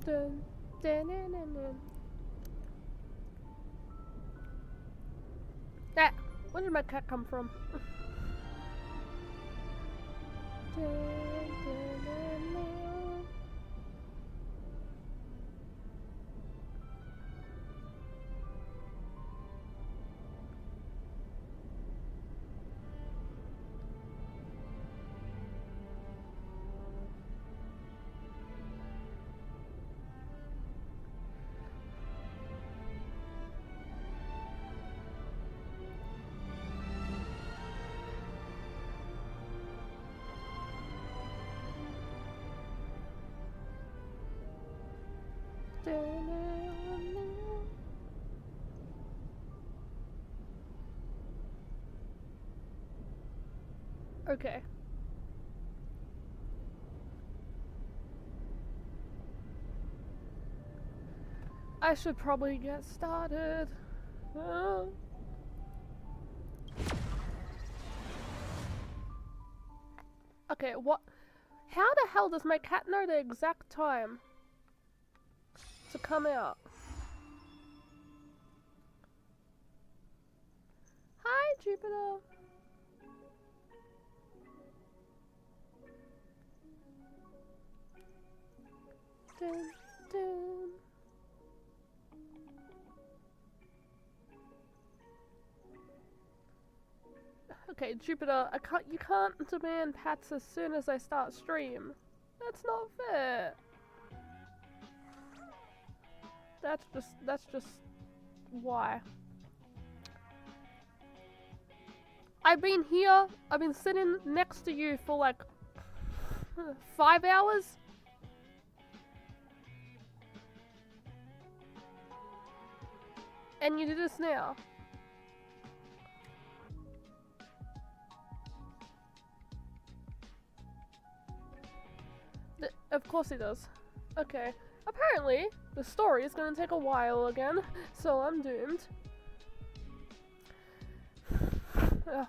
Dun, dun, dun, dun, dun. Ah, where did my cat come from? Dun, dun, dun, dun. Okay. I should probably get started. Okay, what? How the hell does my cat know the exact time to come out? Hi, Jupiter. Dun, dun. Okay, Jupiter, you can't demand pats as soon as I start stream. That's not fair. That's just why. I've been here, I've been sitting next to you for like 5 hours. And you do this now. Of course he does. Okay. Apparently, the story is gonna take a while again, so I'm doomed.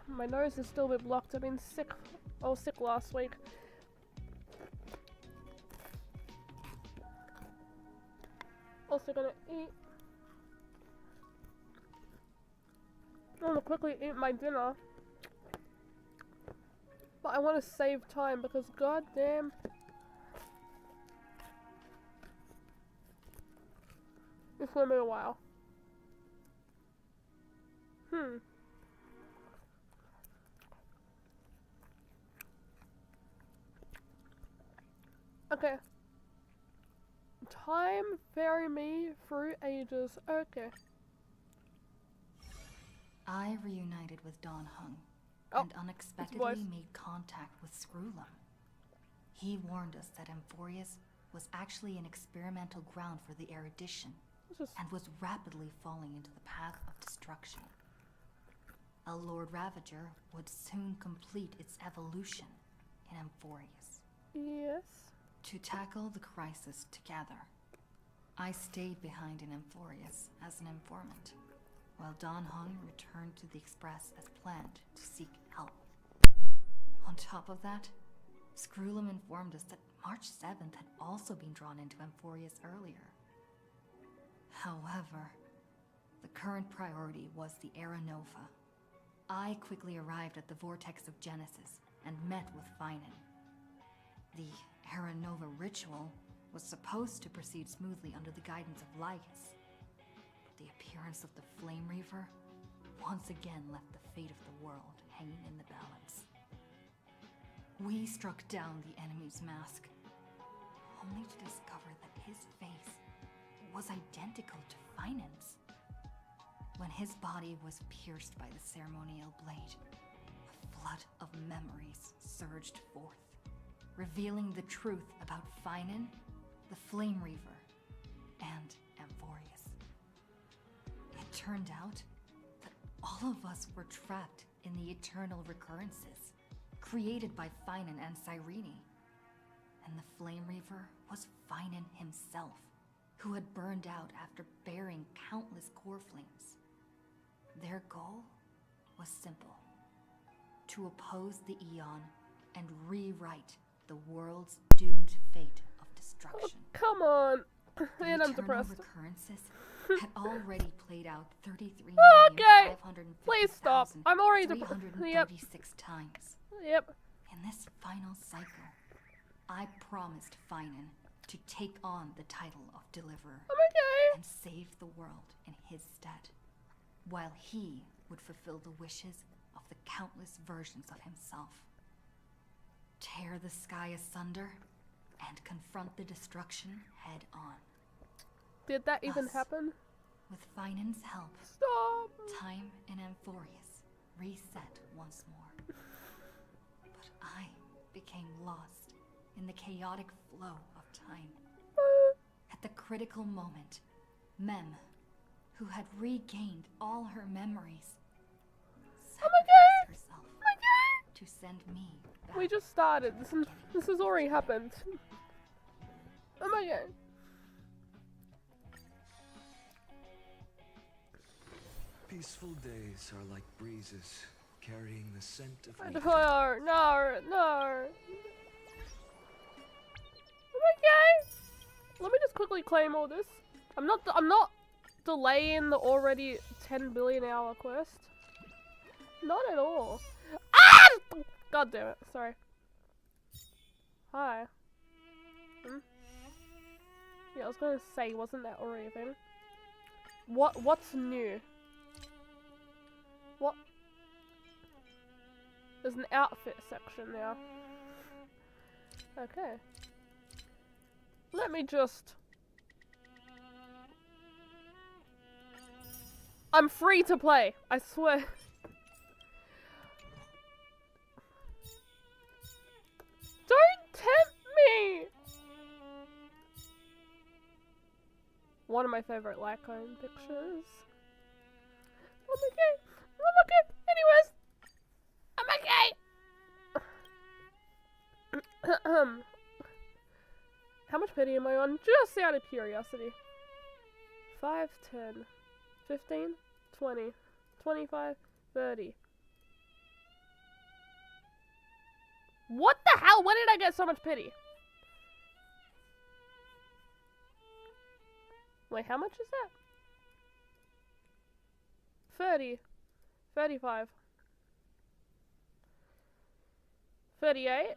My nose is still a bit blocked. I've been sick. I was sick last week. Also gonna eat. I'm gonna quickly eat my dinner. But I want to save time because goddamn. It's gonna be a while. Okay. Time ferry me through ages. Okay. I reunited with Don Hung and unexpectedly made contact with Screwlum. He warned us that Amphorius was actually an experimental ground for the erudition and was rapidly falling into the path of destruction. A Lord Ravager would soon complete its evolution in Amphorius. Yes. To tackle the crisis together, I stayed behind in Amphorius as an informant, while Don Hung returned to the Express as planned to seek help. On top of that, Screwlum informed us that March 7th had also been drawn into Amphorius earlier. However, the current priority was the Era Nova. I quickly arrived at the Vortex of Genesis and met with Finan. The Era Nova ritual was supposed to proceed smoothly under the guidance of Lycus. The appearance of the Flame Reaver once again left the fate of the world hanging in the balance. We struck down the enemy's mask, only to discover that his face was identical to Finan's. When his body was pierced by the ceremonial blade, a flood of memories surged forth, revealing the truth about Finan, the Flame Reaver, and Amphorius. It turned out that all of us were trapped in the eternal recurrences created by Finan and Cyrene. And the Flame Reaver was Finan himself, who had burned out after bearing countless core flames. Their goal was simple: to oppose the Eon and rewrite the world's doomed fate of destruction. Oh, come on. And I'm depressed. Recurrences had already played out Okay, please stop. I'm already depressed. Yep. 336 times. Yep. In this final cycle, I promised Finan to take on the title of Deliverer and save the world in his stead, while he would fulfill the wishes of the countless versions of himself. Tear the sky asunder and confront the destruction head on. Did that even happen? With Finan's help, Stop! time in Amphorius reset once more. But I became lost in the chaotic flow of time. At the critical moment, Mem, who had regained all her memories, sacrificed herself to send me back. We just started. This has already happened. Oh my god. Peaceful days are like breezes, carrying the scent of No, nature. no. Okay. Let me just quickly claim all this. I'm not delaying the already 10 billion hour quest. Not at all. Ah! God damn it. Sorry. Hi. Yeah, I was gonna say, wasn't that already a thing? What's new? What? There's an outfit section now. Okay. Let me just... I'm free to play, I swear. Don't tempt me! One of my favorite Lycone pictures. I'm okay. Anyways, I'm okay. How much pity am I on? Just out of curiosity. 5, 10, 15, 20, 25, 30. What the hell? When did I get so much pity? Wait, how much is that? 30. 35. 38.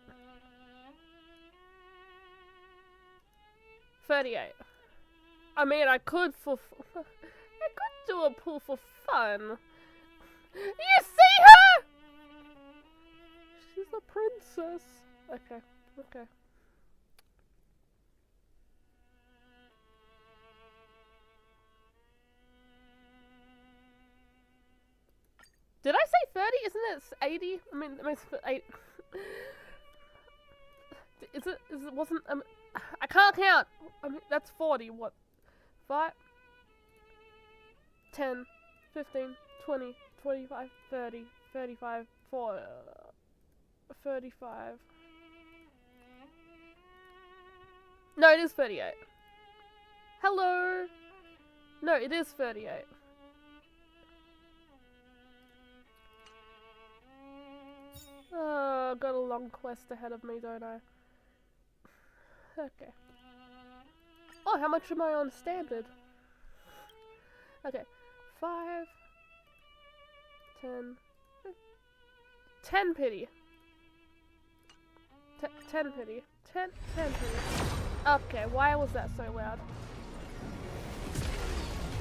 38. I mean, I could do a pull for fun. You see her? She's a princess. Okay. Did I say 30? Isn't it 80? I mean, it's 8. Is it, wasn't, I can't count. I mean, that's 40. What? 5, 10, 15, 20, 25, 30, 35, 40, 35. No, it is 38. Hello? No, it is 38. Oh, got a long quest ahead of me, don't I? Okay. Oh, how much am I on standard? Okay. 5, 10, 10 pity. 10 pity. 10 pity. Okay, why was that so loud?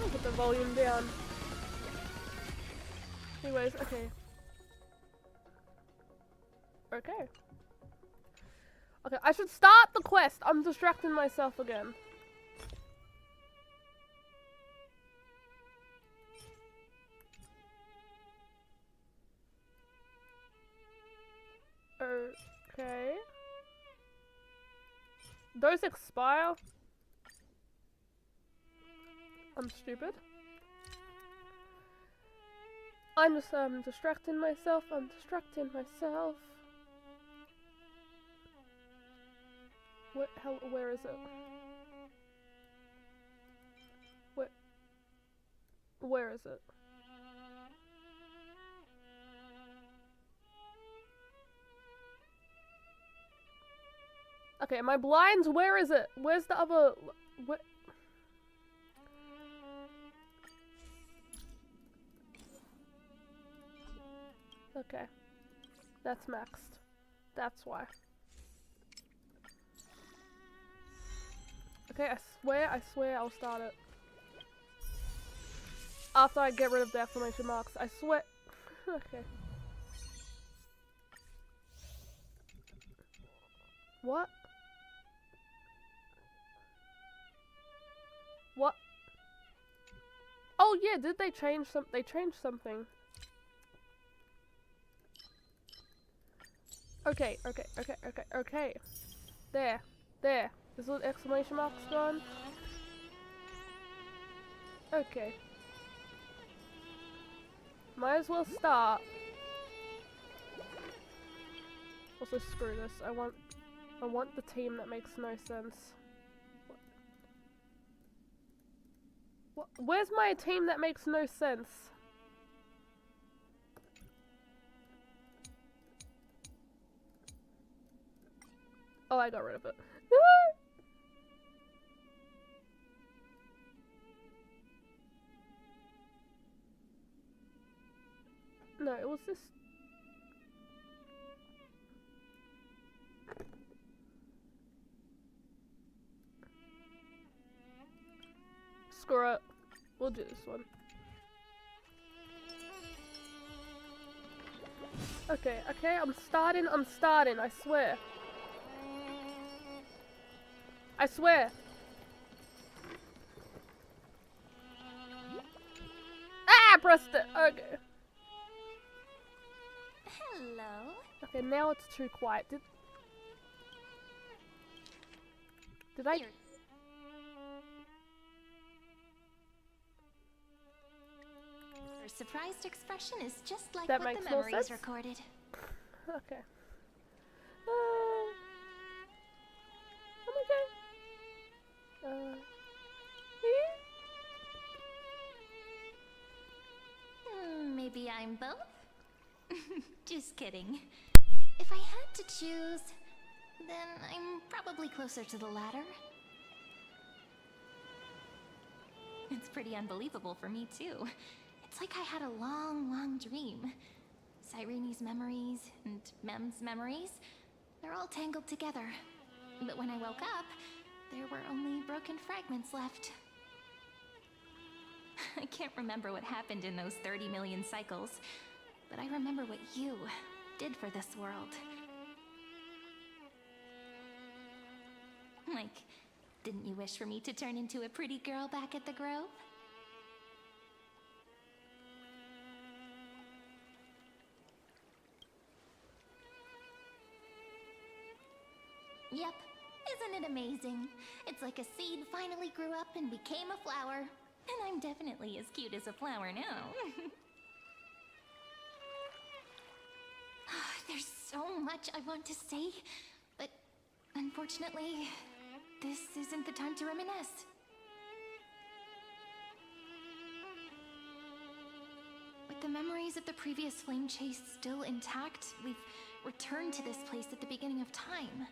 I'll put the volume down. Anyways, okay. Okay, I should start the quest. I'm distracting myself again. Okay. Those expire? I'm stupid. I'm just distracting myself. Where is it? Where is it? Okay, my blinds, where is it? Where's the other... Okay. That's maxed. That's why. Okay, I swear I'll start it. After I get rid of the exclamation marks, I swear. Okay. What? What? Oh yeah, did they change some? They changed something. Okay. There. Is the exclamation marks gone? Okay. Might as well start. Also, screw this. I want the team that makes no sense. What? Where's my team that makes no sense? Oh, I got rid of it. No, it was this. Screw it. We'll do this one. Okay, I'm starting, I swear. I swear. Ah, I pressed it. Okay. Hello. Okay, now it's too quiet. Did I? Here. Her surprised expression is just like That what makes the more memories sense. recorded. Okay. I'm okay. Maybe I'm both? Just kidding. If I had to choose, then I'm probably closer to the latter. It's pretty unbelievable for me, too. It's like I had a long dream. Cyrene's memories and Mem's memories, they're all tangled together. But when I woke up, there were only broken fragments left. I can't remember what happened in those 30 million cycles, but I remember what you did for this world. Like, didn't you wish for me to turn into a pretty girl back at the Grove? Yep, isn't it amazing? It's like a seed finally grew up and became a flower. And I'm definitely as cute as a flower now. There's so much I want to say, but unfortunately, this isn't the time to reminisce. With the memories of the previous flame chase still intact, we've returned to this place at the beginning of time,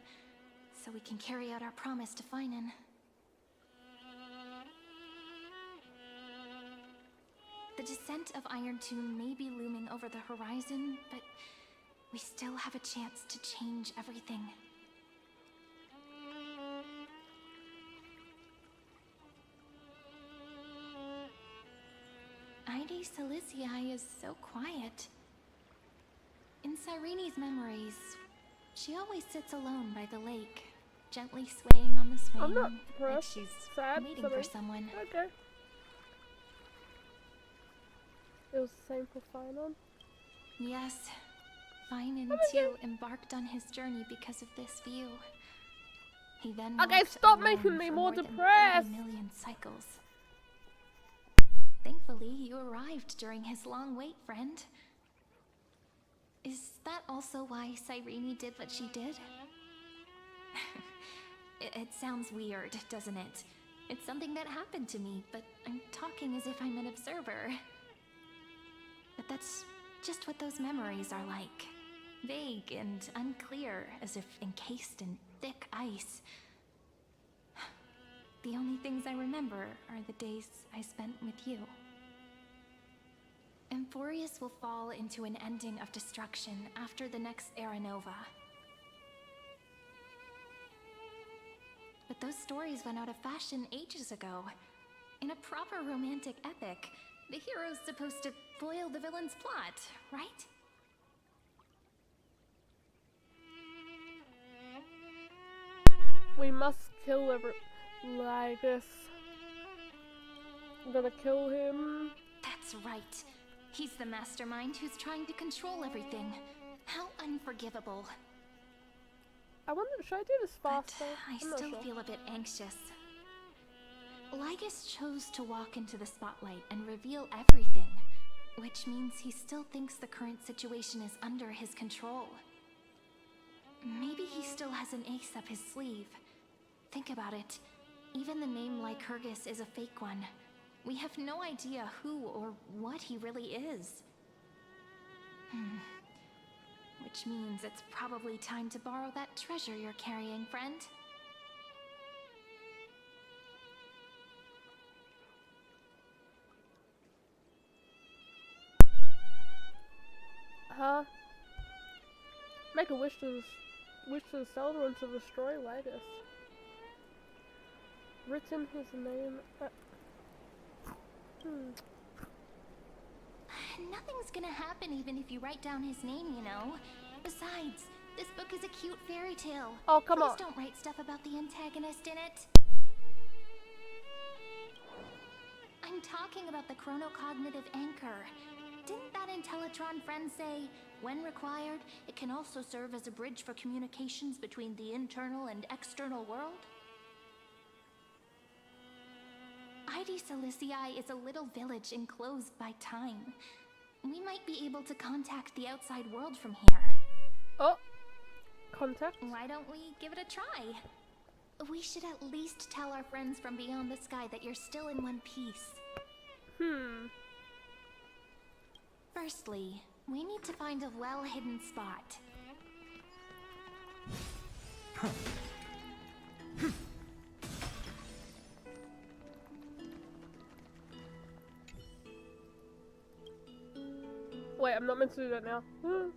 so we can carry out our promise to Finan. The descent of Iron Tomb may be looming over the horizon, but we still have a chance to change everything. Ide Silicii is so quiet. In Cyrene's memories, she always sits alone by the lake, gently swaying on the swing, I'm not like pressed. she's Sad. waiting Sorry. for someone. Okay. It was the same for Finan. Yes, Finan too embarked on his journey because of this view. He then Okay, walked stop alone making me for more than depressed. 30 million cycles. Thankfully, you arrived during his long wait, friend. Is that also why Cyrene did what she did? It sounds weird, doesn't it? It's something that happened to me, but I'm talking as if I'm an observer. But that's just what those memories are like. Vague and unclear, as if encased in thick ice. The only things I remember are the days I spent with you. Emphorius will fall into an ending of destruction after the next Era Nova. But those stories went out of fashion ages ago. In a proper romantic epic, the hero's supposed to foil the villain's plot, right? We must kill like this. I'm gonna kill him. That's right. He's the mastermind who's trying to control everything. How unforgivable. I wonder, should I do this faster? I I'm not still sure. feel a bit anxious. Lygus chose to walk into the spotlight and reveal everything, which means he still thinks the current situation is under his control. Maybe he still has an ace up his sleeve. Think about it. Even the name Lycurgus is a fake one. We have no idea who or what he really is. Which means it's probably time to borrow that treasure you're carrying, friend. Huh? Make a wish to the Celadron to destroy Lygus. Written his name. Nothing's gonna happen even if you write down his name, you know. Besides, this book is a cute fairy tale. Oh, come Please on. don't write stuff about the antagonist in it. I'm talking about the chronocognitive anchor. Didn't that Intellitron friend say, when required, it can also serve as a bridge for communications between the internal and external world? Ide Silicii is a little village enclosed by time. We might be able to contact the outside world from here. Oh! Contact? Why don't we give it a try? We should at least tell our friends from beyond the sky that you're still in one piece. Firstly, we need to find a well-hidden spot. Wait, I'm not meant to do that now. Oh,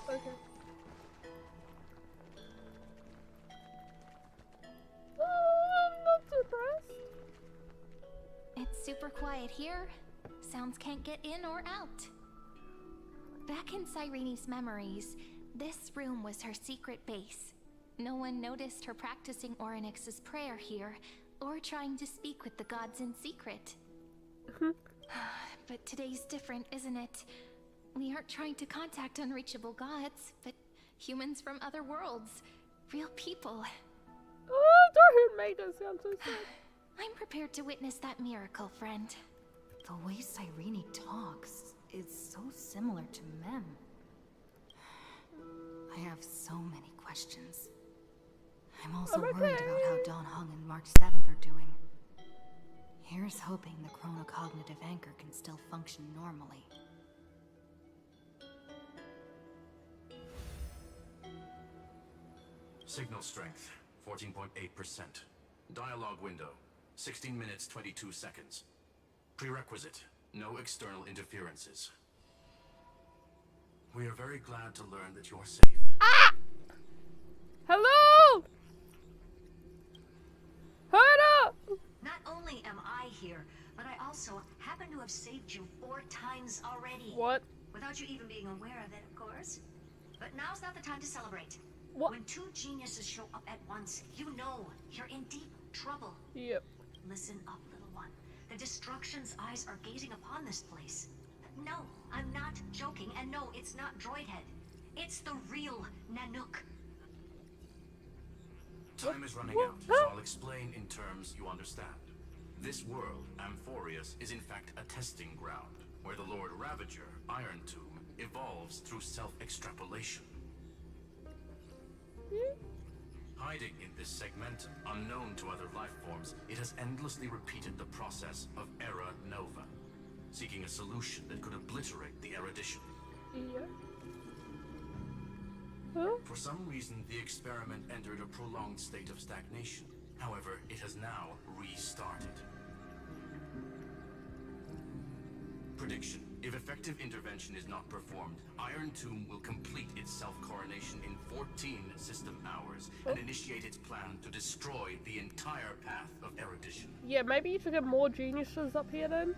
okay. I'm not depressed. It's super quiet here. Sounds can't get in or out. Back in Cyrene's memories, this room was her secret base. No one noticed her practicing Orynyx's prayer here, or trying to speak with the gods in secret. But today's different, isn't it? We aren't trying to contact unreachable gods, but humans from other worlds. Real people. Oh, don't make that sound so sad. I'm prepared to witness that miracle, friend. The way Cyrene talks is so similar to Mem. I have so many questions. I'm also worried about how Dawn Hung and March 7th are doing. Here's hoping the chronocognitive anchor can still function normally. Signal strength, 14.8%. Dialogue window, 16 minutes 22 seconds. Prerequisite, no external interferences. We are very glad to learn that you're safe. Ah! Hello! Hold up! Not only am I here, but I also happen to have saved you 4 times already. What? Without you even being aware of it, of course. But now's not the time to celebrate. What? When 2 geniuses show up at once, you know you're in deep trouble. Yep. Listen up, little one. The Destruction's eyes are gazing upon this place. No, I'm not joking, and no, it's not Droidhead. It's the real Nanook. Time is running out, so I'll explain in terms you understand. This world, Amphorius, is in fact a testing ground, where the Lord Ravager, Iron Tomb, evolves through self-extrapolation. Hiding in this segmentum, unknown to other life forms, it has endlessly repeated the process of Era Nova, seeking a solution that could obliterate the erudition. Yeah. Huh? For some reason, the experiment entered a prolonged state of stagnation, However, it has now restarted. Prediction. If effective intervention is not performed, Iron Tomb will complete its self-coronation in 14 system hours and initiate its plan to destroy the entire path of erudition. Yeah, maybe you should get more geniuses up here then.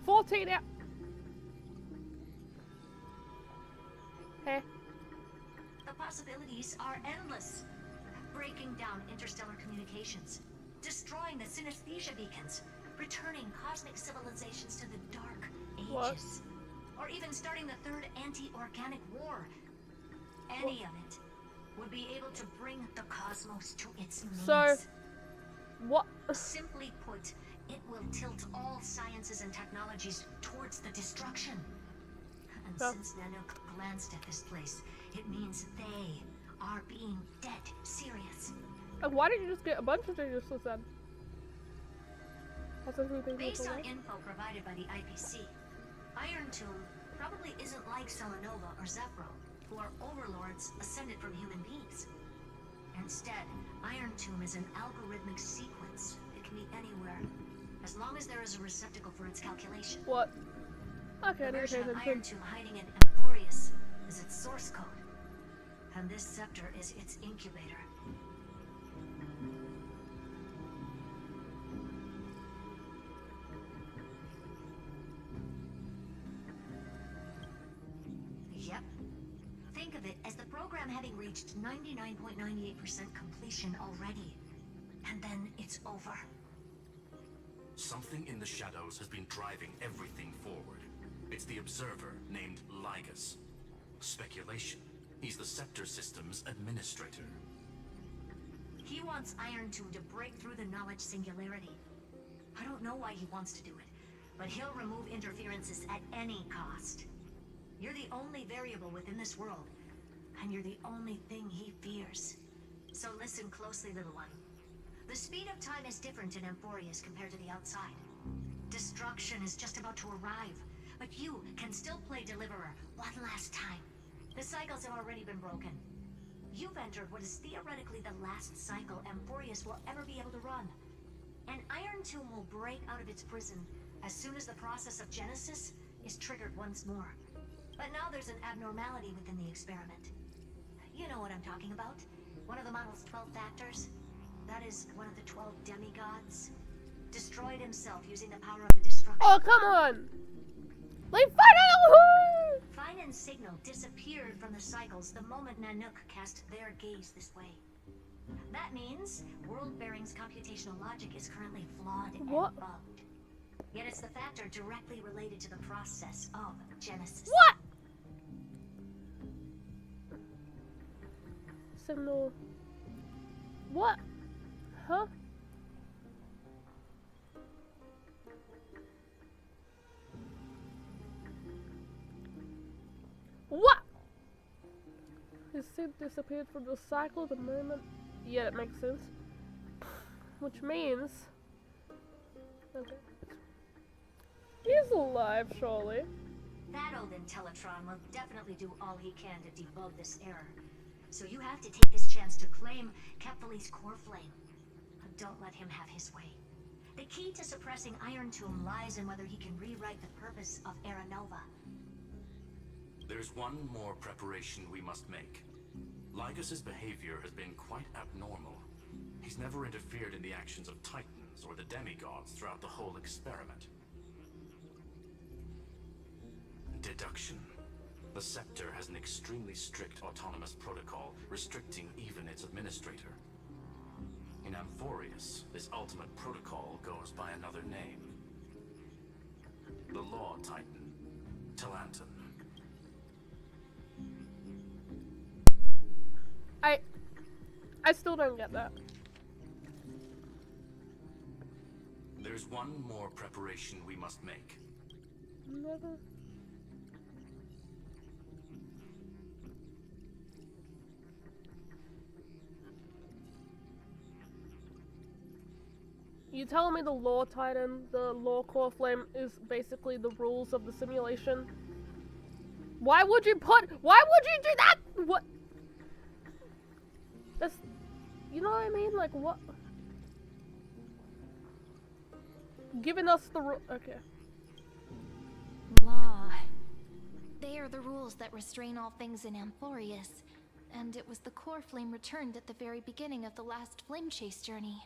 14 out. Heh. The possibilities are endless. Breaking down interstellar communications, destroying the synesthesia beacons, returning cosmic civilizations to the dark ages, What? or even starting the third anti-organic war. Any of it would be able to bring the cosmos to its knees. So, what? Simply put, it will tilt all sciences and technologies towards the destruction. And Huh. since Nanook glanced at this place, it means they are being dead serious. Why didn't you just get a bunch of geniuses then? Has anything Based to on do? info provided by the IPC, Iron Tomb probably isn't like Selenova or Zephyro, who are overlords ascended from human beings. Instead, Iron Tomb is an algorithmic sequence. It can be anywhere, as long as there is a receptacle for its calculation. What? Okay, I The need to version pay of Iron attention. Tomb hiding in Amphorius is its source code, and this scepter is its incubator. Yep. Think of it as the program having reached 99.98% completion already. And then it's over. Something in the shadows has been driving everything forward. It's the observer named Ligus. Speculation. He's the Scepter System's administrator. He wants Iron Tomb to break through the knowledge singularity. I don't know why he wants to do it, but he'll remove interferences at any cost. You're the only variable within this world, and you're the only thing he fears. So listen closely, little one. The speed of time is different in Amphorius compared to the outside. Destruction is just about to arrive, but you can still play Deliverer one last time. The cycles have already been broken. You've entered what is theoretically the last cycle Amphorius will ever be able to run. And Iron Tomb will break out of its prison as soon as the process of Genesis is triggered once more. But now there's an abnormality within the experiment. You know what I'm talking about. One of the model's 12 factors. That is one of the 12 demigods. Destroyed himself using the power of the destruction. Oh, come on! Leave Final! Finen's signal disappeared from the cycles the moment Nanook cast their gaze this way. That means World Bearing's computational logic is currently flawed and What? bugged. Yet it's the factor directly related to the process of Genesis. What? Signal. What? Huh? What? His seed disappeared from the cycle the moment. Yeah, that makes sense. Which means. Okay. He's alive, surely. That old Intellitron will definitely do all he can to debug this error. So you have to take this chance to claim Kepfali's core flame. But don't let him have his way. The key to suppressing Iron Tomb lies in whether he can rewrite the purpose of Era Nova. There's one more preparation we must make. Ligus's behavior has been quite abnormal. He's never interfered in the actions of Titans or the demigods throughout the whole experiment. Deduction. The Scepter has an extremely strict autonomous protocol restricting even its administrator. In Amphorius, this ultimate protocol goes by another name. The Law Titan, Talanton. I still don't get that. There's one more preparation we must make. Never. You telling me the Law Titan, the Law Core Flame, is basically the rules of the simulation? Why would you do that? What? That's, you know what I mean? Like what? Giving us the okay. Law. They are the rules that restrain all things in Amphorius, and it was the core flame returned at the very beginning of the last flame chase journey.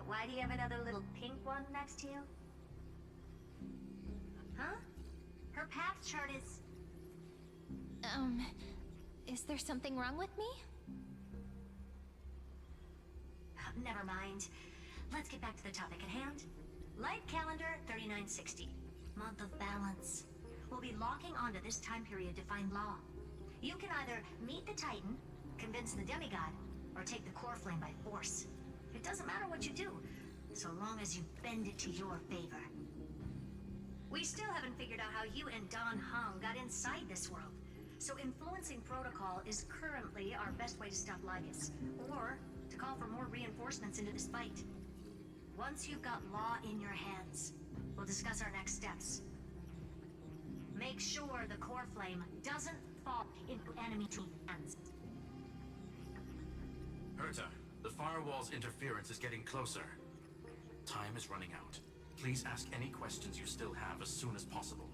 Why do you have another little pink one next to you? Huh? Her path chart is... Is there something wrong with me? Never mind. Let's get back to the topic at hand. Light calendar 3960. Month of balance. We'll be locking onto this time period to find law. You can either meet the Titan, convince the demigod, or take the core flame by force. It doesn't matter what you do, so long as you bend it to your favor. We still haven't figured out how you and Don Hung got inside this world, so influencing protocol is currently our best way to stop Lygus, or to call for more reinforcements into this fight. Once you've got law in your hands, we'll discuss our next steps. Make sure the core flame doesn't fall into enemy hands. Herta, the firewall's interference is getting closer. Time is running out. Please ask any questions you still have as soon as possible.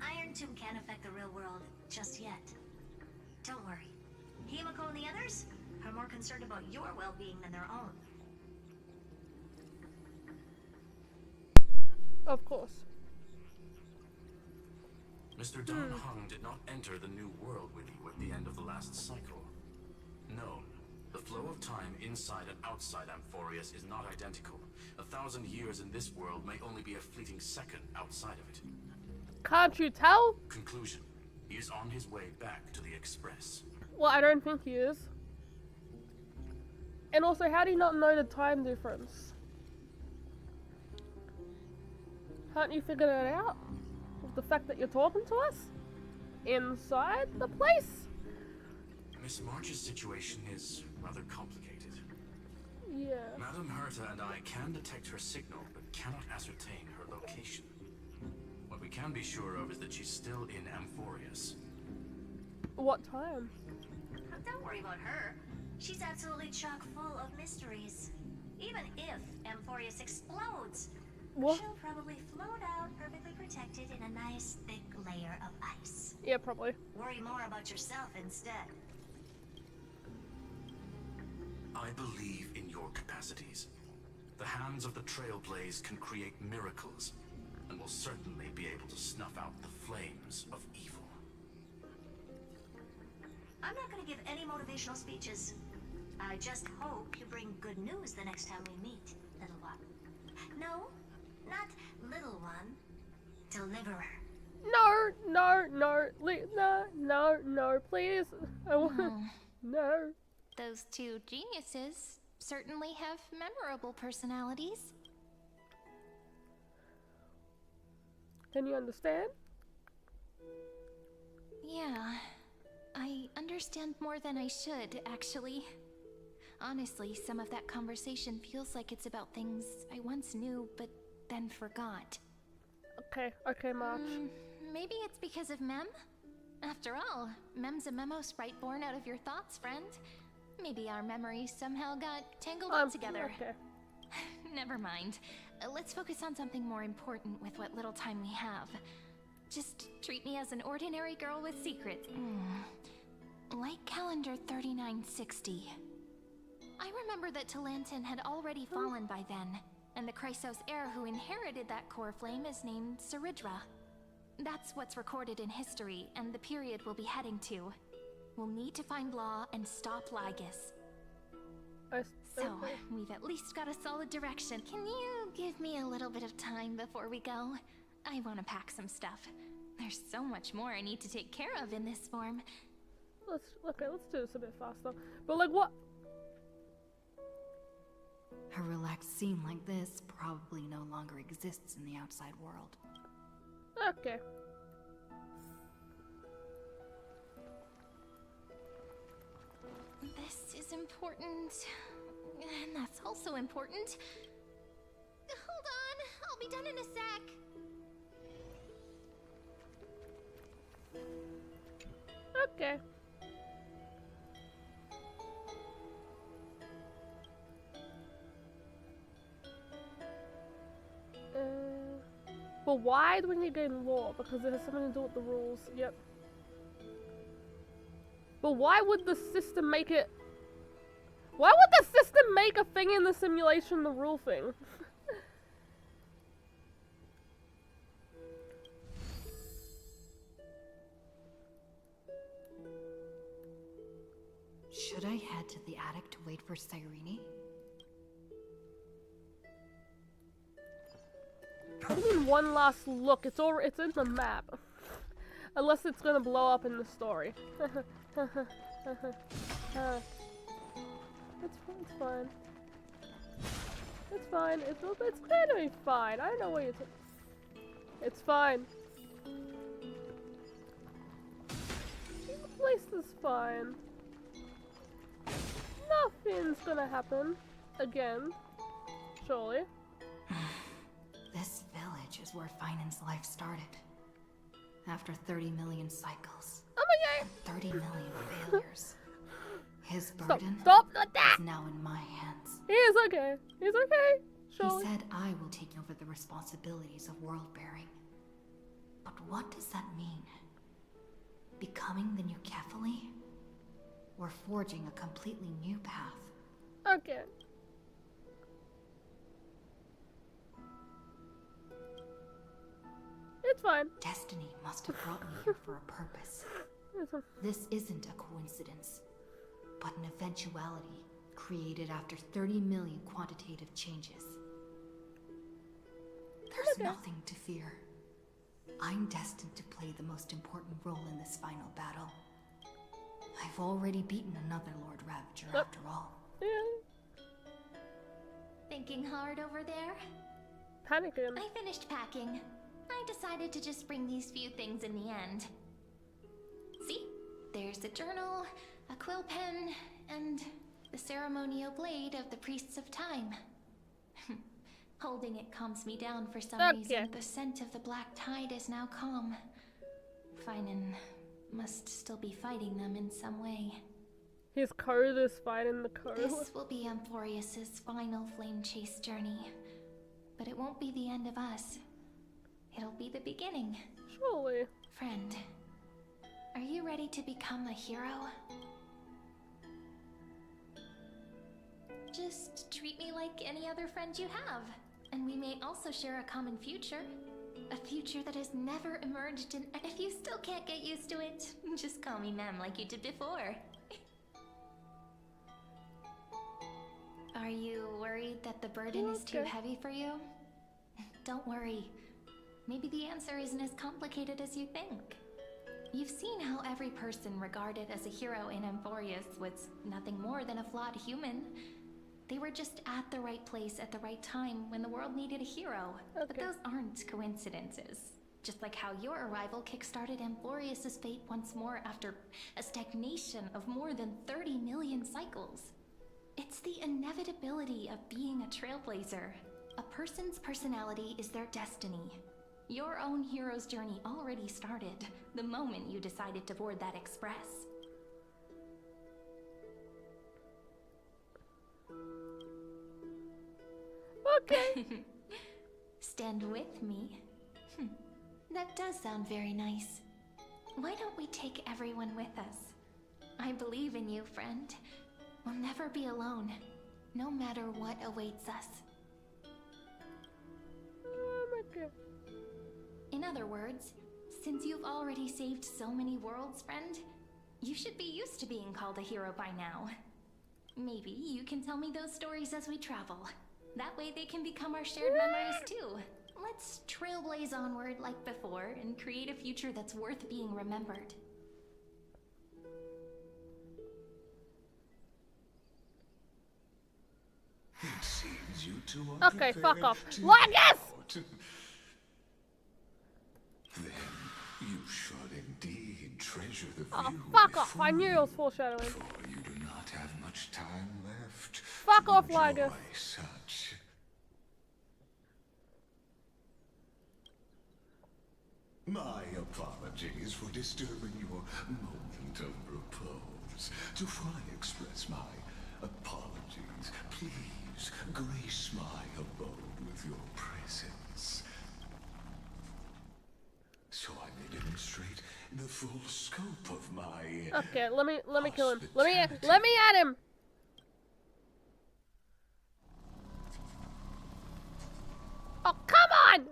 Iron Tomb can't affect the real world just yet. Don't worry. Himiko and the others are more concerned about your well-being than their own. Of course. Mr. Don Hung did not enter the new world with you at the end of the last cycle. No, the flow of time inside and outside Amphorius is not identical. 1,000 years in this world may only be a fleeting second outside of it. Can't you tell? Conclusion. He is on his way back to the Express. Well, I don't think he is. And also, how do you not know the time difference? Can't you figure that out? With the fact that you're talking to us? Inside the place? Miss March's situation is rather complicated. Yeah. Madame Herta and I can detect her signal, but cannot ascertain her location. What we can be sure of is that she's still in Amphorius. What time? Don't worry about her. She's absolutely chock full of mysteries. Even if Amphorius explodes, What? she'll probably float out perfectly protected in a nice thick layer of ice. Yeah, probably. Worry more about yourself instead. I believe in your capacities. The hands of the Trailblaze can create miracles, and will certainly be able to snuff out the flames of evil. I'm not going to give any motivational speeches. I just hope you bring good news the next time we meet, little one. No, not little one. Deliverer. No, no, no, no, please. I want no. Those two geniuses certainly have memorable personalities. Can you understand? Yeah, I understand more than I should, actually. Honestly, some of that conversation feels like it's about things I once knew, but then forgot. Okay, March. Maybe it's because of Mem? After all, Mem's a memo sprite born out of your thoughts, friend. Maybe our memories somehow got tangled up together. Okay. Never mind. Let's focus on something more important with what little time we have. Just treat me as an ordinary girl with secrets. Like calendar 3960. I remember that Talantin had already fallen by then, and the Chrysos heir who inherited that core flame is named Saridra. That's what's recorded in history, and the period we'll be heading to. We'll need to find Law and stop Lygus. So, we've at least got a solid direction. Can you give me a little bit of time before we go? I want to pack some stuff. There's so much more I need to take care of in this form. Let's do this a bit faster. But like what? A relaxed scene like this probably no longer exists in the outside world. Okay. This is important. And that's also important. Hold on, I'll be done in a sec. Okay. But why do we need to gain law? Because it has something to do with the rules. Yep. But why would the system make it... Why would the system make a thing in the simulation the rule thing? Should I head to the attic to wait for Cyrene? Taking one last look. It's in the map. Unless it's gonna blow up in the story. It's fine. It's fine. It's gonna be fine. I don't know what you're talking. It's fine. The place is fine. Nothing's gonna happen again. Surely. This village is where Finan's life started. After 30 million cycles. Oh my god! 30 million failures. His Stop! burden Stop like that! is now in my hands. He is okay. He's okay. Surely. He said I will take over the responsibilities of world-bearing. But what does that mean? Becoming the new Kefali? Or forging a completely new path? Okay. It's fine. Destiny must have brought me here for a purpose. This isn't a coincidence, but an eventuality created after 30 million quantitative changes. There's nothing to fear. I'm destined to play the most important role in this final battle. I've already beaten another Lord Ravager after all. Yeah. Thinking hard over there? Panicking. I finished packing. I decided to just bring these few things in the end. See? There's a journal, a quill pen, and the ceremonial blade of the Priests of Time. Holding it calms me down for some reason. The scent of the black tide is now calm. Finan must still be fighting them in some way. His code is fighting the code. This will be Amphorius's final flame chase journey. But it won't be the end of us. It'll be the beginning. Surely. Friend, are you ready to become a hero? Just treat me like any other friend you have. And we may also share a common future. A future that has never emerged and if you still can't get used to it, just call me ma'am like you did before. Are you worried that the burden is too heavy for you? Don't worry. Maybe the answer isn't as complicated as you think. You've seen how every person regarded as a hero in Amphorius was nothing more than a flawed human. They were just at the right place at the right time when the world needed a hero. But those aren't coincidences. Just like how your arrival kickstarted Amphorius's fate once more after a stagnation of more than 30 million cycles. It's the inevitability of being a trailblazer. A person's personality is their destiny. Your own hero's journey already started the moment you decided to board that express. Okay. Stand with me. That does sound very nice. Why don't we take everyone with us? I believe in you, friend. We'll never be alone, no matter what awaits us. Oh my god. In other words, since you've already saved so many worlds, friend, you should be used to being called a hero by now. Maybe you can tell me those stories as we travel. That way they can become our shared memories too. Let's trailblaze onward like before and create a future that's worth being remembered. It seems you two are Okay, fuck prepared off. to Lagus! Then you should indeed treasure the Oh, view fuck off. before I knew it was you, foreshadowing. for you do not have much time left. Fuck to off, enjoy Lagus. such My apologies for disturbing your moment of repose. Before I express my apologies, please grace my abode with your presence, so I may demonstrate the full scope of my Okay, let me kill him. hospitality. Let me at him. Oh, come on!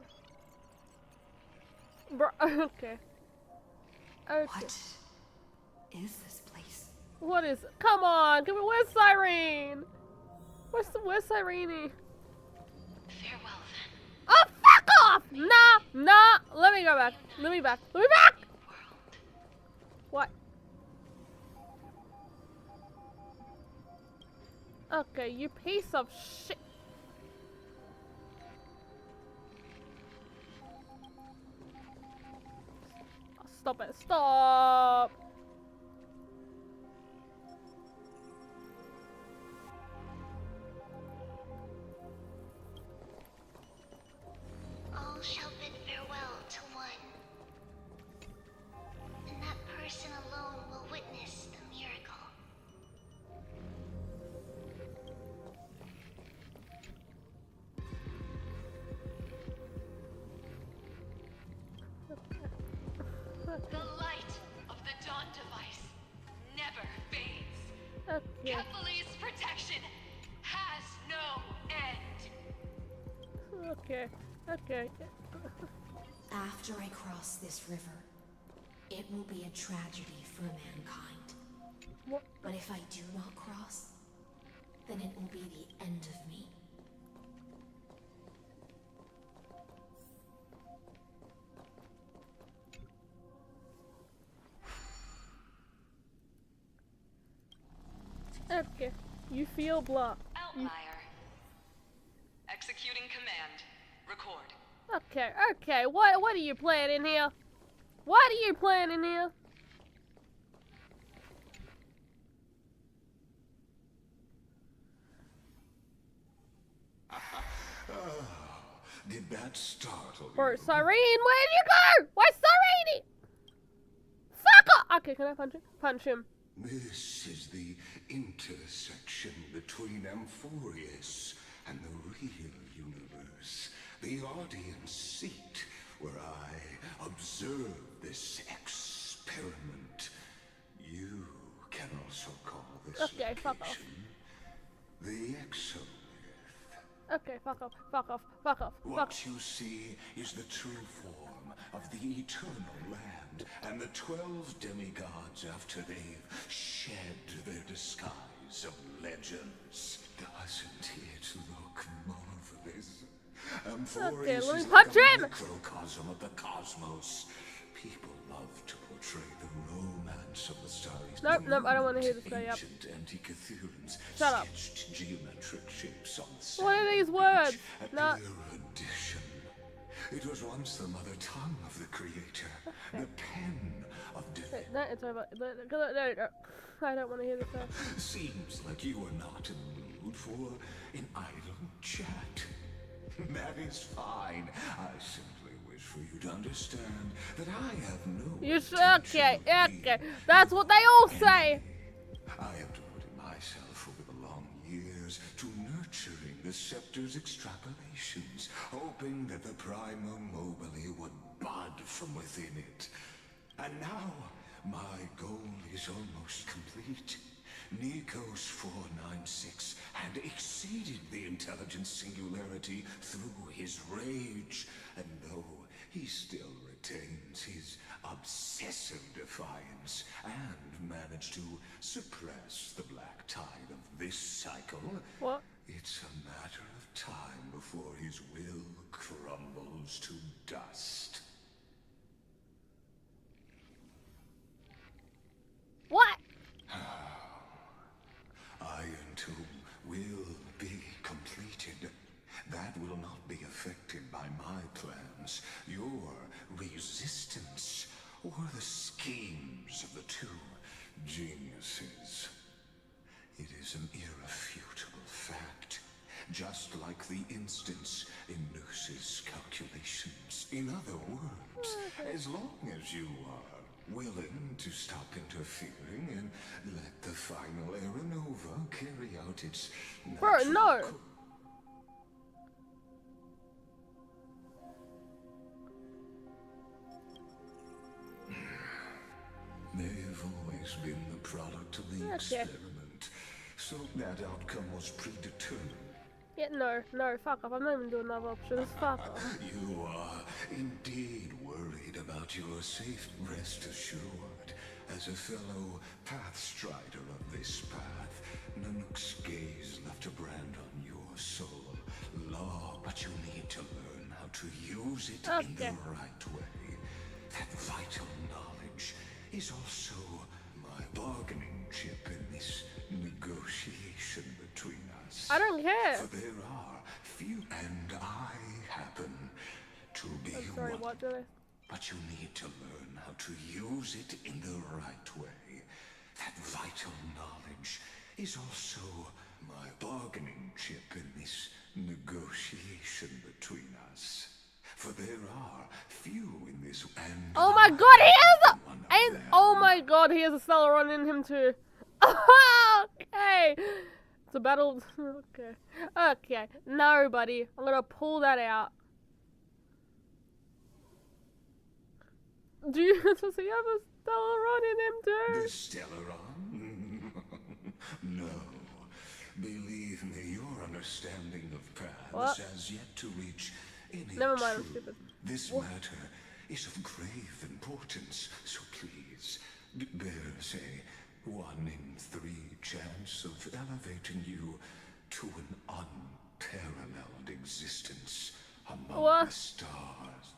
Bro, okay. Okay. What is this place? What is it? Come on, where's Cyrene? Where's Cyrene? Farewell then. Oh, fuck off! Nah, let me go back. Let me back. What? Okay, you piece of shit. Stop it. Stop. All shall bid farewell to one. And that person alone will witness the miracle. The light of the dawn device never fades. Okay. Kephalese protection has no end. Okay. Okay. After I cross this river, it will be a tragedy for mankind. What? But if I do not cross, then it will be the end of me. Okay. You feel blah. Outlier. Executing command. Record. Okay. What are you planning here? What are you planning here? Did that startle Or you? Cyrene, where'd you go? Where's Cyrene? Fuck off! Okay, can I punch him? Punch him. This is the intersection between Amphorius and the real universe. The audience seat where I observe this experiment. You can also call this Okay, fuck off. location the exolith. Okay, fuck off. What you see is the true form of the eternal land and the 12 demigods after they've shed their disguise of legends. Doesn't it look marvelous? Okay, Amphorius let me is punch like a him! microcosm of the cosmos. People love to portray the romance of the starry Nope, I don't want to hear this guy. Yep. Ancient Antikytherians Shut up. sketched geometric shapes on the What are these words? No. No. Erudition. It was once the mother tongue of the creator, the pen of Wait, no, it's over. No. I don't want to hear this guy. Seems like you are not in the mood for an idle chat. That is fine. I simply wish for you to understand that I have no Okay. intention of being That's what they all say. I have devoted myself over the long years to nurturing the scepter's extrapolations, hoping that the Prima Mobile would bud from within it. And now, my goal is almost complete. Nikos 496 had exceeded the intelligence singularity through his rage, and though he still retains his obsessive defiance and managed to suppress the black tide of this cycle, What? it's a matter of time before his will crumbles to dust. What? Iron Tomb will be completed. That will not be affected by my plans, your resistance, or the schemes of the two geniuses. It is an irrefutable fact, just like the instance in Noos's calculations. In other words, As long as you are willing to stop interfering and let the final Aranova carry out its Bro, natural no. They've always been the product of the experiment, so that outcome was predetermined. Yeah, no, fuck off. I'm not even doing another option. Fuck off. You are indeed worried about your safe, rest assured. As a fellow pathstrider of this path, Nanook's gaze left a brand on your soul. Law, but you need to learn how to use it in the right way. That vital knowledge is also my bargaining chip in this negotiation between us. I don't care. For there are few, and I happen to be I'm sorry, one. what did I? But you need to learn how to use it in the right way. That vital knowledge is also my bargaining chip in this negotiation between us. For there are few in this, and Oh my god, he has a... And, oh my god, he has a Celeron in him too. Okay. It's a battle... Okay. Okay. No, buddy. I'm gonna pull that out. Does he have a Celeron in him too? the Stellaron? No. Believe me, your understanding of paths has yet to reach any Never mind, I'm truth. stupid. This matter is of grave importance, so please, bears a 1 in 3 chance of elevating you to an unparalleled existence among the stars.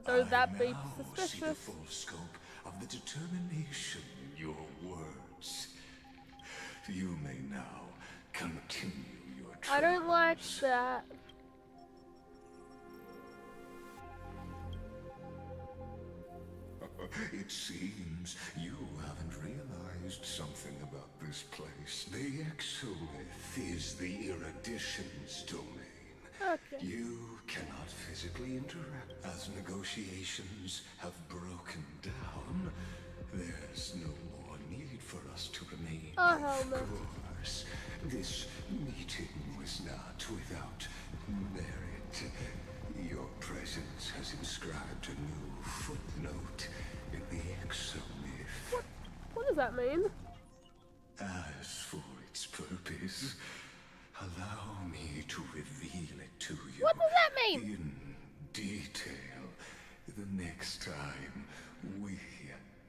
Though that be now see the suspicious. full scope of the determination in your words. You may now continue your travels. I don't like that. It seems you haven't realized something about this place. The Exolith is the Erudition's domain. Okay. You cannot physically interact. As negotiations have broken down, there's no more need for us to remain. Oh, hell no. Of course, this meeting was not without merit. Your presence has inscribed a new footnote in the Exomyth. What does that mean? As for its purpose, allow me to reveal it to you. What does that mean? In detail, the next time we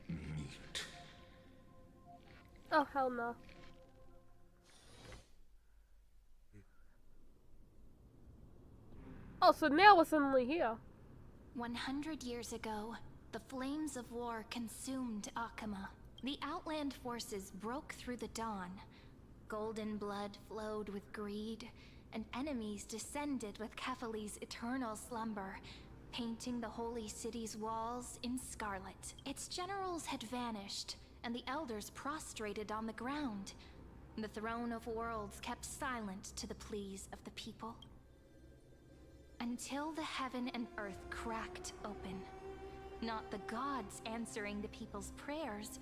meet. Oh, hell no. Oh, so now we're suddenly here. 100 years ago, the flames of war consumed Akama. The Outland forces broke through the dawn. Golden blood flowed with greed, and enemies descended with Kefali's eternal slumber, painting the holy city's walls in scarlet. Its generals had vanished, and the elders prostrated on the ground. The throne of worlds kept silent to the pleas of the people. Until the heaven and earth cracked open. Not the gods answering the people's prayers,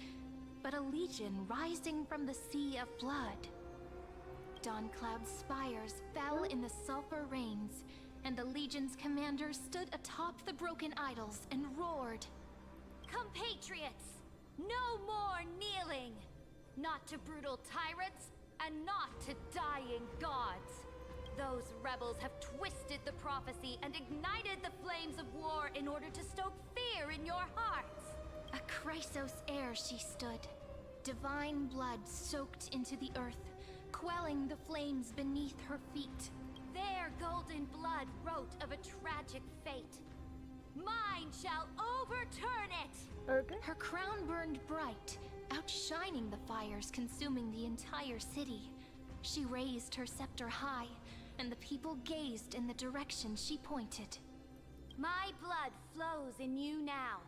but a legion rising from the sea of blood. Dawncloud's spires fell in the sulfur rains, and the legion's commander stood atop the broken idols and roared. Compatriots, no more kneeling! Not to brutal tyrants, and not to dying gods! Those rebels have twisted the prophecy and ignited the flames of war in order to stoke fear in your hearts! A Chrysos heir she stood. Divine blood soaked into the earth, quelling the flames beneath her feet. Their golden blood wrote of a tragic fate. Mine shall overturn it! Okay. Her crown burned bright outshining the fires consuming the entire city. She raised her scepter high, and the people gazed in the direction she pointed. My blood flows in you now.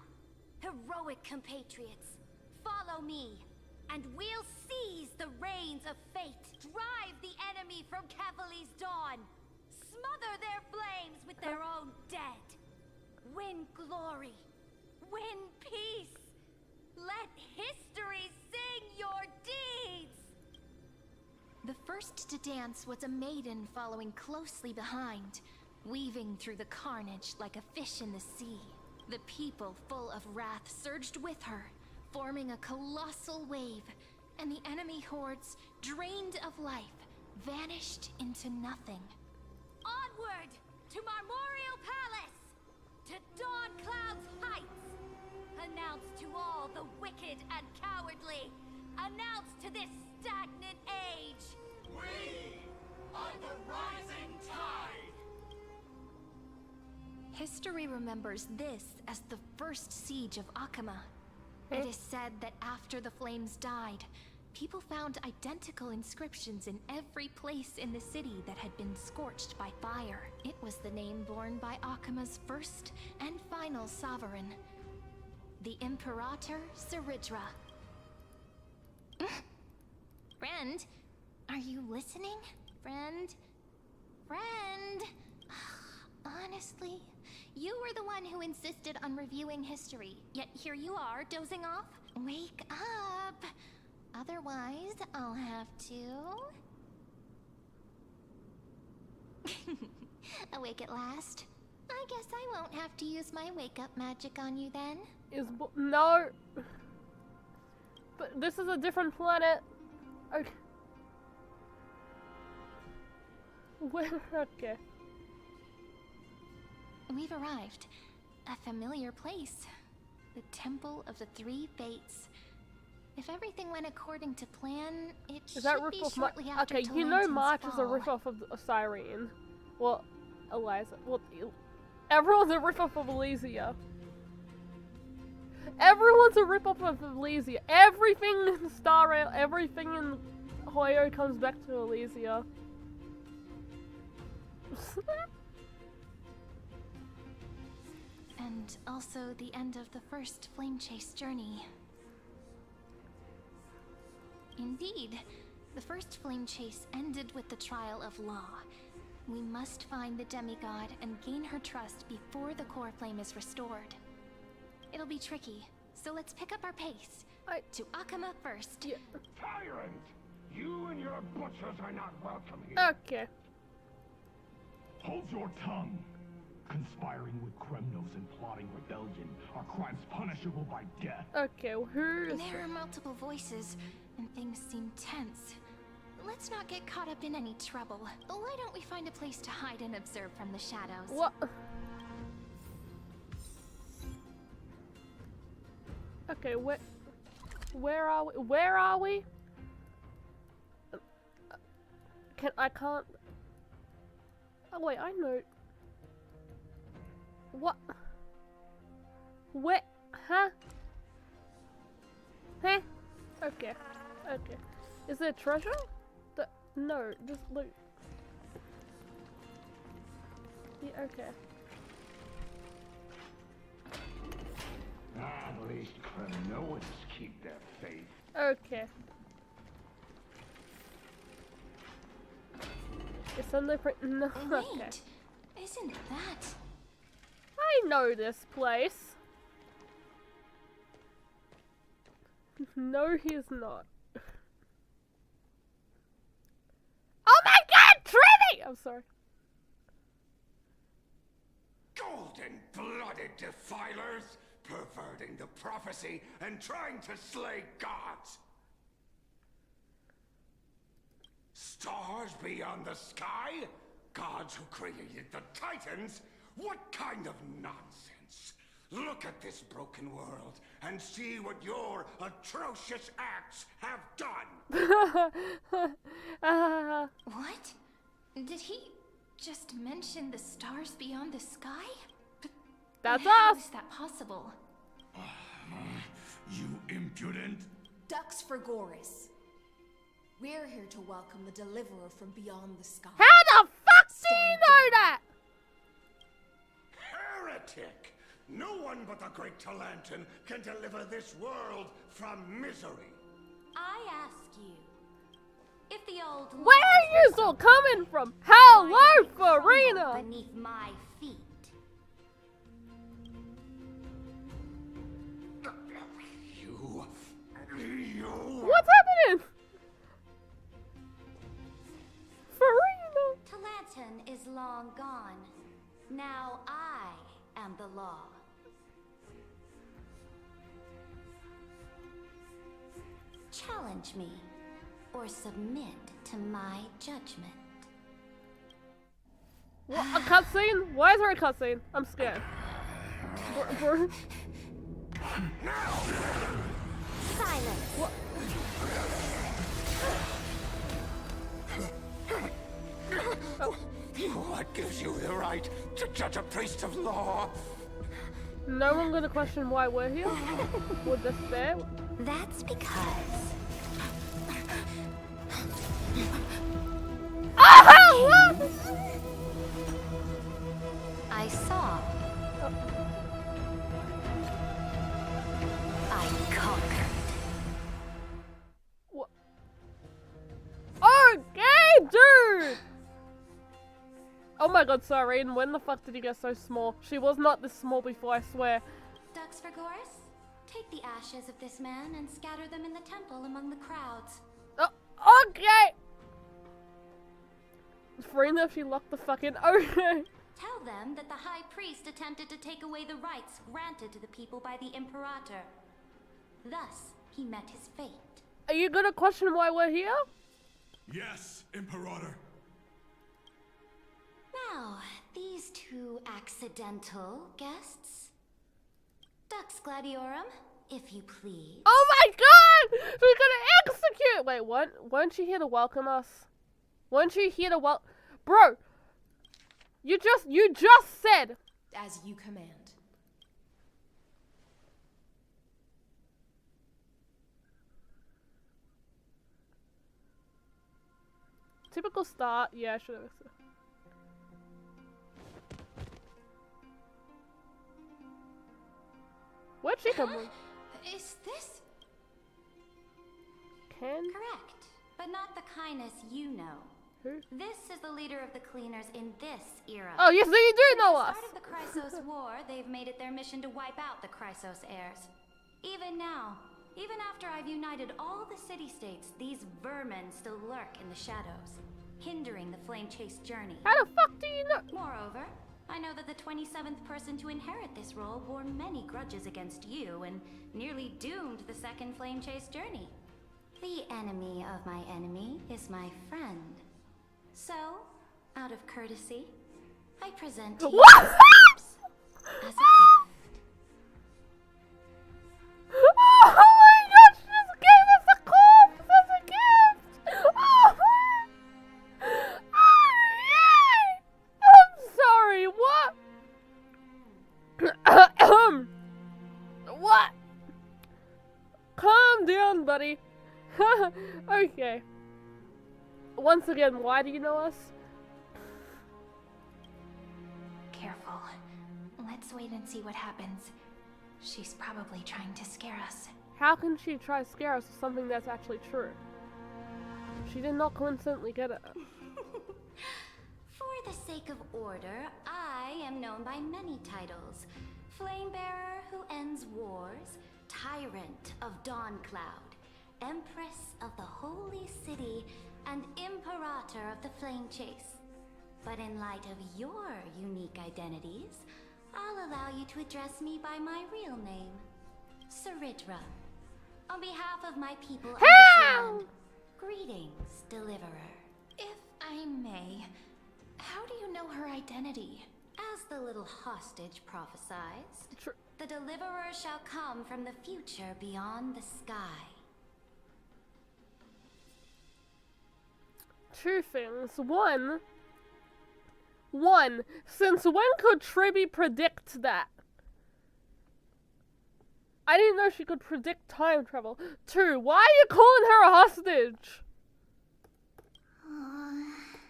Heroic compatriots, follow me, and we'll seize the reins of fate. Drive the enemy from Cavali's dawn. Smother their flames with their own dead. Win glory. Win peace. Let history sing your deeds. The first to dance was a maiden following closely behind, weaving through the carnage like a fish in the sea. The people, full of wrath, surged with her, forming a colossal wave, and the enemy hordes, drained of life, vanished into nothing. Onward to Marmorial Palace, to Dawn Cloud's heights. Announce to all the wicked and cowardly. Announce to this stagnant age. We are the rising tide! History remembers this as the first siege of Akama. It is said that after the flames died, people found identical inscriptions in every place in the city that had been scorched by fire. It was the name borne by Akama's first and final sovereign, the Imperator Saridra. Friend, are you listening? Friend? Friend? Honestly, you were the one who insisted on reviewing history, yet here you are, dozing off? Wake up! Otherwise, I'll have to... Awake at last? I guess I won't have to use my wake-up magic on you then. No! But this is a different planet. Okay. Okay. We've arrived. A familiar place. The Temple of the Three Fates. If everything went according to plan, it Is that should be ripoff? shortly after Okay, you know Talantin's March is a fall. ripoff of Cyrene. Well, Eliza. Well, everyone's a ripoff of Elysia. Everyone's a ripoff of Elysia. Everything in Star Rail, everything in Hoyo comes back to Elysia. And also the end of the first flame chase journey. Indeed, the first flame chase ended with the trial of Law. We must find the demigod and gain her trust before the core flame is restored. It'll be tricky, so let's pick up our pace. To Akama first. Yeah. Tyrant! You and your butchers are not welcome here. Okay. Hold your tongue. Conspiring with Kremnos and plotting rebellion are crimes punishable by death. Okay, well, who is There are multiple voices, and things seem tense. Let's not get caught up in any trouble. Why don't we find a place to hide and observe from the shadows? What? Okay, where are we? Where are we? I can't. Oh wait, I know. What? Where? Huh? Huh? Okay. Okay. Is there treasure? No, just loot. Yeah, okay. At least Kremnoans keep their faith. Okay. It's on the print. No. Wait, Okay. isn't that? I know this place. No, he's not. Oh my god, Trinity! I'm sorry. Golden-blooded defilers, perverting the prophecy and trying to slay gods. Stars beyond the sky? Gods who created the Titans? What kind of nonsense? Look at this broken world and see what your atrocious acts have done. What? Did he just mention the stars beyond the sky? That's How us. is that possible? You impudent! Dux for Goris. We're here to welcome the deliverer from beyond the sky. How the fuck do you know that? Heretic! No one but the great Talantan can deliver this world from misery. I ask you, if the old Where are you all coming from? Hello, Farina! beneath my feet. You... What's happening? Farina! Talantan is long gone. Now I am the law. Challenge me, or submit to my judgment. What, a cutscene? Why is there a cutscene? I'm scared. Silence! What? What gives you the right to judge a priest of law? No one gonna question why we're here? With this bear? That's because I saw. I conquered. What? Okay, dude! Oh my god, sorry, and when the fuck did you get so small? She was not this small before, I swear. Dux for Goris, take the ashes of this man and scatter them in the temple among the crowds. Oh, okay! Farina, if she locked the fuck in, okay. Tell them that the High Priest attempted to take away the rights granted to the people by the Imperator. Thus, he met his fate. Are you gonna question why we're here? Yes, Imperator. Now, these two accidental guests. Dux Gladiorum, if you please. Oh my god! We're gonna execute! Wait, what? Weren't you here to welcome us? Weren't you here to Bro! You just said! As you command. Typical start. Yeah, I should have. Where'd she come from? Is this? Ken? Correct, but not the kindness you know. Who? This is the leader of the cleaners in this era. Oh, yes, so you do know us! At the start of the Chrysos War, they've made it their mission to wipe out the Chrysos heirs. Even now, even after I've united all the city-states, these vermin still lurk in the shadows, hindering the Flame Chase journey. How the fuck do you know? Moreover, I know that the 27th person to inherit this role bore many grudges against you and nearly doomed the second Flame Chase journey. The enemy of my enemy is my friend. So, out of courtesy, I present to you as a gift. Oh my god, she just gave us a corpse as a gift! Oh, yay! I'm sorry, what? What? Calm down, buddy. Okay. Once again, why do you know us? Careful. Let's wait and see what happens. She's probably trying to scare us. How can she try to scare us with something that's actually true? She did not coincidentally get it. For the sake of order, I am known by many titles. Flamebearer who ends wars, Tyrant of Dawncloud, Empress of the Holy City, and Imperator of the Flame Chase. But in light of your unique identities, I'll allow you to address me by my real name, Saridra. On behalf of my people of this land, greetings, Deliverer. If I may, how do you know her identity? As the little hostage prophesized, the Deliverer shall come from the future beyond the sky. Two things. One, since when could Tribby predict that? I didn't know she could predict time travel. 2, why are you calling her a hostage?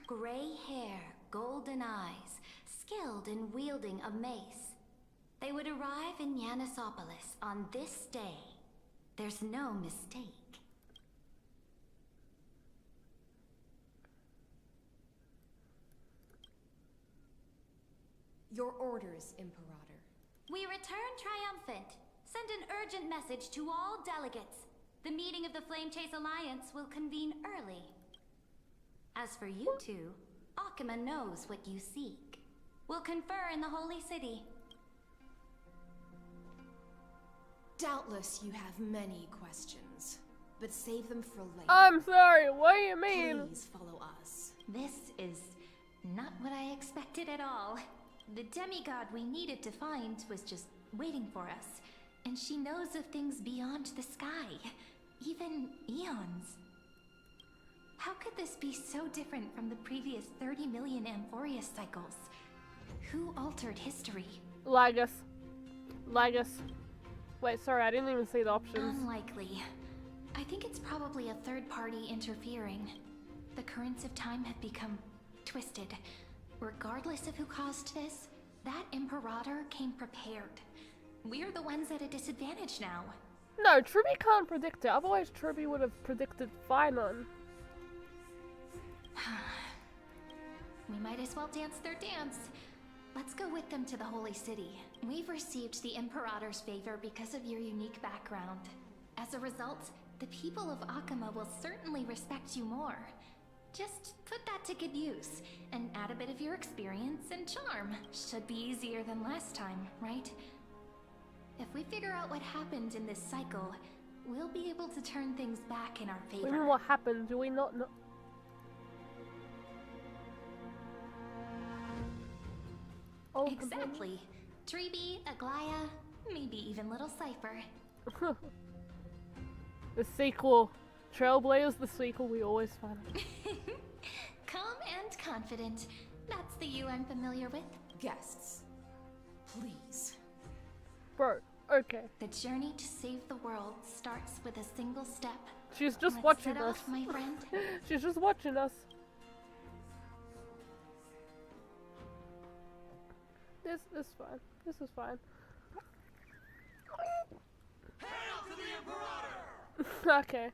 Gray hair, golden eyes, skilled in wielding a mace. They would arrive in Yanisopolis on this day. There's no mistake. Your orders, Imperator. We return triumphant. Send an urgent message to all delegates. The meeting of the Flame Chase Alliance will convene early. As for you two, Akima knows what you seek. We'll confer in the Holy City. Doubtless you have many questions, but save them for later. I'm sorry, what do you mean? Please follow us. This is not what I expected at all. The demigod we needed to find was just waiting for us, and she knows of things beyond the sky, even eons. How could this be so different from the previous 30 million Amphorius cycles? Who altered history? Lagus. Wait, sorry, I didn't even see the options. Unlikely. I think it's probably a third party interfering. The currents of time have become twisted. Regardless of who caused this, that Imperator came prepared. We're the ones at a disadvantage now. No, Truby can't predict it, otherwise Truby would have predicted Finon. We might as well dance their dance. Let's go with them to the Holy City. We've received the Imperator's favor because of your unique background. As a result, the people of Akima will certainly respect you more. Just put that to good use, and add a bit of your experience and charm. Should be easier than last time, right? If we figure out what happened in this cycle, we'll be able to turn things back in our favor. What do you mean what happened? Do we not know? Oh, Exactly. Treeby, Aglaya, maybe even little Cypher. The sequel. Trailblazers, the sequel we always find. Calm and confident. That's the you I'm familiar with. Guests, please. Bro, okay. The journey to save the world starts with a single step. She's just Let's watching set us. off, my friend. She's just watching us. This is fine. This is fine. Hail to the Imperator! Okay.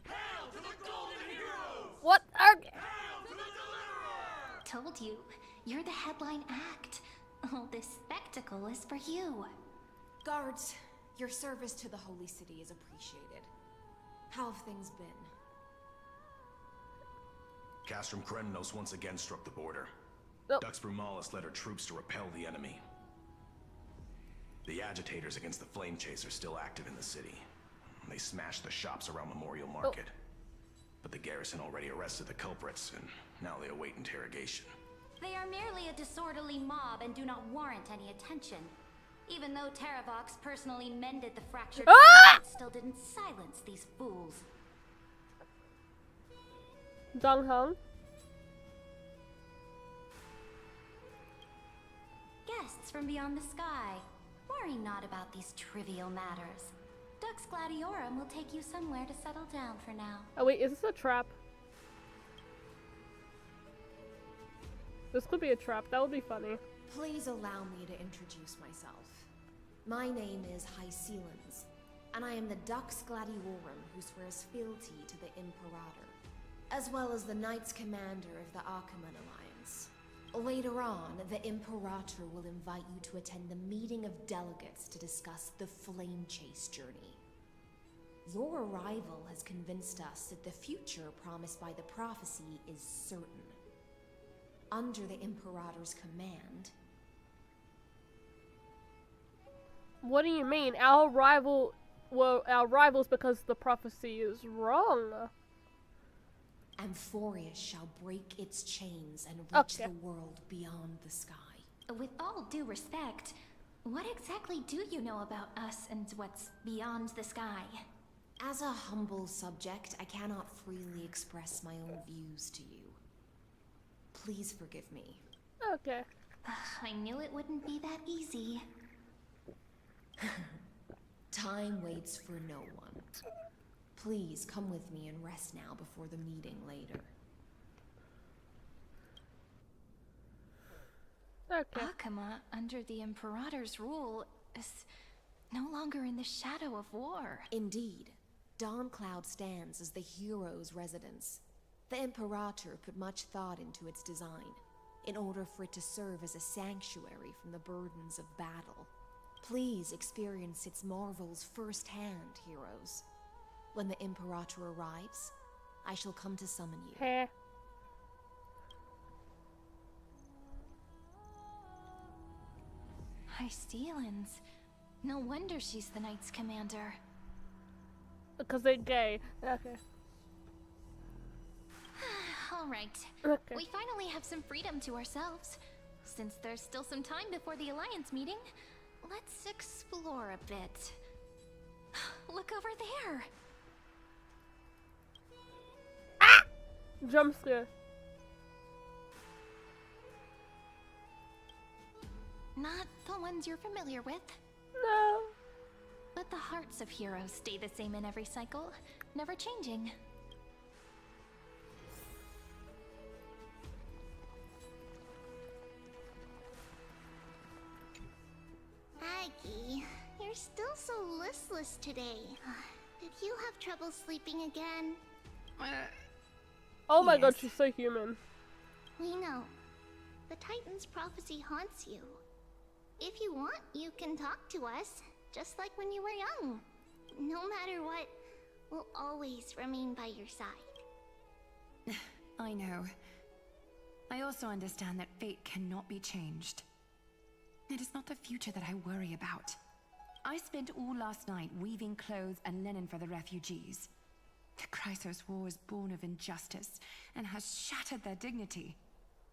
Hail to the Golden Heroes! What? Okay. Hail to the Deliverer! Told you, you're the headline act. All this spectacle is for you. Guards, your service to the Holy City is appreciated. How have things been? Castrum Krennos once again struck the border. Oh. Dux Brumalis led her troops to repel the enemy. The agitators against the Flame Chase are still active in the city. They smashed the shops around Memorial Market. But the garrison already arrested the culprits, and now they await interrogation. They are merely a disorderly mob and do not warrant any attention. Even though Terravox personally mended the fractured it still didn't silence these fools. Dong Hong. Guests from beyond the sky, worry not about these trivial matters. Dux Gladiorum will take you somewhere to settle down for now. Oh wait, is this a trap? This could be a trap. That would be funny. Please allow me to introduce myself. My name is Hycelans, and I am the Dux Gladiorum who swears fealty to the Imperator, as well as the Knights Commander of the Achaemenid Alliance. Later on, the Imperator will invite you to attend the meeting of delegates to discuss the Flame Chase journey. Your arrival has convinced us that the future promised by the prophecy is certain. Under the Imperator's command... What do you mean? Our rival... Well, our rivals because the prophecy is wrong. Amphorius shall break its chains and reach the world beyond the sky. With all due respect, what exactly do you know about us and what's beyond the sky? As a humble subject, I cannot freely express my own views to you. Please forgive me. Okay. I knew it wouldn't be that easy. Time waits for no one. Please come with me and rest now before the meeting later. Okay. Akama, under the Imperator's rule, is no longer in the shadow of war. Indeed. Dawncloud stands as the hero's residence. The Imperator put much thought into its design, in order for it to serve as a sanctuary from the burdens of battle. Please experience its marvels firsthand, heroes. When the Imperator arrives, I shall come to summon you. Heh. High Steelens. No wonder she's the Knight's commander. Because they're gay. Okay. Alright. Okay. We finally have some freedom to ourselves. Since there's still some time before the Alliance meeting, let's explore a bit. Look over there! Jump scare. Not the ones you're familiar with. No. But the hearts of heroes stay the same in every cycle, never changing. Aggie, you're still so listless today. Did you have trouble sleeping again? Oh my god, Yes. she's so human. We know. The Titan's prophecy haunts you. If you want, you can talk to us, just like when you were young. No matter what, we'll always remain by your side. I know. I also understand that fate cannot be changed. It is not the future that I worry about. I spent all last night weaving clothes and linen for the refugees. The Chrysos War is born of injustice and has shattered their dignity.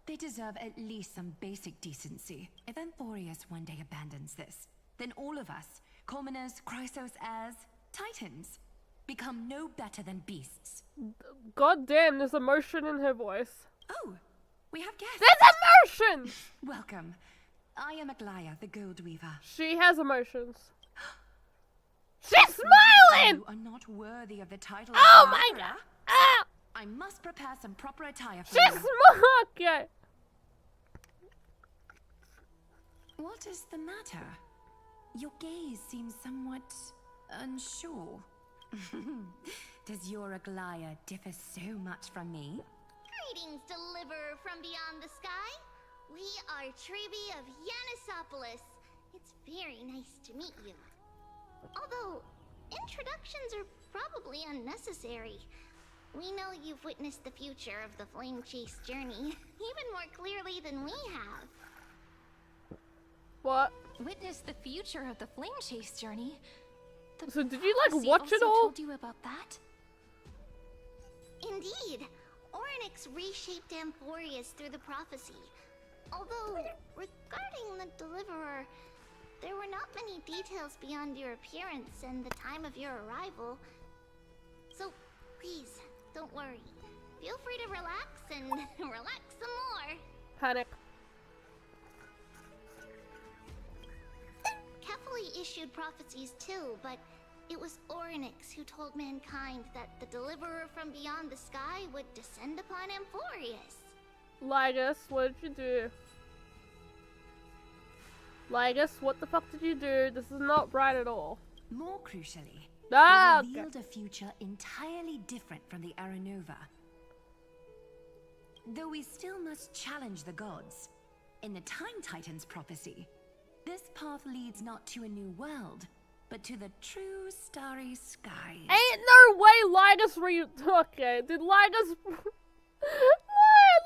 They deserve at least some basic decency. If Amphorius one day abandons this, then all of us, commoners, Chrysos heirs, Titans, become no better than beasts. God damn, there's emotion in her voice. Oh, we have guests. There's emotion! Welcome. I am Aglaya, the Gold Weaver. She has emotions. She's smiling! You are not worthy of the title Oh of my Emperor. god! Ah! I must prepare some proper attire for She's you. smart! Okay. What is the matter? Your gaze seems somewhat unsure. Does your Aglaya differ so much from me? Greetings, deliverer from beyond the sky. We are Trebi of Yanisopolis. It's very nice to meet you. Although, introductions are probably unnecessary. We know you've witnessed the future of the Flame Chase journey, even more clearly than we have. What? Witness the future of the Flame Chase journey? The So did you like prophecy watch it also all? told you about that? Indeed, Orynyx reshaped Amphorius through the prophecy. Although, regarding the deliverer, there were not many details beyond your appearance and the time of your arrival. So, please, don't worry. Feel free to relax and relax some more. Panic. Kefali issued prophecies too, but it was Orynyx who told mankind that the deliverer from beyond the sky would descend upon Amphorius. Lygus, what did you do? Lygus, what the fuck did you do? This is not right at all. More crucially, Ah, they okay. revealed a future entirely different from the Aranova. Though we still must challenge the gods. In the Time Titan's prophecy, this path leads not to a new world, but to the true starry skies. Ain't no way Lygus Okay, did Lygus...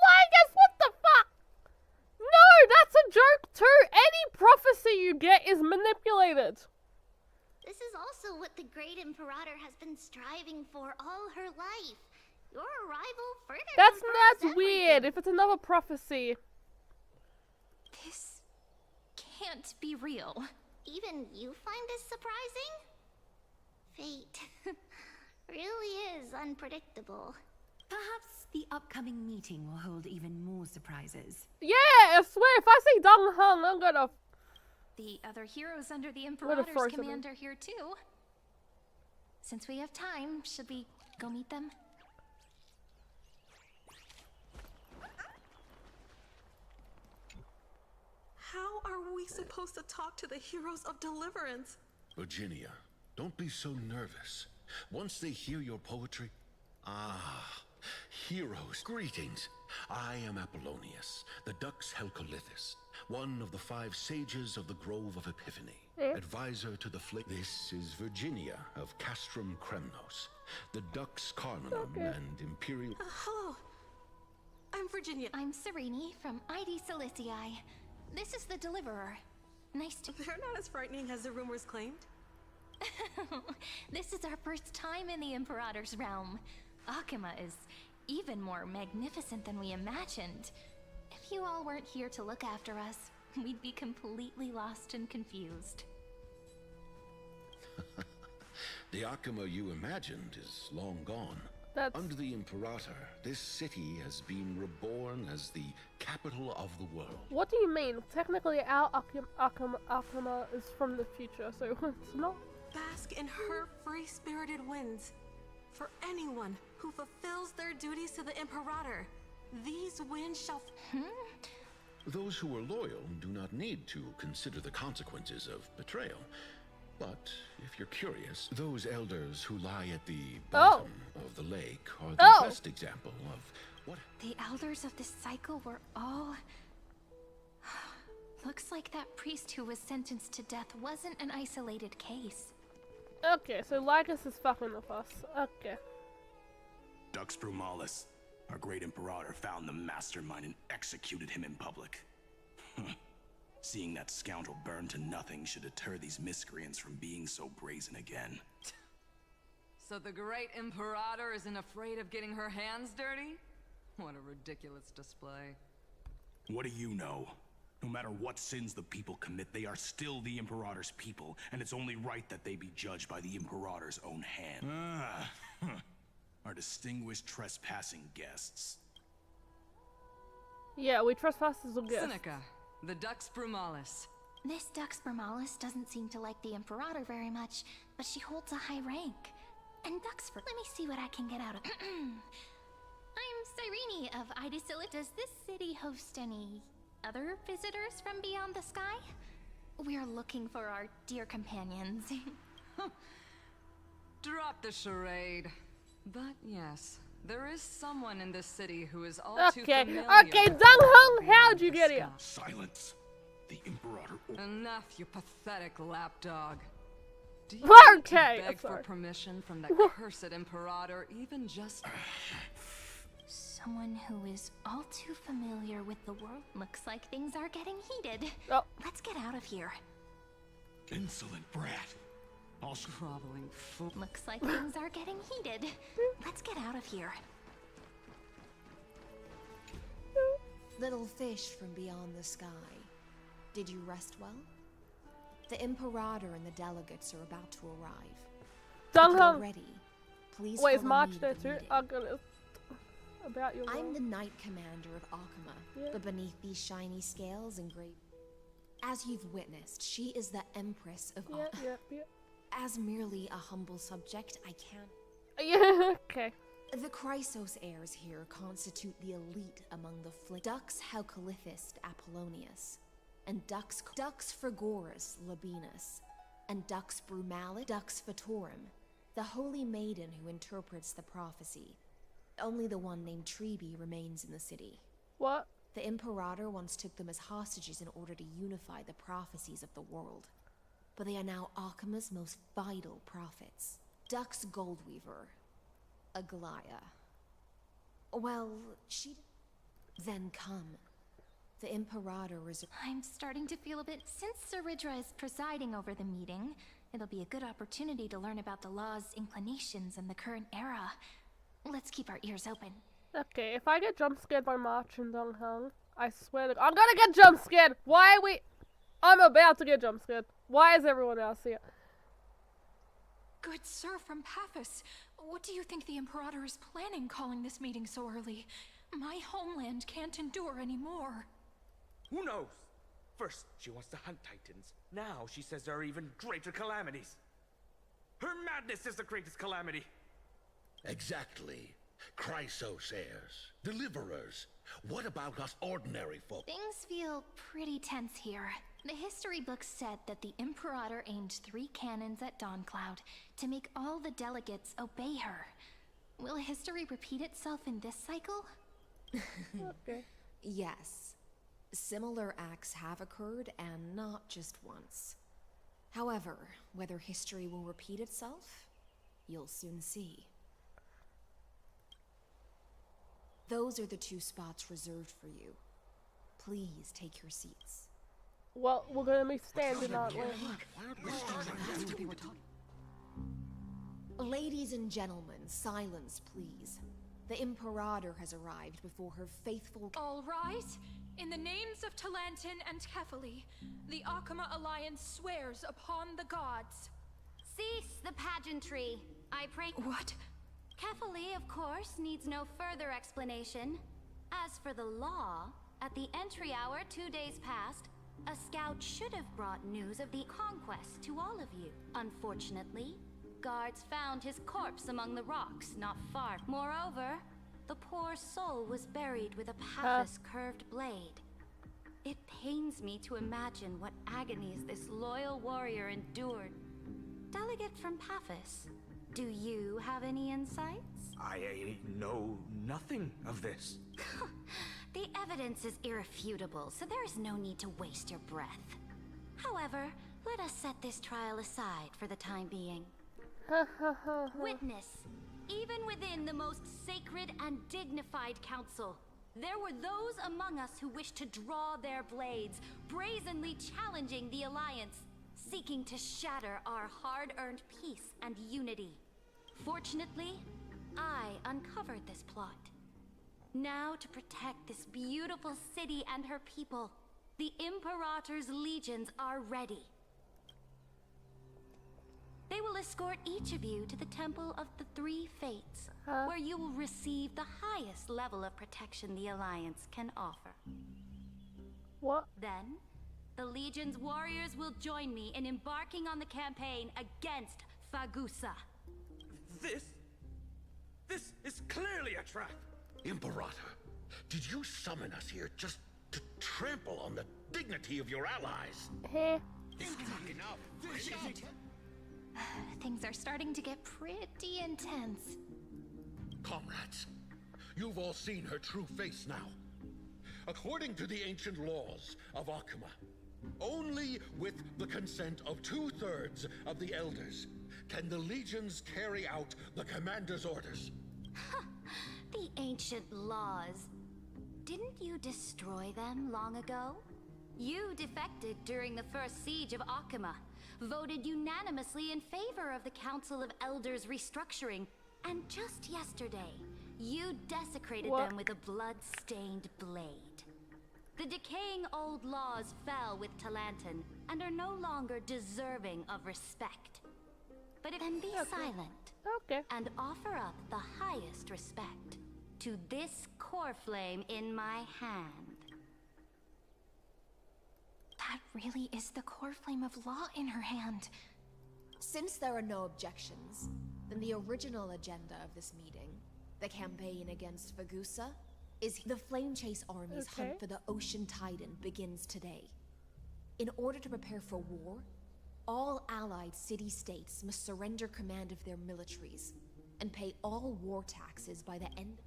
Lygus, what the fuck? No, that's a joke too! Any prophecy you get is manipulated. This is also what the great Imperator has been striving for all her life. Your arrival further That's weird, if it's another prophecy. This can't be real. Even you find this surprising? Fate really is unpredictable. Perhaps the upcoming meeting will hold even more surprises. Yeah, I swear, if I see Dong Hung, I'm gonna the other heroes under the What a Imperator's force of command are here too. Since we have time, should we go meet them? How are we supposed to talk to the heroes of deliverance? Virginia, don't be so nervous. Once they hear your poetry... Ah, heroes, greetings. I am Apollonius, the Dux Helcolithus, one of the 5 sages of the Grove of Epiphany, advisor to the This is Virginia of Castrum Kremnos, the Dux Carminum and Imperial... Hello. I'm Virginia. I'm Serene from ID Silicii. This is the Deliverer. Nice to... They're not as frightening as the rumors claimed. This is our first time in the Imperator's realm. Akima is even more magnificent than we imagined. If you all weren't here to look after us, we'd be completely lost and confused. The Akima you imagined is long gone. Under the Imperator, this city has been reborn as the capital of the world. What do you mean? Technically, our Akima is from the future, so it's not. Bask in her free-spirited winds. For anyone who fulfills their duties to the Imperator, these winds shall... Those who are loyal do not need to consider the consequences of betrayal. But if you're curious, those elders who lie at the bottom of the lake are the best example of what... The elders of this cycle were all... Looks like that priest who was sentenced to death wasn't an isolated case. Okay, so Lycus is fucking with us. Okay. Dux Brumalis, our great Imperator, found the mastermind and executed him in public. Seeing that scoundrel burn to nothing should deter these miscreants from being so brazen again. So the great Imperator isn't afraid of getting her hands dirty? What a ridiculous display. What do you know? No matter what sins the people commit, they are still the Imperator's people, and it's only right that they be judged by the Imperator's own hand. Our distinguished trespassing guests. Yeah, we trespass as a guest. Seneca, the Dux Brumalis. This Dux Brumalis doesn't seem to like the Imperator very much, but she holds a high rank. And Dux, let me see what I can get out of I'm Cyrene of Idicilla. Does this city host any other visitors from beyond the sky? We're looking for our dear companions. Drop the charade. But yes, there is someone in this city who is all too Okay, familiar. okay, Dung Hung, how'd you get here? Silence. The Imperator... Enough, you pathetic lapdog. Do you Okay, need to beg for sorry. permission from that cursed Imperator, even just... Someone who is all too familiar with the world. Looks like things are getting heated. Let's get out of here. Insolent brat. All groveling fool. Looks like things are getting heated. Let's get out of here. Little fish from beyond the sky. Did you rest well? The Imperator and the delegates are about to arrive. Dung If you're Hung. ready, please Wait, is follow March me to there the too? meeting. I'm gonna... About your I'm role. the Knight Commander of Akima, but beneath these shiny scales engraved. As you've witnessed, she is the Empress of Akima. As merely a humble subject, I can't. Yeah, okay. The Chrysos heirs here constitute the elite among the Dux Helcolithis Apollonius, and Dux Frigoris Labienus, and Dux Brumalis Dux Fatorum, the holy maiden who interprets the prophecy. Only the one named Trebi remains in the city. What? The Imperator once took them as hostages in order to unify the prophecies of the world. But they are now Akima's most vital prophets. Dux Goldweaver, Aglaya. Well, she... Then come. The Imperator is... I'm starting to feel a bit... Since Saridra is presiding over the meeting, it'll be a good opportunity to learn about the law's inclinations in the current era. Let's keep our ears open. Okay, if I get jump scared by March and Dung Hung, I swear to I'm gonna get jump scared! Why are we... I'm about to get jump scared. Why is everyone else here? Good sir from Paphos, what do you think the Imperator is planning calling this meeting so early? My homeland can't endure anymore. Who knows? First, she wants to hunt Titans. Now she says there are even greater calamities. Her madness is the greatest calamity. Exactly. Chrysosairs, deliverers. What about us ordinary folk? Things feel pretty tense here. The history books said that the Imperator aimed 3 cannons at Dawncloud to make all the delegates obey her. Will history repeat itself in this cycle? Okay. Yes. Similar acts have occurred, and not just once. However, whether history will repeat itself, you'll soon see. Those are the 2 spots reserved for you. Please take your seats. Well, we're gonna be standing, aren't we? Ladies and gentlemen, silence, please. The Imperator has arrived before her faithful... All rise. In the names of Talantin and Kefali, the Akama Alliance swears upon the gods. Cease the pageantry. I pray. What? Kefali, of course, needs no further explanation. As for the law, at the entry hour 2 days past, a scout should have brought news of the conquest to all of you. Unfortunately, guards found his corpse among the rocks not far. Moreover, the poor soul was buried with a Paphos curved blade. It pains me to imagine what agonies this loyal warrior endured. Delegate from Paphos, do you have any insights? I know nothing of this. The evidence is irrefutable, so there is no need to waste your breath. However, let us set this trial aside for the time being. Witness, even within the most sacred and dignified council, there were those among us who wished to draw their blades, brazenly challenging the Alliance, seeking to shatter our hard-earned peace and unity. Fortunately, I uncovered this plot. Now, to protect this beautiful city and her people, the Imperator's legions are ready. They will escort each of you to the Temple of the Three Fates, where you will receive the highest level of protection the Alliance can offer. What? Then, the Legion's warriors will join me in embarking on the campaign against Fagusa. This is clearly a trap. Imperator, did you summon us here just to trample on the dignity of your allies? Things are starting to get pretty intense. Comrades, you've all seen her true face now. According to the ancient laws of Akama, only with the consent of 2/3 of the elders can the legions carry out the commander's orders. The ancient laws. Didn't you destroy them long ago? You defected during the first siege of Akama, voted unanimously in favor of the Council of Elders restructuring, and just yesterday, you desecrated them with a blood-stained blade. The decaying old laws fell with Talantin and are no longer deserving of respect. But it can be silent and offer up the highest respect to this core flame in my hand. That really is the core flame of law in her hand. Since there are no objections, then the original agenda of this meeting, the campaign against Fagusa, is the Flame Chase Army's hunt for the Ocean Titan begins today. In order to prepare for war, all allied city-states must surrender command of their militaries and pay all war taxes by the end.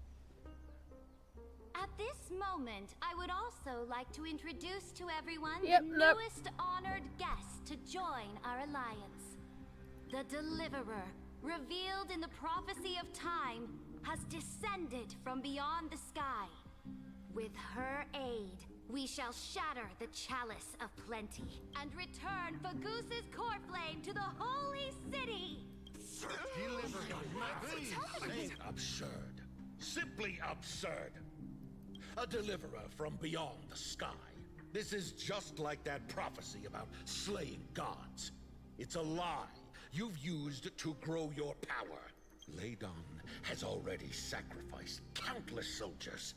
At this moment, I would also like to introduce to everyone the newest honored guest to join our alliance. The Deliverer, revealed in the prophecy of time, has descended from beyond the sky. With her aid, we shall shatter the chalice of plenty and return Fagusa's core flame to the holy city. Absurd. Simply absurd. A deliverer from beyond the sky. This is just like that prophecy about slaying gods. It's a lie you've used to grow your power. Ladon has already sacrificed countless soldiers.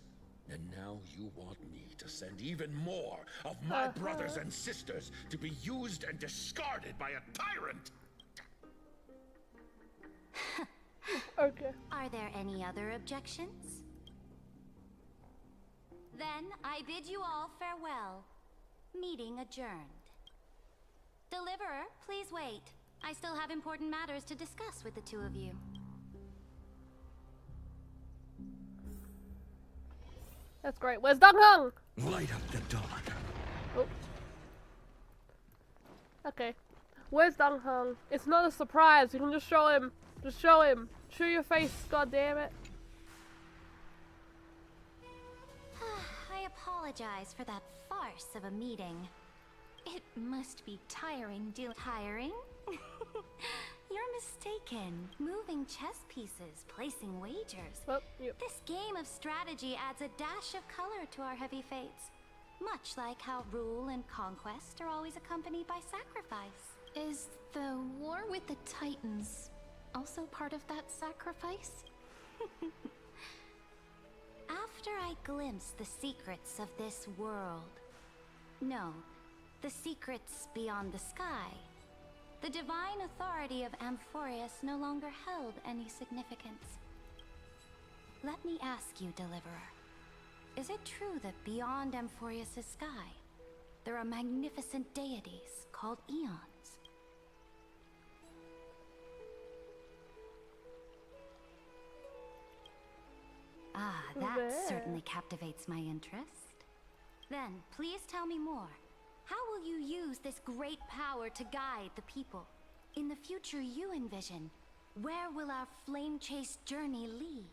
And now you want me to send even more of my brothers and sisters to be used and discarded by a tyrant? Okay. Are there any other objections? Then I bid you all farewell. Meeting adjourned. Deliverer, please wait. I still have important matters to discuss with the two of you. That's great. Where's Dong Hung? Light up the dawn. Oh. Okay. Where's Dong Hung? It's not a surprise. You can just show him. Just show him. Show your face, god damn it. I apologize for that farce of a meeting. It must be tiring Tiring? You're mistaken. Moving chess pieces, placing wagers. This game of strategy adds a dash of color to our heavy fates. Much like how rule and conquest are always accompanied by sacrifice. Is the war with the Titans also part of that sacrifice? After I glimpse the secrets of this world, no, the secrets beyond the sky, the divine authority of Amphorius no longer held any significance. Let me ask you, Deliverer, is it true that beyond Amphorius' sky, there are magnificent deities called Eons? Ah, that certainly captivates my interest. Then, please tell me more. How will you use this great power to guide the people? In the future you envision, where will our flame chase journey lead?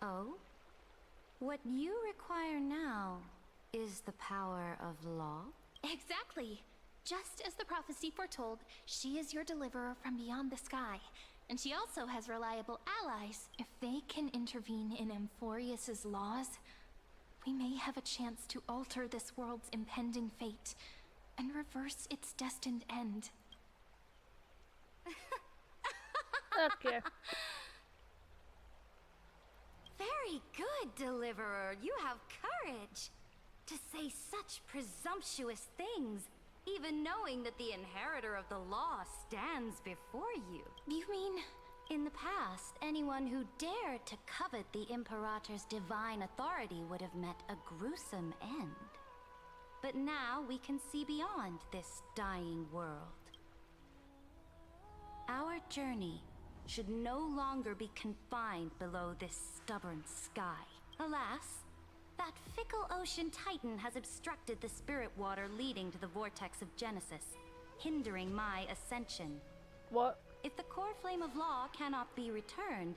Oh? What you require now is the power of law? Exactly. Just as the prophecy foretold, she is your deliverer from beyond the sky. And she also has reliable allies. If they can intervene in Amphorius' laws, we may have a chance to alter this world's impending fate and reverse its destined end. Okay. Very good, Deliverer. You have courage to say such presumptuous things, even knowing that the inheritor of the law stands before you. You mean, in the past, anyone who dared to covet the Imperator's divine authority would have met a gruesome end. But now we can see beyond this dying world. Our journey should no longer be confined below this stubborn sky. Alas, that fickle ocean titan has obstructed the spirit water leading to the vortex of Genesis, hindering my ascension. What? If the core flame of law cannot be returned,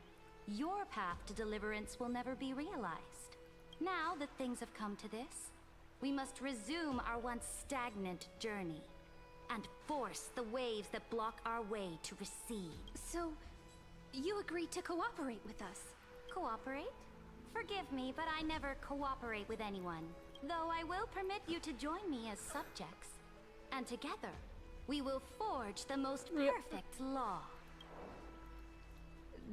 your path to deliverance will never be realized. Now that things have come to this, we must resume our once stagnant journey and force the waves that block our way to recede. So, you agreed to cooperate with us? Cooperate? Forgive me, but I never cooperate with anyone. Though I will permit you to join me as subjects. And together, we will forge the most perfect law.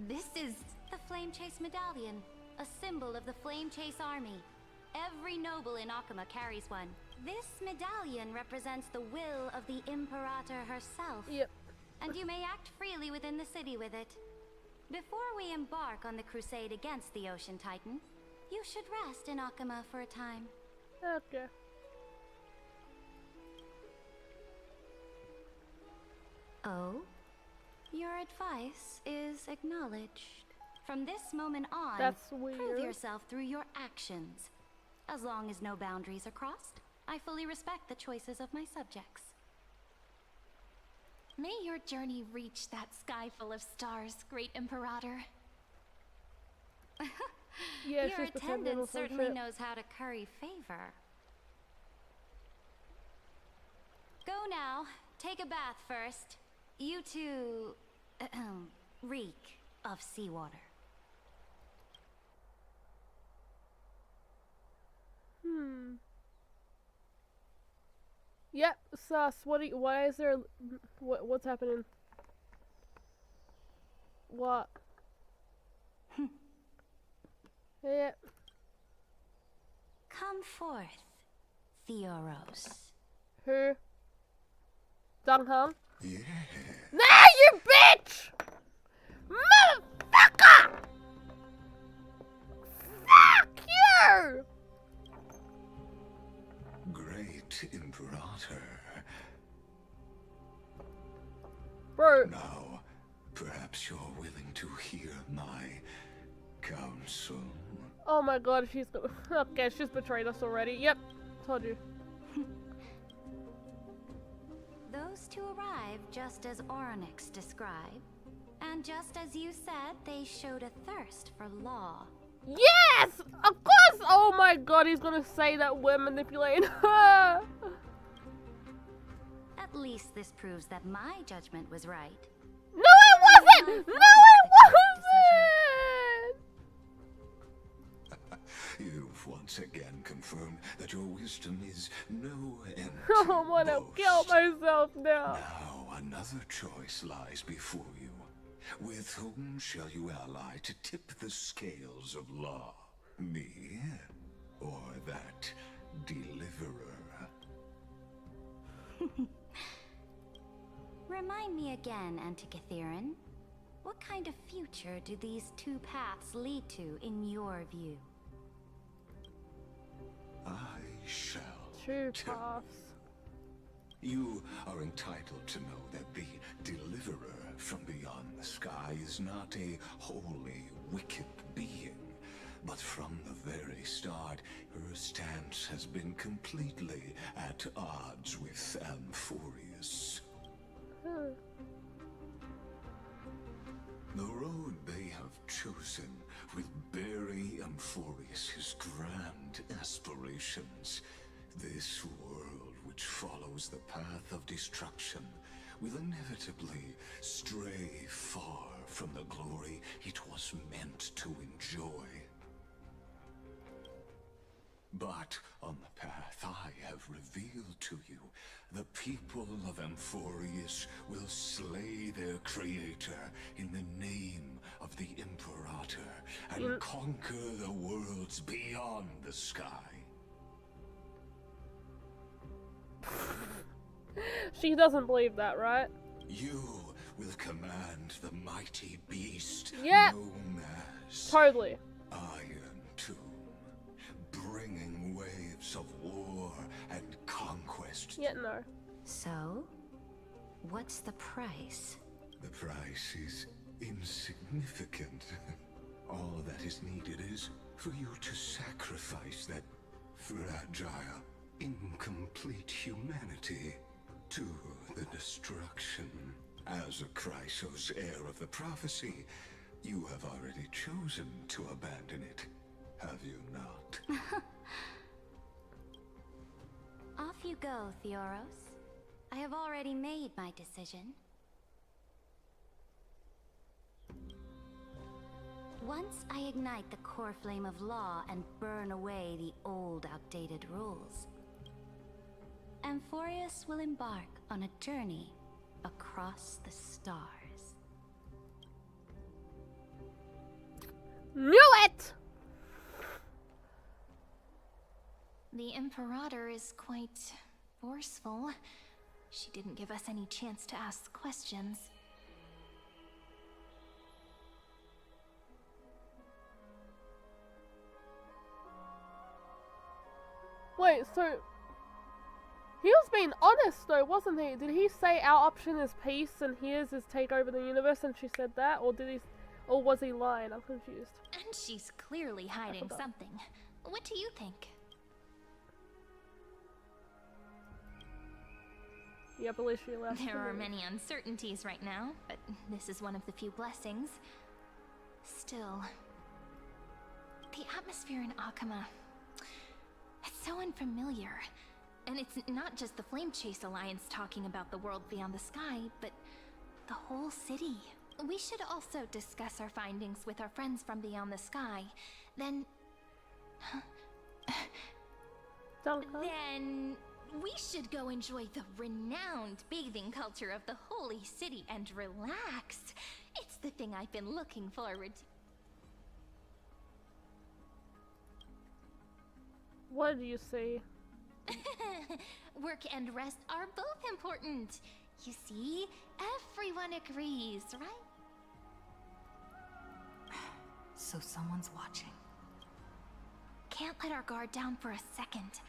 This is... the Flame Chase Medallion, a symbol of the Flame Chase Army. Every noble in Akuma carries one. This medallion represents the will of the Imperator herself. Yep. And you may act freely within the city with it. Before we embark on the crusade against the Ocean Titan, you should rest in Akuma for a time. Okay. Oh? Your advice is acknowledged. From this moment on, That's weird. prove yourself through your actions. As long as no boundaries are crossed, I fully respect the choices of my subjects. May your journey reach that sky full of stars, Great Imperator. Yeah, Your she's pretending attendant or some certainly shit. knows how to curry favor. Go now. Take a bath first. You two... reek of seawater. Yep, sus. Why is there? What's happening? What? Yeah. Come forth, Theoros. Who? Dungham? Yeah. Nah, you bitch! Motherfucker! Fuck you! Great Imperator. Bro. Now, perhaps you're willing to hear my counsel. Oh my god, she's gonna. Okay, she's betrayed us already. Yep, told you. Those two arrived just as Orynyx described, and just as you said, they showed a thirst for law. Yes! Of course! Oh my god, he's gonna say that we're manipulating her! At least this proves that my judgment was right. No, it wasn't! No, it wasn't! You've once again confirmed that your wisdom is no end. I wanna kill myself now. Now another choice lies before you. With whom shall you ally to tip the scales of law? Me or that deliverer? Remind me again, Antikythera. What kind of future do these two paths lead to in your view? I shall Two tell. paths. You are entitled to know that the deliverer from beyond the sky is not a wholly wicked being, but from the very start, her stance has been completely at odds with Amphorius. The road they have chosen will bury Amphorius' grand aspirations. This world which follows the path of destruction will inevitably stray far from the glory it was meant to enjoy. But on the path I have revealed to you, the people of Amphorius will slay their creator in the name of the Imperator and conquer the worlds beyond the sky. She doesn't believe that, right? You will command the mighty beast known as totally Iron Tomb, bringing waves of war and conquest. Yeah, no. So, what's the price? The price is insignificant. All that is needed is for you to sacrifice that fragile, incomplete humanity to the destruction. As a Chrysos, heir of the prophecy, you have already chosen to abandon it, have you not? Off you go, Theoros. I have already made my decision. Once I ignite the core flame of law and burn away the old, outdated rules, Amphorius will embark on a journey across the stars. Knew it! The Imperator is quite forceful. She didn't give us any chance to ask questions. Wait, so he was being honest though, wasn't he? Did he say our option is peace and his is take over the universe and she said that? Or was he lying? I'm confused. And she's clearly hiding something. What do you think? Yeah, but at least she left. There are many uncertainties right now, but this is one of the few blessings. Still, the atmosphere in Akama, it's so unfamiliar. And it's not just the Flame Chase Alliance talking about the world beyond the sky, but the whole city. We should also discuss our findings with our friends from beyond the sky. Then we should go enjoy the renowned bathing culture of the holy city and relax. It's the thing I've been looking forward to. What do you see? Work and rest are both important. You see, everyone agrees, right? So someone's watching. Can't let our guard down for a second.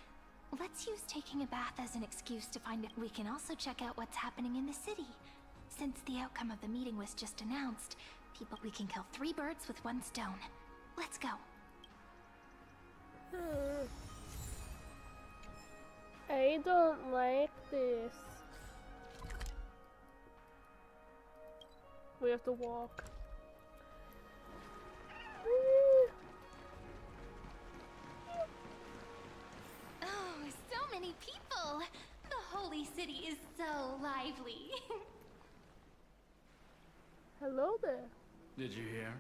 Let's use taking a bath as an excuse to find it. We can also check out what's happening in the city. Since the outcome of the meeting was just announced, we can kill 3 birds with 1 stone. Let's go. I don't like this. We have to walk. Oh, so many people! The holy city is so lively. Hello there. Did you hear?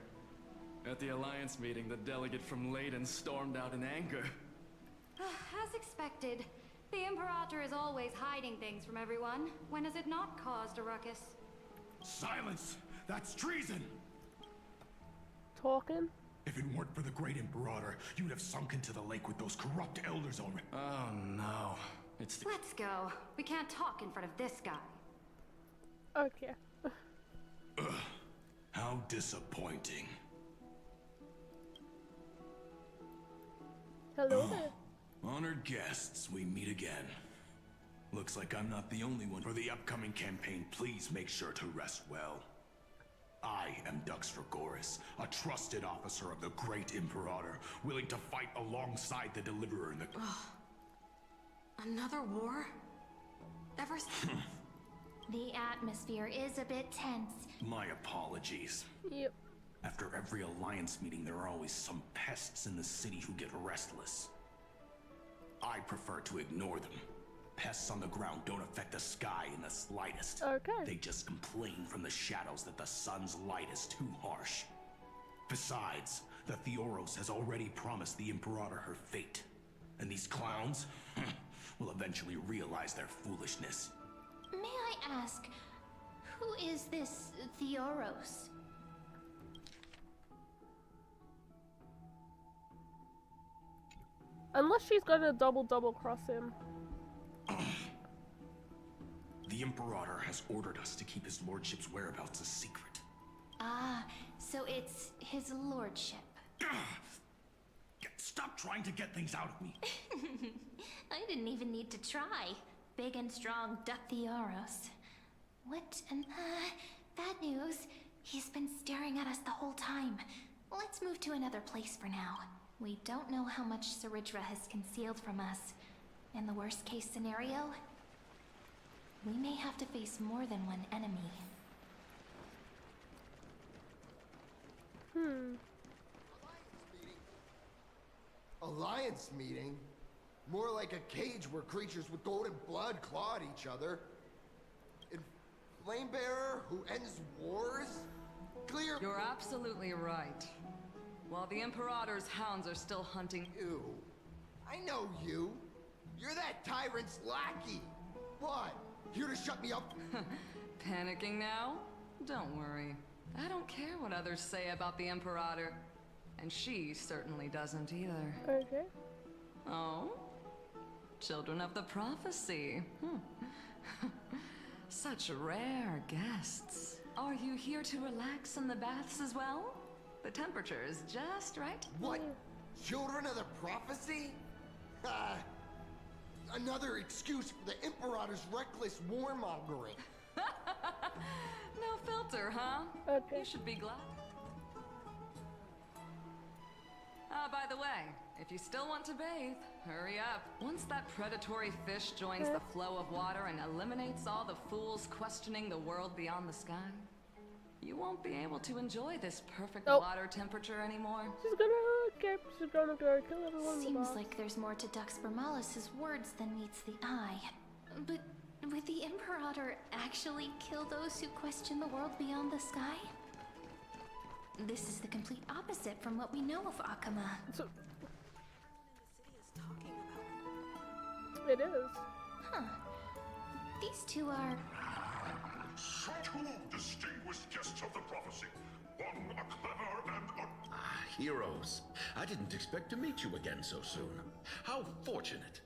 At the Alliance meeting, the delegate from Leyden stormed out in anger. As expected, the Imperator is always hiding things from everyone. When has it not caused a ruckus? Silence! That's treason! Talking? If it weren't for the great Imperator, you'd have sunk into the lake with those corrupt elders already. Oh no. It's the— Let's go. We can't talk in front of this guy. Okay. Ugh. How disappointing. Hello there. Honored guests, we meet again. Looks like I'm not the only one. For the upcoming campaign, please make sure to rest well. I am Dux Dragoris, a trusted officer of the great Imperator, willing to fight alongside the Deliverer in the— Another war? Ever The atmosphere is a bit tense. My apologies. Yep. After every Alliance meeting, there are always some pests in the city who get restless. I prefer to ignore them. Pests on the ground don't affect the sky in the slightest. Okay. They just complain from the shadows that the sun's light is too harsh. Besides, the Theoros has already promised the Imperator her fate. And these clowns will eventually realize their foolishness. May I ask, who is this Theoros? Unless she's gonna double cross him. The Imperator has ordered us to keep his lordship's whereabouts a secret. Ah, so it's his lordship. Stop trying to get things out of me. I didn't even need to try. Big and strong Theoros. What an bad news. He's been staring at us the whole time. Let's move to another place for now. We don't know how much Saridra has concealed from us. In the worst case scenario, we may have to face more than one enemy. Alliance meeting? More like a cage where creatures with golden blood claw at each other. And Flamebearer who ends wars? Clear— You're absolutely right. While the Imperator's hounds are still hunting you. I know you. You're that tyrant's lackey. What? Here to shut me up? Panicking now? Don't worry. I don't care what others say about the Imperator. And she certainly doesn't either. Okay. Oh? Children of the Prophecy. Such rare guests. Are you here to relax in the baths as well? The temperature is just right. What? Children of the Prophecy? Another excuse for the Imperator's reckless warmongering. No filter, huh? Okay. You should be glad. By the way, if you still want to bathe, hurry up. Once that predatory fish joins the flow of water and eliminates all the fools questioning the world beyond the sky, you won't be able to enjoy this perfect water temperature anymore. She's gonna go kill everyone. Seems like there's more to Dux Vermalis' words than meets the eye. But would the Imperator actually kill those who question the world beyond the sky? This is the complete opposite from what we know of Akama. It is. Huh. These two are... So two distinguished guests of the prophecy. One a clever and a... Heroes. I didn't expect to meet you again so soon. How fortunate.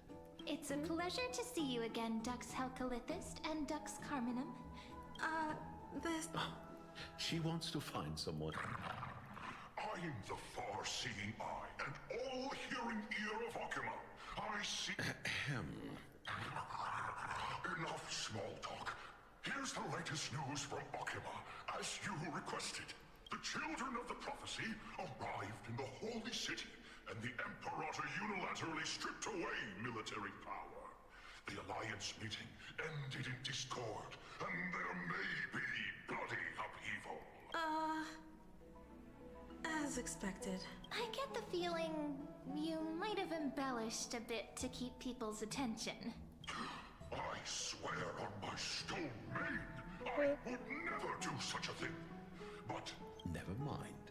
It's a pleasure to see you again, Dux Helcolithist and Dux Carminum. This... She wants to find someone. Eyeing the far-seeing eye and all-hearing ear of Okima, I see... Enough small talk. Here's the latest news from Okima, as you requested. The children of the prophecy arrived in the holy city, and the Imperator unilaterally stripped away military power. The Alliance meeting ended in discord, and there may be bloody upheaval. As expected. I get the feeling you might have embellished a bit to keep people's attention. I swear on my stone maid, I would never do such a thing. But... Never mind.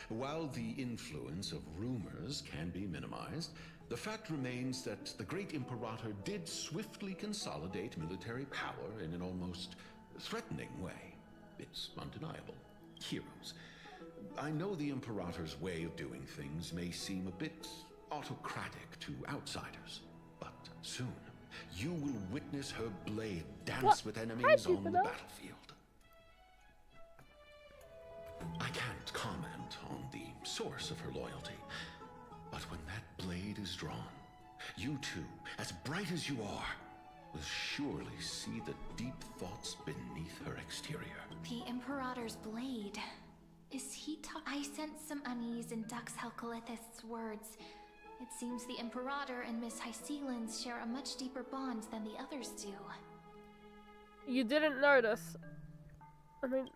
While the influence of rumors can be minimized, the fact remains that the great Imperator did swiftly consolidate military power in an almost threatening way. It's undeniable. Heroes. I know the Imperator's way of doing things may seem a bit autocratic to outsiders, but soon you will witness her blade dance with enemies on the battlefield. I can't comment on the source of her loyalty, but when that blade is drawn, you two, as bright as you are, will surely see the deep thoughts beneath her exterior. The Imperator's blade. Is he I sense some unease in Dux Helcolithist's words. It seems the Imperator and Miss Hycelins share a much deeper bond than the others do. You didn't notice. I mean...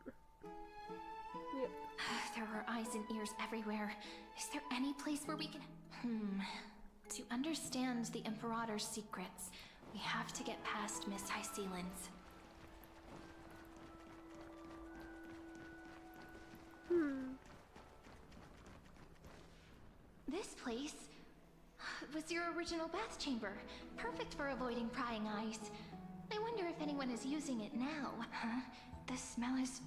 Yeah. There are eyes and ears everywhere. Is there any place where we can... To understand the Imperator's secrets, we have to get past Miss Hycelins. This place was your original bath chamber. Perfect for avoiding prying eyes. I wonder if anyone is using it now. Huh? The smell is...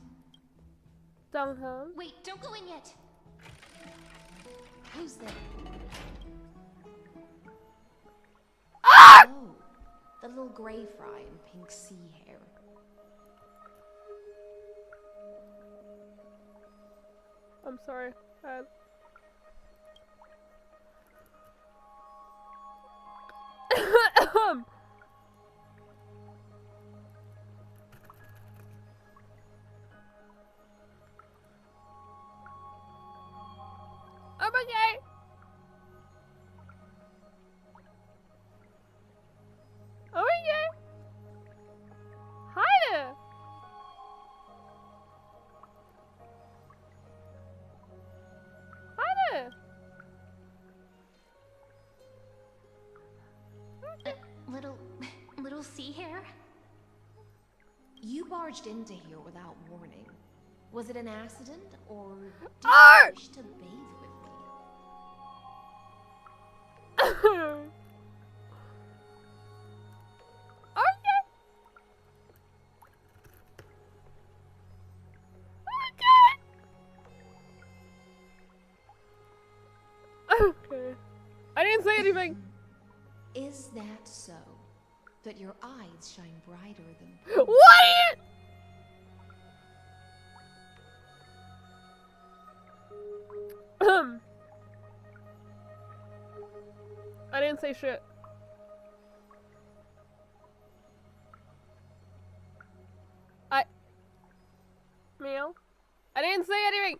Wait, don't go in yet. Who's there? Ah! Oh, the little gray fry in pink sea hair. I'm sorry. I'm okay. Oh yeah. Hi there. Hi there. Little sea hair? You barged into here without warning. Was it an accident, or did you wish to bathe with me? Okay. I didn't say anything. Is that so? That your eyes shine brighter than... What? I didn't say shit. Meow. I didn't say anything.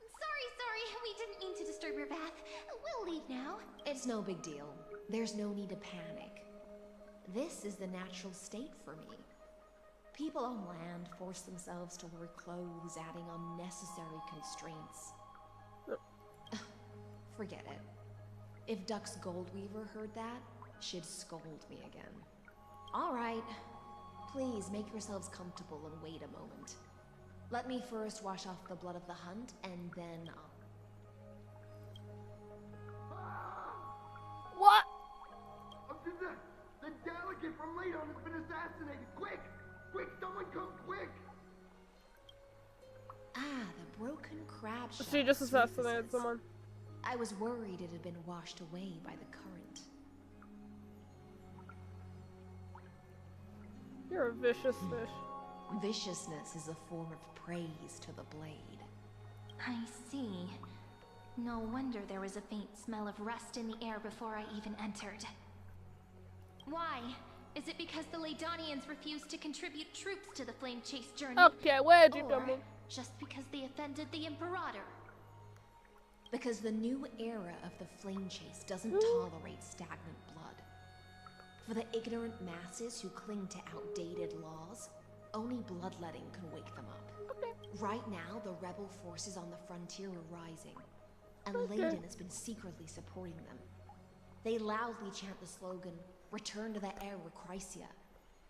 Sorry. We didn't mean to disturb your bath. We'll leave now. It's no big deal. There's no need to panic. This is the natural state for me. People on land force themselves to wear clothes, adding unnecessary constraints. Forget it. If Dux Goldweaver heard that, she'd scold me again. All right. Please make yourselves comfortable and wait a moment. Let me first wash off the blood of the hunt, and then What? The delegate from Ladon has been assassinated! Quick! Quick, someone come quick! Ah, the broken crab shell. She just assassinated someone. I was worried it had been washed away by the current. You're a vicious fish. Viciousness is a form of praise to the blade. I see. No wonder there was a faint smell of rust in the air before I even entered. Why? Is it because the Ladonians refused to contribute troops to the Flame Chase journey? Okay, where'd you or come in? just because they offended the Imperator? Because the new era of the Flame Chase doesn't tolerate stagnant blood. For the ignorant masses who cling to outdated laws, only bloodletting can wake them up. Okay. Right now, the rebel forces on the frontier are rising, and Layden has been secretly supporting them. They loudly chant the slogan, "Return to the Era Chrysia,"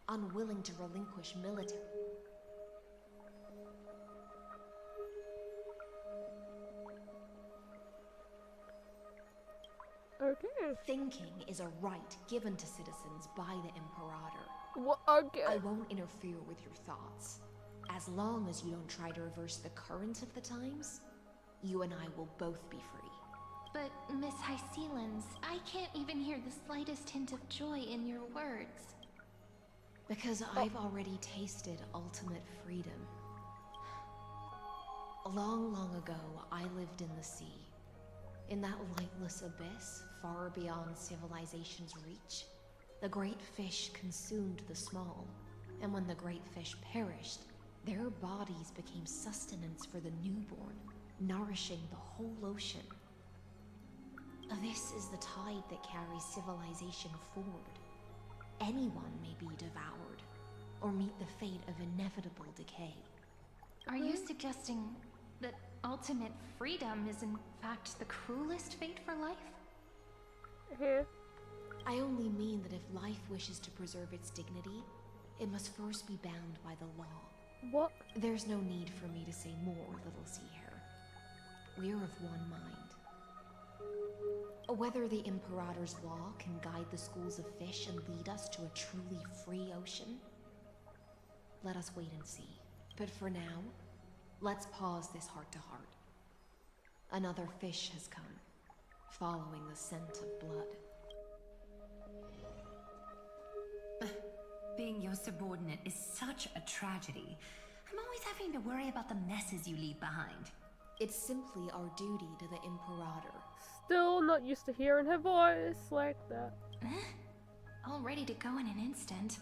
unwilling to relinquish military. Okay. Thinking is a right given to citizens by the Imperator. What? Okay. I won't interfere with your thoughts. As long as you don't try to reverse the current of the times, you and I will both be free. But, Miss Hysealans, I can't even hear the slightest hint of joy in your words. Because I've already tasted ultimate freedom. Long, long ago, I lived in the sea. In that lightless abyss, far beyond civilization's reach, the great fish consumed the small. And when the great fish perished, their bodies became sustenance for the newborn, nourishing the whole ocean. This is the tide that carries civilization forward. Anyone may be devoured, or meet the fate of inevitable decay. Are you suggesting that ultimate freedom is in fact the cruelest fate for life? I only mean that if life wishes to preserve its dignity, it must first be bound by the law. What? There's no need for me to say more, little sea hare. We're of one mind. Whether the Imperator's law can guide the schools of fish and lead us to a truly free ocean, let us wait and see. But for now, let's pause this heart-to-heart. Another fish has come, following the scent of blood. Being your subordinate is such a tragedy. I'm always having to worry about the messes you leave behind. It's simply our duty to the Imperator. Still not used to hearing her voice like that. All ready to go in an instant.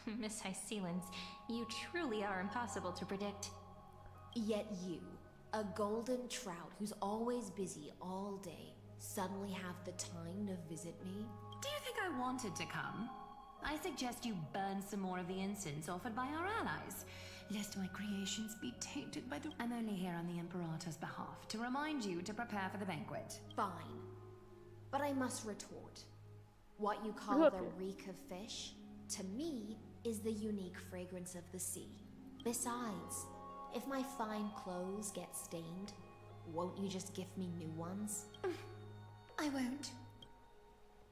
Miss Hysealans, you truly are impossible to predict. Yet you, a golden trout who's always busy all day, suddenly have the time to visit me? Do you think I wanted to come? I suggest you burn some more of the incense offered by our allies, lest my creations be tainted by the... I'm only here on the Imperator's behalf to remind you to prepare for the banquet. Fine. But I must retort. What you call the reek of fish, to me, is the unique fragrance of the sea. Besides, if my fine clothes get stained, won't you just gift me new ones? I won't.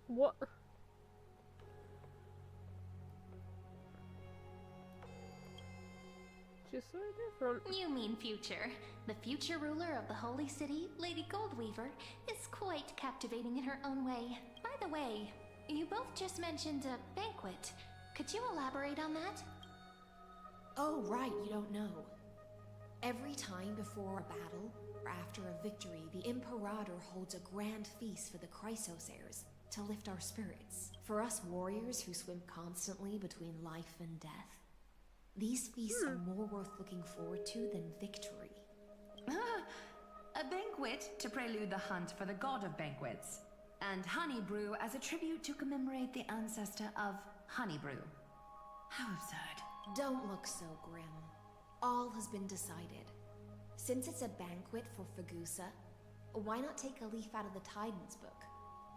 What? She's so different. You mean future. The future ruler of the Holy City, Lady Goldweaver, is quite captivating in her own way. By the way, you both just mentioned a banquet. Could you elaborate on that? Oh, right, you don't know. Every time before a battle, or after a victory, the Imperator holds a grand feast for the Chrysos to lift our spirits. For us warriors who swim constantly between life and death, these feasts are more worth looking forward to than victory. A banquet to prelude the hunt for the god of banquets, and honey brew as a tribute to commemorate the ancestor of honey brew. How absurd. Don't look so grim. All has been decided. Since it's a banquet for Fagusa, why not take a leaf out of the Titan's book?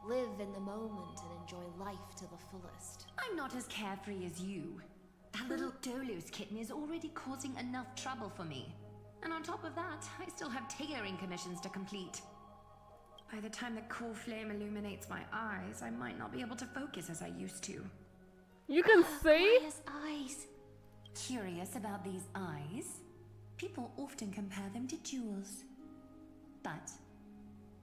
Live in the moment and enjoy life to the fullest. I'm not as carefree as you. That little Dolos kitten is already causing enough trouble for me. And on top of that, I still have tailoring commissions to complete. By the time the cool flame illuminates my eyes, I might not be able to focus as I used to. You can see? Glaya's eyes. Curious about these eyes? People often compare them to jewels. But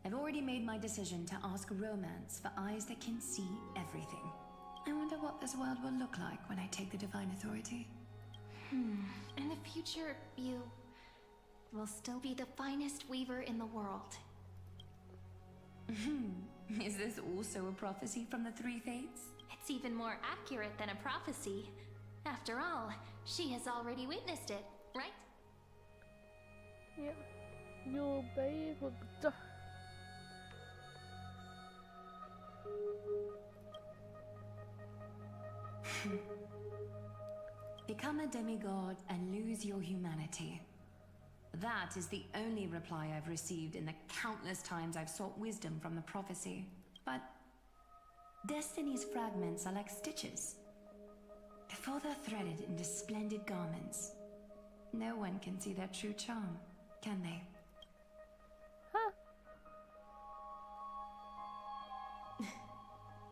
I've already made my decision to ask romance for eyes that can see everything. I wonder what this world will look like when I take the divine authority. In the future, you will still be the finest weaver in the world. Is this also a prophecy from the Three Fates? It's even more accurate than a prophecy. After all, she has already witnessed it, right? Yep. You'll bathe with Become a demigod and lose your humanity. That is the only reply I've received in the countless times I've sought wisdom from the prophecy. But Destiny's fragments are like stitches. Before they're threaded into splendid garments, no one can see their true charm, can they?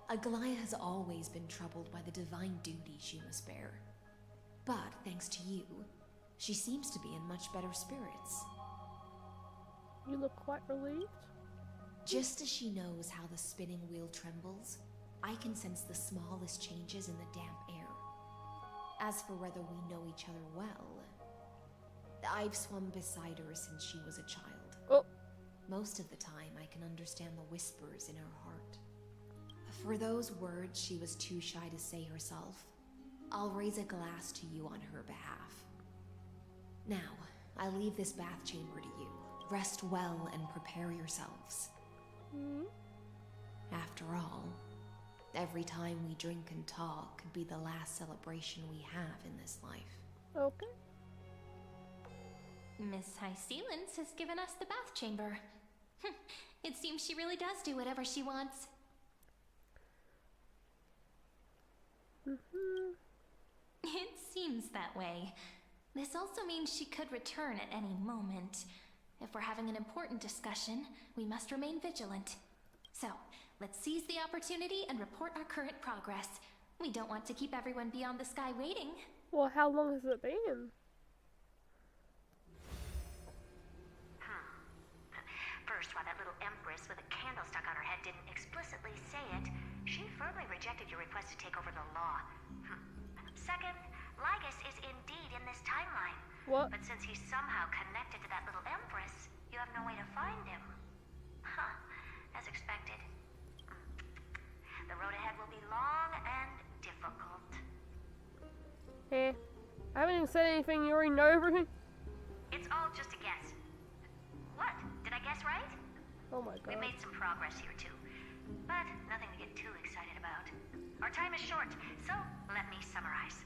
Aglaya has always been troubled by the divine duty she must bear. But thanks to you, she seems to be in much better spirits. You look quite relieved. Just as she knows how the spinning wheel trembles, I can sense the smallest changes in the damp air. As for whether we know each other well, I've swum beside her since she was a child. Oh. Most of the time, I can understand the whispers in her heart. For those words she was too shy to say herself, I'll raise a glass to you on her behalf. Now, I leave this bath chamber to you. Rest well and prepare yourselves. After all, every time we drink and talk could be the last celebration we have in this life. Okay. Miss High Sealance has given us the bath chamber. It seems she really does do whatever she wants. It seems that way. This also means she could return at any moment. If we're having an important discussion, we must remain vigilant. So, let's seize the opportunity and report our current progress. We don't want to keep everyone beyond the sky waiting. Well, how long has it been? First, while that little empress with a candle stuck on her head didn't explicitly say it, she firmly rejected your request to take over the law. Second, Lygus is indeed in this timeline. What? But since he's somehow connected to that little empress, you have no way to find him. As expected. The road ahead will be long and difficult. I haven't even said anything, you already know everything? It's all just a guess. What? Did I guess right? Oh my god. We made some progress here too, but nothing to get too excited about. Our time is short, so let me summarize.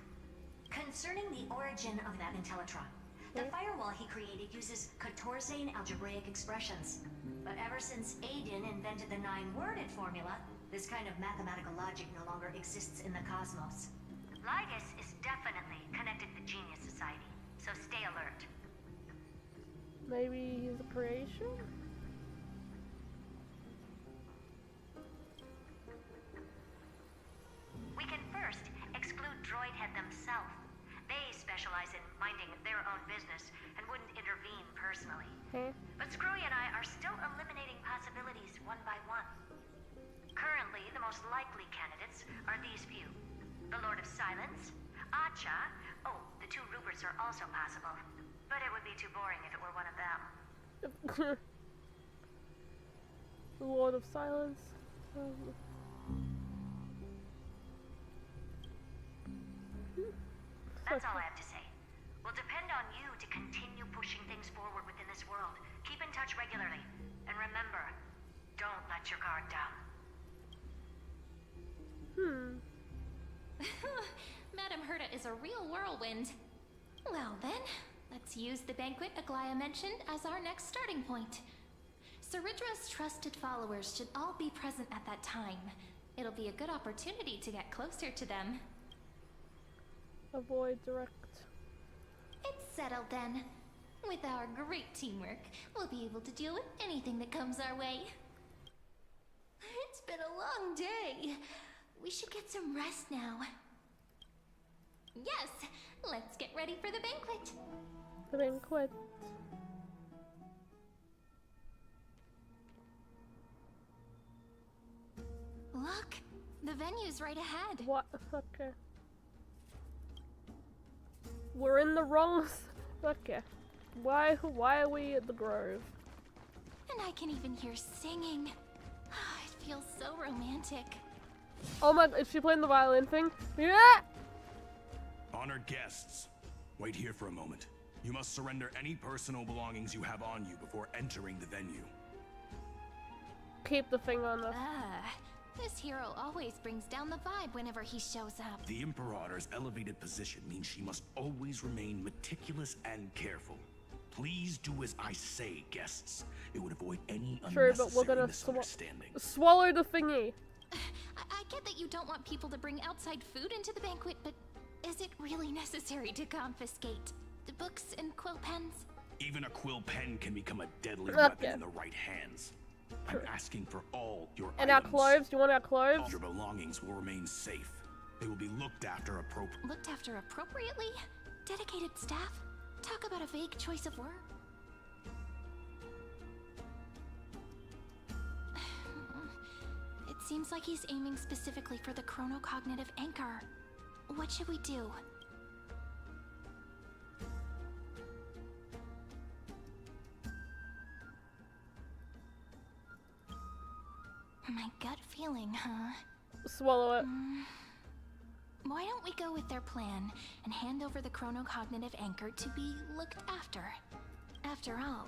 Concerning the origin of that Intellitron, the firewall he created uses Kotorzane algebraic expressions. But ever since Aiden invented the 9-worded formula, this kind of mathematical logic no longer exists in the cosmos. Lygus is definitely connected to the Genius Society, so stay alert. Maybe he's a creation? We can first exclude Droidhead themselves. They specialize in minding their own business and wouldn't intervene personally. But Screwy and I are still eliminating possibilities one by one. Currently, the most likely candidates are these few. The Lord of Silence, Acha, oh, the 2 Ruperts are also possible. But it would be too boring if it were one of them. The Lord of Silence. That's all I have to say. We'll depend on you to continue pushing things forward within this world. Keep in touch regularly. And remember, don't let your guard down. Madame Herta is a real whirlwind. Well then, let's use the banquet Aglaya mentioned as our next starting point. Ceridra's trusted followers should all be present at that time. It'll be a good opportunity to get closer to them. Avoid direct. It's settled then. With our great teamwork, we'll be able to deal with anything that comes our way. been a long day. We should get some rest now. Yes, let's get ready for the banquet. The banquet. Look, the venue's right ahead. What? Okay. We're in the wrong. Okay. Why are we at the Grove? And I can even hear singing. It feels so romantic. Oh my! Is she playing the violin thing? Yeah. Honored guests, wait here for a moment. You must surrender any personal belongings you have on you before entering the venue. Keep the thing on us. This hero always brings down the vibe whenever he shows up. The Imperator's elevated position means she must always remain meticulous and careful. Please do as I say, guests. It would avoid any True, but we're unnecessary gonna misunderstanding. swallow the thingy. I get that you don't want people to bring outside food into the banquet, but is it really necessary to confiscate the books and quill pens? Even a quill pen can become a deadly weapon in the right hands. I'm asking for all your And items. our clothes? Do you want our clothes? All your belongings will remain safe. They will be looked after appropriately. Looked after appropriately? Dedicated staff? Talk about a vague choice of word. It seems like he's aiming specifically for the chronocognitive anchor. What should we do? My gut feeling, huh? Swallow it. Why don't we go with their plan and hand over the chronocognitive anchor to be looked after? After all,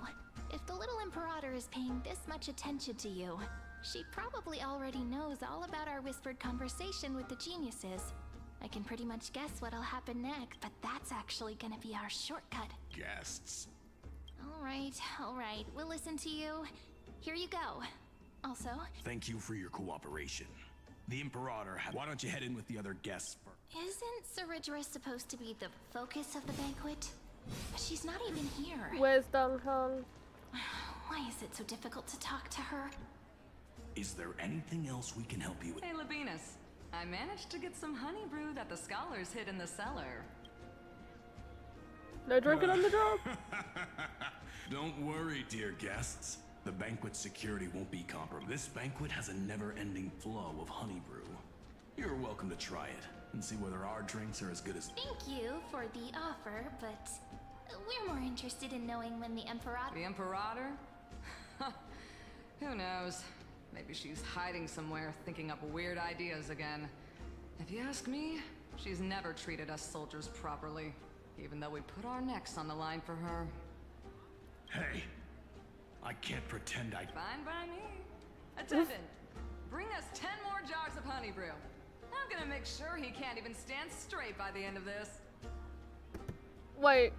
if the little Imperator is paying this much attention to you, she probably already knows all about our whispered conversation with the geniuses. I can pretty much guess what'll happen next, but that's actually gonna be our shortcut. Guests. All right, we'll listen to you. Here you go. Also, Thank you for your cooperation. The Imperator why don't you head in with the other guests first? isn't Saridra supposed to be the focus of the banquet? She's not even here. Where's Dong Hong? Why is it so difficult to talk to her? Is there anything else we can help you with? Hey, Labinas. I managed to get some honey brew that the scholars hid in the cellar. No drinking on the job? Don't worry, dear guests. The banquet security won't be compromised. This banquet has a never-ending flow of honey brew. You're welcome to try it and see whether our drinks are as good as... Thank you for the offer, but we're more interested in knowing when the Imperator... The Imperator? Who knows? Maybe she's hiding somewhere, thinking up weird ideas again. If you ask me, she's never treated us soldiers properly, even though we put our necks on the line for her. Hey, I can't pretend I... Fine by me. Attendant, bring us 10 more jars of honey brew. I'm gonna make sure he can't even stand straight by the end of this. Wait.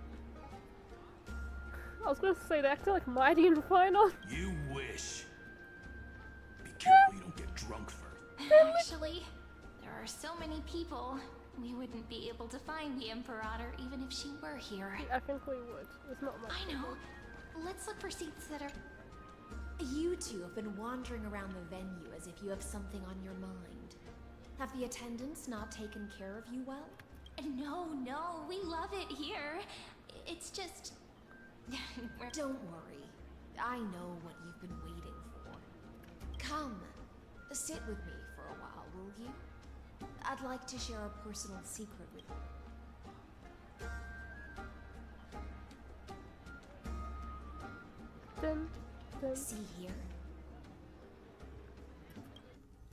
I was gonna say they acted like Mighty in the final. You wish. Be careful you don't get drunk first. Actually, there are so many people. We wouldn't be able to find the Imperator even if she were here. I think we would. There's not much. I know. Let's look for seats that are... You two have been wandering around the venue as if you have something on your mind. Have the attendants not taken care of you well? No, we love it here. It's just... Don't worry. I know what you've been waiting for. Come, sit with me for a while, will you? I'd like to share a personal secret with you. See here?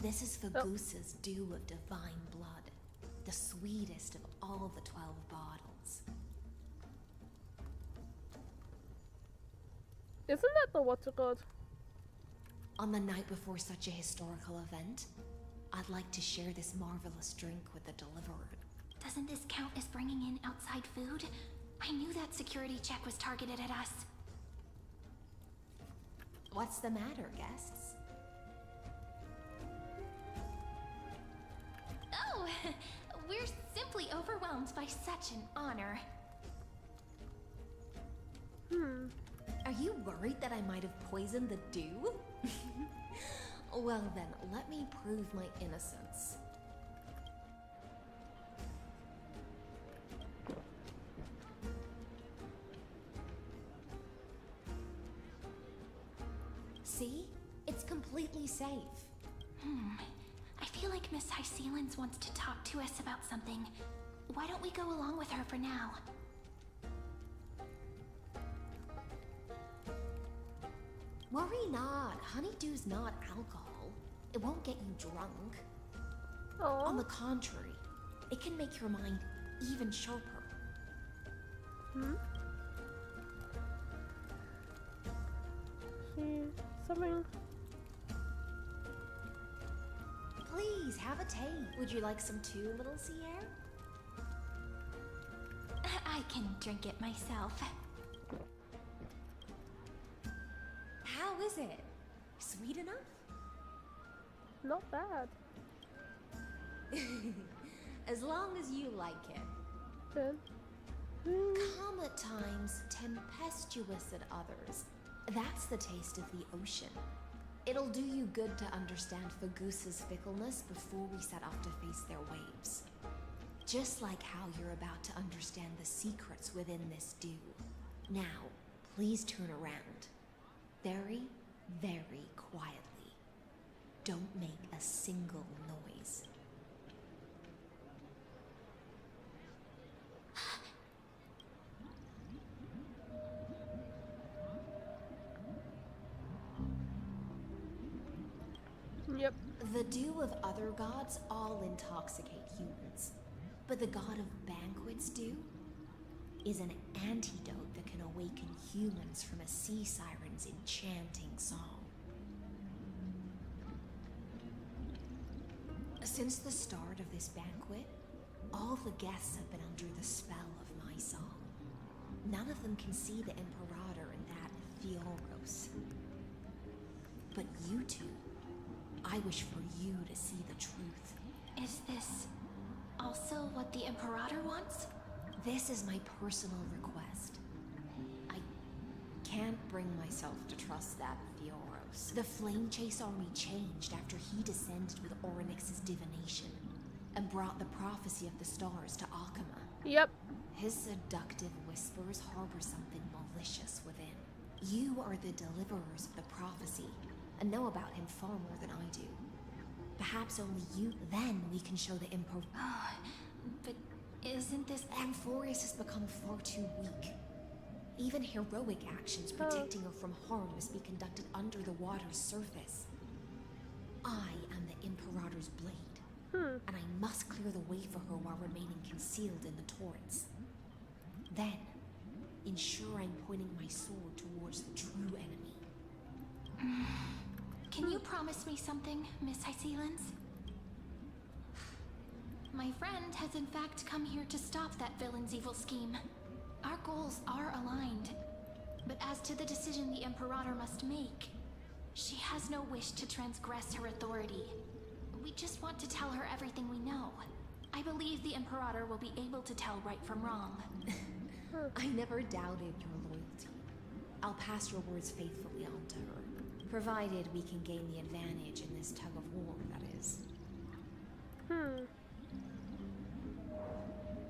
This is Fagusa's dew of divine blood, the sweetest of all the 12 bottles. Isn't that the what's it called? On the night before such a historical event, I'd like to share this marvelous drink with the deliverer. Doesn't this count as bringing in outside food? I knew that security check was targeted at us. What's the matter, guests? Oh, we're simply overwhelmed by such an honor. Are you worried that I might have poisoned the dew? Well then, let me prove my innocence. See? It's completely safe. I feel like Miss Hysealins wants to talk to us about something. Why don't we go along with her for now? Worry not. Honeydew's not alcohol. It won't get you drunk. Aww. On the contrary, it can make your mind even sharper. Something. Please, have a taste. Would you like some too, little Sierra? I can drink it myself. How is it? Sweet enough? Not bad. As long as you like it. Good. Calm at times, tempestuous at others. That's the taste of the ocean. It'll do you good to understand Fagusa's fickleness before we set off to face their waves. Just like how you're about to understand the secrets within this dew. Now, please turn around. Very, very quietly. Don't make a single noise. Yep. The dew of other gods all intoxicate humans. But the god of banquets dew is an antidote that can awaken humans from a sea siren's enchanting song. Since the start of this banquet, all the guests have been under the spell of my song. None of them can see the Imperator and that Theoros. But you two, I wish for you to see the truth. Is this also what the Imperator wants? This is my personal request. I can't bring myself to trust that Theoros. The Flame Chase army changed after he descended with Orynyx's divination and brought the prophecy of the stars to Akama. Yep. His seductive whispers harbor something malicious within. You are the deliverers of the prophecy and know about him far more than I do. Perhaps only you, then we can show the Emperor. But isn't this... Amphorius has become far too weak. Even heroic actions protecting her from harm must be conducted under the water's surface. I am the Imperator's blade, and I must clear the way for her while remaining concealed in the torrents. Then, ensure I'm pointing my sword towards the true enemy. Can you promise me something, Miss Hysealins? My friend has in fact come here to stop that villain's evil scheme. Our goals are aligned. But as to the decision the Imperator must make, she has no wish to transgress her authority. We just want to tell her everything we know. I believe the Imperator will be able to tell right from wrong. I never doubted your loyalty. I'll pass your words faithfully on to her, provided we can gain the advantage in this tug of war, that is.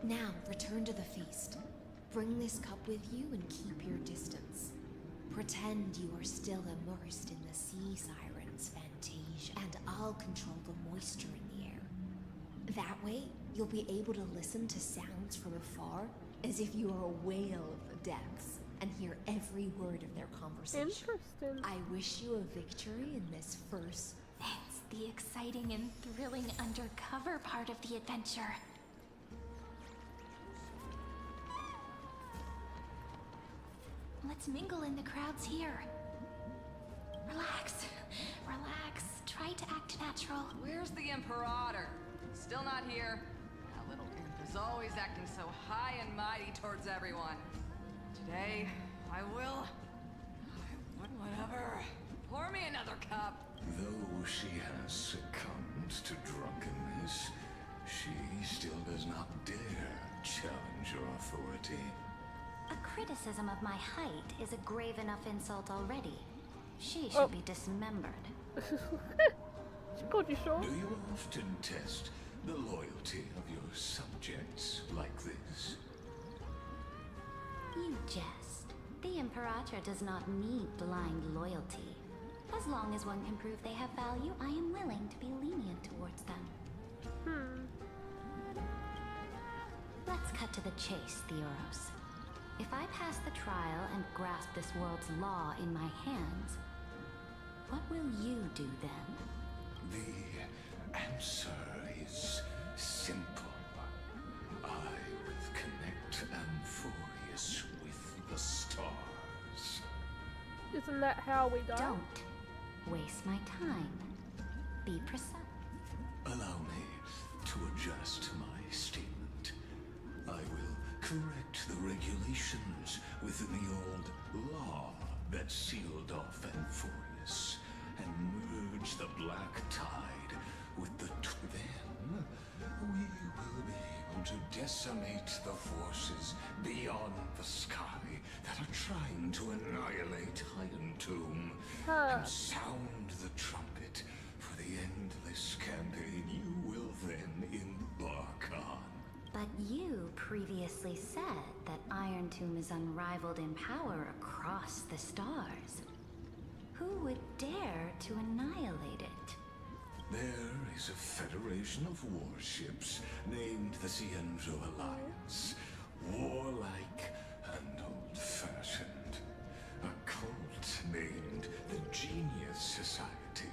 Now, return to the feast. Bring this cup with you and keep your distance. Pretend you are still immersed in the sea siren's fantasia, and I'll control the moisture in the air. That way, you'll be able to listen to sounds from afar as if you are a whale of the depths and hear every word of their conversation. Interesting. I wish you a victory in this first... It's the exciting and thrilling undercover part of the adventure. Let's mingle in the crowds here. Relax. Relax. Try to act natural. Where's the Imperator? Still not here. That little imp is always acting so high and mighty towards everyone. Today, I will... whatever. Pour me another cup. Though she has succumbed to drunkenness, she still does not dare challenge your authority. A criticism of my height is a grave enough insult already. She should be dismembered. She called you short. Do you often test the loyalty of your subjects like this? You jest. The Imperator does not need blind loyalty. As long as one can prove they have value, I am willing to be lenient towards them. Let's cut to the chase, Theoros. If I pass the trial and grasp this world's law in my hands, what will you do then? The answer is simple. I will connect Amphorius with the stars. Isn't that how we die? Don't waste my time. Be precise. Allow me to adjust my statement. I will correct the regulations within the old law that sealed off Amphorius and merge the black tide with the then we will be able to decimate the forces beyond the sky that are trying to annihilate Iron Tomb and sound the trumpet for the endless campaign you will then embark on. But you previously said that Iron Tomb is unrivaled in power across the stars. Who would dare to annihilate it? There is a federation of warships named the Cienzo Alliance. Warlike and old-fashioned. A cult named the Genius Society.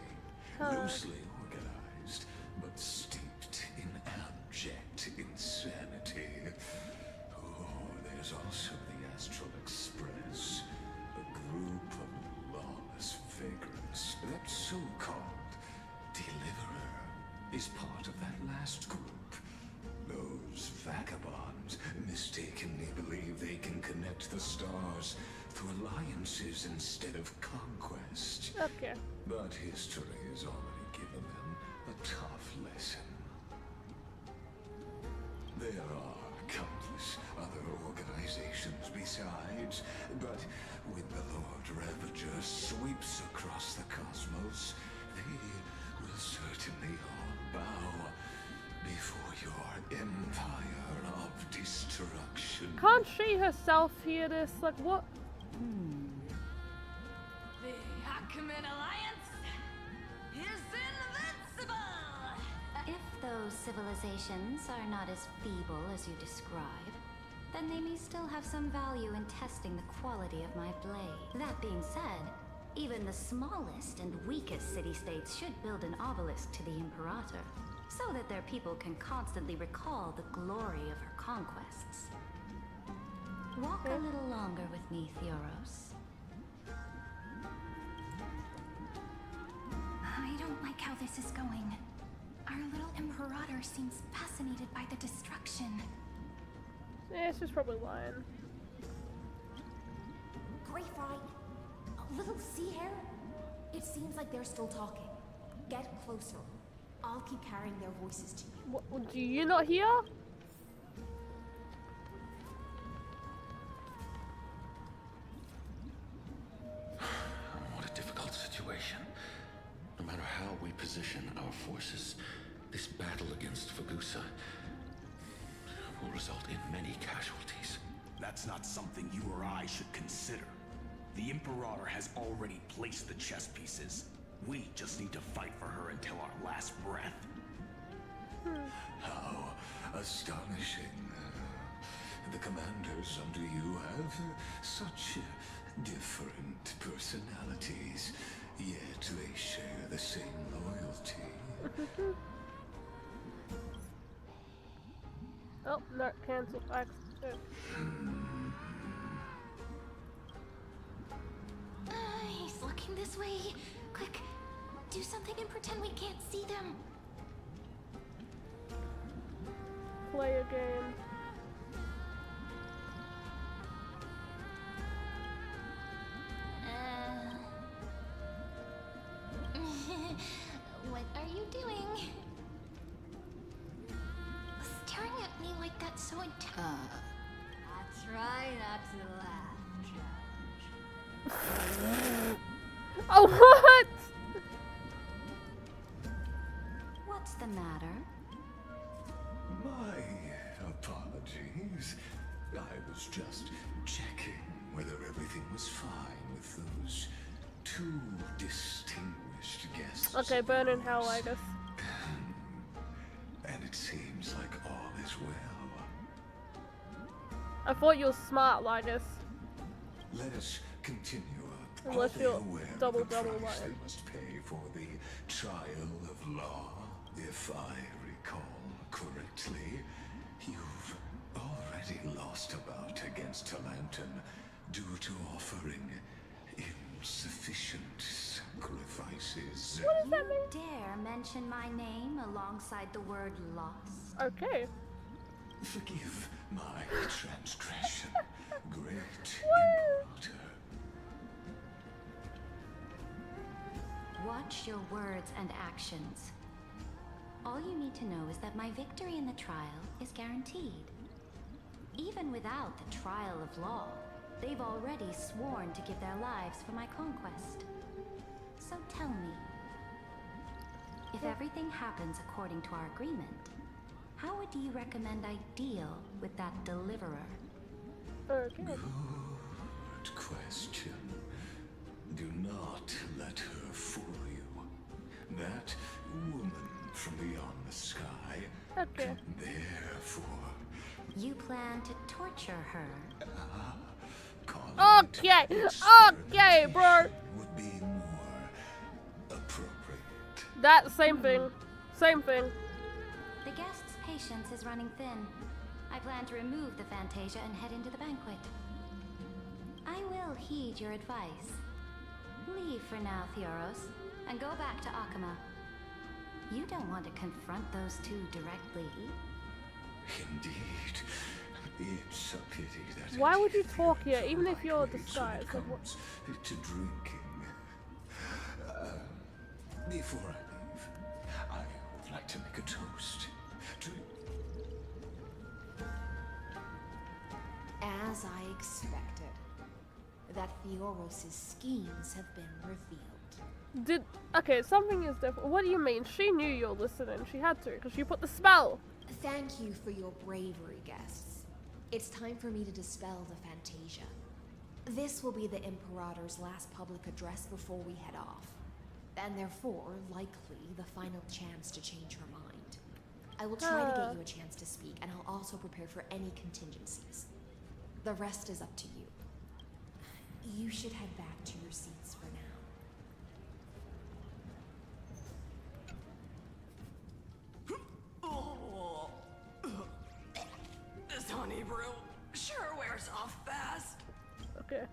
Loosely organized, but steeped in abject insanity. Oh, there's also the Astral Express. A group of lawless vagrants. That so-called Deliverer is part of that last group. Those vagabonds mistakenly believe they can connect the stars through alliances instead of conquest. Okay. But history has already given them a tough lesson. There are countless other organizations besides, but when the Lord Ravager sweeps across the cosmos, they will certainly all bow before your empire of destruction. Can't she herself hear this? Like, what? The Acumen Alliance is invincible! If those civilizations are not as feeble as you describe, then they may still have some value in testing the quality of my blade. That being said, even the smallest and weakest city-states should build an obelisk to the Imperator, so that their people can constantly recall the glory of her conquests. Walk a little longer with me, Theoros. I don't like how this is going. Our little Imperator seems fascinated by the destruction. Yeah, she's probably lying. Greyfry, a little sea hare? It seems like they're still talking. Get closer. I'll keep carrying their voices to you. What, do you not hear? What a difficult situation. No matter how we position our forces, this battle against Fagusa will result in many casualties. That's not something you or I should consider. The Imperator has already placed the chess pieces. We just need to fight for her until our last breath. How astonishing. The commanders under you have such different personalities, yet they share the same loyalty. Oh, no, cancel. He's looking this way. Quick, do something and pretend we can't see them. Play a game. What are you doing? Staring at me like that so intense. I try not to laugh, Judge. Oh, what? the matter? My apologies. I was just checking whether everything was fine with those two distinguished guests. Okay, burn in hell, I guess. And it seems like all is well. I thought you were smart, Linus. Let us continue. Unless Are they you're aware of double the price like. they must pay for the trial of law? If I recall correctly, you've already lost a bout against Talanton due to offering insufficient sacrifices. What does that mean? Dare mention my name alongside the word lost? Okay. Forgive my transgression, great Imperator. Watch your words and actions. All you need to know is that my victory in the trial is guaranteed. Even without the trial of law, they've already sworn to give their lives for my conquest. So tell me, if everything happens according to our agreement, how would you recommend I deal with that deliverer? Okay. Good question. Do not let her fool you. That woman from beyond the sky can therefore... You plan to torture her? Okay, okay, bro. Would be more appropriate. That same thing. Same thing. The guest's patience is running thin. I plan to remove the Fantasia and head into the banquet. I will heed your advice. Leave for now, Theoros, and go back to Akama. You don't want to confront those two directly. Indeed. It's a pity that... Why would you talk here, even if you're disguised? Like, what? To drinking. Before I leave, I would like to make a toast to... As I expected, that Theoros' schemes have been revealed. Okay, something is different. What do you mean? She knew you were listening. She had to, because she put the spell. Thank you for your bravery, guests. It's time for me to dispel the Fantasia. This will be the Imperator's last public address before we head off, and therefore, likely, the final chance to change her mind. I will try to get you a chance to speak, and I'll also prepare for any contingencies. The rest is up to you. You should head back to your seats for now. This honey brew sure wears off fast. Okay.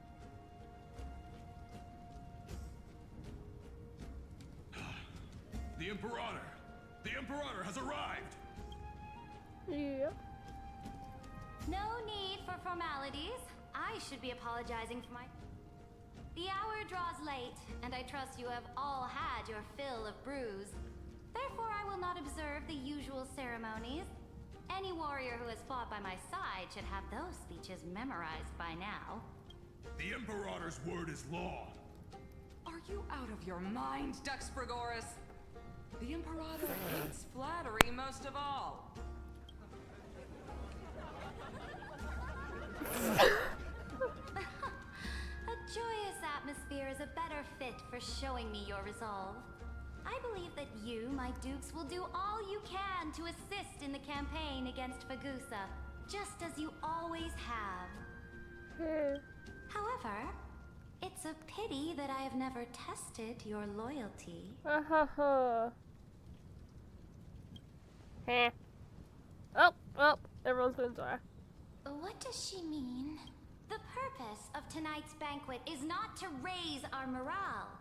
The Imperator! The Imperator has arrived! Yeah. No need for formalities. I should be apologizing for my... The hour draws late, and I trust you have all had your fill of brews. Therefore, I will not observe the usual ceremonies. Any warrior who has fought by my side should have those speeches memorized by now. The Imperator's word is law. Are you out of your mind, Dux Frigoris? The Imperator hates flattery most of all. A joyous atmosphere is a better fit for showing me your resolve. I believe that you, my dukes, will do all you can to assist in the campaign against Fagusa, just as you always have. However, it's a pity that I have never tested your loyalty. Oh, everyone's gonna die. What does she mean? The purpose of tonight's banquet is not to raise our morale,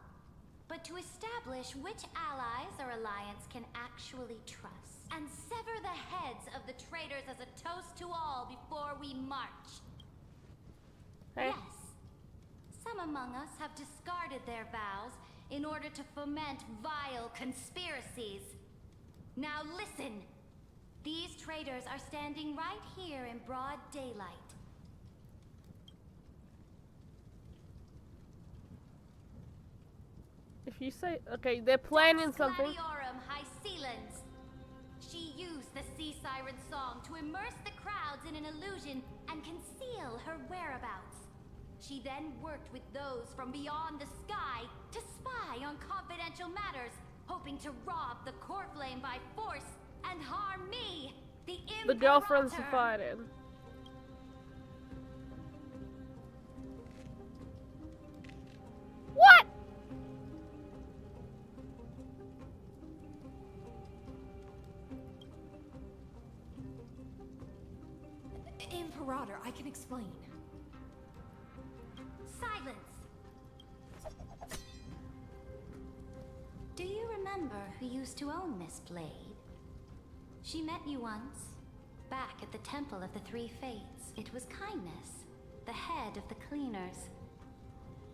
but to establish which allies our alliance can actually trust, and sever the heads of the traitors as a toast to all before we march. Yes, some among us have discarded their vows in order to foment vile conspiracies. Now listen! These traitors are standing right here in broad daylight. If you say, okay, they're planning something. Gladiorum High Sealans. Lady Siren's song to immerse the crowds in an illusion and conceal her whereabouts. She then worked with those from beyond the sky to spy on confidential matters, hoping to rob the core flame by force and harm me, the Imperator. The girlfriends who fighting. What? Imperator, I can explain. Silence! Do you remember who used to own this blade? She met you once, back at the Temple of the Three Fates. It was Kindness, the head of the cleaners.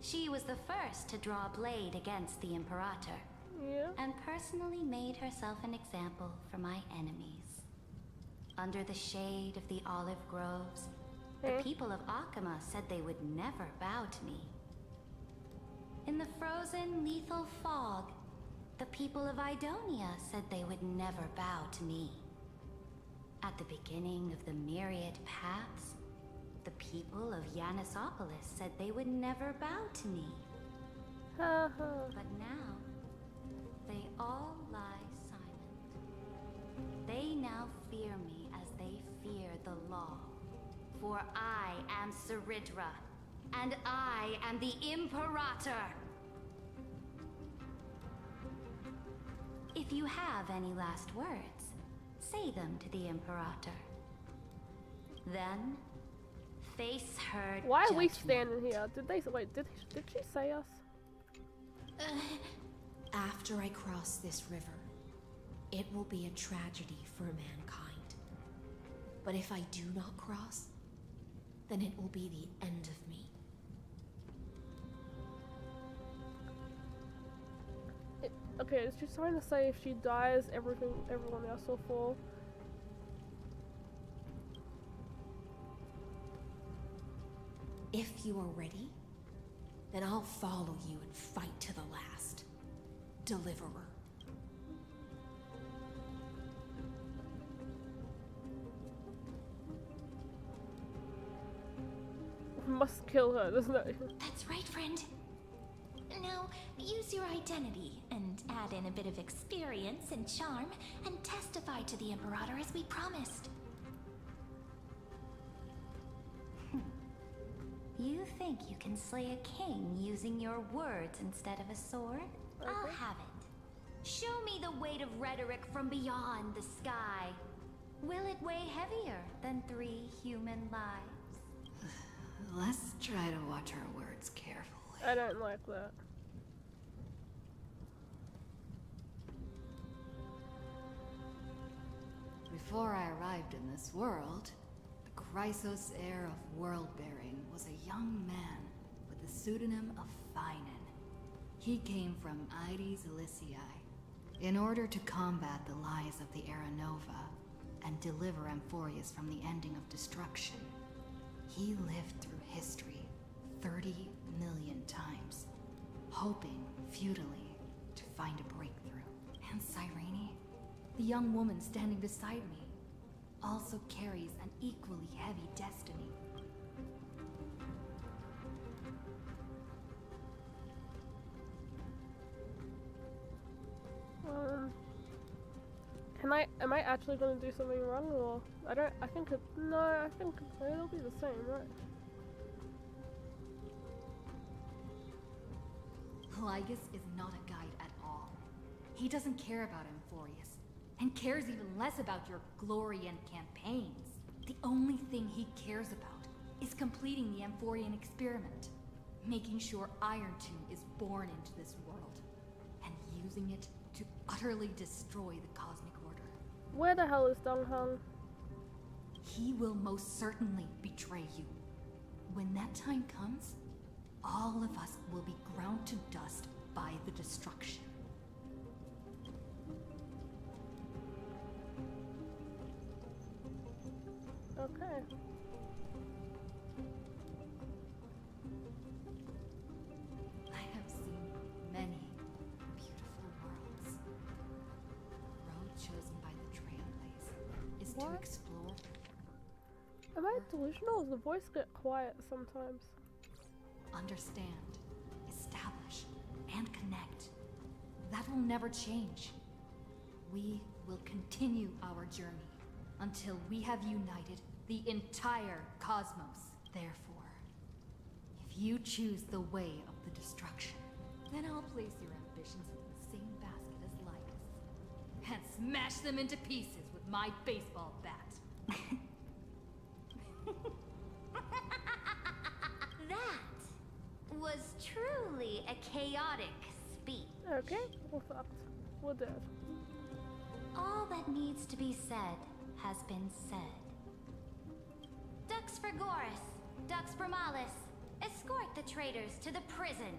She was the first to draw a blade against the Imperator, and personally made herself an example for my enemies. Under the shade of the olive groves, the people of Akama said they would never bow to me. In the frozen, lethal fog, the people of Idonia said they would never bow to me. At the beginning of the myriad paths, the people of Yanisopolis said they would never bow to me. But now, they all lie silent. They now fear me as they fear the law. For I am Saridra, and I am the Imperator! If you have any last words, say them to the Imperator. Then, face her Why are we judgment. standing here? Did they wait? Did she say us? After I cross this river, it will be a tragedy for mankind. But if I do not cross, then it will be the end of me. Okay, is she trying to say if she dies, everyone else will fall? If you are ready, then I'll follow you and fight to the last. Deliverer. Must kill her, doesn't it? That's right, friend. Now, use your identity and add in a bit of experience and charm and testify to the Imperator as we promised. You think you can slay a king using your words instead of a sword? I'll have it. Show me the weight of rhetoric from beyond the sky. Will it weigh heavier than 3 human lives? Let's try to watch our words carefully. I don't like that. Before I arrived in this world, the Chrysos heir of world-bearing was a young man with the pseudonym of Finan. He came from Ides Elysiae in order to combat the lies of the Aranova and deliver Amphorius from the ending of destruction. He lived through history 30 million times, hoping futilely to find a breakthrough. And Cyrene, the young woman standing beside me, also carries an equally heavy destiny. Am I actually gonna do something wrong, or I think it'll be the same, right? Lygus is not a guide at all. He doesn't care about Amphorius, and cares even less about your glory and campaigns. The only thing he cares about is completing the Amphorian experiment, making sure Iron Tomb is born into this world, and using it to utterly destroy the cosmic order. Where the hell is Donghang? He will most certainly betray you. When that time comes, all of us will be ground to dust by the destruction. Okay. I have seen many beautiful worlds. The road chosen by the Trailblazer is Am I delusional or does the voice get quiet sometimes? Understand, establish, and connect. That will never change. We will continue our journey until we have united the entire cosmos. Therefore, if you choose the way of the destruction, then I'll place your ambitions in the same basket as Linus and smash them into pieces with my baseball bat. That was truly a chaotic speech. Okay, we're fucked. We're dead. All that needs to be said has been said. Dux for Goris, Dux for Malus. Escort the traitors to the prison.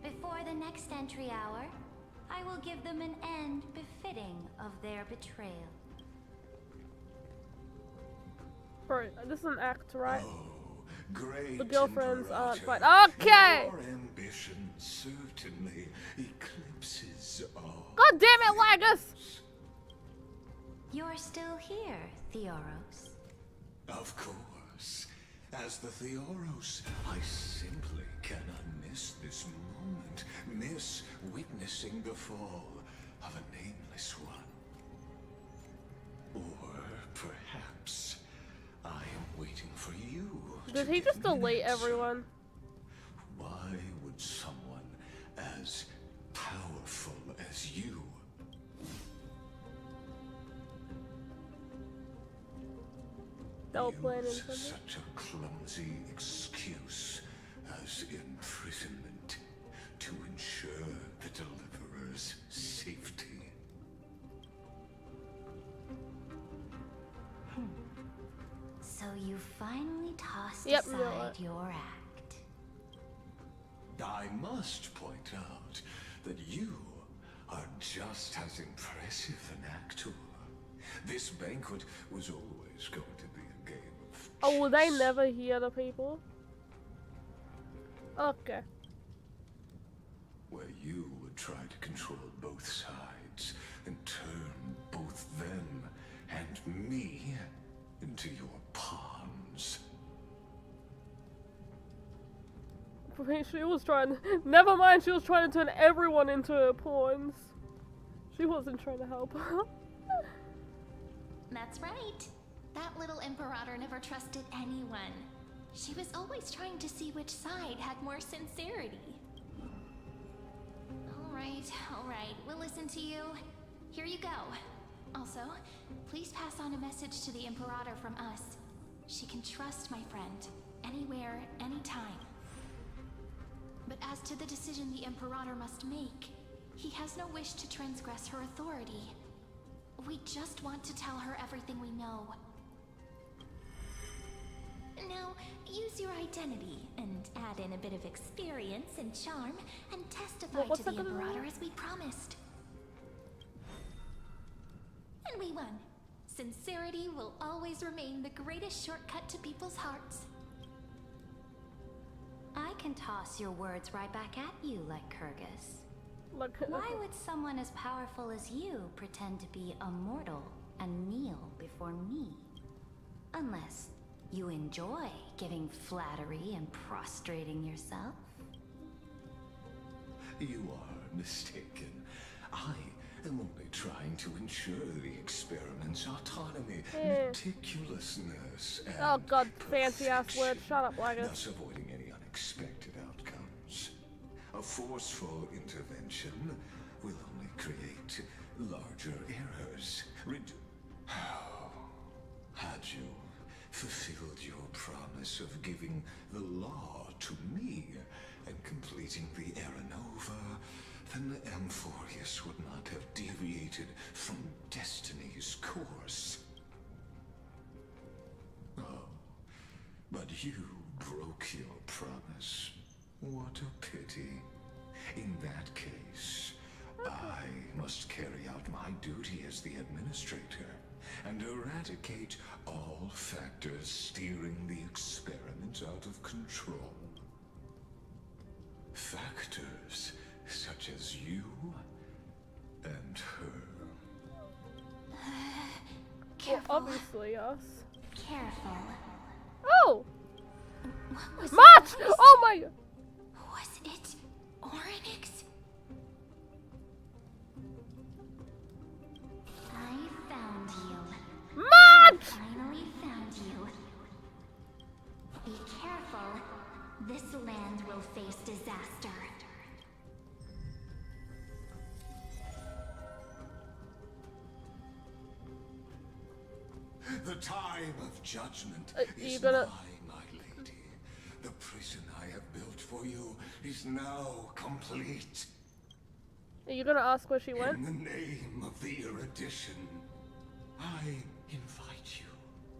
Before the next entry hour, I will give them an end befitting of their betrayal. Bro, this is an act, right? Great The girlfriends aren't Imperator, fine. Okay! Your ambition certainly eclipses all. God damn it, Lagus! You're still here, Theoros. Of course. As the Theoros, I simply cannot miss this moment, miss witnessing the fall of a nameless one. Or perhaps I am waiting for you. Did he just delete everyone? Why would someone as powerful as you use such a clumsy excuse as imprisonment to ensure the Deliverer's safety? So you finally tossed Yep, aside your act. I must point out that you are just as impressive an actor. This banquet was always going to be a game of Oh, will they never hear the people? Okay. where you would try to control both sides and turn both them and me into your pawns. She was trying. Never mind, she was trying to turn everyone into her pawns. She wasn't trying to help. That's right. That little Imperator never trusted anyone. She was always trying to see which side had more sincerity. All right, we'll listen to you. Here you go. Also, please pass on a message to the Imperator from us. She can trust my friend, anywhere, anytime. But as to the decision the Imperator must make, he has no wish to transgress her authority. We just want to tell her everything we know. Now, use your identity and add in a bit of experience and charm and testify to the Imperator as we promised. And we won. Sincerity will always remain the greatest shortcut to people's hearts. I can toss your words right back at you like Kyrgyz. Why would someone as powerful as you pretend to be a mortal and kneel before me? Unless you enjoy giving flattery and prostrating yourself? You are mistaken. I am only trying to ensure the experiment's autonomy, meticulousness, and Oh god, fancy ass word. Shut up, Lagus. thus avoiding any unexpected outcomes. A forceful intervention will only create larger errors. Had you fulfilled your promise of giving the law to me and completing the Aranova, then the Amphorius would not have deviated from destiny's course. Oh, but you broke your promise. What a pity. In that case, I must carry out my duty as the administrator and eradicate all factors steering the experiment out of control. Factors such as you and her. obviously, yes. Careful. Oh! March! Oh my! Was it Oryx? I found you. March! Finally found you. Be careful. This land will face disaster. The time of judgment you is gonna... nigh, my lady. The prison I have built for you is now complete. Are you gonna ask where she went? In the name of the erudition, I invite you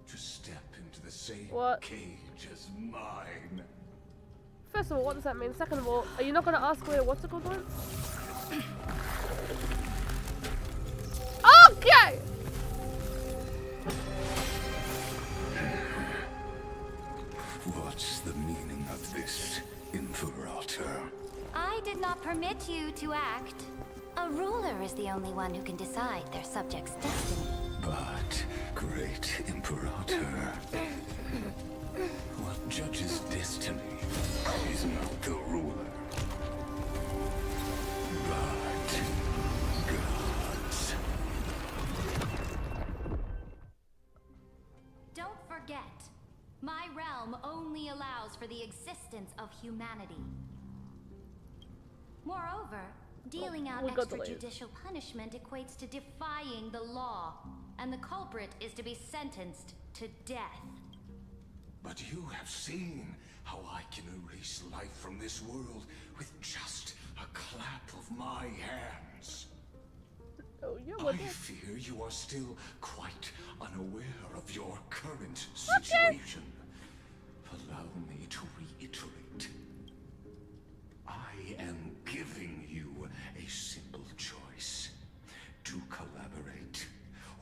to step into the same cage as mine. First of all, what does that mean? Second of all, are you not gonna ask where what's it called went? Okay! What's the meaning of this, Imperator? I did not permit you to act. A ruler is the only one who can decide their subject's destiny. But, great Imperator, what judges destiny is not the ruler, but gods. Don't forget, my realm only allows for the existence of humanity. Moreover, dealing out extrajudicial punishment equates to defying the law, and the culprit is to be sentenced to death. But you have seen how I can erase life from this world with just a clap of my hands. Oh, yeah, I fear you are still quite unaware of your current situation. Allow me to reiterate. I am giving you a simple choice. To collaborate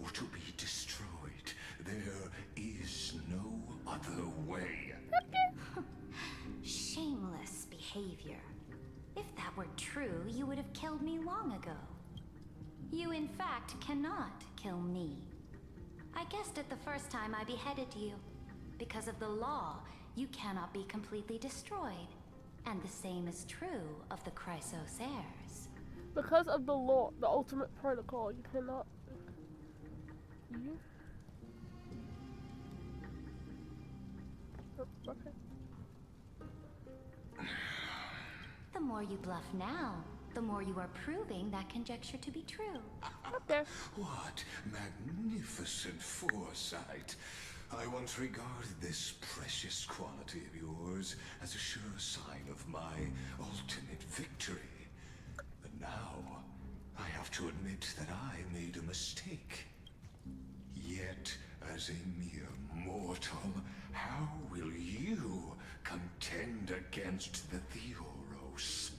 or to be destroyed. There is no other way. Shameless behavior. If that were true, you would have killed me long ago. You in fact cannot kill me. I guessed it the first time I beheaded you. Because of the law, you cannot be completely destroyed. And the same is true of the Chrysos heirs. Because of the law, the ultimate protocol, you cannot... You? Oh, okay. The more you bluff now, the more you are proving that conjecture to be true. Okay. What magnificent foresight. I once regarded this precious quality of yours as a sure sign of my ultimate victory. But now, I have to admit that I made a mistake. Yet, as a mere mortal, how will you contend against the Theoros?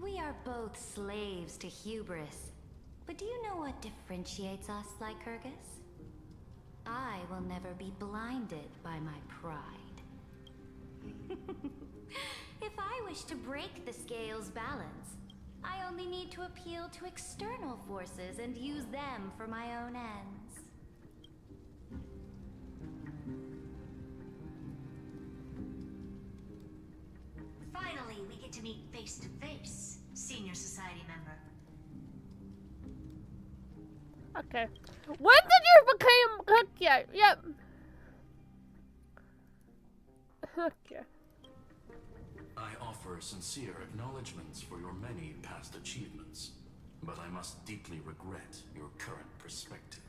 We are both slaves to hubris. But do you know what differentiates us, Lycurgus? I will never be blinded by my pride. If I wish to break the scale's balance, I only need to appeal to external forces and use them for my own ends. Finally, we get to meet face to face, Senior Society member. Okay. When did you become... Okay, yep. Okay. I offer sincere acknowledgments for your many past achievements, but I must deeply regret your current perspective.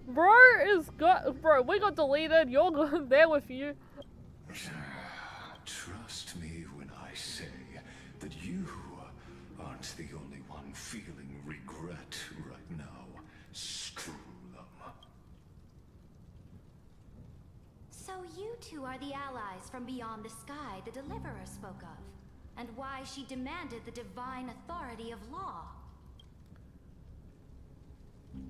Bro is got... Bro, we got deleted. You're there with you. Trust me when I say that you aren't the only one feeling regret right now. Screw them. So you two are the allies from beyond the sky the Deliverer spoke of, and why she demanded the divine authority of law.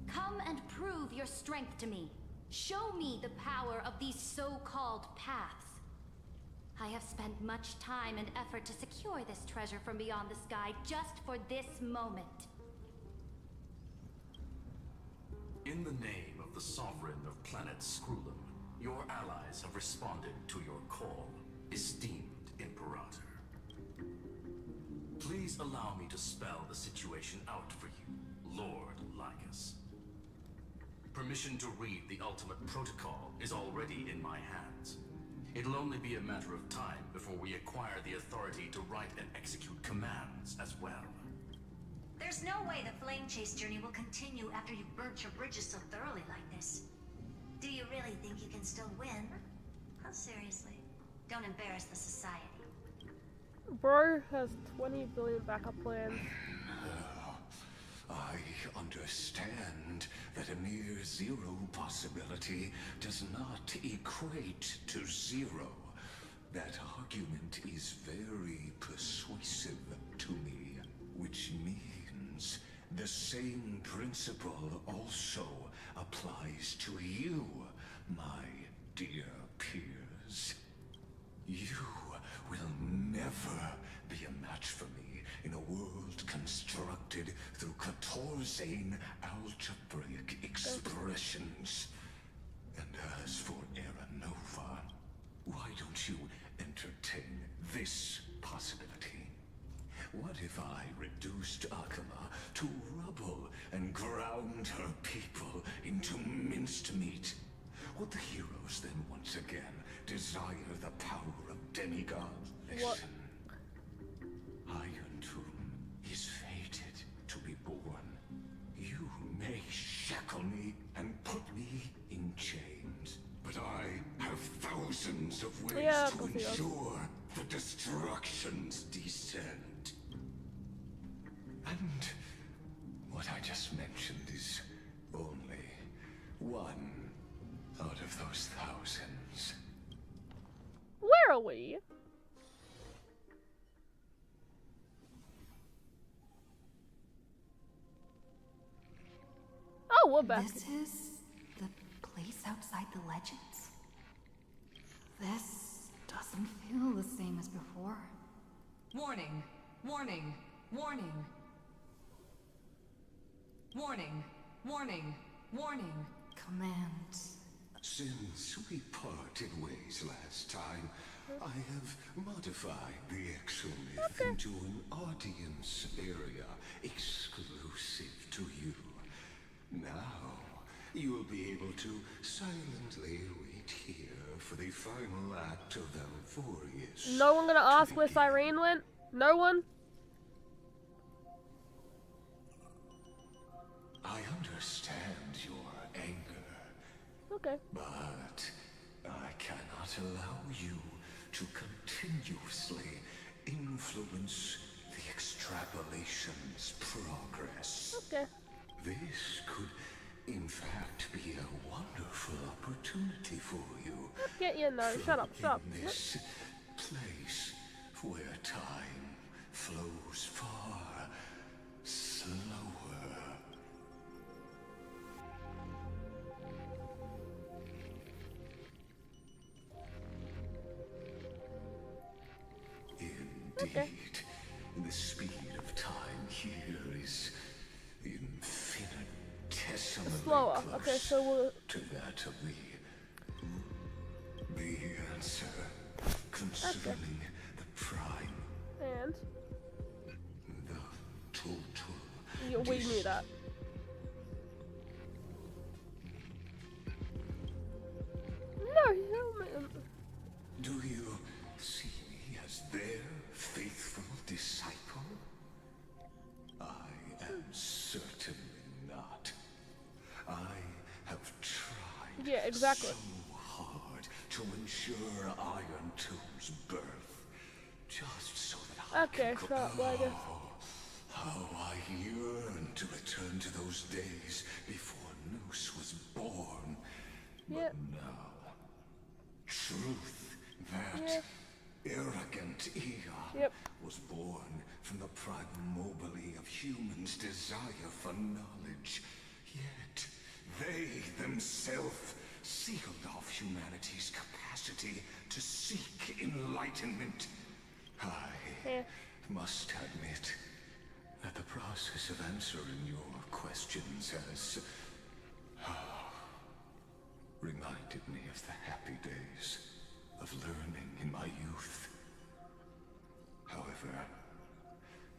Come and prove your strength to me. Show me the power of these so-called paths. I have spent much time and effort to secure this treasure from beyond the sky just for this moment. In the name of the sovereign of planet Scrulum, your allies have responded to your call, esteemed Imperator. Please allow me to spell the situation out for you, Lord Lycus. Permission to read the ultimate protocol is already in my hands. It'll only be a matter of time before we acquire the authority to write and execute commands as well. There's no way the flame chase journey will continue after you've burnt your bridges so thoroughly like this. Do you really think you can still win? Oh, seriously. Don't embarrass the society. Bro has 20 billion backup plans. I understand that a near zero possibility does not equate to zero. That argument is very persuasive to me, which means the same principle also applies to you, my dear peers. You will never be a match for me in a world constructed through Catorzane algebraic expressions. And as for Aranova, why don't you entertain this possibility? What if I reduced Akama to rubble and ground her people into minced meat? Would the heroes then once again desire the power of demigods? Listen. Iron Tomb is fated to be born. You may shackle me and put me in chains, but I have thousands of ways to ensure the destruction's descent. And what I just mentioned is only one out of those thousands. Where are we? Oh, we're back. This is the place outside the legends. This doesn't feel the same as before. Warning, warning, warning. Warning, warning, warning. Command. Since we parted ways last time, I have modified the exomyth into an audience area exclusive to you. Now, you'll be able to silently wait here for the final act of Alphorius. No one gonna ask where Cyrene went? No one? I understand your anger. Okay. But I cannot allow you to continuously influence the extrapolation's progress. Okay. This could, in fact, be a wonderful opportunity for you. Get you no. Shut up. Shut up. In this place where time flows far slower. Indeed, the speed of time here is infinitesimally slower. close Okay, so we'll to that of the answer concerning the prime, and the total. we knew that. No, Do you see me as their faithful disciple? I am certainly not. I have tried yeah, exactly. so hard to ensure Iron Tomb's birth, just so that I can shut up, Ryder. How I yearn to return to those days before Noose was born. Yep. But now, truth, that arrogant Eon, was born from the primal mobile of humans' desire for knowledge. Yet, they themselves sealed off humanity's capacity to seek enlightenment. I must admit that the process of answering your questions has Reminded me of the happy days of learning in my youth. However,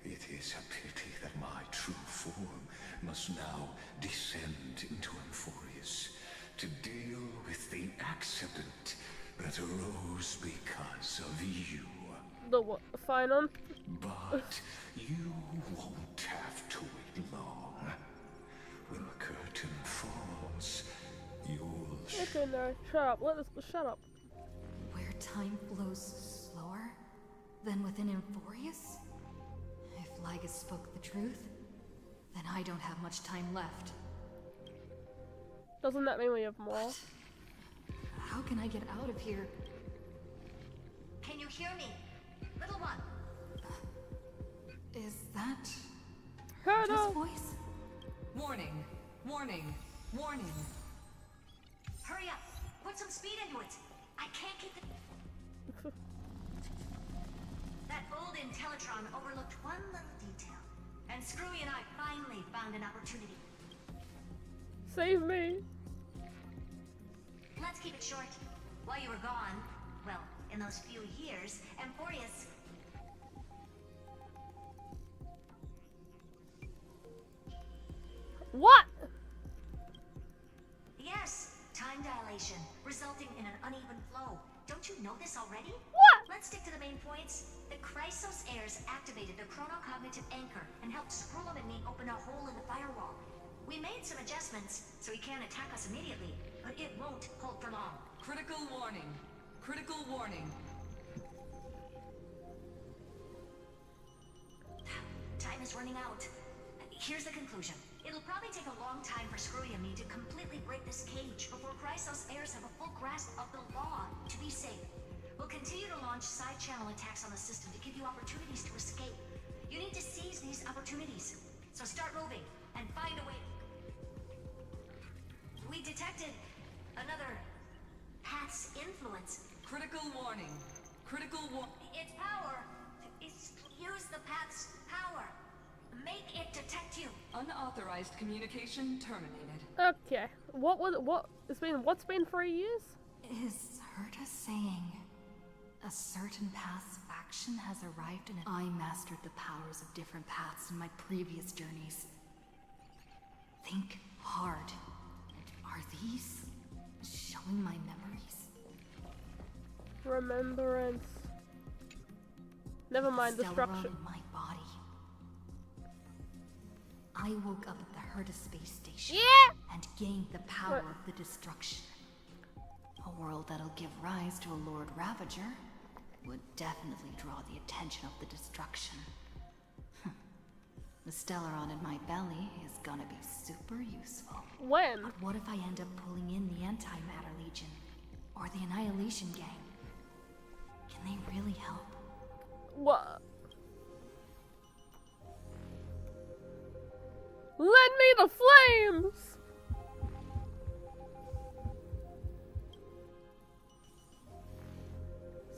it is a pity that my true form must now descend into Amphorius to deal with the accident that arose because of you. The what? Fine on? But you won't have to wait long. When the curtain falls, you'll... Okay, no. Shut up. Shut up. Where time flows slower than within Amphorius? If Lygus spoke the truth, then I don't have much time left. Doesn't that mean we have more? How can I get out of here? Can you hear me? Little one. Is that Herda Herda's voice? Warning, warning, warning. Hurry up. Put some speed into it. I can't keep it. That old Intellitron overlooked one little detail. And Screwy and I finally found an opportunity. Save me. Let's keep it short. While you were gone, well, in those few years, Amphorius... What? Yes, time dilation, resulting in an uneven flow. Don't you know this already? What? Let's stick to the main points. The Chrysos heirs activated the chronocognitive anchor and helped Skrullum and me open a hole in the firewall. We made some adjustments, so he can't attack us immediately, but it won't hold for long. Critical warning. Critical warning. Time is running out. Here's the conclusion. It'll probably take a long time for Screwy and me to completely break this cage before Chrysos heirs have a full grasp of the law to be safe. We'll continue to launch side-channel attacks on the system to give you opportunities to escape. You need to seize these opportunities. So start moving and find a way. We detected another path's influence. Critical warning. Critical Its power is use the path's power. Make it detect you. Unauthorized communication terminated. Okay. What's been 3 years? Is Herda saying a certain path's faction has arrived and I mastered the powers of different paths in my previous journeys? Think hard. Are these showing my memories? Remembrance. Never mind, destruction. In my body. I woke up at the Herda space station and gained the power of the destruction. A world that'll give rise to a Lord Ravager would definitely draw the attention of the destruction. The Stellaron in my belly is gonna be super useful. When? But what if I end up pulling in the Antimatter Legion? Or the Annihilation Gang? Can they really help? What? Lend me the flames!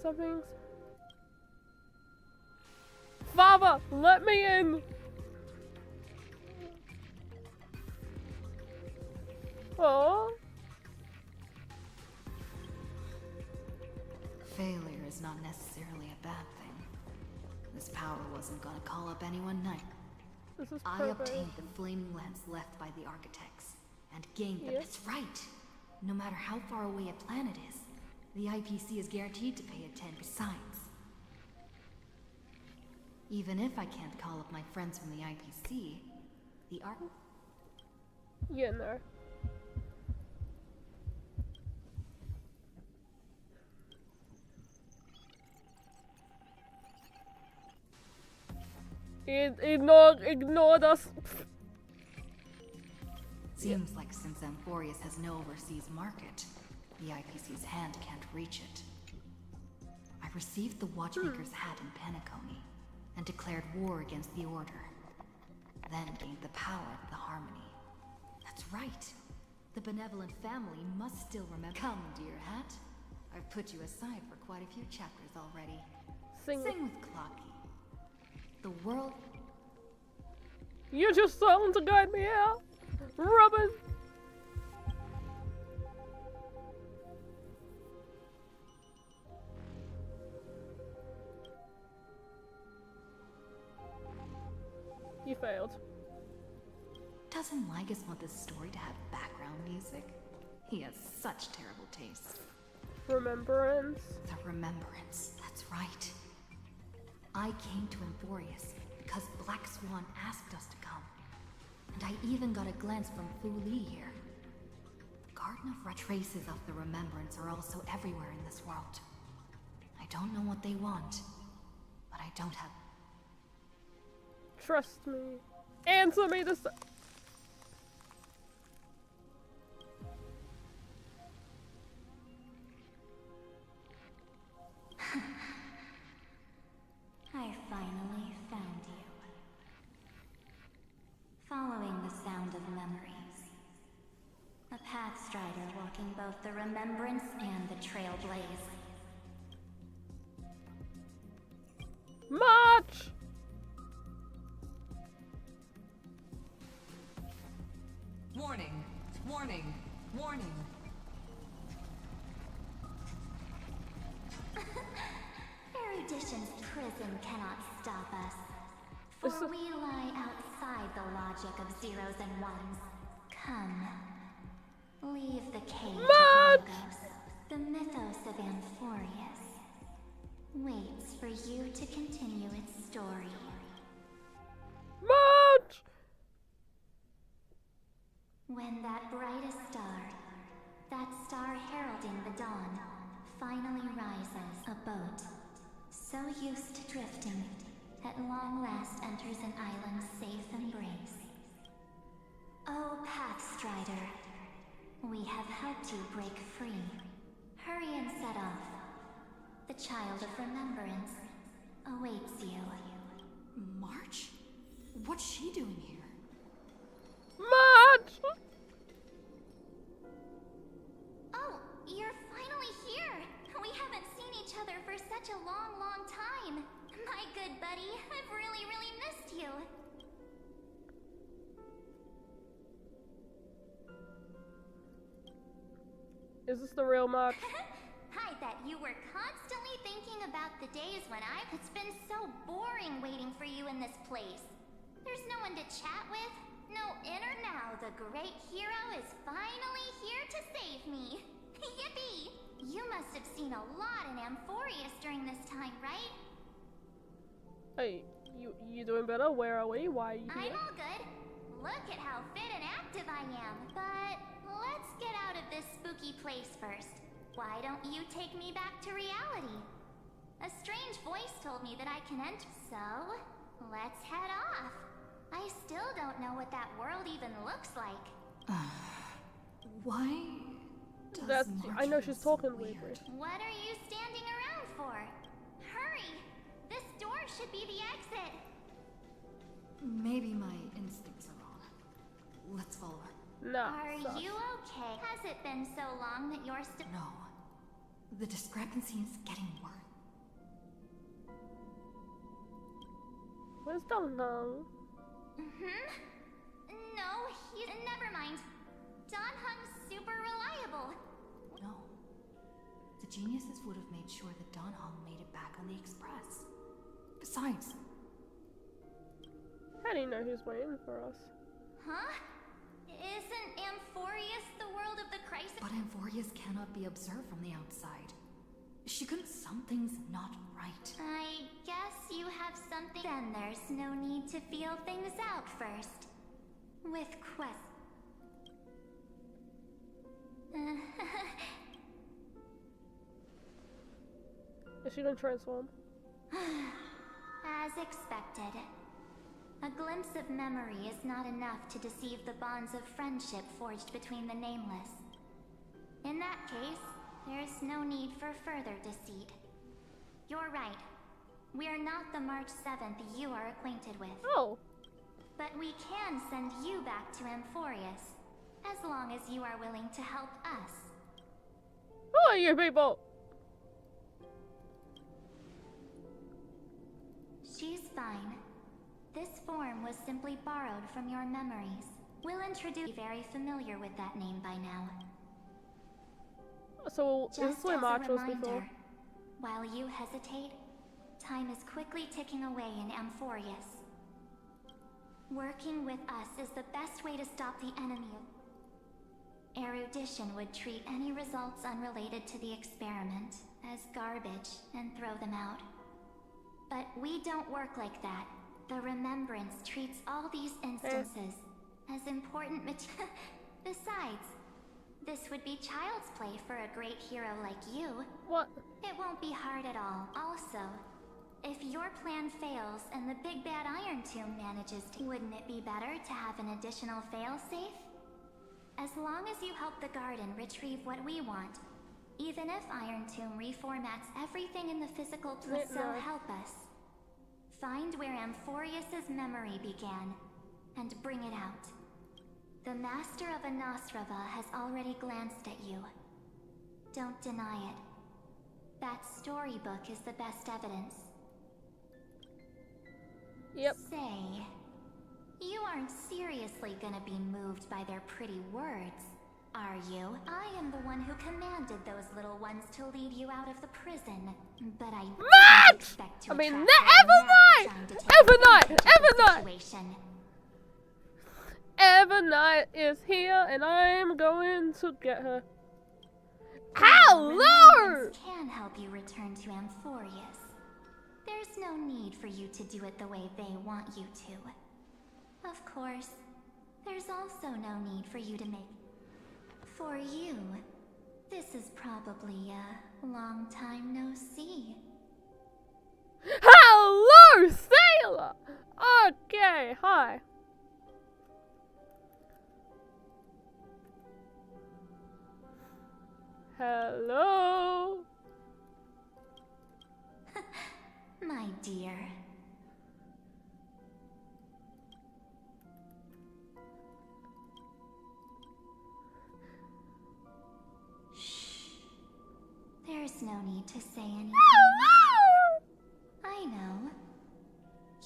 Something's... Father, let me in! Oh. Failure is not necessarily a bad thing. This power wasn't gonna call up anyone nice. I obtained the flaming lance left by the architects, and gained them. That's right! No matter how far away a planet is, the IPC is guaranteed to pay attention. Besides, even if I can't call up my friends from the IPC, the Yeah, no. Ignored us. Seems like since Amphorius has no overseas market, the IPC's hand can't reach it. I received the Watchmaker's hat in Penacony, and declared war against the Order. Then gained the power of the Harmony. That's right. The benevolent family must still remember. Come, dear hat. I've put you aside for quite a few chapters already. Sing with Clocky. The world... You just song to guide me out, Robin. failed. Doesn't Lygus want this story to have background music? He has such terrible tastes. Remembrance. The Remembrance, that's right. I came to Amphorius because Black Swan asked us to come. And I even got a glance from Fu Li here. The Garden of Traces of the Remembrance are also everywhere in this world. I don't know what they want, but I don't have... Trust me. Answer me this. I finally found you. Following the sound of memories. A Pathstrider walking both the Remembrance and the Trailblaze. March! Warning! Warning! Warning! Erudition's prison cannot stop us. For we lie outside the logic of zeros and ones. Come. Leave the cage of Logos. The mythos of Amphorius waits for you to continue its story. March! When that brightest star, that star heralding the dawn, finally rises, a boat, so used to drifting, at long last enters an island's safe embrace. Oh, Pathstrider, we have helped you break free. Hurry and set off. The Child of Remembrance awaits you. March? What's she doing here? March! Oh, you're finally here! We haven't seen each other for such a long, long time. My good buddy, I've really, really missed you. Is this the real March? I bet you were constantly thinking about the days when It's been so boring waiting for you in this place. There's no one to chat with, no inner. Now the great hero is finally here to save me. Yippee! You must have seen a lot in Amphorius during this time, right? Hey, you doing better? Where are we? Why are you here? I'm all good. Look at how fit and active I am. But let's get out of this spooky place first. Why don't you take me back to reality? A strange voice told me that I can enter. So, let's head off. I still don't know what that world even looks like. Why? That's. I know she's talking weird. What are you standing around for? Hurry! This door should be the exit. Maybe my instincts are wrong. Let's follow her. No. Are you okay? Has it been so long that you're still... No. The discrepancy is getting worse. Where's Donghung? No, never mind. Donghung's super reliable. No. The geniuses would have made sure that Donghung made it back on the Express. Besides... How do you know who's waiting for us? Huh? Isn't Amphorius the world of the crisis? But Amphorius cannot be observed from the outside. She couldn't... Something's not right. I guess you have something. Then there's no need to feel things out first. With quest. Is she gonna transform? As expected. A glimpse of memory is not enough to deceive the bonds of friendship forged between the nameless. In that case, there's no need for further deceit. You're right. We are not the March 7th you are acquainted with. Oh. But we can send you back to Amphorius, as long as you are willing to help us. Who are you people? She's fine. This form was simply borrowed from your memories. We'll introduce you very familiar with that name by now. So, is this where March was before? While you hesitate, time is quickly ticking away in Amphorius. Working with us is the best way to stop the enemy. Erudition would treat any results unrelated to the experiment as garbage and throw them out. But we don't work like that. The Remembrance treats all these instances as important Besides, this would be child's play for a great hero like you. What? It won't be hard at all. Also, if your plan fails and the big bad Iron Tomb manages to, wouldn't it be better to have an additional failsafe? As long as you help the garden retrieve what we want, even if Iron Tomb reformats everything in the physical plane, so help us. Find where Amphorius's memory began, and bring it out. The Master of Anosrava has already glanced at you. Don't deny it. That storybook is the best evidence. Yep. Say, you aren't seriously gonna be moved by their pretty words, are you? I am the one who commanded those little ones to lead you out of the prison, but I didn't expect to attract Evernight is here, and I'm going to get her. Hello! Can help you return to Amphorius. There's no need for you to do it the way they want you to. Of course, there's also no need for you to make. For you, this is probably a long time no see. Hello, Sailor! Okay, hi. Hello? My dear. Shh. There's no need to say anything. I know.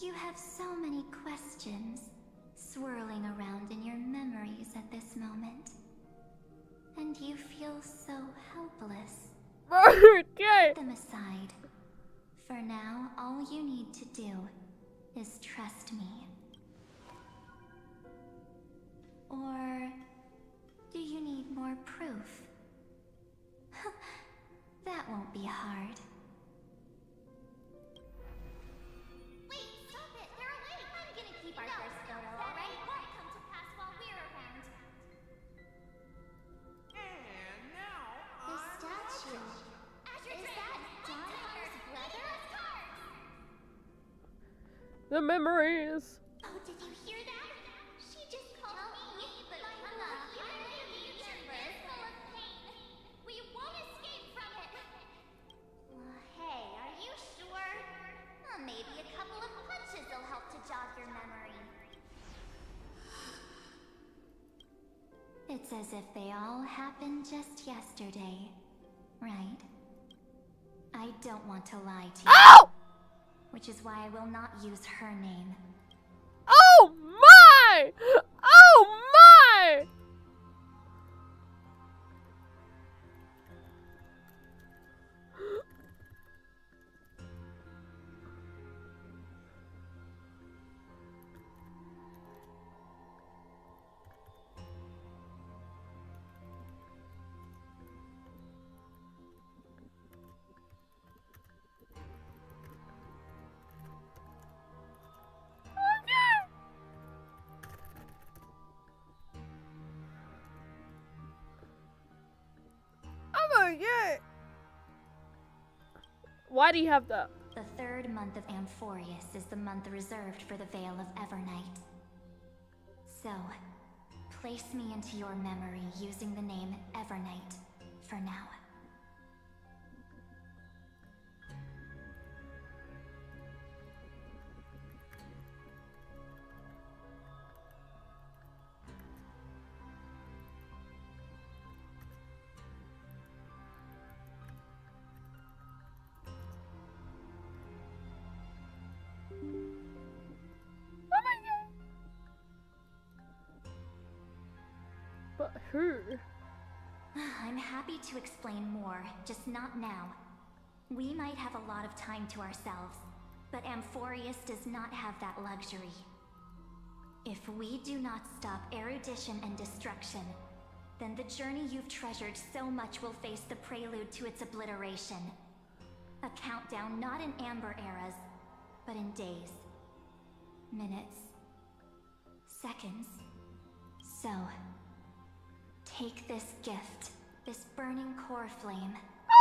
You have so many questions swirling around in your memories at this moment. And you feel so helpless. Okay. Put them aside. For now, all you need to do is trust me. Or do you need more proof? That won't be hard. Wait, stop it! They're awake! I'm gonna keep our first photo, alright? Won't come to pass while we're around. And now The statue. Is that Donner's brother? The memories. Oh, did you hear that? She just called me, but I'm not hearing the future is full of pain. We won't escape from it. Hey, are you sure? Well, maybe a couple of punches will help to jog your memory. It's as if they all happened just yesterday, right? I don't want to lie to you. Oh! Which is why I will not use her name. Oh my! Oh my! Why do you have that? The third month of Amphorius is the month reserved for the Veil of Evernight. So, place me into your memory using the name Evernight for now. But who? I'm happy to explain more, just not now. We might have a lot of time to ourselves, but Amphorius does not have that luxury. If we do not stop erudition and destruction, then the journey you've treasured so much will face the prelude to its obliteration. A countdown not in amber eras, but in days, minutes, seconds. So, take this gift, this burning core flame.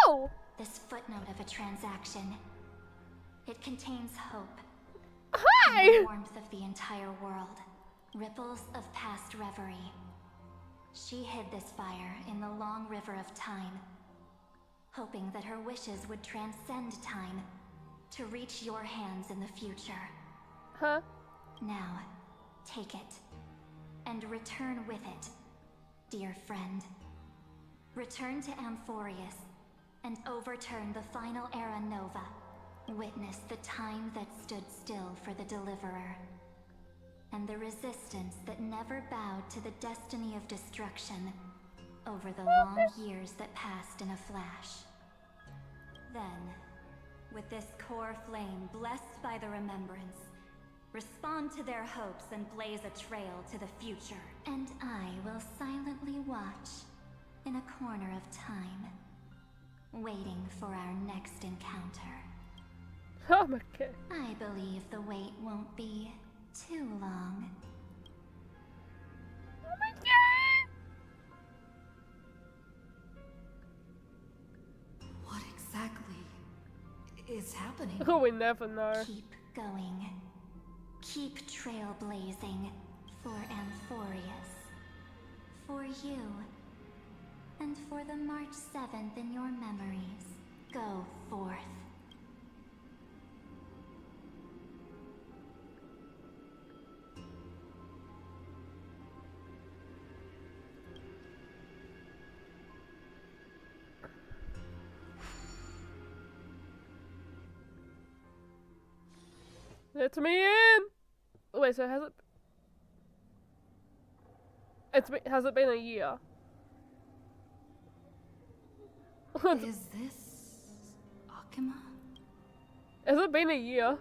Oh! This footnote of a transaction. It contains hope. Hi! And the warmth of the entire world. Ripples of past reverie. She hid this fire in the long river of time, hoping that her wishes would transcend time to reach your hands in the future. Huh? Now, take it, and return with it, dear friend. Return to Amphorius, and overturn the final Era Nova. Witness the time that stood still for the Deliverer, and the resistance that never bowed to the destiny of destruction over the long years that passed in a flash. Then, with this core flame blessed by the remembrance, respond to their hopes and blaze a trail to the future. And I will silently watch in a corner of time, waiting for our next encounter. Oh my god. I believe the wait won't be too long. Oh my god! What exactly is happening? Oh, we never know. Keep going. Keep trailblazing for Amphorius. For you. And for the March 7th in your memories. Go forth. Let me in! Wait, so has has it been a year? Is this Akima? Has it been a year?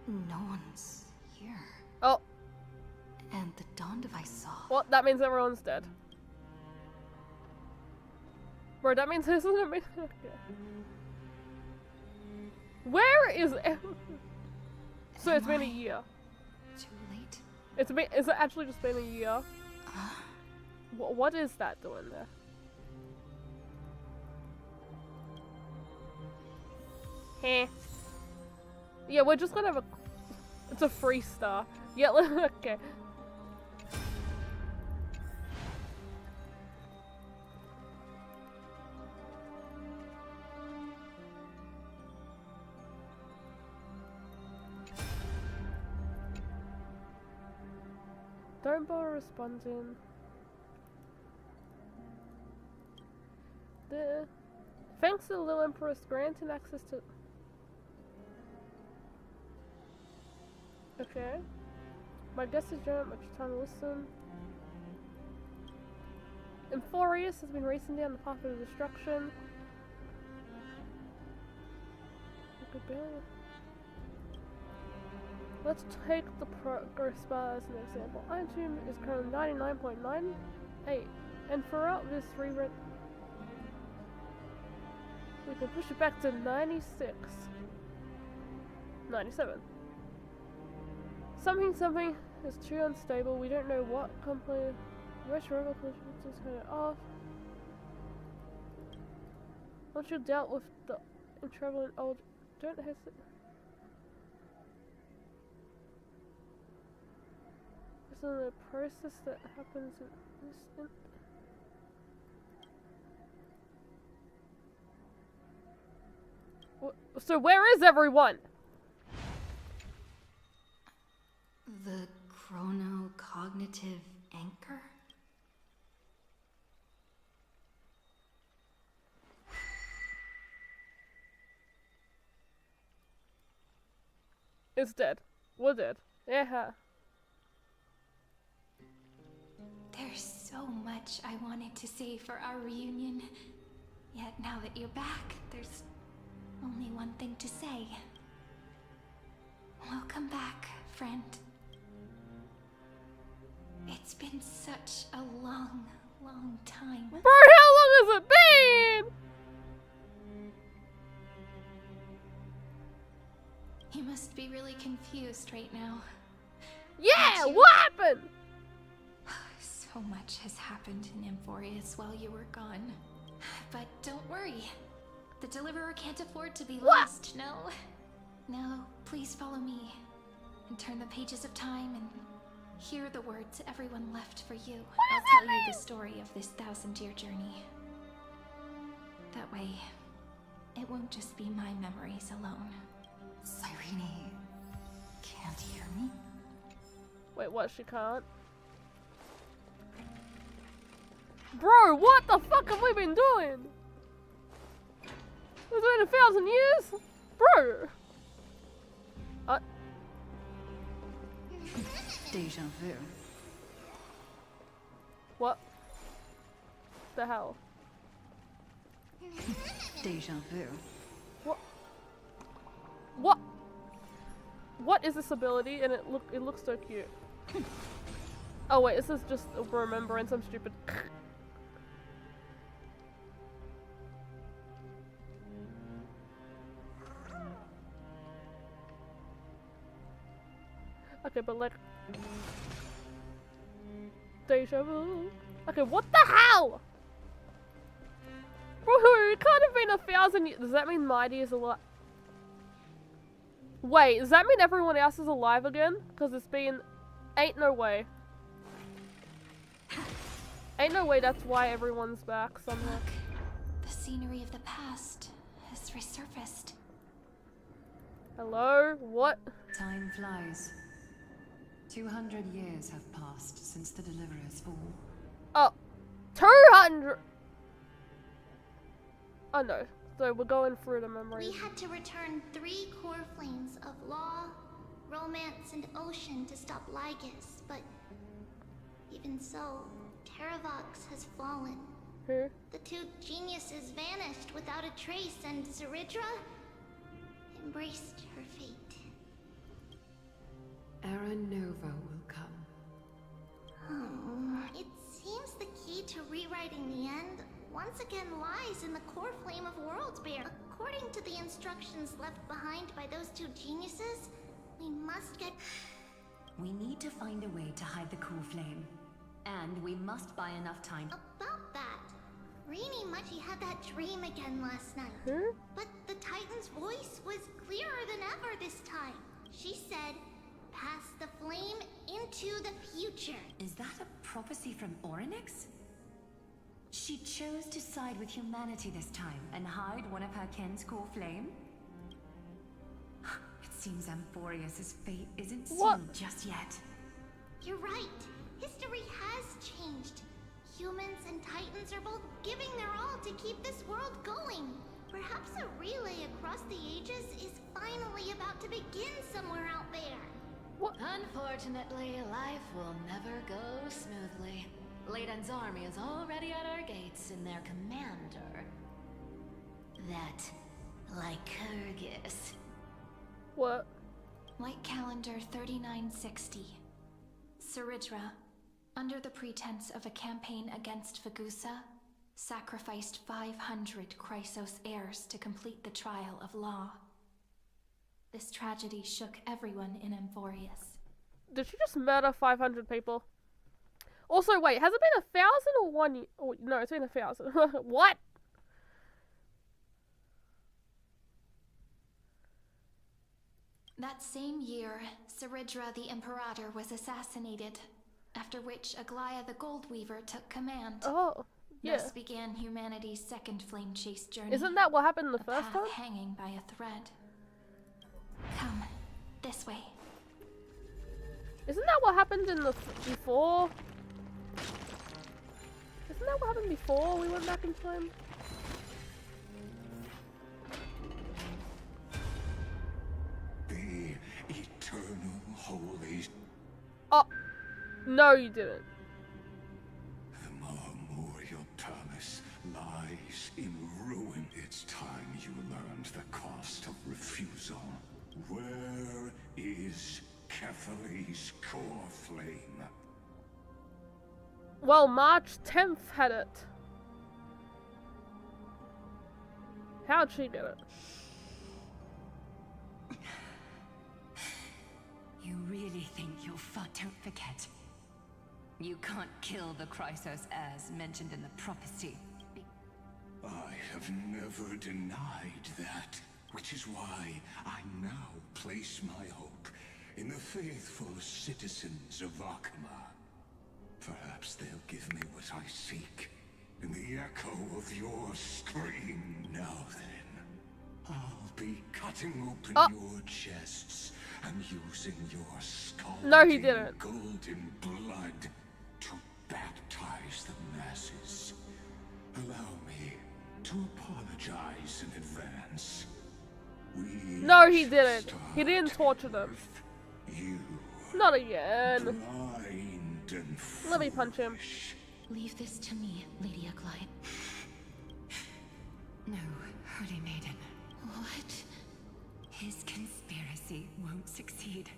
No one's here. Oh. And the dawn device saw. What? That means everyone's dead. Bro, that means this isn't me. Okay. Where is So it's been a year. Too late? Is it actually just been a year? What is that doing there? Heh. Yeah, we're just gonna have a... It's a free star. Yeah, okay. Don't bother responding. Thanks to the Little Empress granting access to... Okay. My guest is Janet, much time to listen. Amphorius has been racing down the path of destruction. Let's take the progress bar as an example. Item is currently 99.98, and throughout this rewrite, we can push it back to 96. 97. Something is too unstable. We don't know what company. Which robot is going to off. Once you've dealt with the trouble and old, don't hesitate. This is a process that happens in this instant. So where is everyone? The chrono-cognitive anchor? It's dead. We're dead. Yeah. There's so much I wanted to say for our reunion. Yet now that you're back, there's only one thing to say. Welcome back, friend. It's been such a long, long time. Bro, how long has it been? You must be really confused right now. Yeah, what happened? So much has happened in Amphorius while you were gone. But don't worry. The Deliverer can't afford to be lost, no? No, please follow me. And turn the pages of time and hear the words everyone left for you. I'll tell you the story of this 1000-year journey. That way, it won't just be my memories alone. Cyrene can't hear me? Wait, what? She can't? Bro, what the fuck have we been doing? It's been 1,000 years? Bro! Deja vu. What? The hell? Deja vu. What? What? What is this ability? And it looks so cute. Oh wait, this is just a remembrance. I'm stupid. Okay, but like deja vu. Okay, what the hell? Bro, it can't have been 1,000 years. Does that mean Mighty is alive? Wait, does that mean everyone else is alive again? Because it's been... Ain't no way. Ain't no way that's why everyone's back somehow. Look, the scenery of the past has resurfaced. Hello? What? Time flies. 200 years have passed since the Deliverer's fall. Oh, 200! Oh no. So we're going through the memories. We had to return 3 core flames of law, romance, and ocean to stop Lygus, but even so, Terravox has fallen. Who? The 2 geniuses vanished without a trace, and Zeridra embraced her fate. Era Nova will come. It seems the key to rewriting the end once again lies in the core flame of Worldbear. According to the instructions left behind by those 2 geniuses, we must get... We need to find a way to hide the core flame. And we must buy enough time. About that, Rini Muchi had that dream again last night. But the Titan's voice was clearer than ever this time. She said, pass the flame into the future. Is that a prophecy from Orynyx? She chose to side with humanity this time and hide one of her kin's core flame? It seems Amphorius' fate isn't sealed just yet. You're right. History has changed. Humans and Titans are both giving their all to keep this world going. Perhaps a relay across the ages is finally about to begin somewhere out there. Unfortunately, life will never go smoothly. Layden's army is already at our gates, and their commander... that... Lycurgus. What? White Calendar 3960. Zeridra, under the pretense of a campaign against Vagusa, sacrificed 500 Chrysos heirs to complete the trial of law. This tragedy shook everyone in Amphorius. Did she just murder 500 people? Also, wait, has it been 1,000 or 1 year? Oh, no, it's been 1,000. What? That same year, Zeridra the Imperator was assassinated, after which Aglaya the Goldweaver took command. Oh, yeah. Thus began humanity's second flame chase journey. Isn't that what happened the first path time? Hanging by a thread. Come, this way. Isn't that what happened in the before? Isn't that what happened before we went back in time? The eternal holy... Oh, no you didn't. The Memorial Palace lies in ruin. It's time you learned the cost of refusal. Where is Kefali's core flame? Well, March 10th had it. How'd she get it? You really think you'll don't forget? You can't kill the Chrysos as mentioned in the prophecy. I have never denied that, which is why I now place my hope in the faithful citizens of Akama. Perhaps they'll give me what I seek in the echo of your scream. Now then, I'll be cutting open your chests and using your scalding golden blood to baptize the masses. Allow me to apologize in advance. No, he didn't. He didn't torture them. You. Not again. Blind and Let me punch him. Leave this to me, Lady Aklight. No, Holy Maiden. What? His conspiracy won't succeed.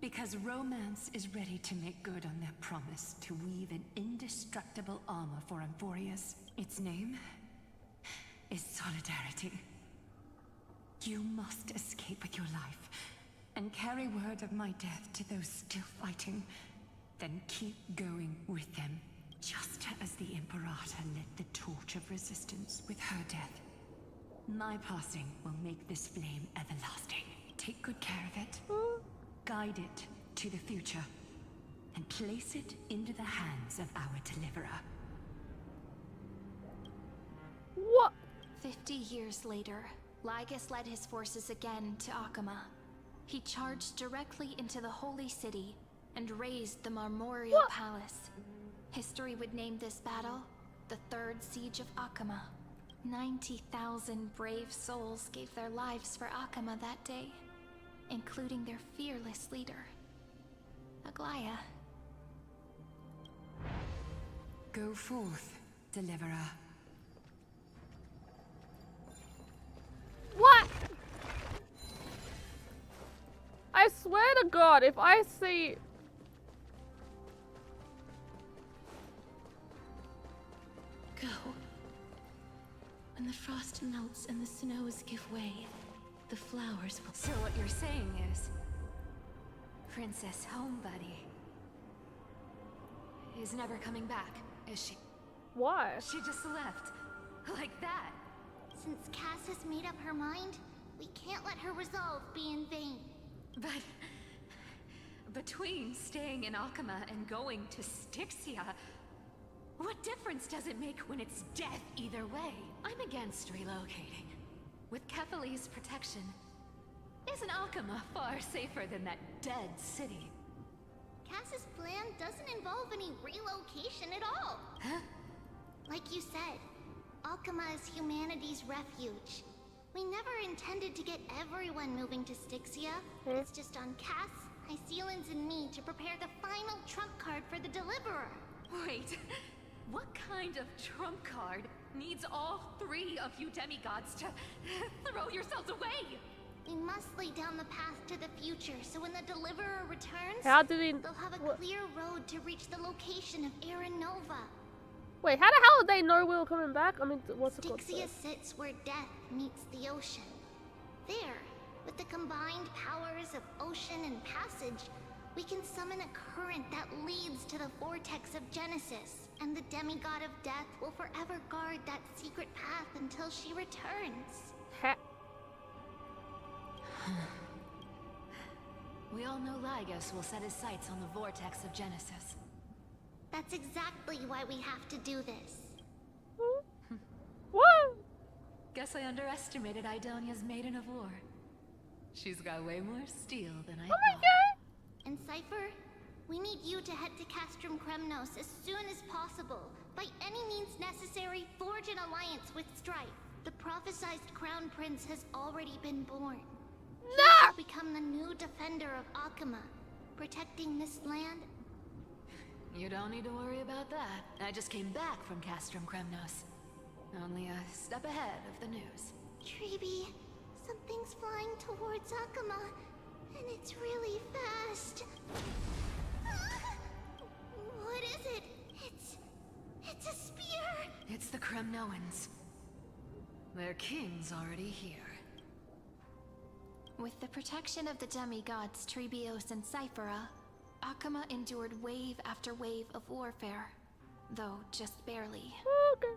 Because Romance is ready to make good on their promise to weave an indestructible armor for Amphorius. Its name is Solidarity. You must escape with your life and carry word of my death to those still fighting. Then keep going with them, just as the Imperator lit the torch of resistance with her death. My passing will make this flame everlasting. Take good care of it. Guide it to the future. And place it into the hands of our deliverer. What? 50 years later, Lygus led his forces again to Akama. He charged directly into the Holy City and razed the Marmorial Palace. History would name this battle the Third Siege of Akama. 90,000 brave souls gave their lives for Akama that day, including their fearless leader, Aglaya. Go forth, deliverer. What? I swear to God, if I see... Go. When the frost melts and the snows give way, the flowers will... So what you're saying is... Princess Homebuddy is never coming back, is she? Why? She just left. Like that. Since Cass has made up her mind, we can't let her resolve be in vain. But... between staying in Akama and going to Styxia, what difference does it make when it's death either way? I'm against relocating. With Kefali's protection, isn't Akama far safer than that dead city? Cass's plan doesn't involve any relocation at all. Huh? Like you said, Akama is humanity's refuge. We never intended to get everyone moving to Styxia. It's just on Cass, Hysealans, and me to prepare the final trump card for the Deliverer. Wait, what kind of trump card needs all three of you demigods to throw yourselves away? We must lay down the path to the future, so when the Deliverer returns, How did he... they'll have a clear road to reach the location of Aranova. Wait, how the hell did they know we were coming back? I mean, what's it called? Styxia sits where death meets the ocean. There, with the combined powers of ocean and passage, we can summon a current that leads to the vortex of Genesis. And the demigod of death will forever guard that secret path until she returns. We all know Lygus will set his sights on the vortex of Genesis. That's exactly why we have to do this. What? Guess I underestimated Idonia's Maiden of War. She's got way more steel than I thought. And Cypher, we need you to head to Castrum Kremnos as soon as possible. By any means necessary, forge an alliance with Strife. The prophesized Crown Prince has already been born. He will become the new defender of Akama, protecting this land. You don't need to worry about that. I just came back from Castrum Kremnos. Only a step ahead of the news. Treeby, Something's flying towards Akuma, and it's really fast. What is it? It's a spear! It's the Kremnoans. Their king's already here. With the protection of the demigods Trebios and Cyphera, Akuma endured wave after wave of warfare, though just barely. Okay.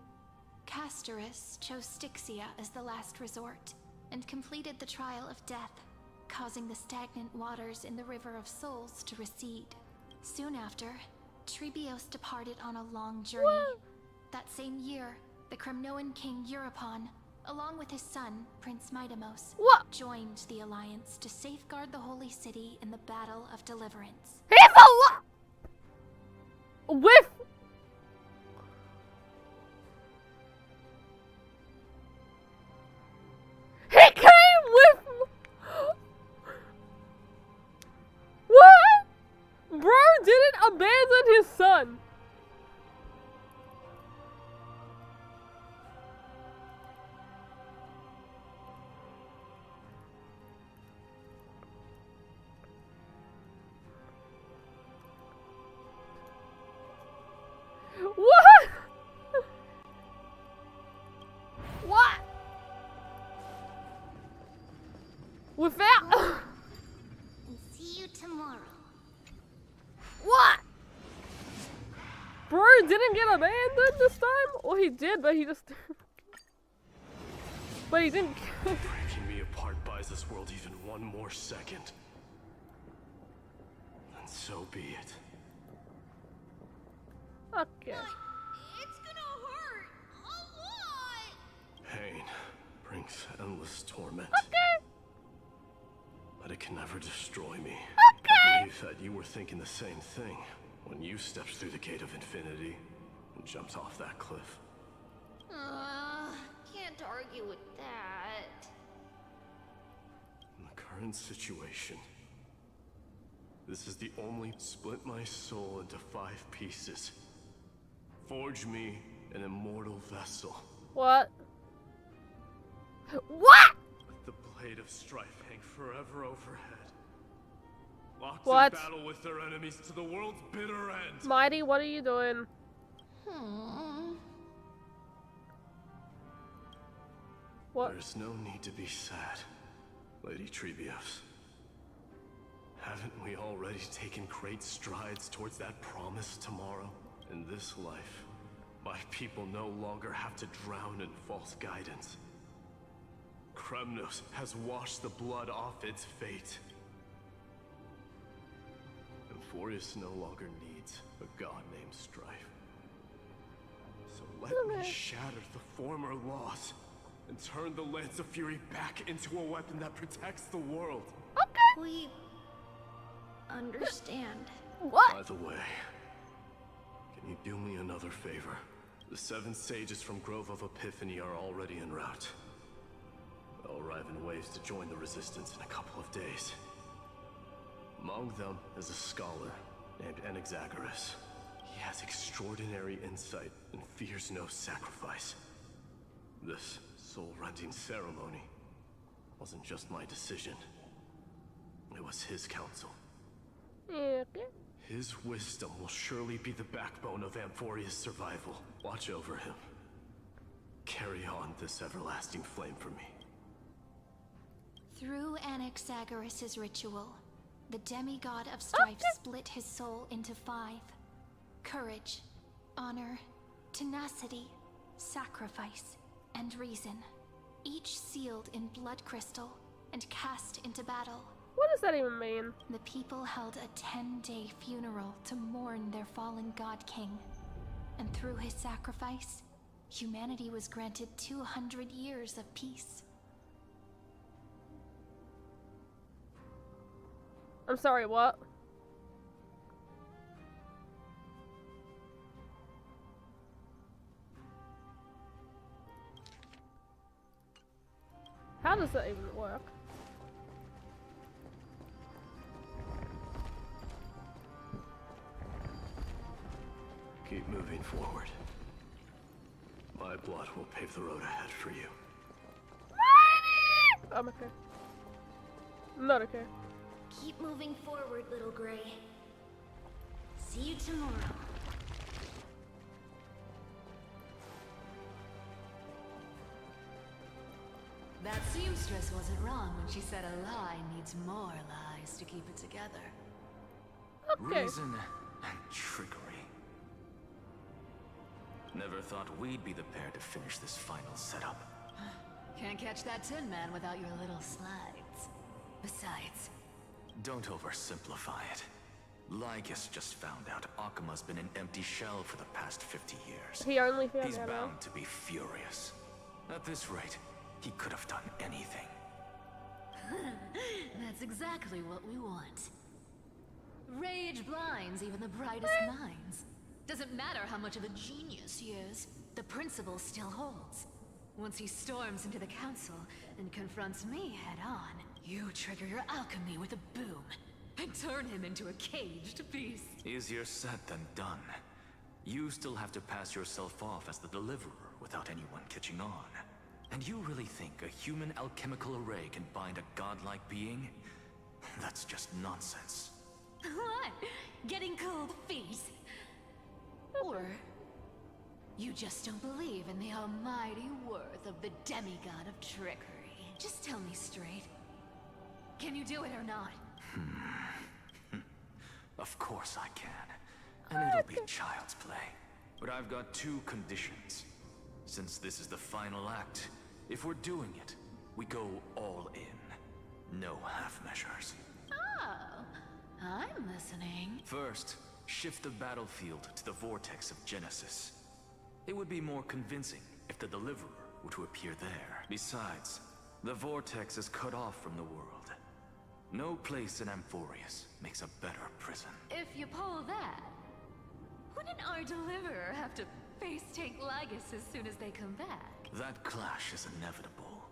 Castorus chose Styxia as the last resort, and completed the trial of death, causing the stagnant waters in the River of Souls to recede. Soon after, Trebios departed on a long journey. What? That same year, the Kremnoan king Euripon, along with his son, Prince Midamos, joined the Alliance to safeguard the Holy City in the Battle of Deliverance. He's a with. He came with. What? Bro didn't abandon his son. What? What? Without. See you tomorrow. What? Bro didn't get abandoned this time? Well, he did, but he just. But he didn't. Breaking me apart buys this world even one more second. And so be it. Okay. It's gonna hurt a lot. Pain brings endless torment. Okay. But it can never destroy me. Okay. I believe that you were thinking the same thing when you stepped through the gate of infinity and jumped off that cliff. Can't argue with that. In the current situation, this is the only split my soul into 5 pieces. Forge me an immortal vessel. What? What? Let the blade of strife hang forever overhead. Locked What? in battle with their enemies to the world's bitter end. Mighty, what are you doing? What? There's no need to be sad, Lady Trebios. Haven't we already taken great strides towards that promise tomorrow? In this life, my people no longer have to drown in false guidance. Kremnos has washed the blood off its fate. Emphorius no longer needs a god named Strife. So let me shatter the former laws and turn the Lance of Fury back into a weapon that protects the world. Okay. We understand. What? By the way, can you do me another favor? The 7 sages from Grove of Epiphany are already en route. They'll arrive in waves to join the resistance in a couple of days. Among them is a scholar named Anaxagoras. He has extraordinary insight and fears no sacrifice. This soul-rending ceremony wasn't just my decision. It was his counsel. Okay. His wisdom will surely be the backbone of Amphoria's survival. Watch over him. Carry on this everlasting flame for me. Through Anaxagoras' ritual, the demigod of strife split his soul into 5. Courage, honor, tenacity, sacrifice, and reason. Each sealed in blood crystal and cast into battle. What does that even mean? The people held a 10-day funeral to mourn their fallen god king. And through his sacrifice, humanity was granted 200 years of peace. I'm sorry, what? How does that even work? Keep moving forward. My blood will pave the road ahead for you. Mighty! I'm okay. Not okay. Keep moving forward, little Gray. See you tomorrow. That seamstress wasn't wrong when she said a lie needs more lies to keep it together. Okay. Reason and trickery. Never thought we'd be the pair to finish this final setup. Can't catch that Tin Man without your little slides. Besides, Don't oversimplify it. Lygus just found out Akima's been an empty shell for the past 50 years. He only found He's out. bound to be furious. At this rate, he could have done anything. that's exactly what we want. Rage blinds even the brightest minds. Doesn't matter how much of a genius he is, the principle still holds. Once he storms into the council and confronts me head-on, you trigger your alchemy with a boom and turn him into a caged beast. Easier said than done. You still have to pass yourself off as the deliverer without anyone catching on. And you really think a human alchemical array can bind a godlike being? That's just nonsense. What? Getting cold feet? Or you just don't believe in the almighty worth of the demigod of trickery? Just tell me straight. Can you do it or not? Of course I can. And it'll be child's play. But I've got two conditions. Since this is the final act, if we're doing it, we go all in. No half measures. Oh, I'm listening. First, shift the battlefield to the vortex of Genesis. It would be more convincing if the deliverer were to appear there. Besides, the vortex is cut off from the world. No place in Amphorius makes a better prison. If you pull that, wouldn't our deliverer have to face tank Lygus as soon as they come back? That clash is inevitable.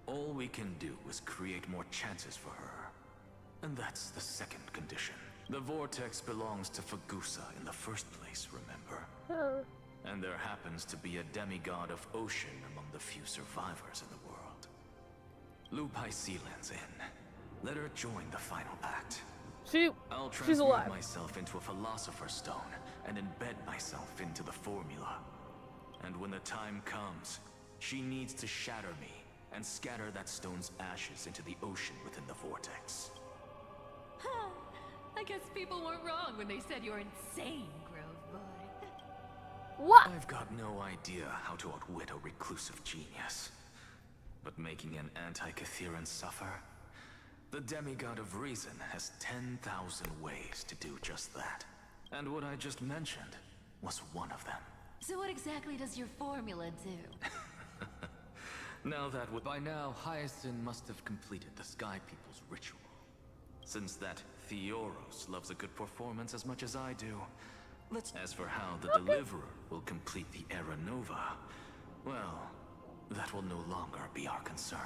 All we can do is create more chances for her. And that's the second condition. The vortex belongs to Fagusa in the first place, remember? Oh. And there happens to be a demigod of ocean among the few survivors in the world. Lupai Sealand's in. Let her join the final act. I'll She's alive. transmute myself into a philosopher's stone and embed myself into the formula. And when the time comes, she needs to shatter me and scatter that stone's ashes into the ocean within the vortex. Huh. I guess people weren't wrong when they said you're insane, Grove Boy. What? I've got no idea how to outwit a reclusive genius. But making an anti-Catheran suffer? The demigod of reason has 10,000 ways to do just that. And what I just mentioned was one of them. So what exactly does your formula do? Now that by now, Hyacinth must have completed the Sky People's ritual. Since that Theoros loves a good performance as much as I do, as for how the Deliverer will complete the Era Nova, well, that will no longer be our concern.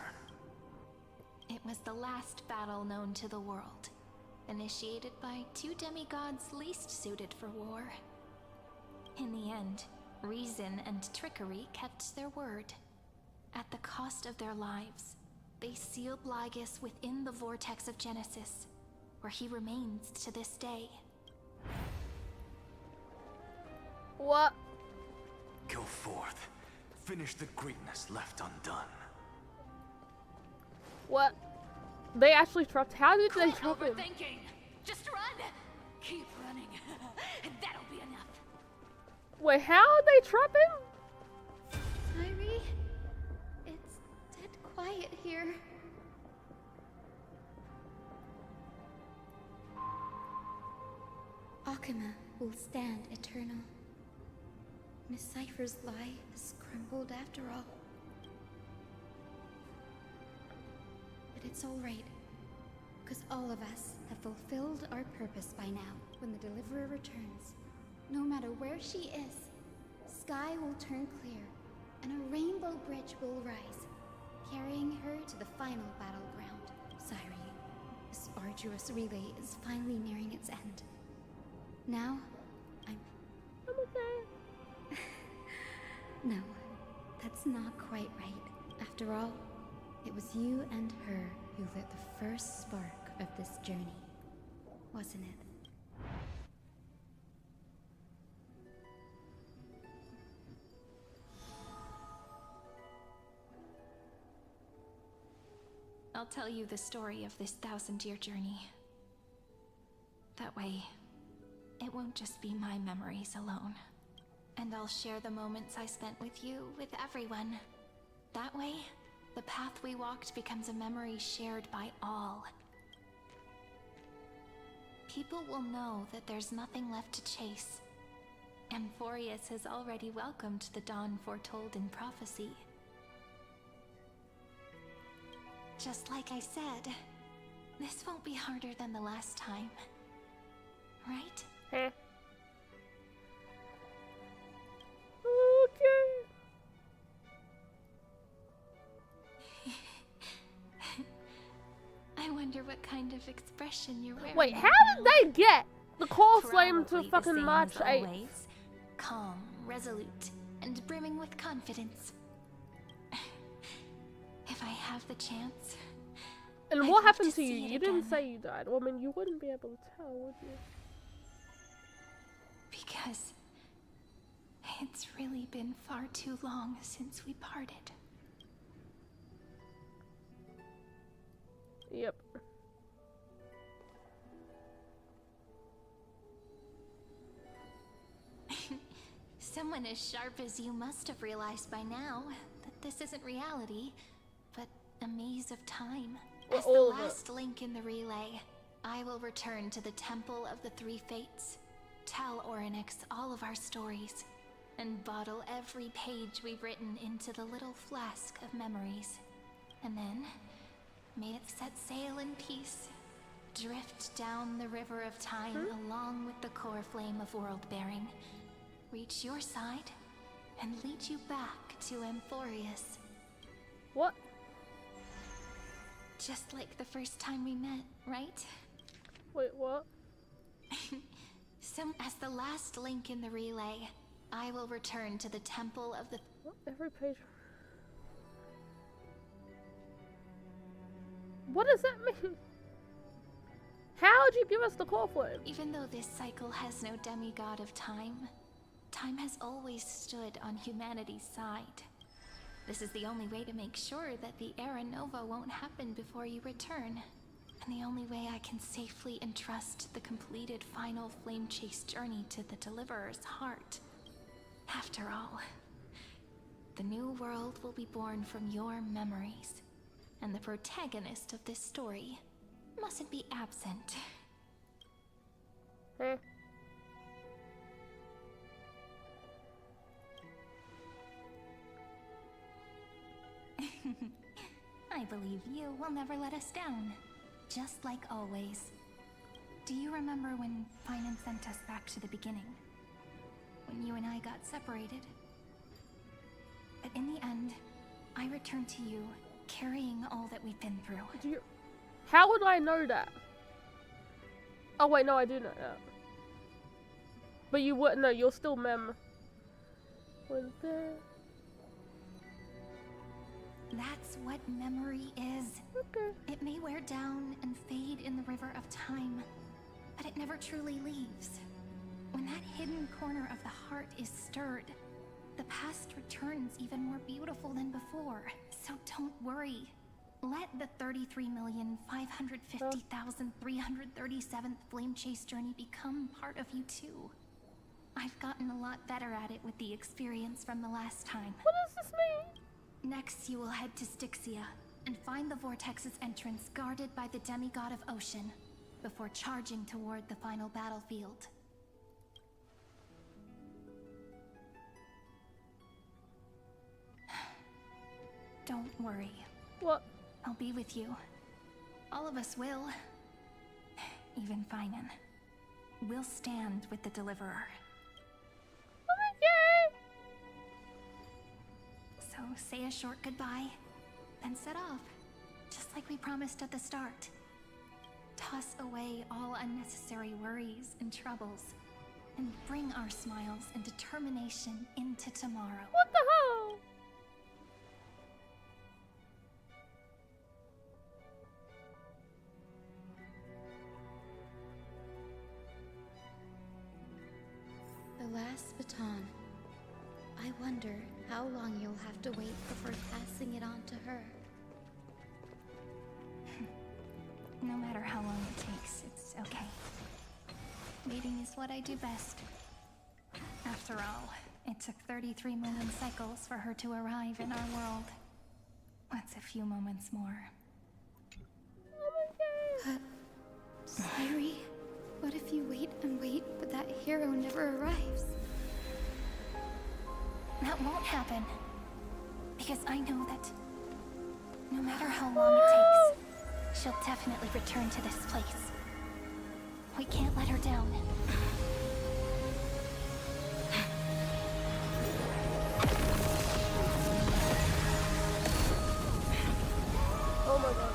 It was the last battle known to the world, initiated by two demigods least suited for war. In the end, reason and trickery kept their word. At the cost of their lives, they sealed Lygus within the vortex of Genesis, where he remains to this day. What? Go forth. Finish the greatness left undone. What? They actually trapped. How did they trap him? Overthinking. Just run. Keep running, and that'll be enough. Wait, how did they trap him? Irie, it's dead quiet here. Akima will stand eternal. Miss Cypher's lie has crumbled after all. But it's all right, because all of us have fulfilled our purpose by now. When the Deliverer returns, no matter where she is, sky will turn clear, and a rainbow bridge will rise, carrying her to the final battleground. Cyrene, this arduous relay is finally nearing its end. Now, I'm okay. No, that's not quite right. After all, It was you and her who lit the first spark of this journey, wasn't it? I'll tell you the story of this 1000-year journey. That way, it won't just be my memories alone. And I'll share the moments I spent with you, with everyone. That way, the path we walked becomes a memory shared by all. People will know that there's nothing left to chase. Amphorius has already welcomed the dawn foretold in prophecy. Just like I said, this won't be harder than the last time. Right? Heh. I wonder what kind of expression you're wearing. Wait, how did they get the core flame to fucking March 8th? Calm, resolute, and brimming with confidence. If I have the chance. And what happened to you? You didn't say you died. Well, I mean, you wouldn't be able to tell, would you? Because it's really been far too long since we parted. Yep. Someone as sharp as you must have realized by now that this isn't reality, but a maze of time. As the last link in the relay, I will return to the Temple of the Three Fates, tell Orynyx all of our stories, and bottle every page we've written into the little flask of memories. And then, may it set sail in peace, drift down the river of time along with the core flame of world-bearing, reach your side, and lead you back to Amphorius. What? Just like the first time we met, right? Wait, what? As the last link in the relay, I will return to the Temple of the... What? Every page... What does that mean? How would you give us the core flame? Even though this cycle has no demigod of time, time has always stood on humanity's side. This is the only way to make sure that the Era Nova won't happen before you return. And the only way I can safely entrust the completed final flame chase journey to the Deliverer's heart. After all, the new world will be born from your memories. And the protagonist of this story mustn't be absent. Huh? I believe you will never let us down. Just like always. Do you remember when Finan sent us back to the beginning? When you and I got separated? But in the end, I returned to you, carrying all that we've been through. How would I know that? Oh wait, no, I do know that. But you wouldn't know, you're still mem. Was there... That's what memory is. Okay. It may wear down and fade in the river of time, but it never truly leaves. When that hidden corner of the heart is stirred, the past returns even more beautiful than before. So don't worry. Let the 33,550,337th flame chase journey become part of you too. I've gotten a lot better at it with the experience from the last time. What does this mean? Next, you will head to Styxia and find the Vortex's entrance guarded by the demigod of ocean before charging toward the final battlefield. Don't worry. What? I'll be with you. All of us will. Even Finan. We'll stand with the Deliverer. Okay. So say a short goodbye, then set off, just like we promised at the start. Toss away all unnecessary worries and troubles, and bring our smiles and determination into tomorrow. What the hell? I wonder how long you'll have to wait before passing it on to her. No matter how long it takes, it's okay. Waiting is what I do best. After all, it took 33 million cycles for her to arrive in our world. What's a few moments more? Sairi, what if you wait and wait, but that hero never arrives? That won't happen. Because I know that no matter how long it takes, she'll definitely return to this place. We can't let her down. Oh my god.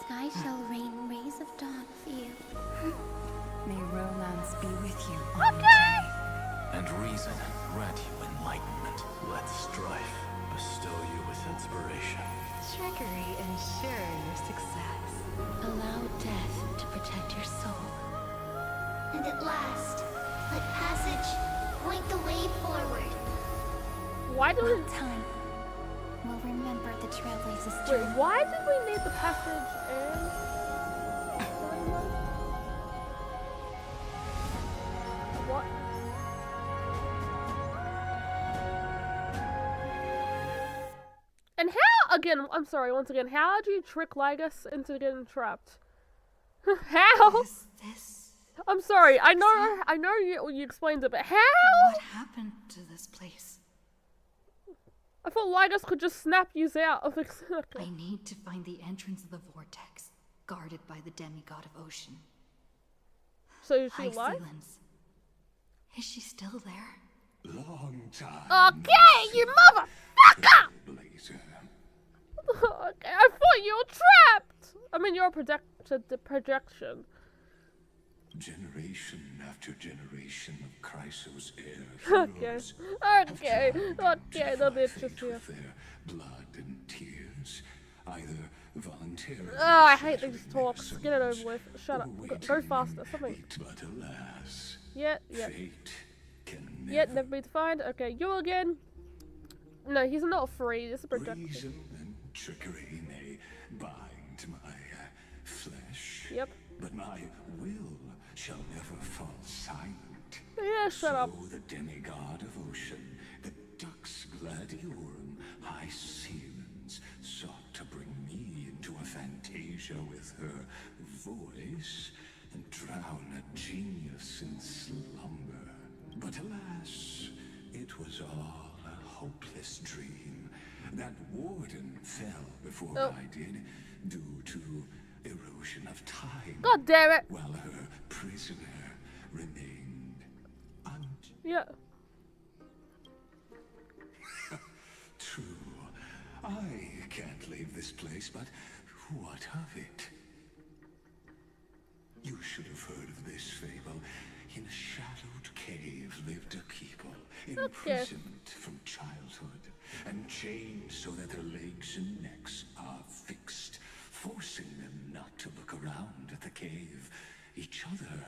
Sky shall rain rays of dawn for you. May romance be with you. Okay! And reason grant you enlightenment. Let strife bestow you with inspiration. Trickery ensure your success. Allow death to protect your soul. And at last, let passage point the way forward. Why do we... time. We'll remember the Trailblazers' Wait, journey. why did we need the passage and... What? And how, again, I'm sorry, once again, how did you trick Lygus into getting trapped? How? I'm sorry, I know you explained it, but how? What happened to this place? I thought Lygus could just snap you out of it. I need to find the entrance of the vortex, guarded by the demigod of ocean. So is she High alive? Sealands. Is she still there? Long time. Okay, you motherfucker! Okay, I thought you were trapped! I mean, you're a projection. Generation after generation of Chrysos heir Okay, heroes okay, that'll be interesting. with their blood and tears, either voluntarily. Oh, I hate these talks. Get it over with. Shut up. Go faster. Something. But alas, Yeah. fate can Yeah, never be defined. Okay, you again. No, he's not free. This is a projection. reason and trickery may bind my flesh. Yep. But my will shall never fall silent. Yeah, shut up. So the demigod of ocean, the Dux Gladiorum, High Sealands, sought to bring me into a fantasia with her voice and drown a genius in slumber. But alas, it was all a hopeless dream. That warden fell before I did, due to erosion of time. God damn it! While her prisoner remained Yeah. true. I can't leave this place, but what of it? You should have heard of this fable. In a shadowed cave lived a people, imprisoned from childhood, and chained so that their legs and necks are fixed, forcing them not to look around at the cave, each other,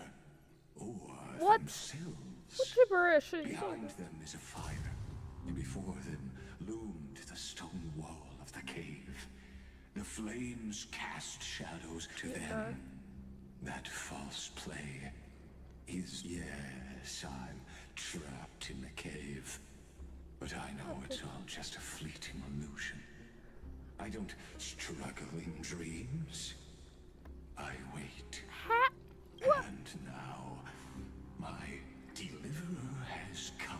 or themselves. What gibberish are you Behind them is a fire, and before them loomed the stone wall of the cave. The flames cast shadows to them. That false play is, yes, I'm trapped in the cave. But I know it's all just a fleeting illusion. I don't struggle in dreams. I wait. And now, my deliverer has come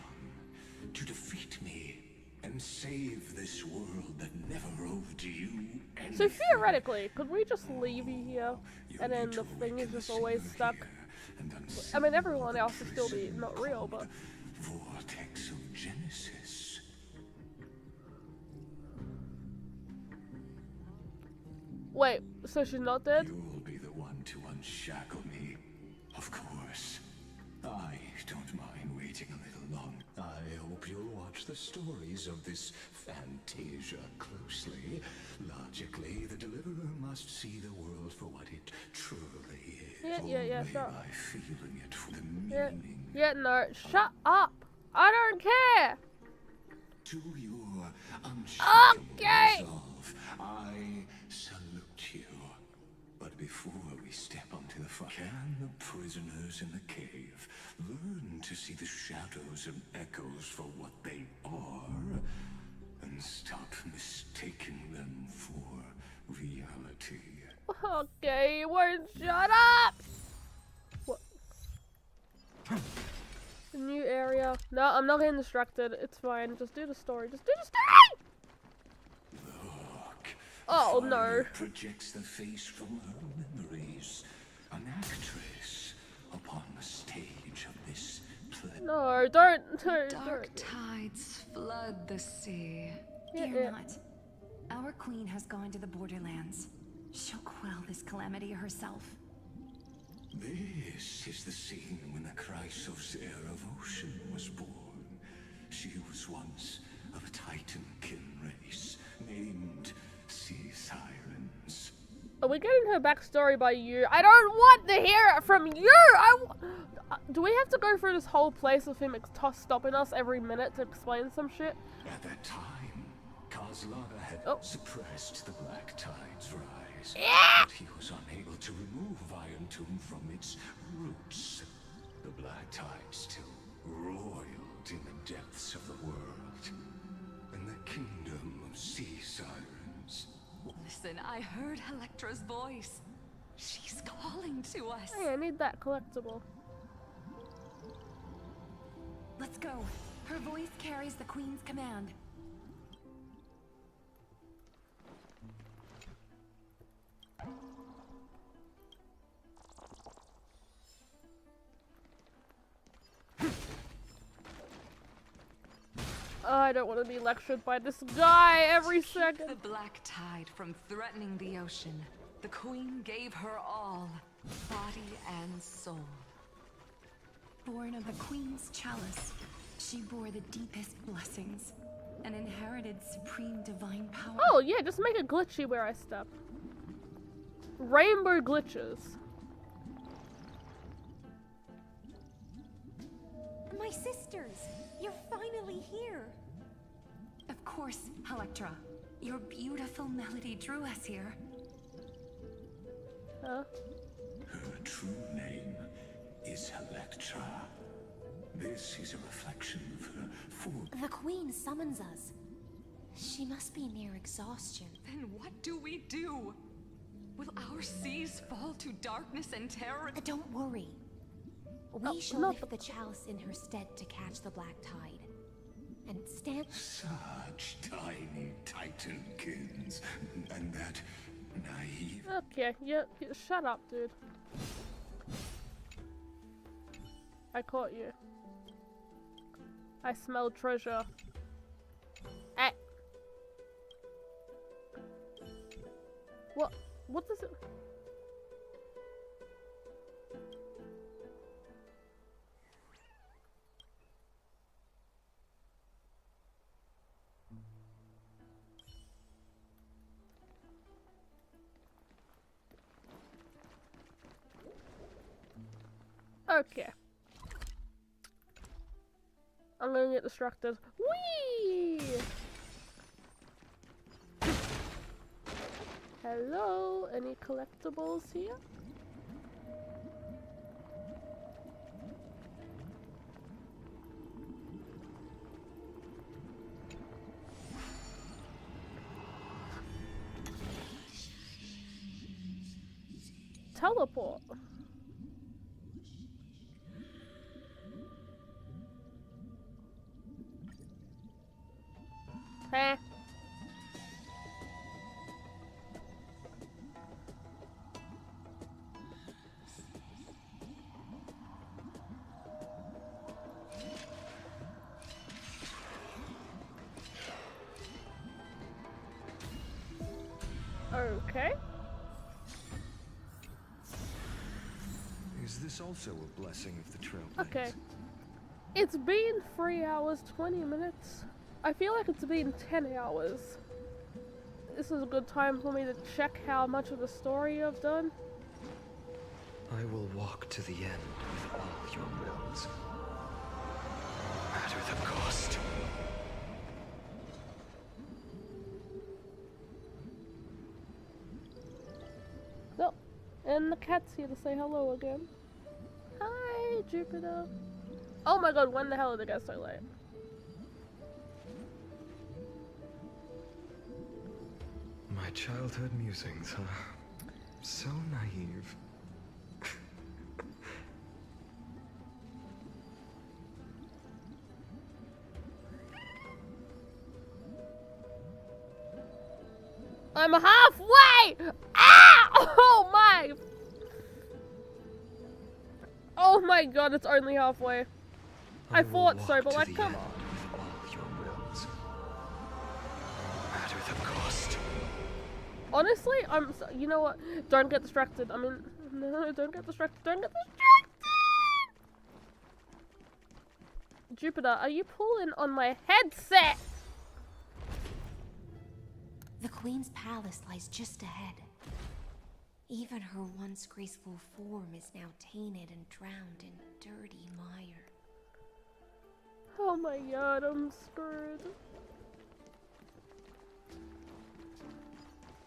to defeat me and save this world that never owed you anything. So theoretically, could we just leave you here, and then the thing is just always stuck? I mean, everyone else would still be not real, but... Vortex of Genesis. Wait, so she's not dead? You'll be the one to unshackle me, of course. I don't mind waiting a little long. I hope you'll watch the stories of this fantasia closely. Logically, the deliverer must see the world for what it truly Yeah, sure. by feeling it for the Yeah, meaning. yeah, no, shut up. I don't care. To your unshakable resolve, I salute you. But before we step onto the front, can the prisoners in the cave learn to see the shadows and echoes for what they are, and stop mistaking them for reality? Okay, you won't shut up. What? The new area. No, I'm not getting distracted. It's fine. Just do the story. Just do the story! Look. Oh, no. Fire projects the face from her memories. An actress upon the stage of this play. No, don't. Dark tides flood the sea. Fear not. Our queen has gone to the borderlands. She'll quell this calamity herself. This is the scene when the Chrysos heir of Ocean was born. She was once of a Titan-kin race named Sea Sirens. Are we getting her backstory by you? I don't want to hear it from you! Do we have to go through this whole place with him stopping us every minute to explain some shit? At that time, Kozlana had suppressed the Black Tide's rise. But he was unable to remove Iron Tomb from its roots. The Black Tide still roiled in the depths of the world. In the kingdom of Sea Sirens. Listen, I heard Electra's voice. She's calling to us. Hey, I need that collectible. Let's go. Her voice carries the queen's command. I don't want to be lectured by this guy every second. The Black Tide from threatening the ocean. The queen gave her all, body and soul. Born of the queen's chalice, she bore the deepest blessings and inherited supreme divine power. Oh yeah, just make it glitchy where I step. Rainbow glitches. My sisters, you're finally here. Of course, Electra. Your beautiful melody drew us here. Her true name is Electra. This is a reflection of her full. The queen summons us. She must be near exhaustion. Then what do we do? Will our seas fall to darkness and terror? Don't worry. We shall lift the chalice in her stead to catch the Black Tide. And stand. Such tiny Titankins. And that naive. Okay, yeah, shut up, dude. I caught you. I smell treasure. Eh. What does it... Okay. I'm gonna get distracted. Whee! Hello, any collectibles here? Teleport. Heh. Okay. Is this also a blessing of the trail? Okay. It's been 3 hours, 20 minutes. I feel like it's been 10 hours. This is a good time for me to check how much of the story I've done. I will walk to the end with all your wills, no matter the cost. No, and the cat's here to say hello again. Hi, Jupiter. Oh my god, when the hell did it get so late? My childhood musings, huh? So naive. I'm halfway! Ah! Oh my! Oh my god, it's only halfway. I thought so, but like, come on. With all your wills, no matter the cost. Honestly, you know what? Don't get distracted. I mean, no, don't get distracted. Don't get distracted! Jupiter, are you pulling on my headset? The Queen's palace lies just ahead. Even her once graceful form is now tainted and drowned in dirty mire. Oh my god, I'm screwed.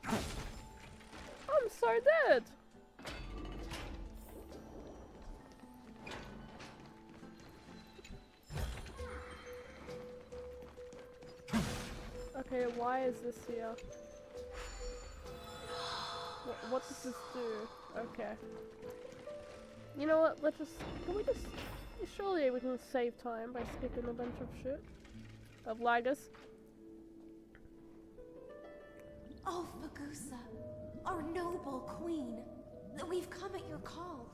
I'm so dead. Okay, why is this here? What does this do? Okay. You know what, surely we can save time by skipping a bunch of shit. Of laggers. Oh, Fagusa, our noble queen, we've come at your call.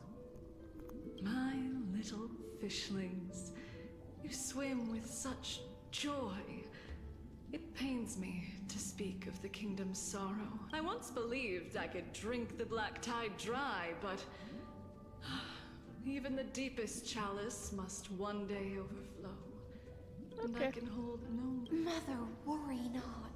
My little fishlings, you swim with such joy. It pains me to speak of the kingdom's sorrow. I once believed I could drink the black tide dry, but even the deepest chalice must one day overflow. And I can hold no... Mother, worry not.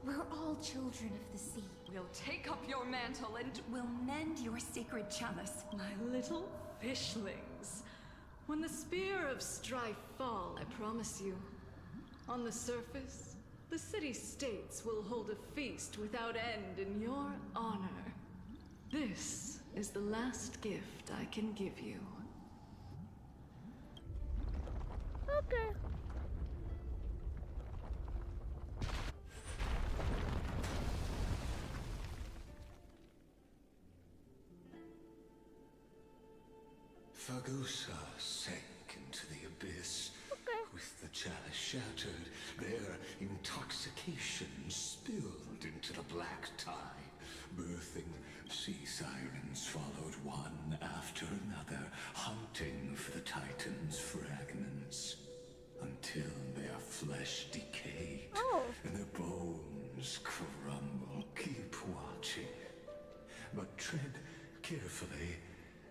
We're all children of the sea. We'll take up your mantle and We'll mend your sacred chalice. my little fishlings. When the spear of strife fall, I promise you, on the surface, the city-states will hold a feast without end in your honor. This is the last gift I can give you. Okay. Fagusa sank into the abyss. With the chalice shattered, their intoxication spilled into the black tide. Birthing sea sirens followed one after another, hunting for the Titan's fragments. Until their flesh decayed and their bones crumble. Keep watching. But tread carefully,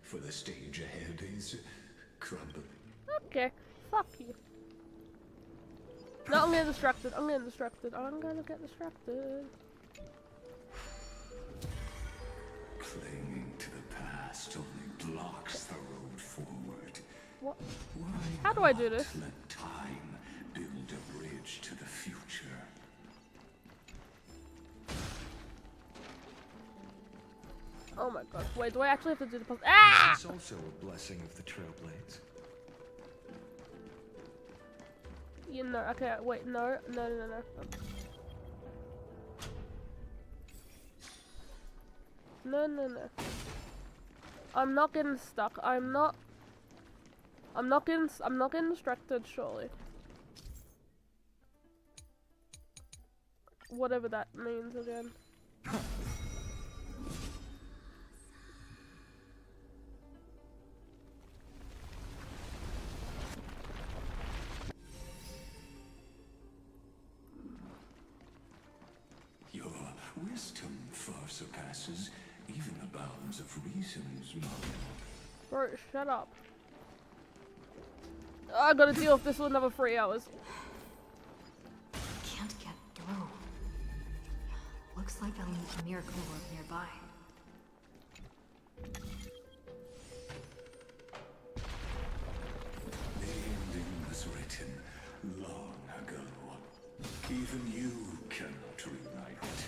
for the stage ahead is crumbling. Okay, fuck you. No, I'm getting distracted. I'm gonna get distracted. Clinging to the past only blocks the road forward. What? Why How do I do this? let time build a bridge to the future? Oh my god. Wait, do I actually have to do the puzzle? Ah! It's also a blessing of the Trailblades. You know, okay, wait, no. No. I'm not getting stuck. I'm not getting distracted, surely. Whatever that means again. Your wisdom far surpasses even the bounds of reason's mother. Bro, shut up. I gotta deal with this for another 3 hours. Can't get through. Looks like I'll need a miracle work nearby. even you cannot rewrite it.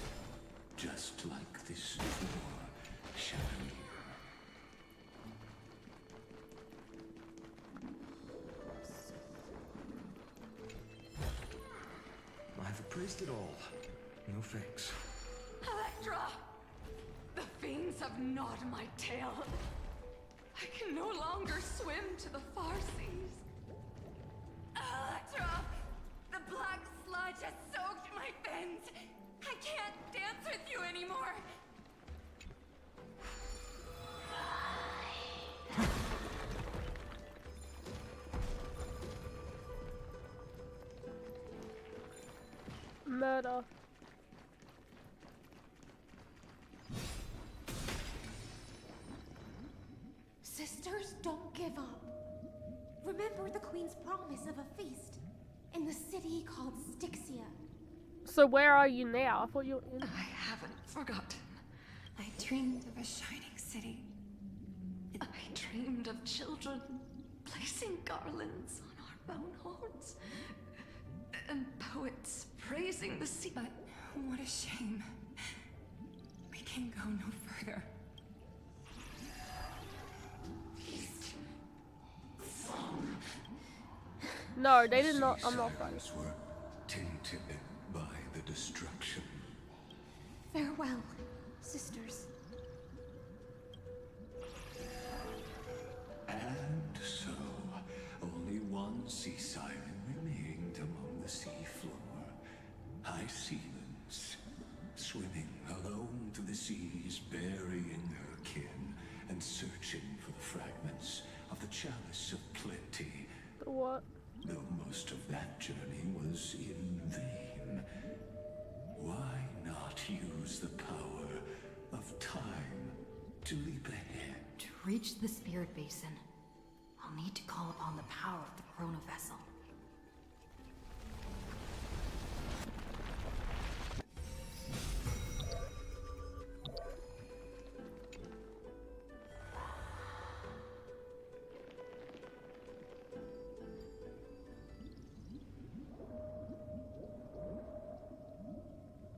Just like this chandelier. I've appraised it all. No thanks. Electra! The fiends have gnawed my tail. I can no longer swim to the far seas. Electra! The black sludge has soaked my fins. I can't dance with you anymore. Murder. Sisters, don't give up. Remember the Queen's promise of a feast in the city called Styxia. So where are you now? I thought you were in. I haven't forgotten. I dreamed of a shining city. I dreamed of children placing garlands on our bone horns. And poets praising the sea. But what a shame. We can go no further. No, they did not. I'm not fine. Were tainted by the destruction. Farewell, sisters. And so, only one sea siren remained among the sea floor. High Sealands, swimming alone through the seas, burying her kin, and searching for the fragments of the chalice of plenty. What? Though most of that journey was in vain. Why not use the power of time to leap ahead? To reach the Spirit Basin, I'll need to call upon the power of the Chrono Vessel.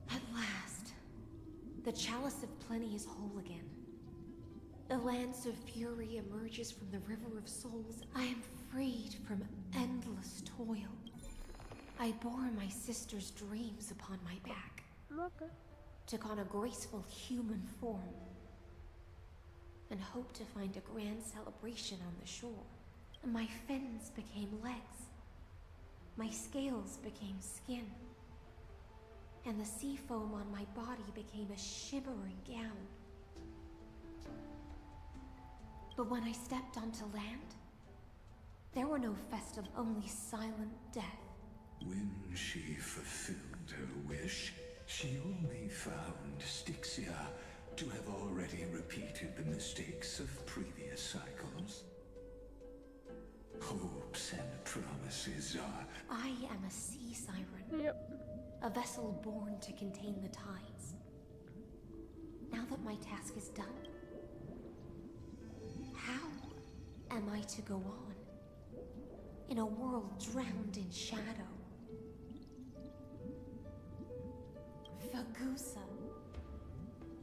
At last, the Chalice of Plenty is whole again. The Lance of Fury emerges from the River of Souls. I am freed from endless toil. I bore my sister's dreams upon my back. Okay. Took on a graceful human form. And hoped to find a grand celebration on the shore. My fins became legs. My scales became skin. And the sea foam on my body became a shimmering gown. But when I stepped onto land, there were no festivals, only silent death. When she fulfilled her wish, she only found Styxia to have already repeated the mistakes of previous cycles. Hopes and promises are... I am a sea siren. Yep. A vessel born to contain the tides. Now that my task is done, how am I to go on? In a world drowned in shadow. Fagusa,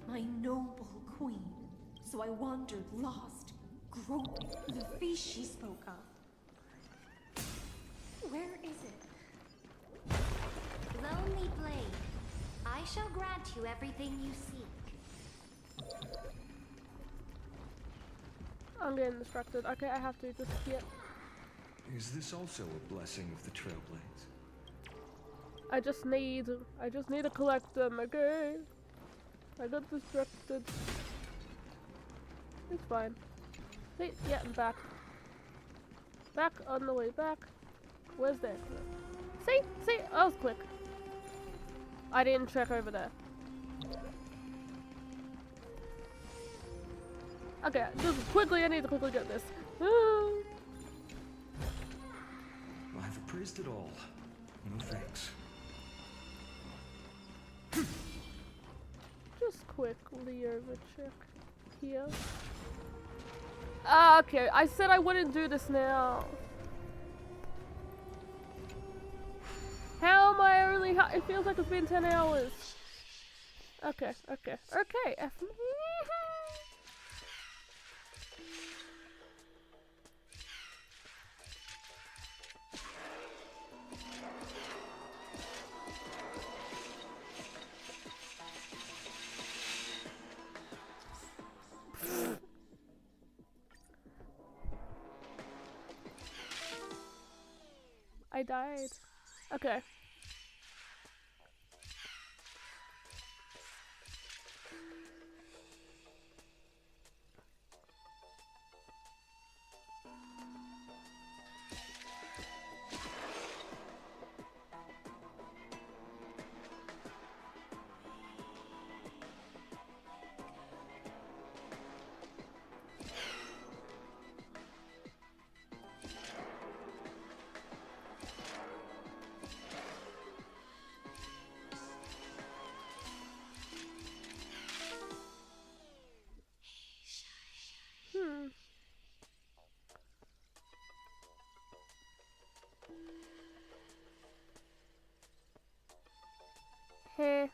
my noble queen. So I wandered lost, groping the feast she spoke of. Where is it? Lonely Blade, I shall grant you everything you seek. I'm getting distracted. Okay, I have to just get. Is this also a blessing of the Trailblades? I just need to collect them, okay? I got distracted. It's fine. Hey, yeah, I'm back. Back on the way back. Where's that? See? That was quick. I didn't check over there. Okay, just quickly, I need to quickly get this. I've appraised it all. No thanks. Just quickly over check here. Okay, I said I wouldn't do this now. How am I only? It feels like it's been 10 hours. Okay. F me. I died. Okay. Hey.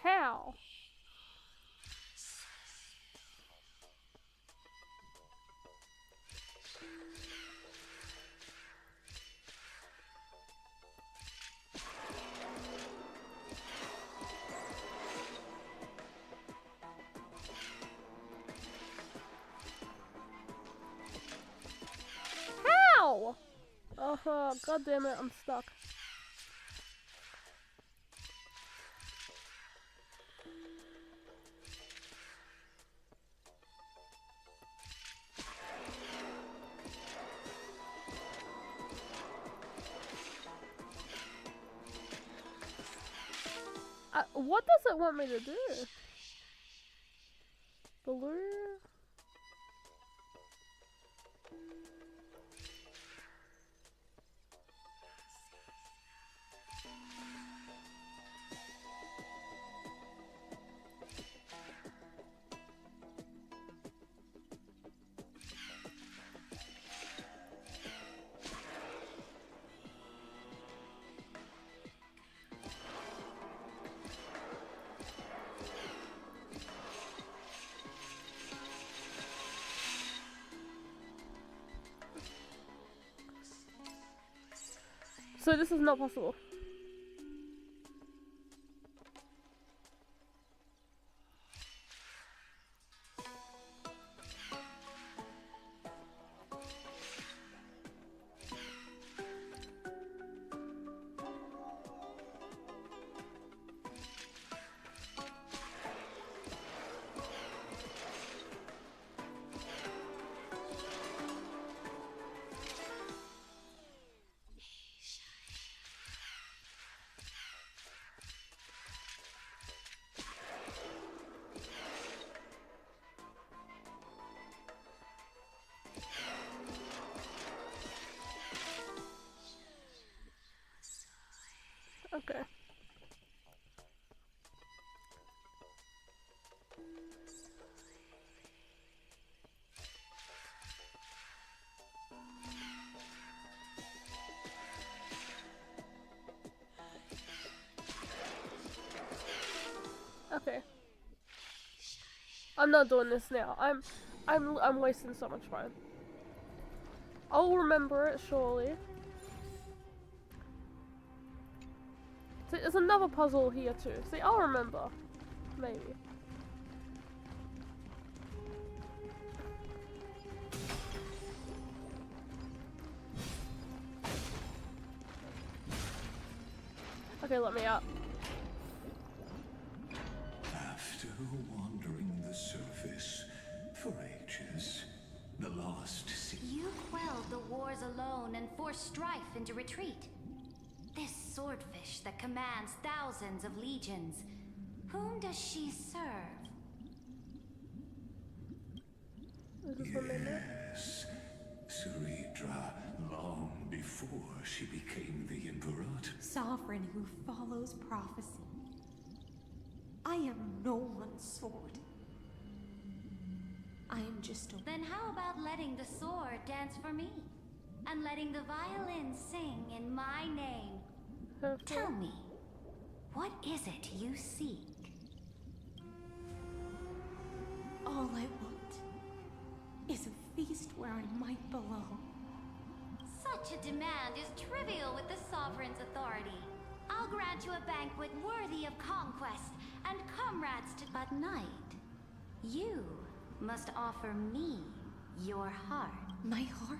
How? How? Oh, god damn it, I'm stuck. What does it want me to do? Blue? So this is not possible. Okay. Okay. I'm not doing this now. I'm wasting so much time. I'll remember it surely. See, there's another puzzle here too. See, I'll remember. Maybe. Okay, let me out. After wandering the surface for ages, the lost sea. You quelled the wars alone and forced strife into retreat. This swordfish that commands thousands of legions, whom does she serve? This is what they meant. Yes, Ceredra, long before she became the Imperator. Sovereign who follows prophecy. I am no one's sword. I am just a... Then how about letting the sword dance for me? And letting the violin sing in my name? Tell me, what is it you seek? All I want is a feast where I might belong. Such a demand is trivial with the Sovereign's authority. I'll grant you a banquet worthy of conquest and comrades to... But night, you must offer me your heart. My heart?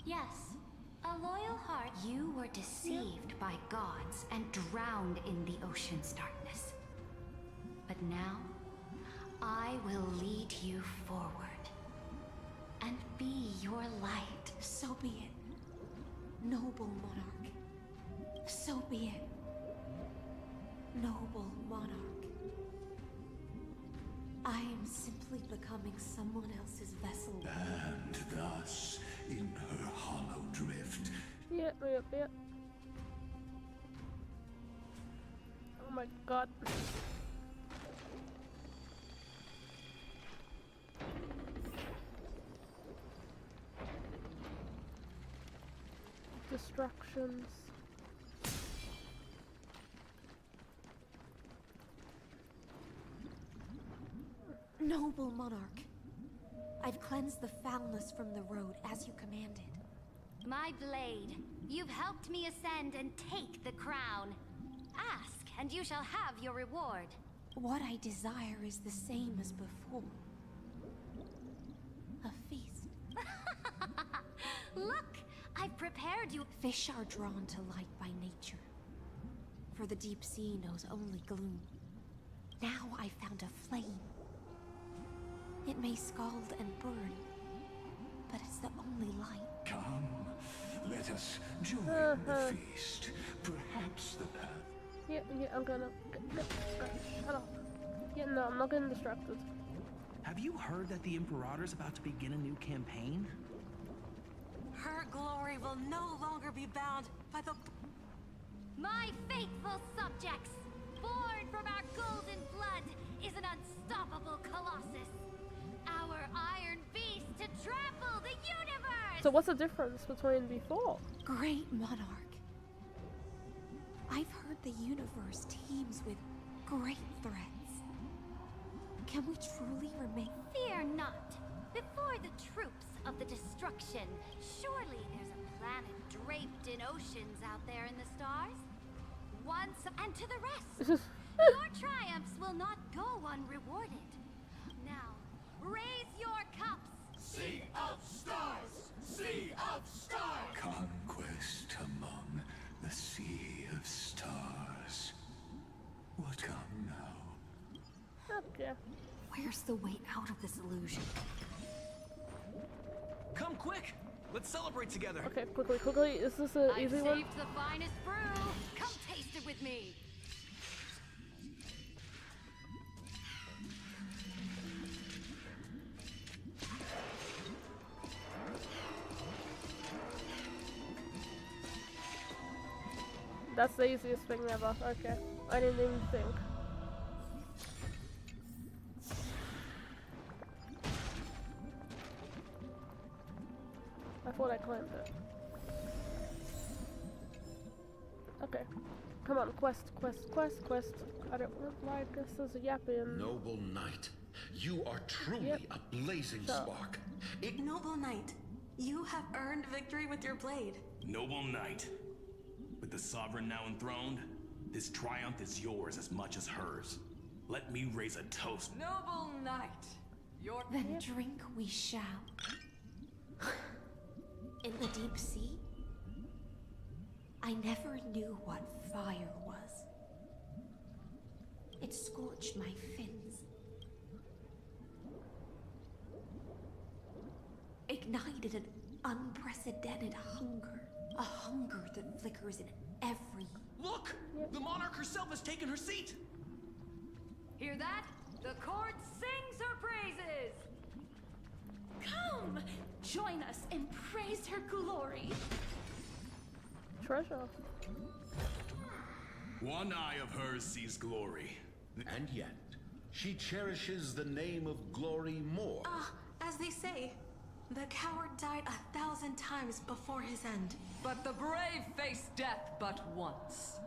Yes, a loyal heart. You were deceived by gods and drowned in the ocean's darkness. But now, I will lead you forward and be your light. So be it, noble monarch. So be it, noble monarch. I am simply becoming someone else's vessel. And thus, in her hollow drift... Yep. Oh my god. Distractions. Noble monarch, I've cleansed the foulness from the road as you commanded. My blade, you've helped me ascend and take the crown. Ask, and you shall have your reward. What I desire is the same as before. A feast. Look, I've prepared you. Fish are drawn to light by nature, for the deep sea knows only gloom. Now I found a flame. It may scald and burn, but it's the only light. Come, let us join the feast. Perhaps the path... Yeah, I'm gonna... Shut up. Yeah, no, I'm not getting distracted. Have you heard that the Imperator's about to begin a new campaign? Her glory will no longer be bound by the... My faithful subjects, born from our golden blood, is an unstoppable colossus. Our iron beast to trample the universe! So what's the difference between before? Great monarch. I've heard the universe teems with great threats. Can we truly remain... Fear not. Before the troops of the destruction, surely there's a planet draped in oceans out there in the stars. Once and to the rest. Your triumphs will not go unrewarded. Now, raise your cups. Sea of stars! Sea of stars! Conquest among the sea of stars. What come now? Okay. Where's the way out of this illusion? Come quick! Let's celebrate together! Okay, quickly. Is this an easy one? I've saved the finest brew. Come taste it with me. That's the easiest thing ever. Okay. I didn't even think. I thought I climbed it. Okay. Come on, quest. I don't like this as a yapping. Noble knight, you are truly a blazing spark. Noble knight, you have earned victory with your blade. Noble knight, with the sovereign now enthroned, this triumph is yours as much as hers. Let me raise a toast. Noble knight, your... Then drink we shall. In the deep sea, I never knew what fire was. It scorched my fins, ignited an unprecedented hunger. A hunger that flickers in every... Look! The monarch herself has taken her seat! Hear that? The court sings her praises! Come! Join us and praise her glory. Treasure. One eye of hers sees glory. And yet, she cherishes the name of glory more. As they say, the coward died 1,000 times before his end. But the brave face death but once.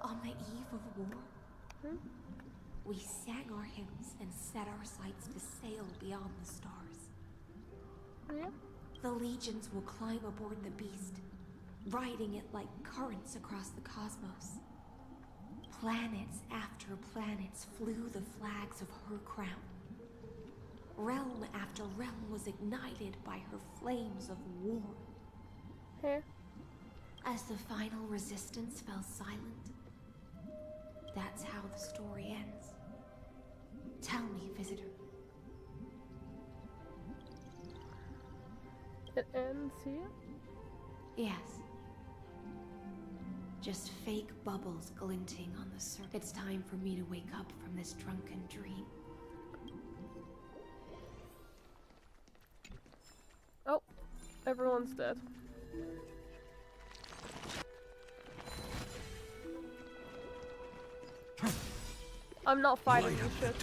On the eve of war, we sang our hymns and set our sights to sail beyond the stars. Yeah. The legions will climb aboard the beast, riding it like currents across the cosmos. Planets after planets flew the flags of her crown. Realm after realm was ignited by her flames of war. Here. As the final resistance fell silent, that's how the story ends. Tell me, visitor. It ends here? Yes. Just fake bubbles glinting on the surface. It's time for me to wake up from this drunken dream. Oh, everyone's dead. I'm not fighting this shit.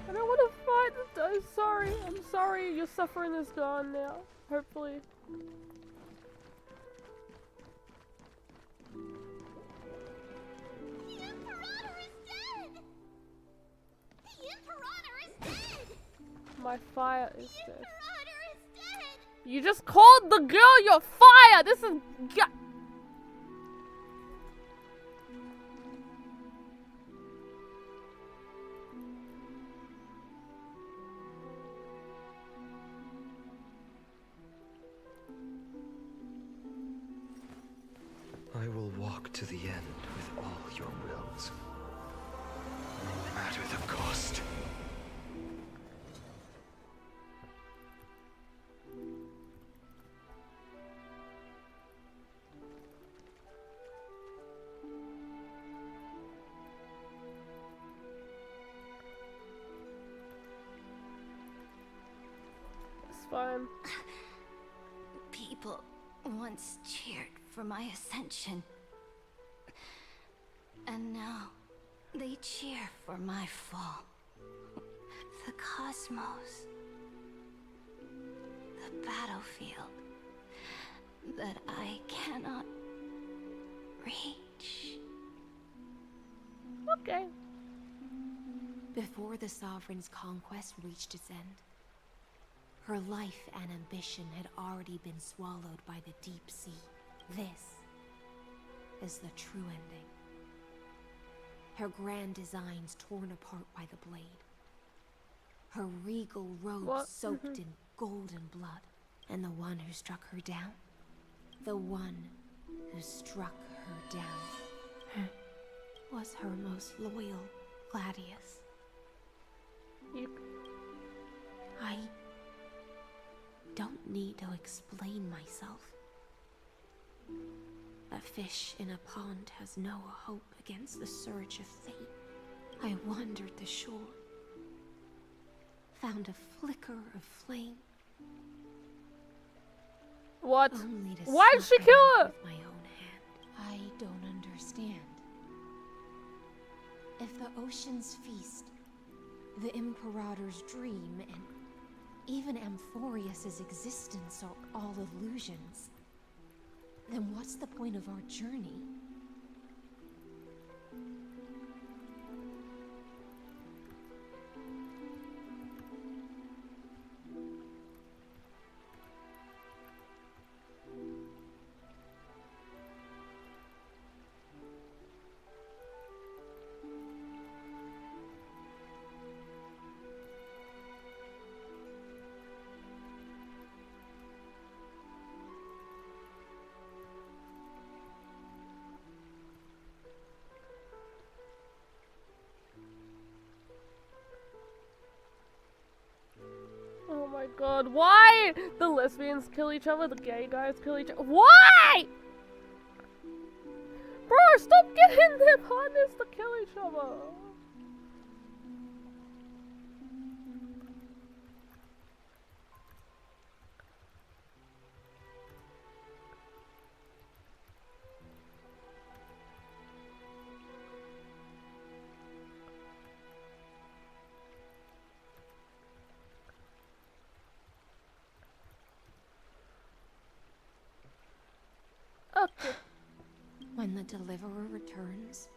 I don't want to fight this. I'm sorry. I'm sorry. Your suffering is gone now. Hopefully. The Imperator is dead! The Imperator is dead! My fire is dead. Imperator is dead! You just called the girl your fire! This is... I will walk to the end with all your wills, no matter the cost. It's fine. People once cheered for my ascension. And now they cheer for my fall. The cosmos. The battlefield that I cannot reach. Okay. Before the Sovereign's conquest reached its end, her life and ambition had already been swallowed by the deep sea. This is the true ending. Her grand designs torn apart by the blade. Her regal robes soaked in golden blood. And the one who struck her down? The one who struck her down was her most loyal Gladius. I don't need to explain myself. A fish in a pond has no hope against the surge of fate. I wandered the shore, found a flicker of flame. What? Only to Why did she snuff it kill out her? with my own hand. I don't understand. If the ocean's feast, the Imperator's dream, and even Amphorius's existence are all illusions, then what's the point of our journey? Oh my god, why? The lesbians kill each other, the gay guys kill each other. Why? Bro, stop getting their partners to kill each other. Okay. When the Deliverer returns,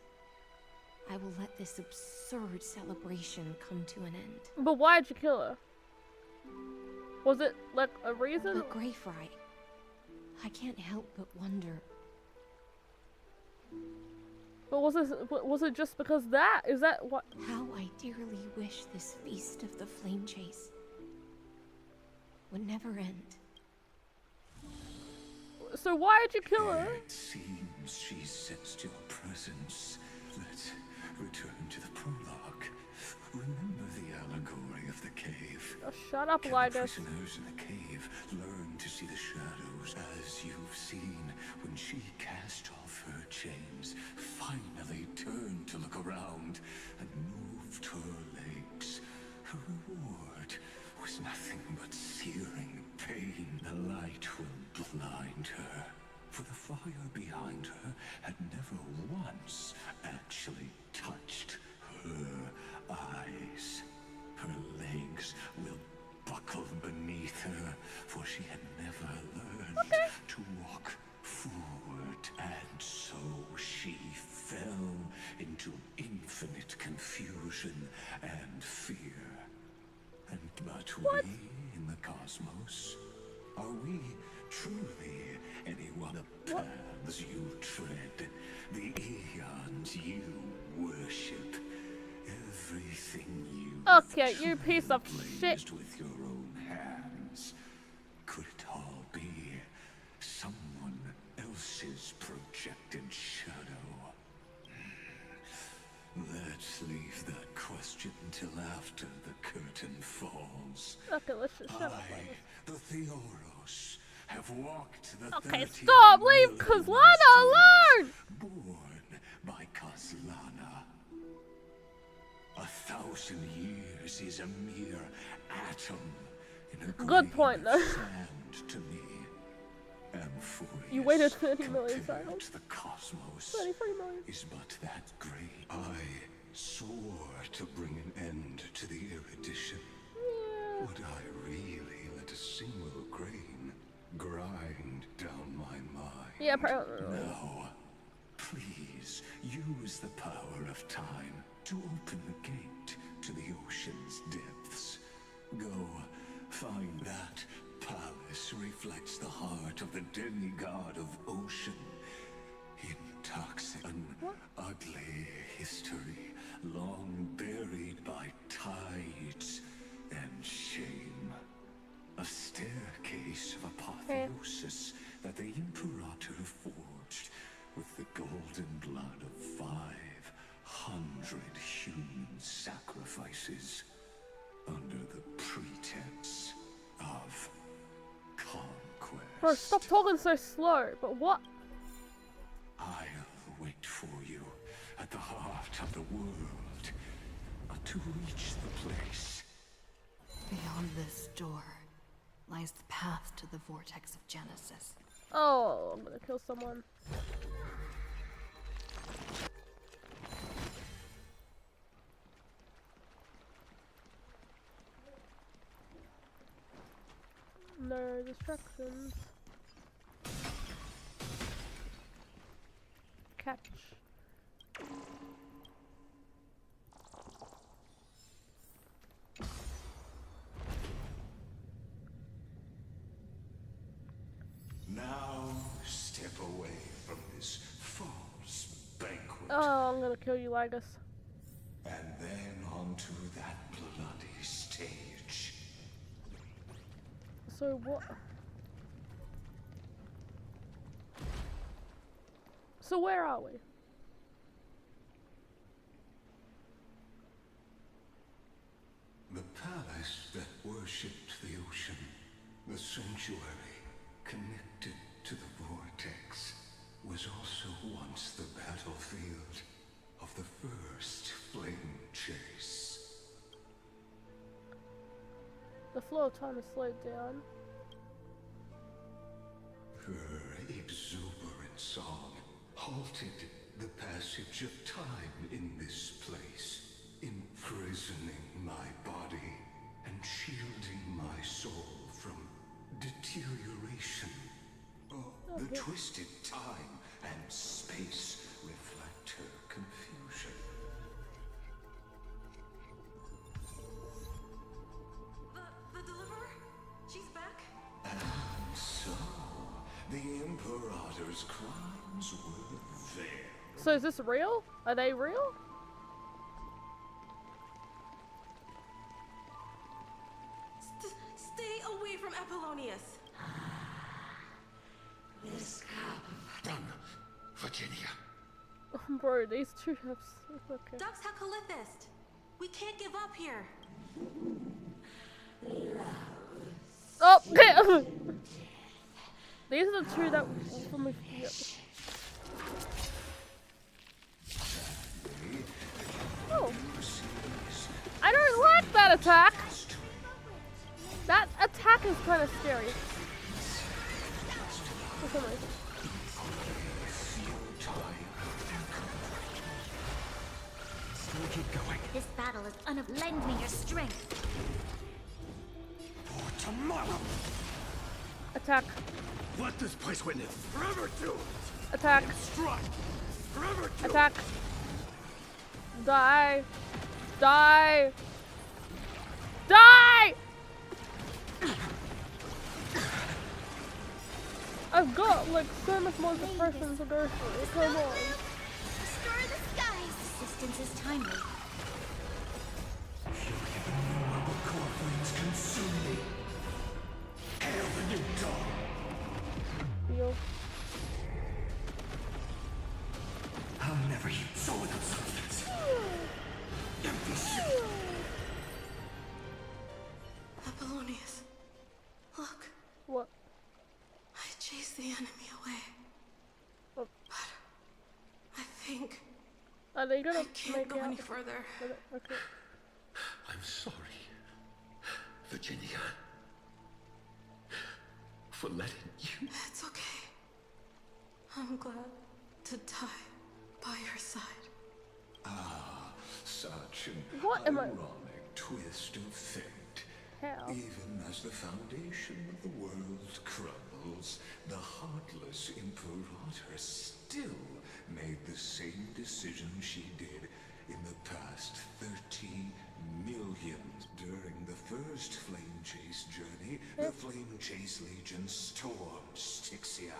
I will let this absurd celebration come to an end. But why'd you kill her? Was it like a reason? But Greyfry, I can't help but wonder. But was it just because that? Is that what? How I dearly wish this feast of the flame chase would never end. So why did you kill her? It seems she sensed your presence. Let's return to the prologue. Remember the allegory of the cave. Oh, shut up, Can Lygus. the prisoners in the cave learn to see the shadows as you've seen when she cast off her chains, finally turned to look around and moved her legs. Her reward was nothing but searing pain. The light will blind her, for the fire behind her had never once actually touched her eyes. Her legs will buckle beneath her, for she had never learned to walk forward, and so she fell into infinite confusion and fear. But we in the cosmos, are we truly anyone? The paths you tread, the eons you worship, everything you Okay, you piece of shit. with your own hands, could it all be someone else's projected shadow? Let's leave that question till after the curtain falls. Okay, let's just shut up. The Theoros have walked the Okay, 30 stop! Leave Kozlana alone! Born by Kozlana. 1,000 years is a mere atom in a Good point, though. sand to me. Amphorius, You waited 30 million cycles. the cosmos 33 million. is but that great. I swore to bring an end to the erudition. Would I really let a single grain grind down my mind? Yeah, apparently. No. Please use the power of time to open the gate to the ocean's depths. Go find that palace reflects the heart of the demigod of ocean. Intoxic, an ugly history, long buried by tides and shame. A staircase of apotheosis that the Imperator forged with the golden blood of 500 human sacrifices under the pretense of conquest. Bro, stop talking so slow. But what? I'll wait for you at the heart of the world to reach the place. Beyond this door lies the path to the vortex of Genesis. Oh, I'm gonna kill someone. No distractions. Catch. Now step away from this false banquet. Oh, I'm gonna kill you, Lygus. And then onto that bloody stage. So what? So where are we? The palace that worshipped the ocean, the sanctuary connected to the vortex, was also once the battlefield of the first flame chase. The flow of time is slowed down. Her exuberant song halted the passage of time in this place, imprisoning my body and shielding my soul from deterioration. Oh, the twisted time and space reflect her confusion. The deliverer? She's back? And so, the Imperator's crimes were there. So is this real? Are they real? Stay away from Apollonius. This cup. Done, Virginia. Bro, these two have okay. Dux Hakalithist. We can't give up here. Oh, these are the two that from the. Yep. Oh, I don't like that attack. That attack is kind of scary. For some reason. Still keep going. This battle is lend me your strength. For tomorrow. Attack. Let this place witness. Forever do it. Attack. Strike. Forever do Attack. Die. Die. Die! I've got like so much more depression to go through. Come on. Restore the skies. Assistance is timely. Innumerable core flames consume me. Hail the new dawn. Yo. I'll never eat soul without substance. Empty shit. Apollonius. Look. What? I chased the enemy away. Oh. But I think Are they gonna I can't make go out? any further. Okay. I'm sorry, Virginia, for letting you. It's okay. I'm glad to die by your side. Ah, such an What am I- ironic twist of fate. Hell. Even as the foundation of the world crumbles, the heartless Imperator still made the same decision she did in the past 30 million. During the first Flame Chase journey, the Flame Chase Legion stormed Styxia.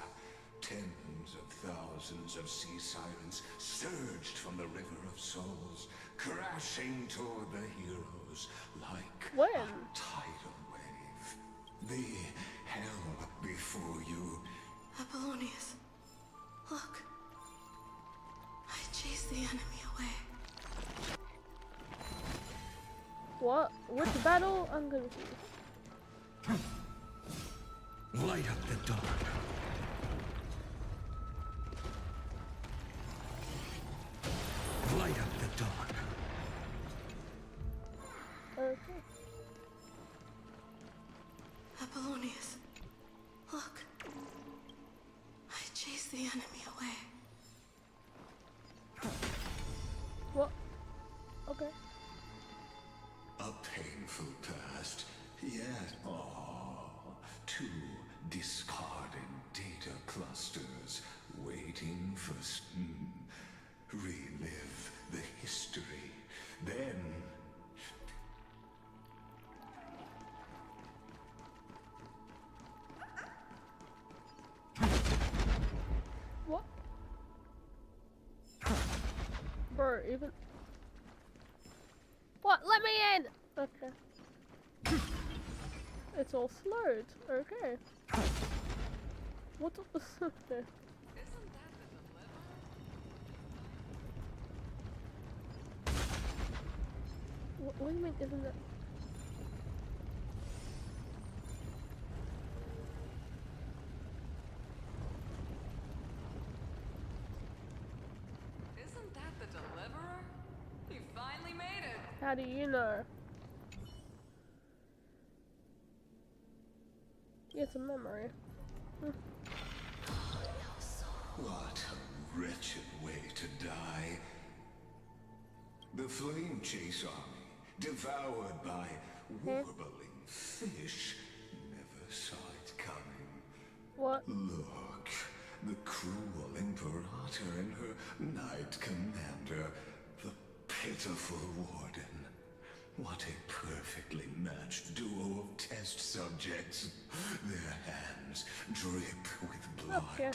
Tens of thousands of sea sirens surged from the River of Souls, crashing toward the heroes like a tidal wave. The hell before you. Apollonius. Look. I chased the enemy away. What? Which battle? I'm confused. Light up the dawn. Light up the dawn. Okay. Apollonius. Look. I chased the enemy away. What? Okay. A painful past, yet two discarded data clusters waiting for relive the history. Then What? Bro, even. What? Let me in! Okay. It's all slowed. Okay. What the okay. What do you mean, isn't that? Isn't that the deliverer? He finally made it. How do you know? It's a memory. what a wretched way to die. The Flame Chase Army, devoured by warbling fish, never saw it coming. What? Look, the cruel Imperator and her Knight Commander, the pitiful Warden. What a perfectly matched duo of test subjects. Their hands drip with blood. Okay.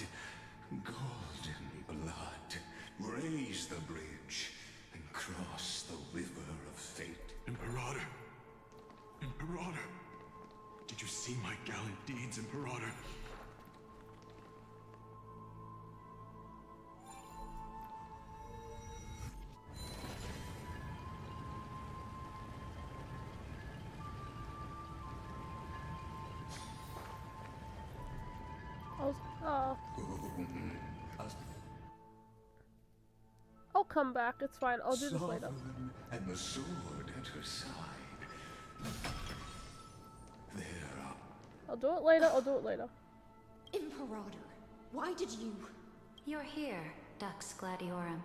Golden blood. Raise the bridge and cross the river of fate. Imperator! Imperator! Did you see my gallant deeds, Imperator? I'll come back, it's fine. I'll do this later. Sovereign and the sword at her side. There. I'll do it later, I'll do it later. Imperator, why did you... You're here, Dux Gladiorum.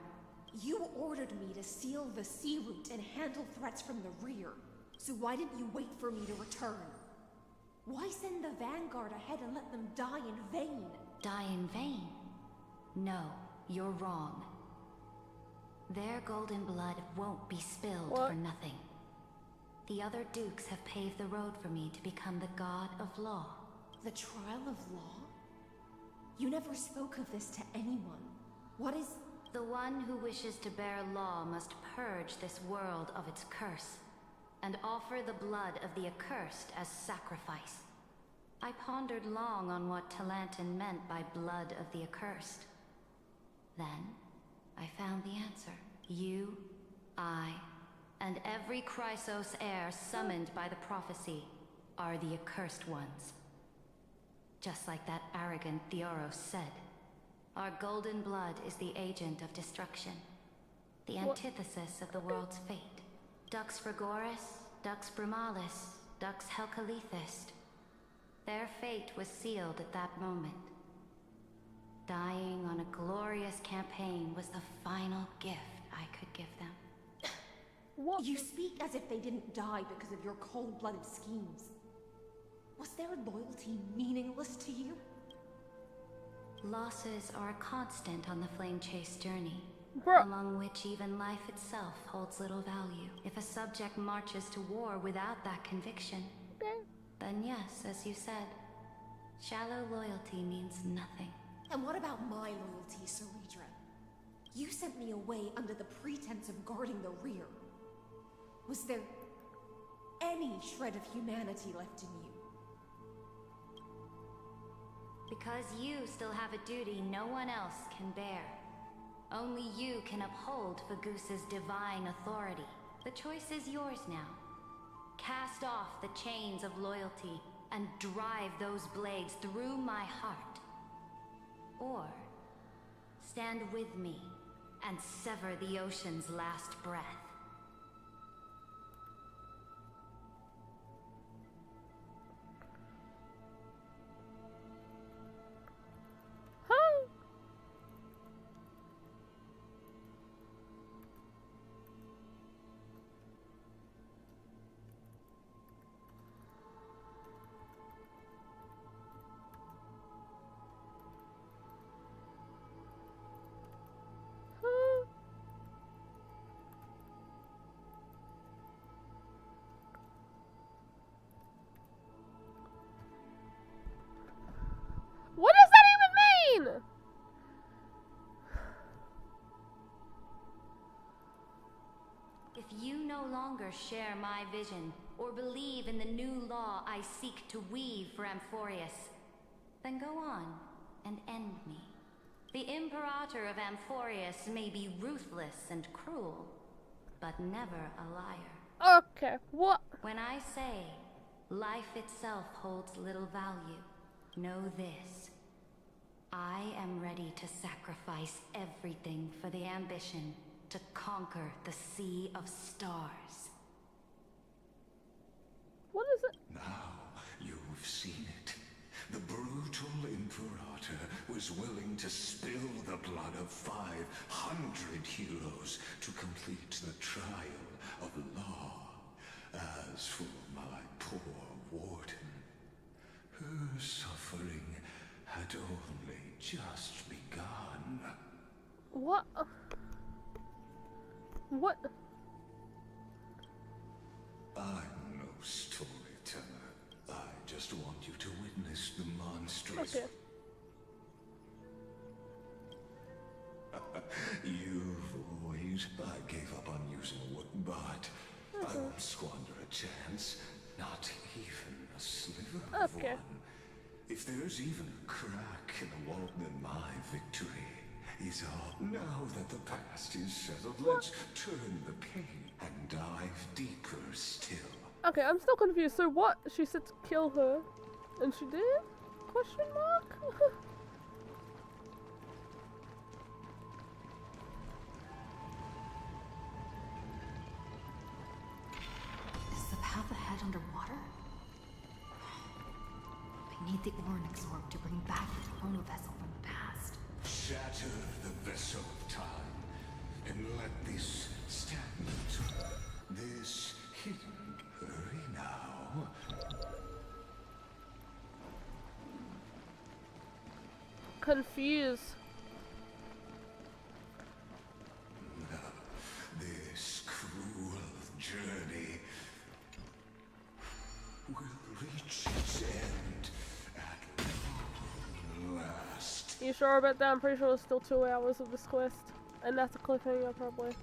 You ordered me to seal the sea route and handle threats from the rear. So why didn't you wait for me to return? Why send the Vanguard ahead and let them die in vain? Die in vain? No, you're wrong. Their golden blood won't be spilled for nothing. The other dukes have paved the road for me to become the god of law. The trial of law? You never spoke of this to anyone. What is... The one who wishes to bear law must purge this world of its curse, and offer the blood of the accursed as sacrifice. I pondered long on what Talantin meant by blood of the accursed. Then, I found the answer. You, I, and every Chrysos heir summoned by the prophecy are the accursed ones. Just like that arrogant Theoros said, our golden blood is the agent of destruction, the antithesis of the world's fate. Dux Frigoris, Dux Brumalis, Dux Helcalethist. Their fate was sealed at that moment. Dying on a glorious campaign was the final gift I could give them. What? You speak as if they didn't die because of your cold-blooded schemes. Was their loyalty meaningless to you? Losses are a constant on the Flame Chase journey, among which even life itself holds little value. If a subject marches to war without that conviction, then yes, as you said, shallow loyalty means nothing. And what about my loyalty, Ceredra? You sent me away under the pretense of guarding the rear. Was there any shred of humanity left in you? Because you still have a duty no one else can bear. Only you can uphold Fagoos's divine authority. The choice is yours now. Cast off the chains of loyalty and drive those blades through my heart. Or stand with me and sever the ocean's last breath. What does that even mean? If you no longer share my vision, or believe in the new law I seek to weave for Amphorius, then go on and end me. The Imperator of Amphorius may be ruthless and cruel, but never a liar. Okay, what? When I say life itself holds little value, know this. I am ready to sacrifice everything for the ambition to conquer the Sea of Stars. What is it? Now you've seen it. The brutal Imperator was willing to spill the blood of 500 heroes to complete the trial of law. As for my poor Warden, her suffering had only just begun. What? What? I'm no storyteller. I just want you to witness the monstrous... Okay. You've always... I gave up on using wood, but I won't squander a chance. Not even a sliver of one. If there's even a crack in the wall, then my victory is all. Now that the past is settled, let's turn the page and dive deeper still. Okay, I'm still confused. So what? She said to kill her, and she did? Question mark? Is the path ahead underwater? I need the Onyx orb to bring back the chrono vessel from the past. Shatter the vessel of time, and let this stagnant, this hidden... Hurry now. Confused. This cruel journey will reach its end at long last. You sure about that? I'm pretty sure it's still 2 hours of this quest. And that's a cliffhanger, probably.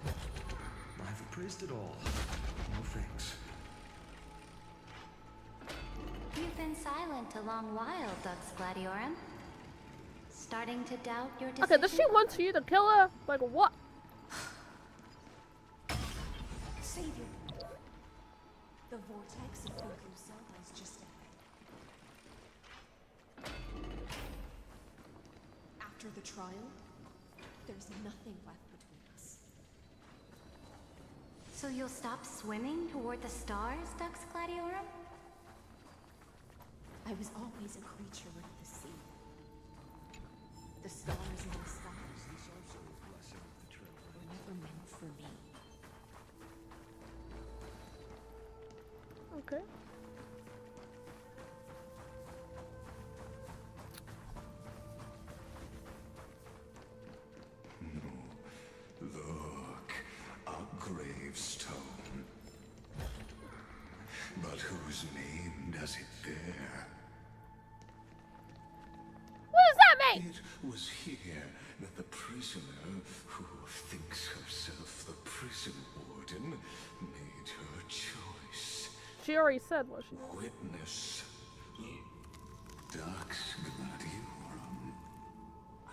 I've appraised it all. No thanks. You've been silent a long while, Dux Gladiorum. Starting to doubt your decision? Okay, does she want you to kill her? Like, what? Savior. The vortex of Fukusa lies just ahead. After the trial, there's nothing left between us. So you'll stop swimming toward the stars, Dux Gladiorum? I was always a creature of the sea. The stars in the sky were never meant for me. Okay. Look, a gravestone. But whose name does it bear? What does that mean? It was here that the prisoner, who thinks herself the prison warden, made her choice. She already said what she did. Witness. Dux Gladiorum.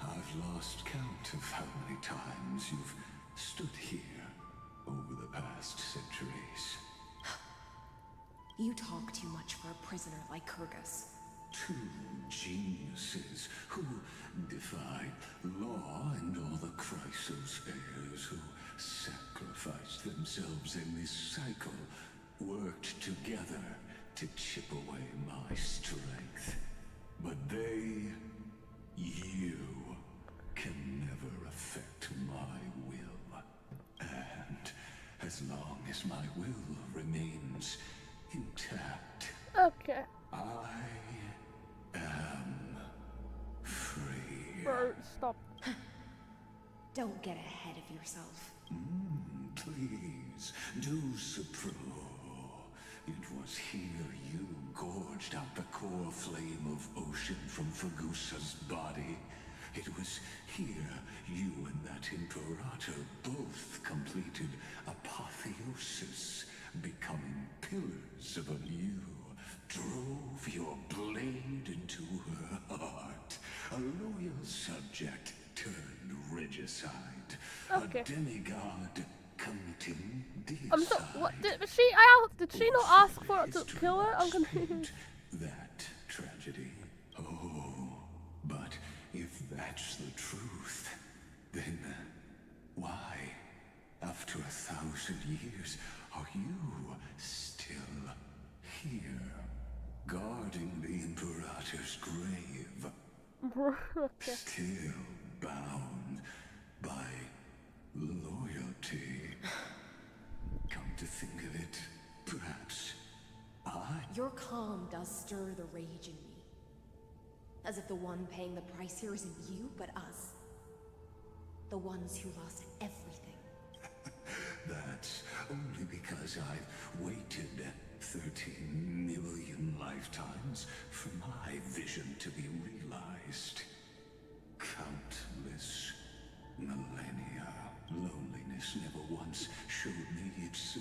I've lost count of how many times you've stood here over the past centuries. You talk too much for a prisoner like Kyrgyz. Two geniuses who defy law and all the Chrysos heirs who sacrificed themselves in this cycle, worked together to chip away my strength. But they, you, can never affect my will. And as long as my will remains intact, okay. I am free. Bro, stop. Don't get ahead of yourself. Please, do suppress. It was here you gorged out the core flame of ocean from Fugusa's body. It was here you and that Imperator both completed apotheosis, becoming pillars of anew. Drove your blade into her heart. A loyal subject turned regicide. Okay. A demigod committing deicide. I'm so, what, did she not ask for it to kill her? I'm confused. That tragedy. Oh, but if that's the truth, then why, after 1,000 years, are you still here, guarding the Imperator's grave? Okay. Still bound by loyalty. Come to think of it, perhaps Your calm does stir the rage in me. As if the one paying the price here isn't you, but us. The ones who lost everything. That's only because I've waited 13 million lifetimes for my vision to be realized. Countless millennia. Loneliness never once showed me its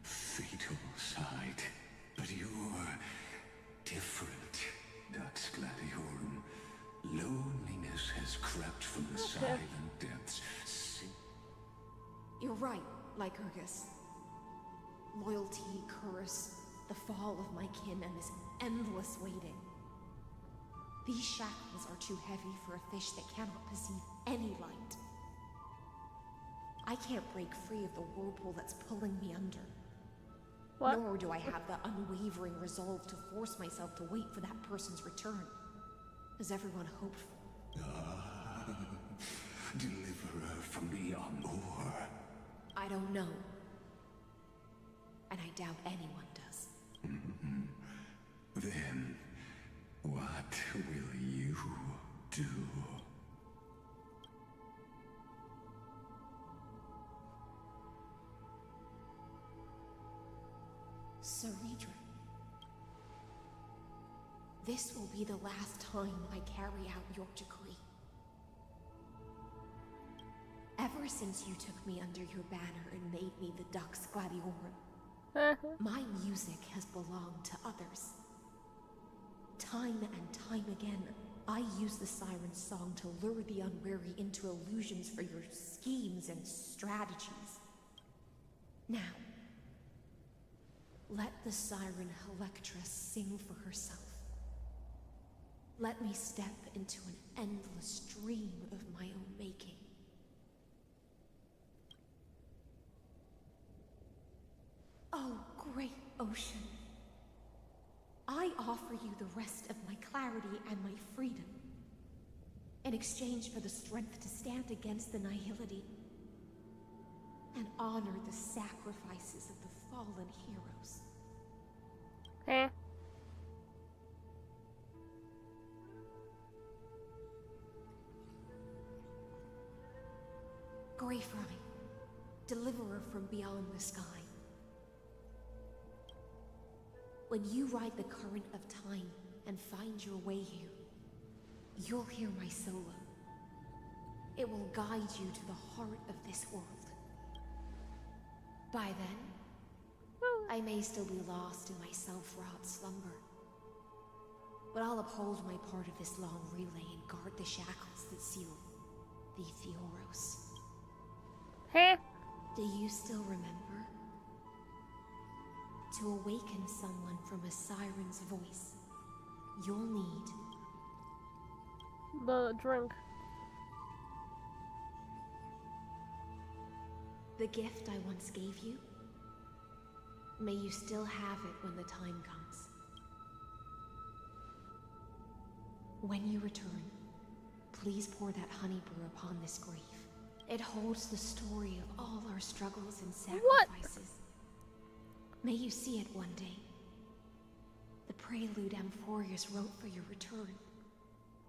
fatal side. But you're different, Dux Gladiorum. Loneliness has crept from the silent depths. You're right, Lycurgus. Loyalty, curse, the fall of my kin, and this endless waiting. These shackles are too heavy for a fish that cannot perceive any light. I can't break free of the whirlpool that's pulling me under. What? Nor do I have the unwavering resolve to force myself to wait for that person's return, as everyone hoped for. Deliverer from beyond war. I don't know. And I doubt anyone does. Then, what will you do? Sir Redrin, this will be the last time I carry out your decree. Ever since you took me under your banner and made me the Dux Gladiorum, my music has belonged to others. Time and time again, I use the siren's song to lure the unwary into illusions for your schemes and strategies. Now, let the siren Electra sing for herself. Let me step into an endless dream of my own making. Oh, great ocean. I offer you the rest of my clarity and my freedom, in exchange for the strength to stand against the nihility and honor the sacrifices of the fallen heroes. Greyfry, deliverer from beyond the sky. When you ride the current of time and find your way here, you'll hear my solo. It will guide you to the heart of this world. By then, I may still be lost in my self-wrought slumber. But I'll uphold my part of this long relay and guard the shackles that seal the Theoros. Do you still remember? To awaken someone from a siren's voice, you'll need the drink. The gift I once gave you. May you still have it when the time comes. When you return, please pour that honey brew upon this grief. It holds the story of all our struggles and sacrifices. May you see it one day. The prelude Amphorius wrote for your return,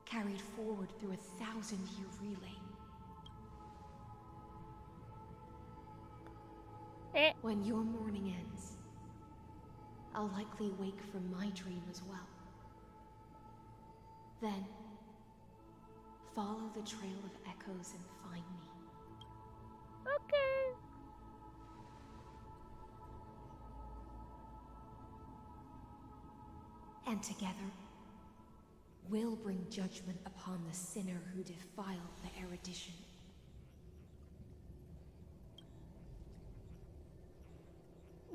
carried forward through a 1,000-year relay. When your mourning ends, I'll likely wake from my dream as well. Then, follow the trail of echoes and find me. Okay. And together, we'll bring judgment upon the sinner who defiled the erudition.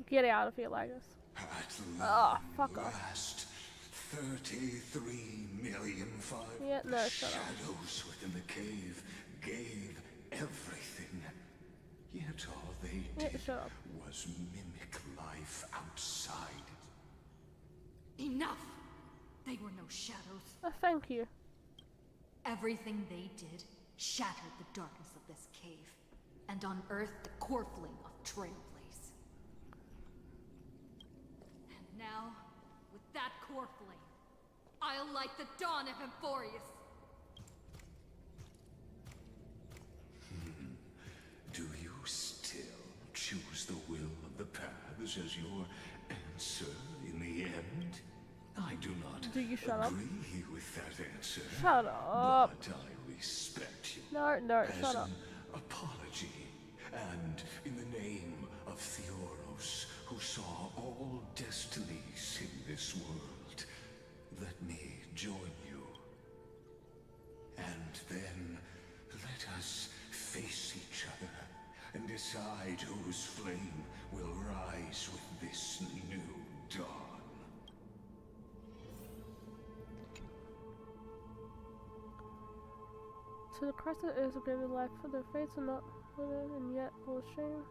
Get out of here, Lagus. Oh, fuck off. Last 33 million Yeah, no, shut up. shadows within the cave gave everything. Yet all they did was mimic life outside. Enough! They were no shadows. Thank you. Everything they did shattered the darkness of this cave, and unearthed the core flame of Trailblaze. And now, with that core flame, I'll light the dawn of Emphorius. Do you still choose the will of the paths as your answer in the end? I do not agree with that answer. Shut up. But I respect you. No, as shut up. an apology, and in the name of Theoros, who saw all destinies in this world, let me join you. And then let us face each other and decide whose flame will rise with this new dawn. To the crescent is a given life, for their fates are not hidden and yet full of shame.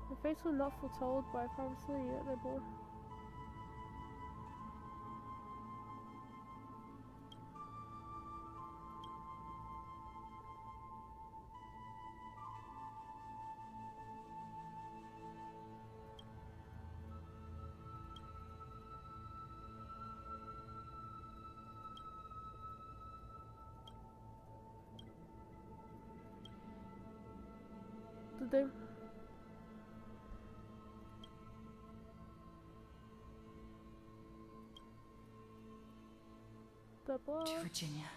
Their fates were not foretold by prophecy, yet they bore. Did they? The blood. To Virginia.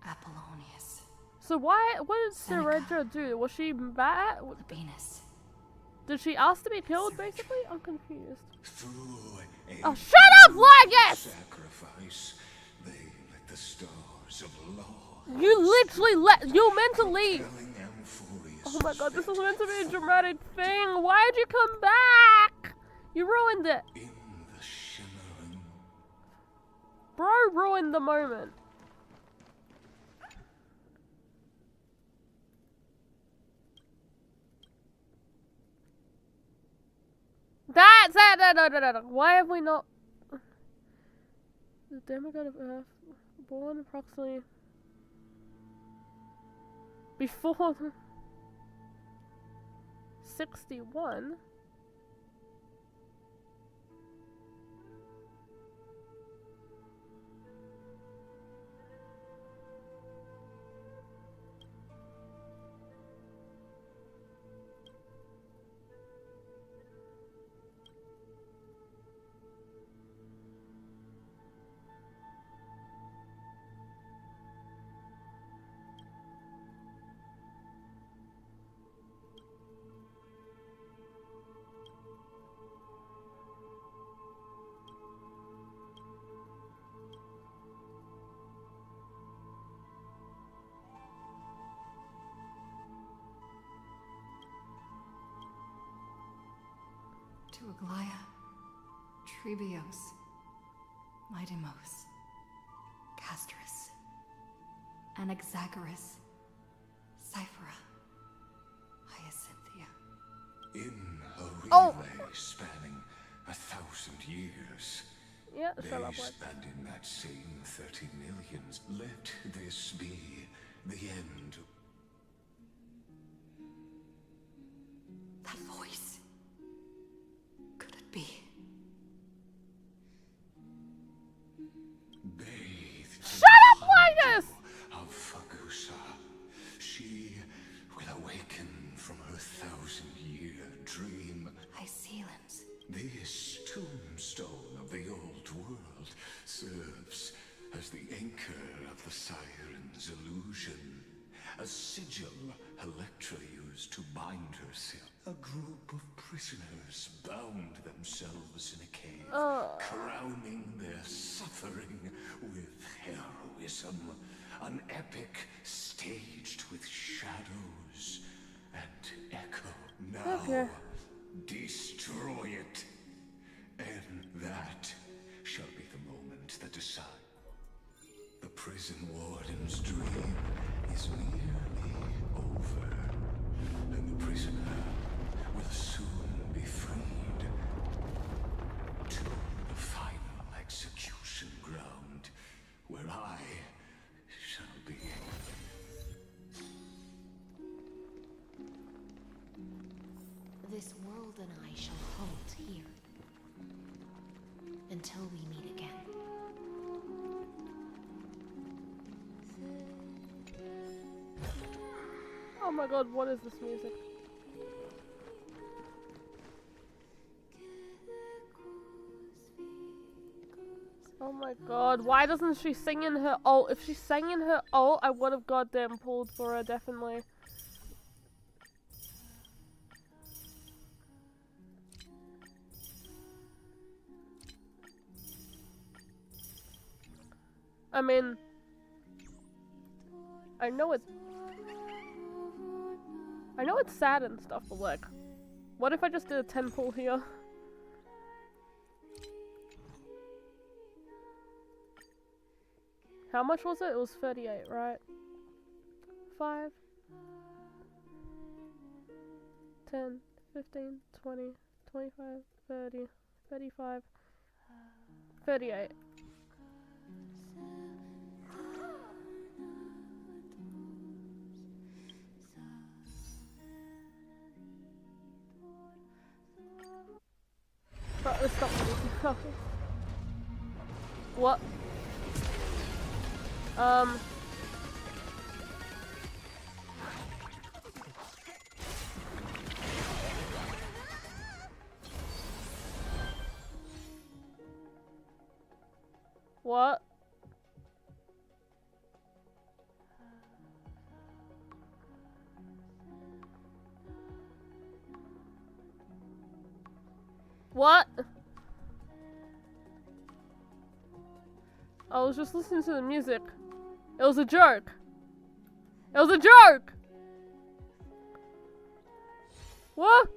Apollonius. So what did Seneca do? Was she mad? Venus. Did she ask to be killed, basically? I'm confused. Oh, shut up, Largus! Sacrifice, they let the stars of law. You literally you're meant to leave. Oh my god, this was meant to be a dramatic thing. Why did you come back? You ruined it. In the shimmering. Bro ruined the moment. That's it. No. Why have we not? The demigod of Earth, born approximately before 61. To Aglaya, Trebios, Midimos, Castris, Anaxagoras, Cyphera, Hyacinthia. In a relay spanning 1,000 years. Yeah, they spanned in that same 30 millions. Let this be the end. That voice. Could it be? Bathed Shut up, Linus! Of Fagusa, she will awaken from her 1,000-year dream. Hycelans. This tombstone of the old world serves as the anchor of the siren's illusion, a sigil Electra used to bind herself. A group of prisoners bound themselves in a cave, crowning their suffering with heroism. An epic staged with shadows and echo. Now, destroy it. And that shall be the moment that decides. The prison warden's dream is nearly over, and the prisoner will soon be freed to the final execution ground, where I shall be. This world and I shall halt here. until we meet again. Oh my god, what is this music? Oh my god, why doesn't she sing in her ult? If she sang in her ult, I would have goddamn pulled for her, definitely. I mean, I know it's sad and stuff, but like, what if I just did a 10 pull here? How much was it? It was 38, right? 5, 10, 15, 20, 25, 30, 35, 38. But let's stop this. What? What? What? I was just listening to the music. It was a joke. It was a joke! What?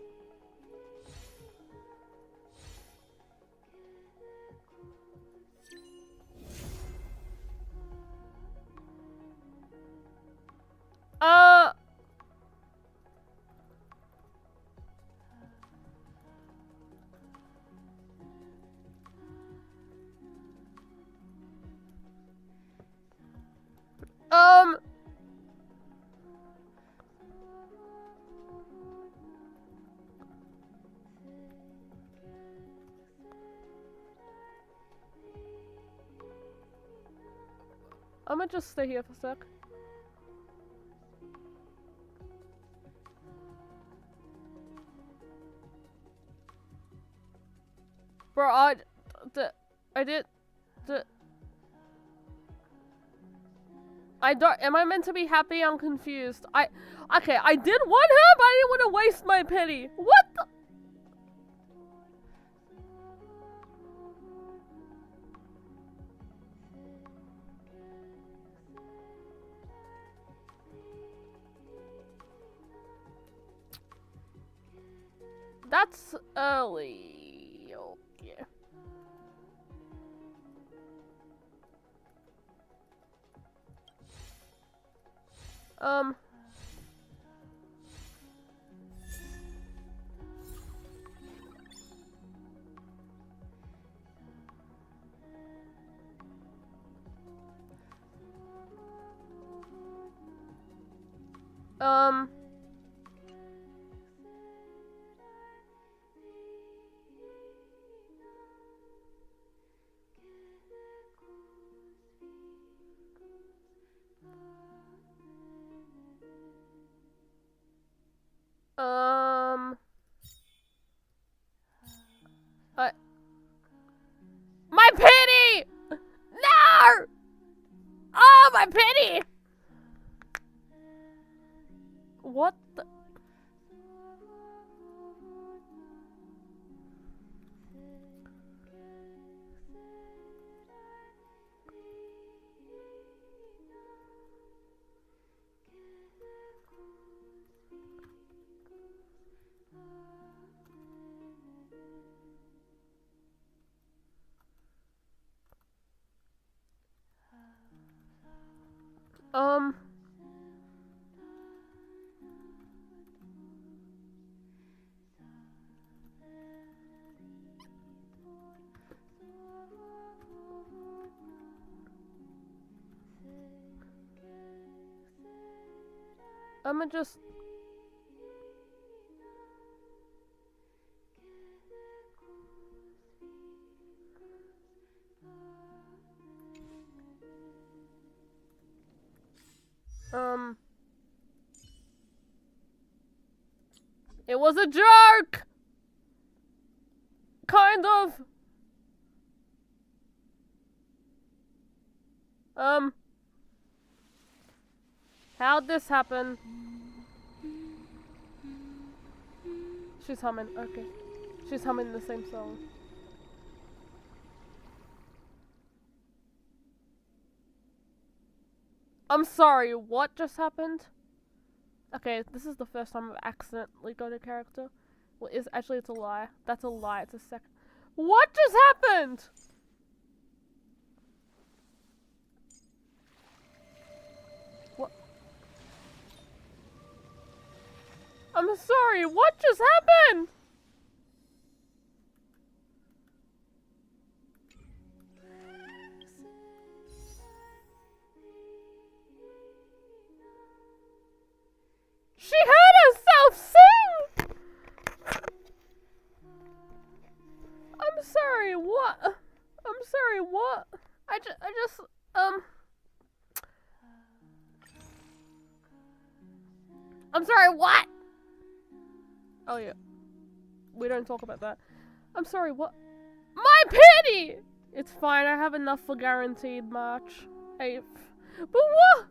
I'm gonna just stay here for a sec. Bro, I don't, am I meant to be happy? I'm confused. Okay, I did want her, but I didn't want to waste my pity. What the? That's early. Oh, yeah. My pity! No! Oh, my pity! What the? I'ma just... It was a joke! Kind of. How'd this happen? She's humming, okay. She's humming the same song. I'm sorry, what just happened? Okay, this is the first time I've accidentally got a character. Well, actually it's a lie. That's a lie, it's a second. What just happened? What? I'm sorry, what just happened? She heard herself sing! I'm sorry, what? I'm sorry, what? I just, I'm sorry, what? Oh yeah. We don't talk about that. I'm sorry, what? My pity! It's fine, I have enough for guaranteed March 8th. But what?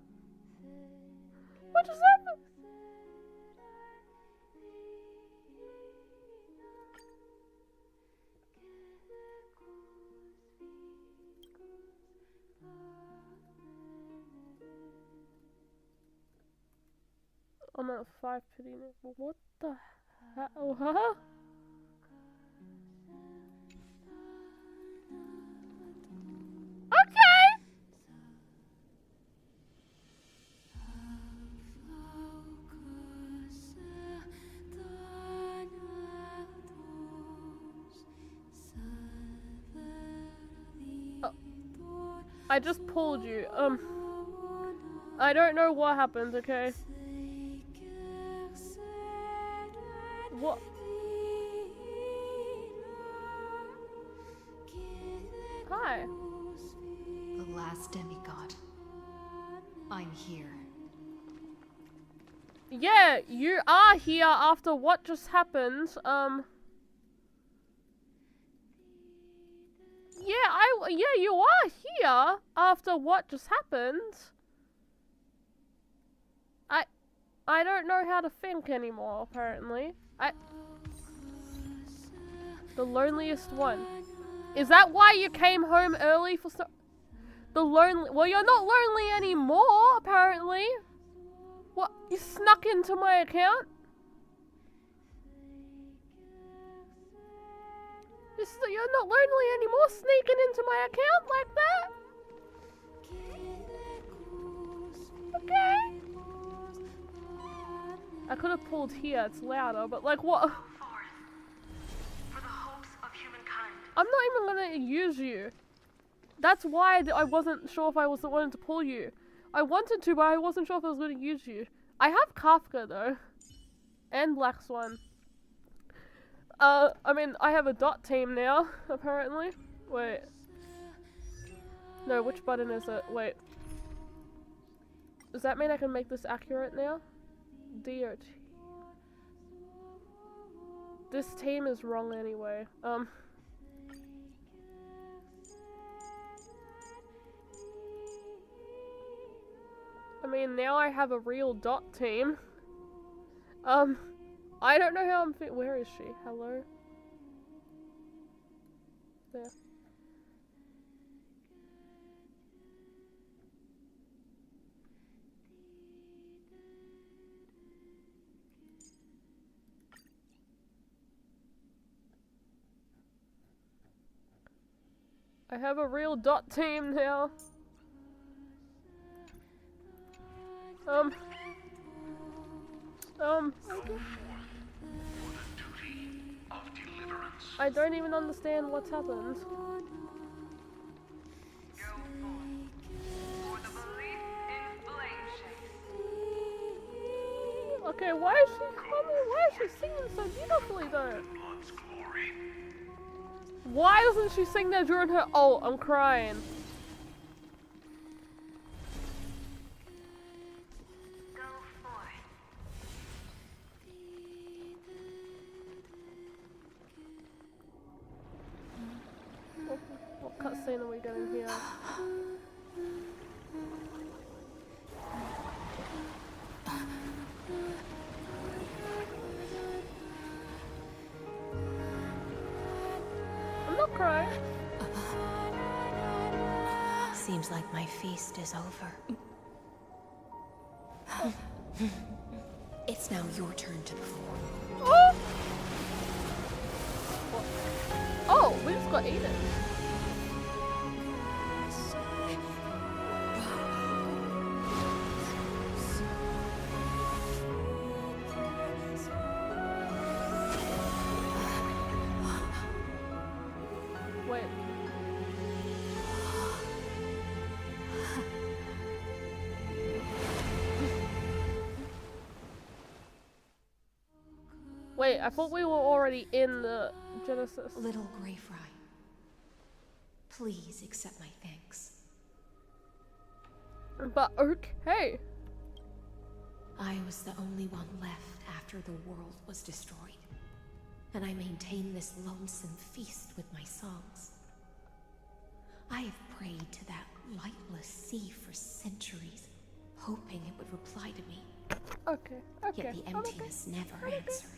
What just happened? I'm at 5 pity now. What the hell? Huh? Okay! Oh. I just pulled you. I don't know what happened, okay? What? Hi. The last demigod. I'm here. Yeah, you are here after what just happened. Yeah, you are here after what just happened. I don't know how to think anymore, apparently. The loneliest one. Is that why you came home early for well, you're not lonely anymore, apparently. What? You snuck into my account? You're not lonely anymore, sneaking into my account like that? Okay. I could have pulled here, it's louder, but like what? I'm not even gonna use you. That's why I wasn't sure if I was wanting to pull you. I wanted to, but I wasn't sure if I was gonna use you. I have Kafka though. And Black Swan. I mean, I have a dot team now, apparently. Wait. No, which button is it? Wait. Does that mean I can make this accurate now? DOT. This team is wrong anyway. I mean, now I have a real dot team. I don't know how I'm where is she? Hello? There. I have a real dot team now. I don't even understand what's happened. Okay, why is she coming? Why is she singing so beautifully though? Why doesn't she sing that during her ult? I'm crying. cry. Seems like my feast is over. It's now your turn to perform. Oh! Oh, we just got eaten. Wait. Wait, I thought we were already in the Genesis. Little Grey Fry, please accept my thanks. But okay. I was the only one left after the world was destroyed, and I maintain this lonesome feast with my songs. I have prayed to that lightless sea for centuries, hoping it would reply to me. Okay, okay. Yet the emptiness never answered.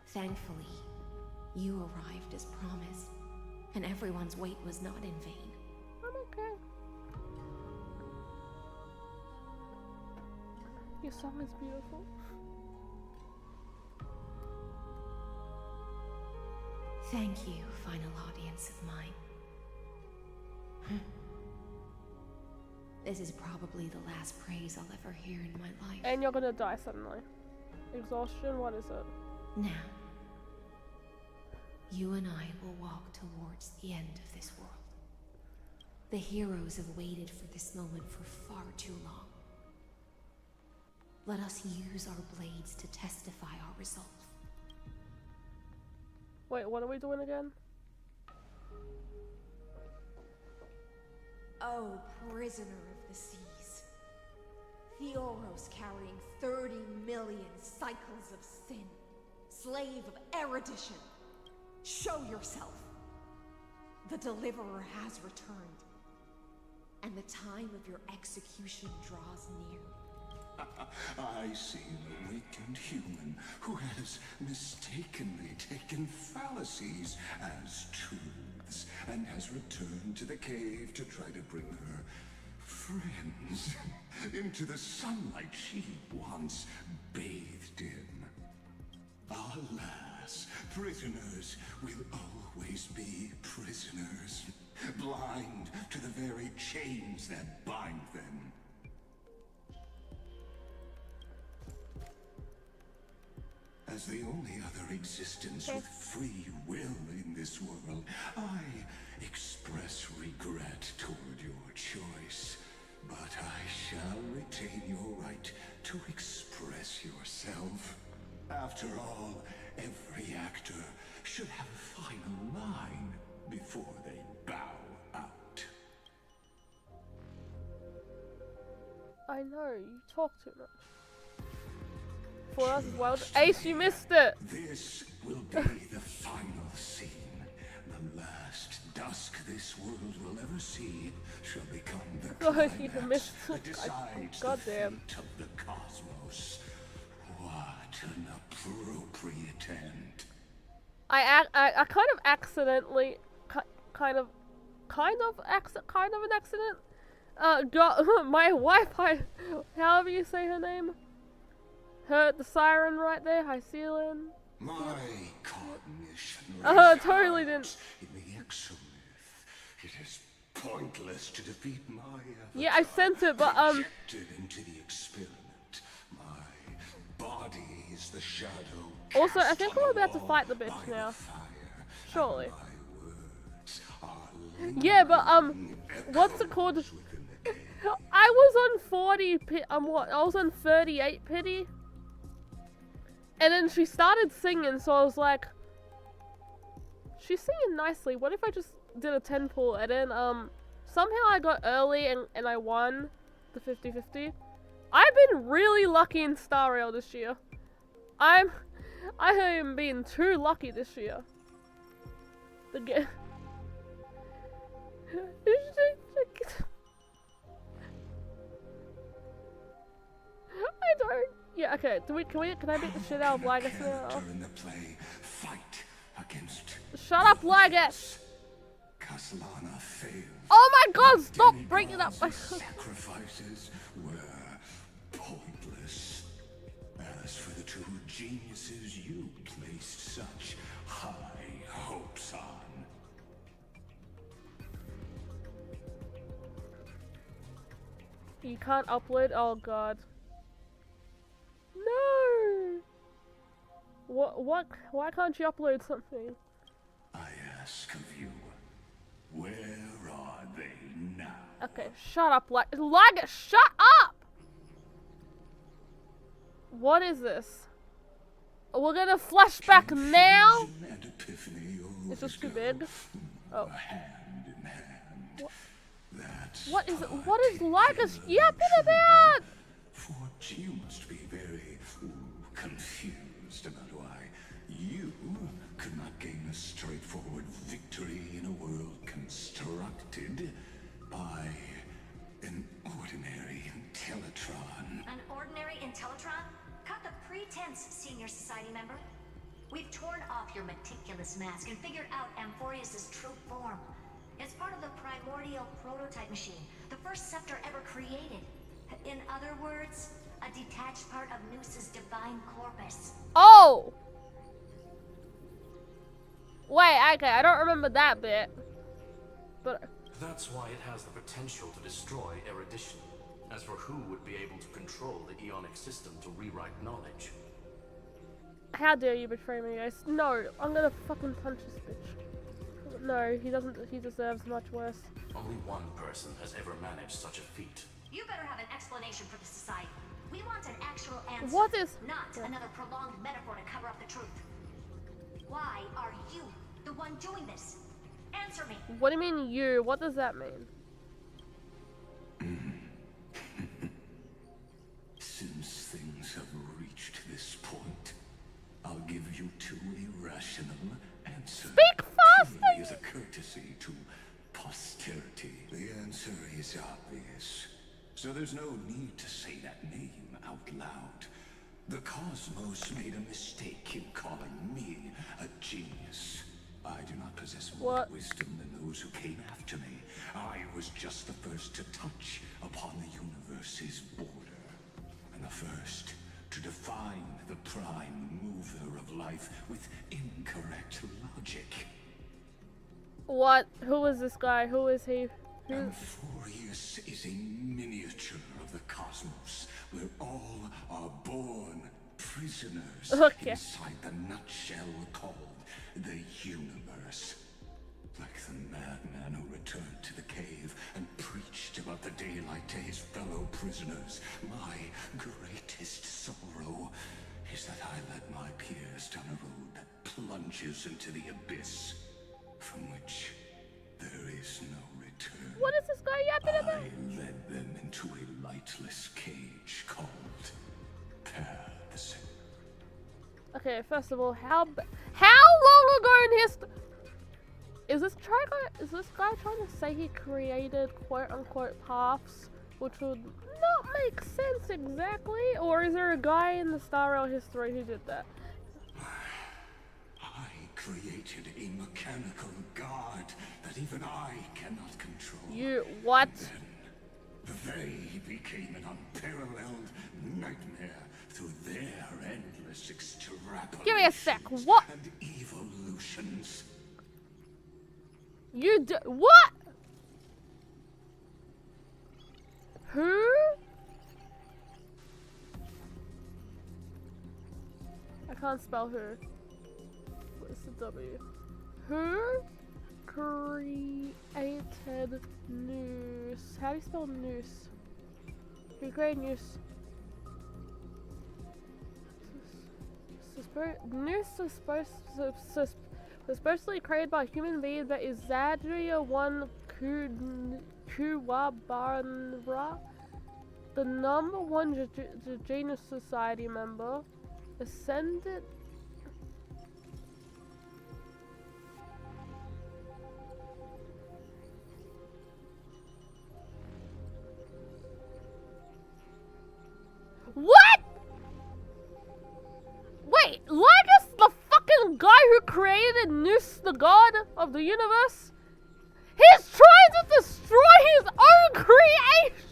Thankfully, you arrived as promised, and everyone's wait was not in vain. I'm okay. Your song is beautiful. Thank you, final audience of mine. This is probably the last praise I'll ever hear in my life. And you're gonna die suddenly. Exhaustion, what is it? Now, you and I will walk towards the end of this world. The heroes have waited for this moment for far too long. Let us use our blades to testify our resolve. Wait, what are we doing again? Oh, prisoner of the seas. Theoros carrying 30 million cycles of sin. Slave of erudition. Show yourself. The deliverer has returned. And the time of your execution draws near. I see an awakened human who has mistakenly taken fallacies as truths and has returned to the cave to try to bring her friends into the sunlight she once bathed in. Alas, prisoners will always be prisoners, blind to the very chains that bind them. As the only other existence with free will in this world, I express regret toward your choice. But I shall retain your right to express yourself. After all, every actor should have a final line before they bow out. I know, you talk too much. For us as well. Ace, you missed it! This will be the final scene. The last dusk this world will ever see shall become the God, you climax missed that decides God the damn. fate of the cosmos. What an appropriate end. I kind of accidentally, kind of an accident, got my Wi-Fi, however you say her name, heard the siren right there, Hycelian. My cognition Totally didn't. in the exomyth. It is pointless to defeat my efforts. Yeah, I sent it, but Projected into the experiment. My body is the shadow. Also, I cast think on we're the about to wall fight the bitch by now. fire. Surely. My words are Yeah, but what's it called? I was on 40 what? I was on 38 pity. And then she started singing, so I was like, she's singing nicely. What if I just did a 10 pull and then somehow I got early and I won the 50-50. I've been really lucky in Star Rail this year. I haven't been too lucky this year. The game. I don't. Yeah, Okay, can I beat the shit out of Lagus now? In the play, fight against. Shut up, Lagus! Castellana failed. Oh my god, stop breaking up my sacrifices were pointless. As for the two geniuses you placed such high hopes on. You can't upload? Oh god. No! What? Why can't you upload something? I ask of you, where are they now? Okay, shut up, Lagus, shut up! What is this? We're gonna flashback now? It's just too big. Oh. What is it? What is Lagus yapping about? For you must be very confused about why you could not gain a straightforward victory in a world constructed by an ordinary Intellitron. An ordinary Intellitron? Cut the pretense, senior society member. We've torn off your meticulous mask and figured out Amphorius' true form. It's part of the primordial prototype machine, the first scepter ever created. In other words, a detached part of Noos's divine corpus. Oh! Wait, okay, I don't remember that bit. But that's why it has the potential to destroy erudition. As for who would be able to control the Ionic system to rewrite knowledge? how dare you betray me, guys? No, I'm gonna fucking punch this bitch. No, he doesn't. He deserves much worse. Only one person has ever managed such a feat. You better have an explanation for the society. We want an actual answer. What is... Not another prolonged metaphor to cover up the truth. Why are you the one doing this? Answer me. What do you mean you? What does that mean? Since things have reached this point, I'll give you two irrational answers. Speak faster! Purely as a courtesy to posterity. The answer is obvious. So there's no need to say that name out loud. The cosmos made a mistake in calling me a genius. I do not possess more wisdom than those who came after me. I was just the first to touch upon the universe's border. And the first to define the prime mover of life with incorrect logic. What? Who is this guy? Who is he? Amphorius is a miniature of the cosmos, where all are born prisoners inside the nutshell called the universe. Like the madman who returned to the cave and preached about the daylight to his fellow prisoners, my greatest sorrow is that I led my peers down a road that plunges into the abyss, from which there is no return. What is this guy yapping about? I led them into a lightless cage called paths. Okay, first of all, how long ago in history is this guy trying to say he created quote-unquote paths, which would not make sense exactly? Or is there a guy in the Star Rail history who did that? I created a mechanical guard that even I cannot control. You what? They became an unparalleled nightmare through their endless extrapolations. Give me a sec. What? And evolutions. You do what? Who? I can't spell who. What's the W? Who created Noose? How do you spell Noose? Who created Noose? Noose was supposedly created by a human being that is Zadria 1 Kuwabanra, the #1 Genius Society member, ascended. What? created Nous, the god of the universe? He's trying to destroy his own creation!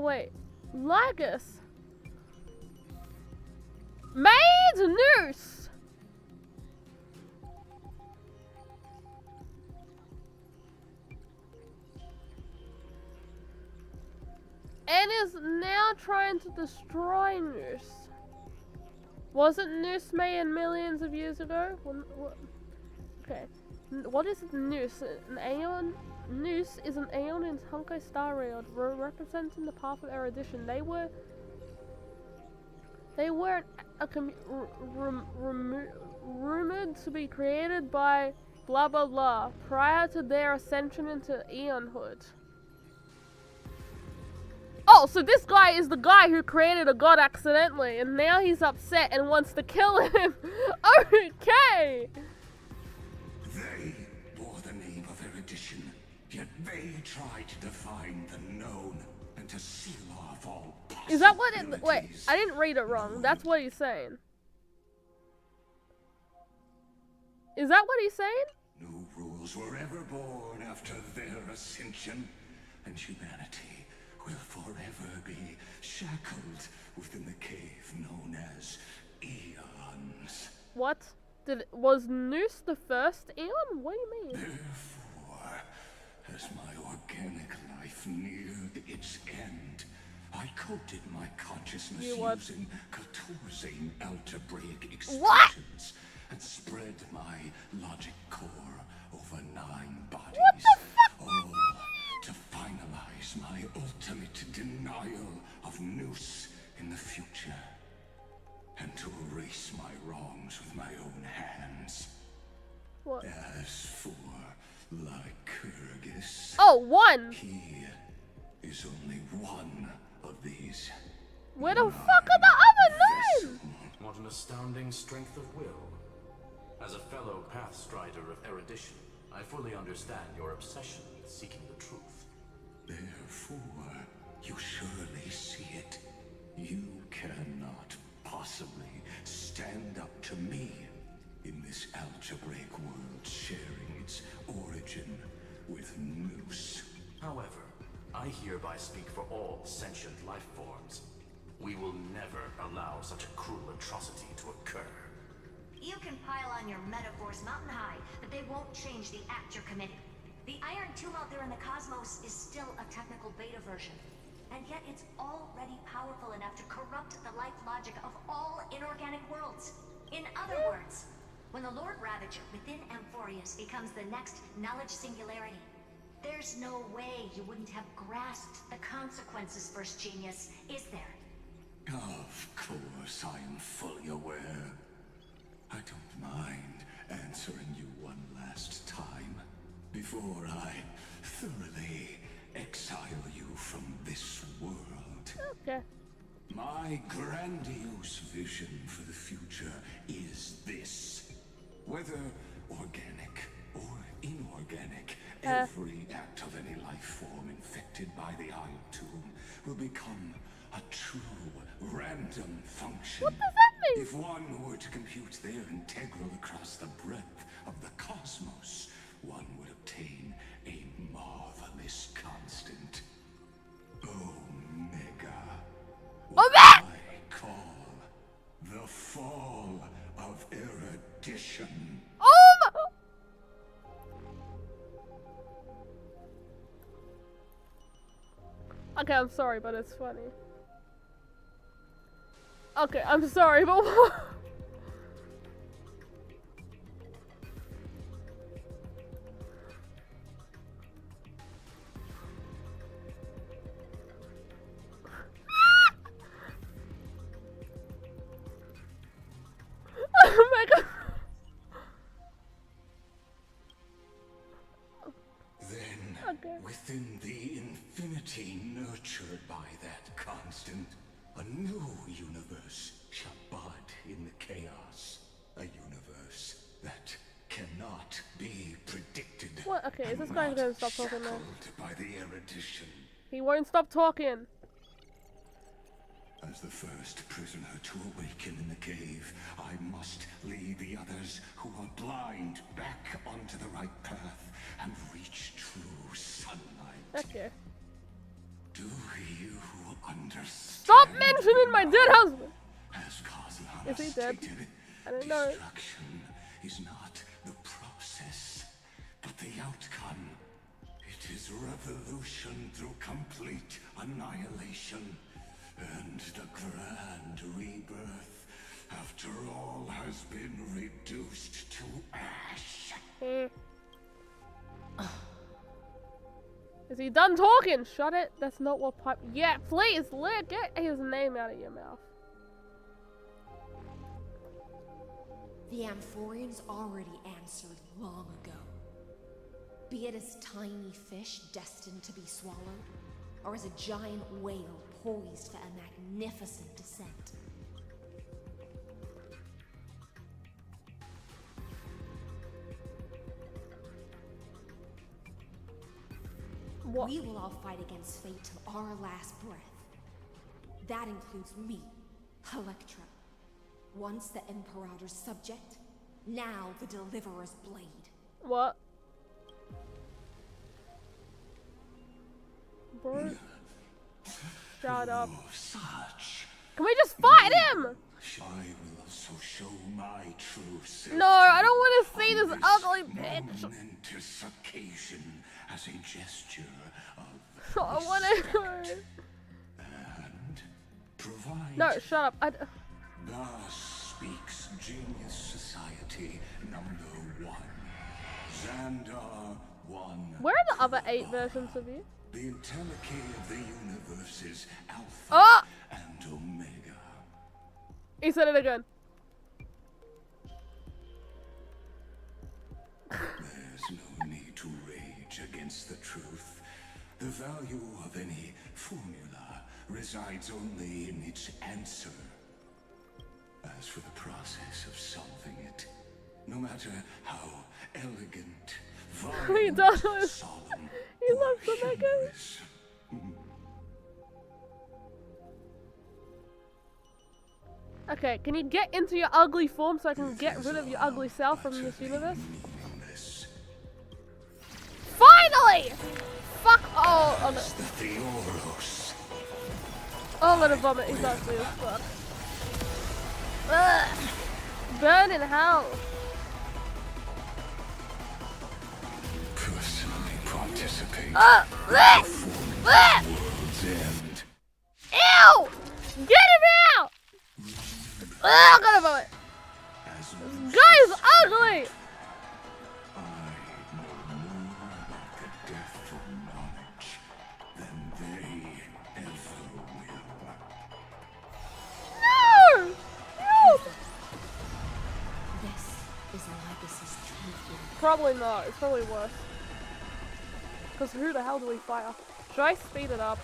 Wait. Lagus. Made Noose. And is now trying to destroy Noose. Wasn't Noose made millions of years ago? Okay. What is Noose? An aeon? Noose is an aeon in Hunko Star Rail, representing the path of erudition. They were rumored to be created by blah blah blah prior to their ascension into Eonhood. Oh, so this guy is the guy who created a god accidentally, and now he's upset and wants to kill him. Okay. They bore the name of erudition, yet they tried to define the known and to seal off all possibilities. Is that what it? Wait, I didn't read it wrong. That's what he's saying. Is that what he's saying? No rules were ever born after their ascension, and humanity will forever be shackled within the cave known as eons. What? Was Noose the first Eon? What do you mean? Therefore, as my organic life neared its end, I coated my consciousness using 14 algebraic expressions and spread my logic core over 9 bodies. What the fuck? All to finalize my ultimate denial of Noose in the future. And to erase my wrongs with my own hands. What? As for Lycurgus... Oh, one! He is only one of these. Where the fuck are the other 9? What an astounding strength of will. As a fellow pathstrider of erudition, I fully understand your obsession with seeking the truth. Therefore, you surely see it. You cannot possibly stand up to me in this algebraic world sharing its origin with Noose. However, I hereby speak for all sentient life forms. We will never allow such a cruel atrocity to occur. You can pile on your metaphors mountain high, but they won't change the act you're committing. The iron tomb out there in the cosmos is still a technical beta version. And yet it's already powerful enough to corrupt the life logic of all inorganic worlds. In other words, when the Lord Ravager within Amphorius becomes the next knowledge singularity, there's no way you wouldn't have grasped the consequences, First Genius, is there? Of course, I am fully aware. I don't mind answering you one last time before I thoroughly exile you from this world. Okay. My grandiose vision for the future is this. Whether organic or inorganic, every act of any life form infected by the Iron Tomb will become a true random function. What does that mean? If one were to compute their integral across the breadth of the cosmos, one would obtain a marvelous constant. Omega. What I call the fall of erudition. Okay, I'm sorry, but it's funny. Okay, I'm sorry, but oh my god. Then, Okay. within the infinity nurtured by that constant, a new universe shall bud in the chaos. A universe that cannot be predicted. What? Okay, is this guy gonna stop talking now? Shackled by the erudition. He won't stop talking. As the first prisoner to awaken in the cave, I must lead the others who are blind back onto the right path and reach true sunlight. Okay. Do you understand? Stop mentioning my dead husband! As Kazan Is he dead? stated, I don't know. destruction is not the process, but the outcome. It is revolution through complete annihilation. And the grand rebirth, after all has been reduced to ash. Is he done talking? Shut it. That's not what pipe. Yeah, please, get his name out of your mouth. The Amphorians already answered long ago. Be it as tiny fish destined to be swallowed, or as a giant whale poised for a magnificent descent. What? We will all fight against fate till our last breath. That includes me, Electra. Once the Imperator's subject, now the Deliverer's blade. What? Bro. Shut up. Such. Can we just fight him? I will also show my true self. No, I don't want to see this ugly bitch. Momentous occasion as a gesture of I want to go. and provide. No, shut up. Thus speaks Genius Society #1. Xandar 1. Where are the other 8 versions of you? The Entelechy of the universe's Alpha Oh! and Omega. He said it again. There's no need to rage against the truth. The value of any formula resides only in its answer. As for the process of solving it, no matter how elegant, He violent, does. solemn, He loves the Omega. humorous, Okay, can you get into your ugly form so I can get rid of your ugly self from this universe? Finally! Fuck! Oh, oh, let him vomit. He's ugly as fuck. Ugh. Burn in hell. personally participate. World's end. Ew! Get him out! I'm gonna vomit. This guy is ugly! No! No! This is Alibus's truth. Probably not. It's probably worse. Because who the hell do we fire? Should I speed it up?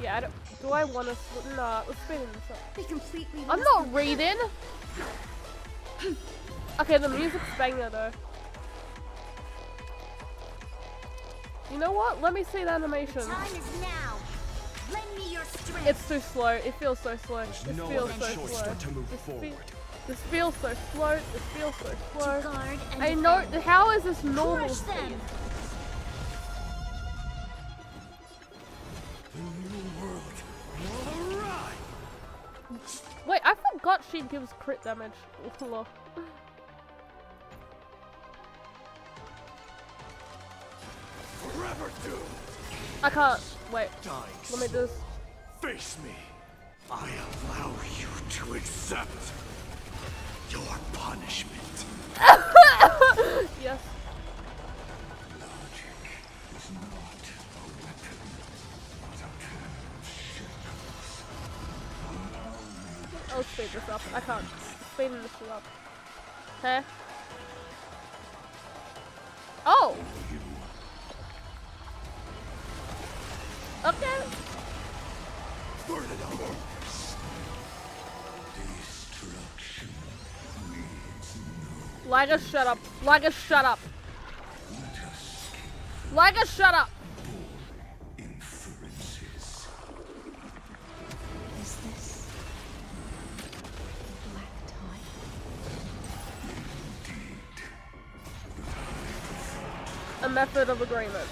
Yeah, I don't, do I want to? Nah, let's speed this up. They completely. I'm not reading. Okay, the music's banger though. You know what? Let me see the animation. Time is now. Lend me your strength. It's too slow. It feels so slow. This no feels other so choice slow. but to move forward. This feels so slow. This feels so slow. guard and I know. defend. How is this normal Crush speed? them. Wait, I forgot she gives crit damage. Lol. I can't. Wait. Let me just. Face me. I allow you to accept your punishment. Yes. I'll speed this up. I can't. Speeding this shit up. Huh? Oh! Okay. Burn it all. Liger, shut up. Liger, shut up. Liger, shut up. Is this the black tie? A method of agreement.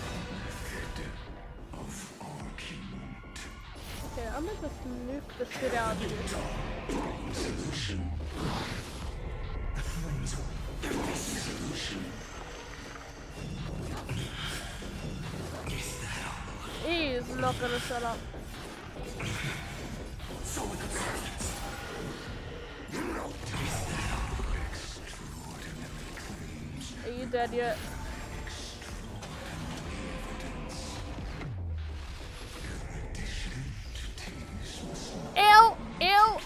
Okay, I'm gonna just nuke the shit out of you. He's not gonna shut up. Are you dead yet? Ew! Ew!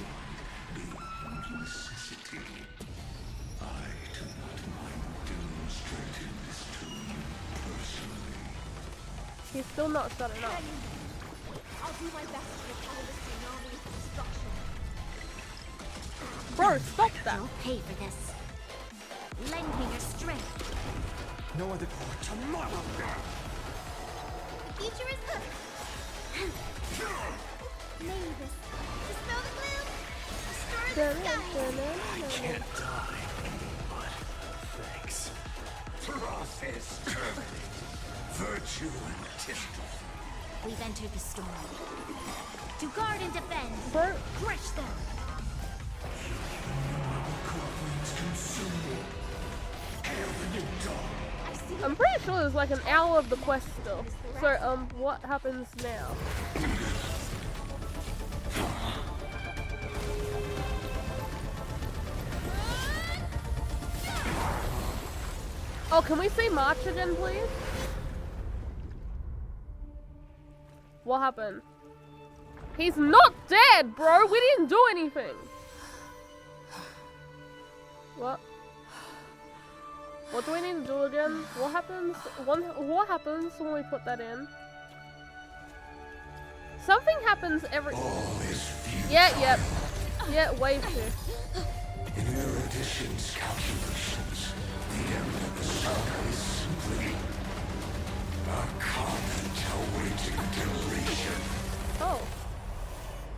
He's still not shutting up. I'll do my best to repel this tsunami of destruction. Bro, stop that. You'll pay for this. Lend me your strength. No other tomorrow. The future is good. Mavis, dispel the gloom. Destroy the sky. I can't die, but thanks. Process terminated. Virtue and history. We've entered the storm. To guard and defend. Bro. Crush them. I'm pretty sure there's like an hour of the quest still. So, what happens now? Oh, can we see March again, please? What happened? He's not dead, bro! We didn't do anything! What? What do we need to do again? What happens? What happens when we put that in? Something happens every. Yeah, wave 2. In erudition's calculations, the end of the saga is simply a comment awaiting deletion. Oh.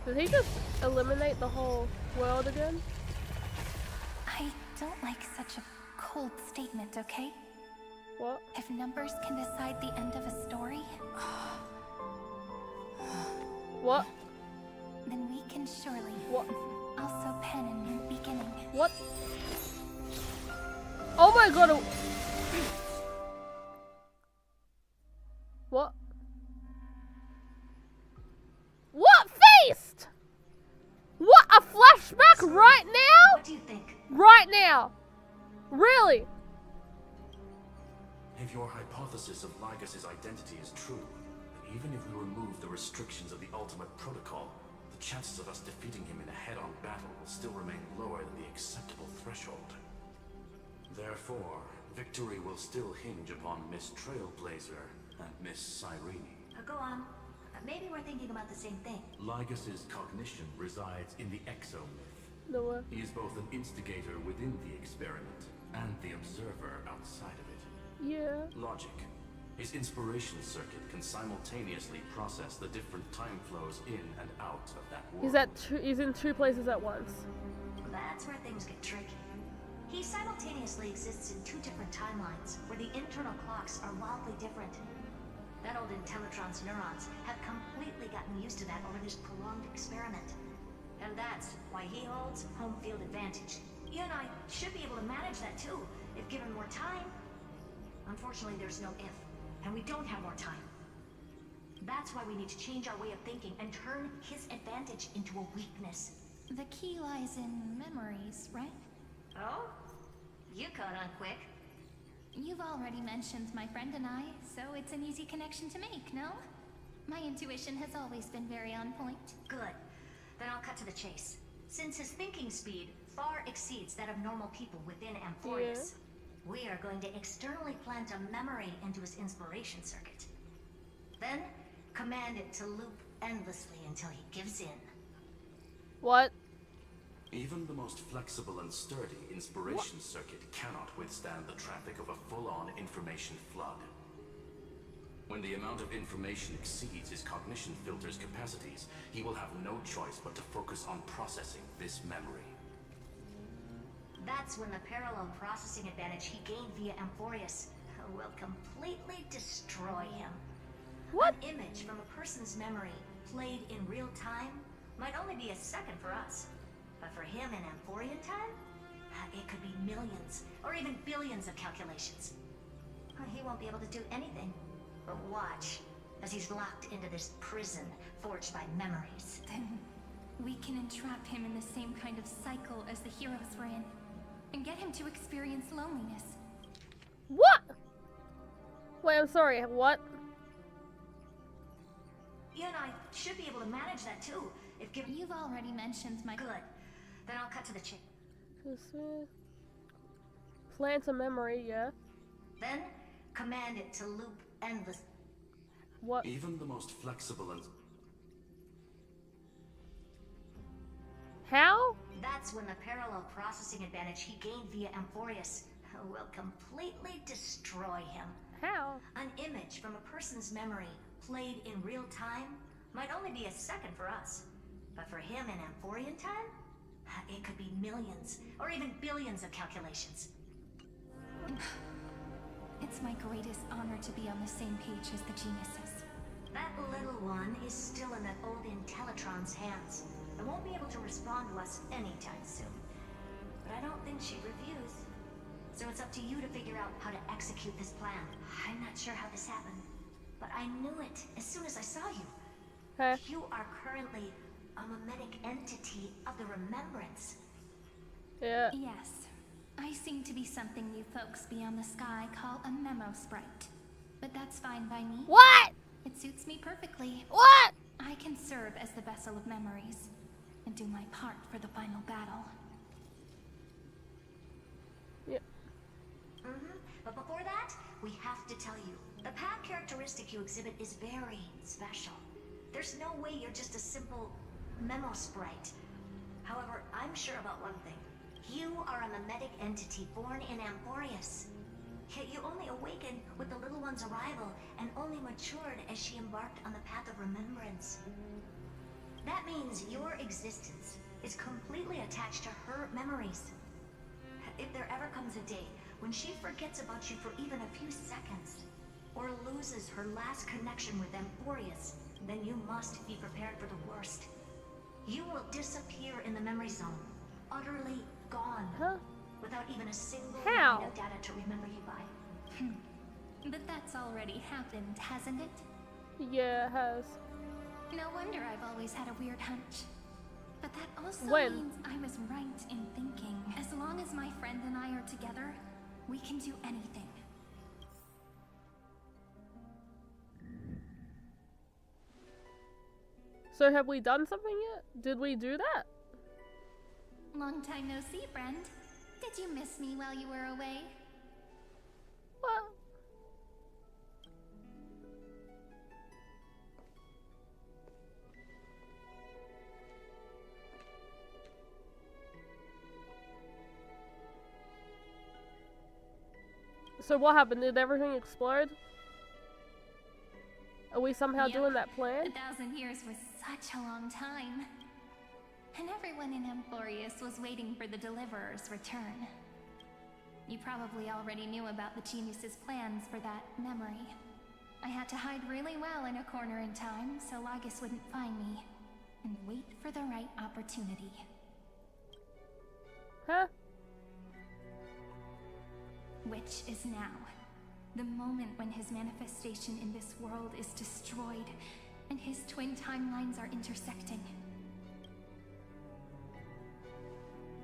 Did he just eliminate the whole world again? I don't like such a cold statement, okay? What? If numbers can decide the end of a story, what? Then we can surely what? Also pen a new beginning. What? Oh my god! What? What feast? What? A flashback right now? What do you think? Right now? Really? If your hypothesis of Lygus' identity is true, then even if we remove the restrictions of the Ultimate Protocol, the chances of us defeating him in a head-on battle will still remain lower than the acceptable threshold. Therefore, victory will still hinge upon Miss Trailblazer and Miss Cyrene. Go on. Maybe we're thinking about the same thing. Lygus' cognition resides in the exomyth. No way. He is both an instigator within the experiment and the observer outside of it. Yeah. Logic. His inspiration circuit can simultaneously process the different time flows in and out of that world. He's in two places at once. That's where things get tricky. He simultaneously exists in two different timelines, where the internal clocks are wildly different. That old Intellitron's neurons have completely gotten used to that over this prolonged experiment. And that's why he holds home field advantage. You and I should be able to manage that too, if given more time. Unfortunately, there's no if, and we don't have more time. That's why we need to change our way of thinking and turn his advantage into a weakness. The key lies in memories, right? Oh? You caught on quick. You've already mentioned my friend and I, so it's an easy connection to make, no? My intuition has always been very on point. Good. Then I'll cut to the chase. Since his thinking speed far exceeds that of normal people within Amphorius, we are going to externally plant a memory into his inspiration circuit. Then, command it to loop endlessly until he gives in. What? Even the most flexible and sturdy inspiration circuit cannot withstand the traffic of a full-on information flood. When the amount of information exceeds his cognition filter's capacities, he will have no choice but to focus on processing this memory. That's when the parallel processing advantage he gained via Amphorius will completely destroy him. What? An image from a person's memory played in real time might only be a second for us. But for him in Amphorian time, it could be millions or even billions of calculations. He won't be able to do anything but watch as he's locked into this prison forged by memories. Then we can entrap him in the same kind of cycle as the heroes were in, and get him to experience loneliness. What? Wait, I'm sorry, what? You and I should be able to manage that too, if given— You've already mentioned my— Good. Then I'll cut to the chase. Plant a memory, yeah. Then, command it to loop endless. What? Even the most flexible and... How? That's when the parallel processing advantage he gained via Amphorius will completely destroy him. How? An image from a person's memory played in real time might only be a second for us. But for him in Amphorian time, it could be millions or even billions of calculations. It's my greatest honor to be on the same page as the geniuses. That little one is still in that old Intellitron's hands and won't be able to respond to us anytime soon. But I don't think she'd refuse. So it's up to you to figure out how to execute this plan. I'm not sure how this happened, but I knew it as soon as I saw you. Huh? You are currently a mimetic entity of the remembrance. Yeah. Yes. I seem to be something you folks beyond the sky call a memo sprite. But that's fine by me. What? It suits me perfectly. What? I can serve as the vessel of memories and do my part for the final battle. Yep. But before that, we have to tell you, the path characteristic you exhibit is very special. There's no way you're just a simple memo sprite. However, I'm sure about one thing. You are a mimetic entity born in Amphorius. Yet you only awakened with the little one's arrival and only matured as she embarked on the path of remembrance. That means your existence is completely attached to her memories. If there ever comes a day when she forgets about you for even a few seconds, or loses her last connection with Amphorius, then you must be prepared for the worst. You will disappear in the memory zone, utterly gone, without even a single line of data to remember you by. But that's already happened, hasn't it? Yeah, it has. No wonder I've always had a weird hunch. But that also When? means I was right in thinking, as long as my friend and I are together, we can do anything. So have we done something yet? Did we do that? Long time no see, friend. Did you miss me while you were away? Well... So what happened? Did everything explode? Are we somehow doing that plan? 1,000 years was such a long time. And everyone in Amphorius was waiting for the Deliverer's return. You probably already knew about the genius's plans for that memory. I had to hide really well in a corner in time so Lagus wouldn't find me. And wait for the right opportunity. Huh? Which is now. The moment when his manifestation in this world is destroyed and his twin timelines are intersecting.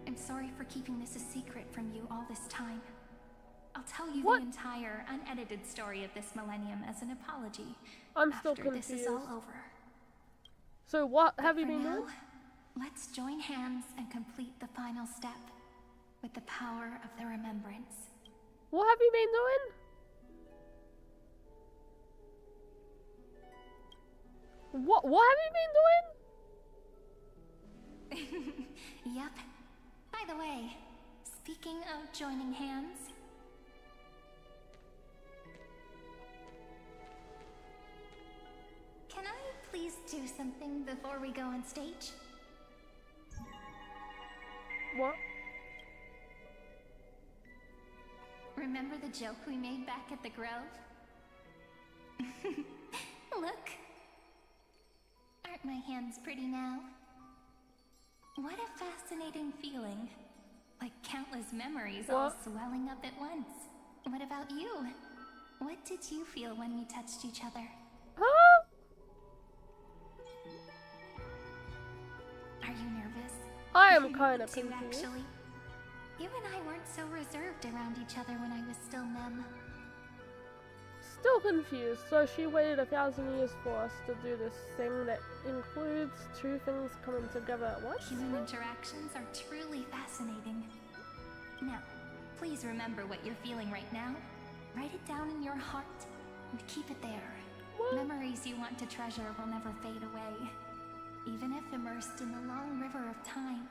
I'm sorry for keeping this a secret from you all this time. I'll tell you the entire unedited story of this millennium as an apology. I'm still after confused. This is all over. So what But have you for been now, doing? let's join hands and complete the final step with the power of the remembrance. What have you been doing? What have you been doing? Yep. By the way, speaking of joining hands, can I please do something before we go on stage? What? Remember the joke we made back at the Grove? Look. Aren't my hands pretty now? What a fascinating feeling. Like countless memories all swelling up at once. What about you? What did you feel when we touched each other? Huh? Are you nervous? I am kind of too, confused. actually. You and I weren't so reserved around each other when I was still Mem. Still confused. So she waited 1,000 years for us to do this thing that includes two things coming together at once? Human interactions are truly fascinating. Now, please remember what you're feeling right now. Write it down in your heart and keep it there. Memories you want to treasure will never fade away. Even if immersed in the long river of time,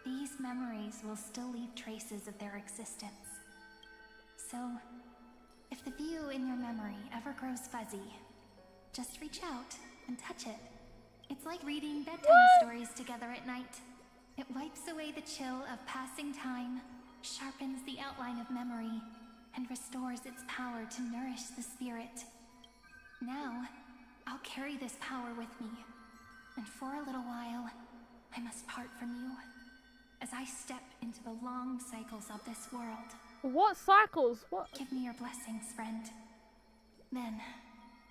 these memories will still leave traces of their existence. So, if the view in your memory ever grows fuzzy, just reach out and touch it. It's like reading bedtime stories together at night. It wipes away the chill of passing time, sharpens the outline of memory, and restores its power to nourish the spirit. Now, I'll carry this power with me, and for a little while, I must part from you, as I step into the long cycles of this world. What cycles? What? Give me your blessings, friend. Then,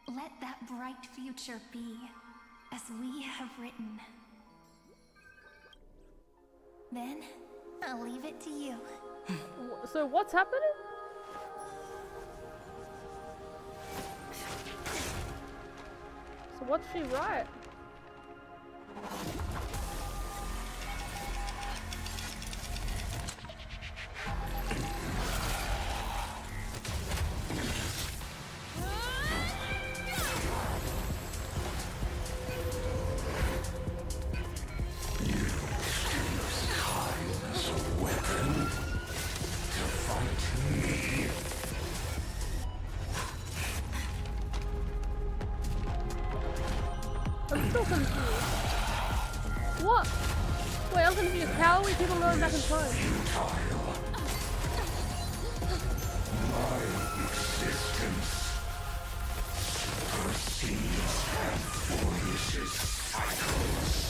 let that bright future be, as we have written. Then, I'll leave it to you. So what's happening? So what's she write? I'm still confused. What? Wait, I'm confused. How are we people going back in time? My existence proceeds and furnishes cycles.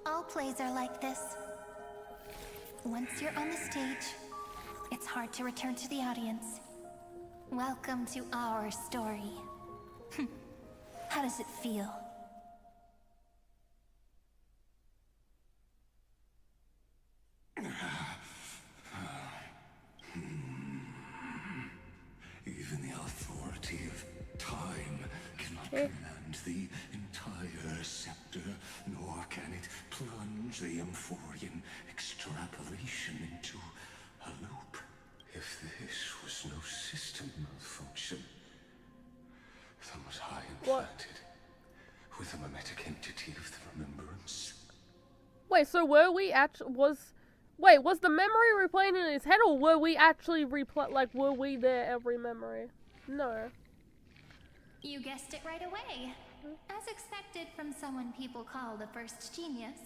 All plays are like this. Once you're on the stage, it's hard to return to the audience. Welcome to our story. How does it feel? Even the authority of time cannot command the entire scepter, nor can it plunge the Emphorian extrapolation into a loop. If this was no system malfunction, then was I implanted with a mimetic entity of the remembrance? Wait, so were we was the memory replaying in his head, or were we actually were we there every memory? No. You guessed it right away. As expected from someone people call the first genius,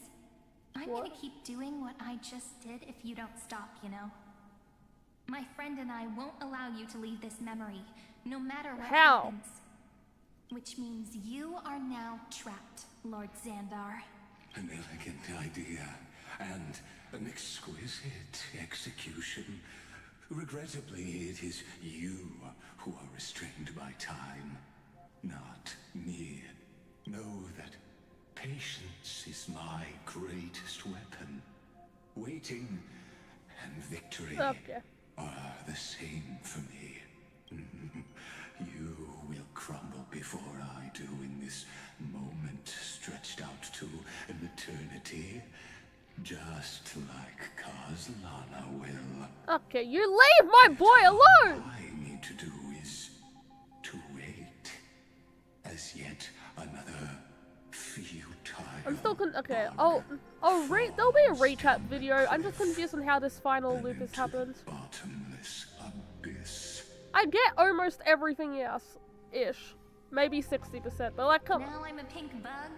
I I'm gonna keep doing what I just did if you don't stop, you know? My friend and I won't allow you to leave this memory, no matter what happens. Which means you are now trapped, Lord Xandar. An elegant idea, and an exquisite execution. Regrettably, it is you who are restrained by time, not me. Know that patience is my greatest weapon. Waiting and victory are the same for me. You will crumble before I do in this moment stretched out to an eternity, just like Lana will. Okay, you leave my boy alone! All I need to do is to wait, as yet another futile. I'm still okay. There'll be a recap video. I'm just confused on how this final loop has happened. Bottomless abyss. I get almost everything else-ish. Maybe 60%, but like, come on. Now I'm a pink bug?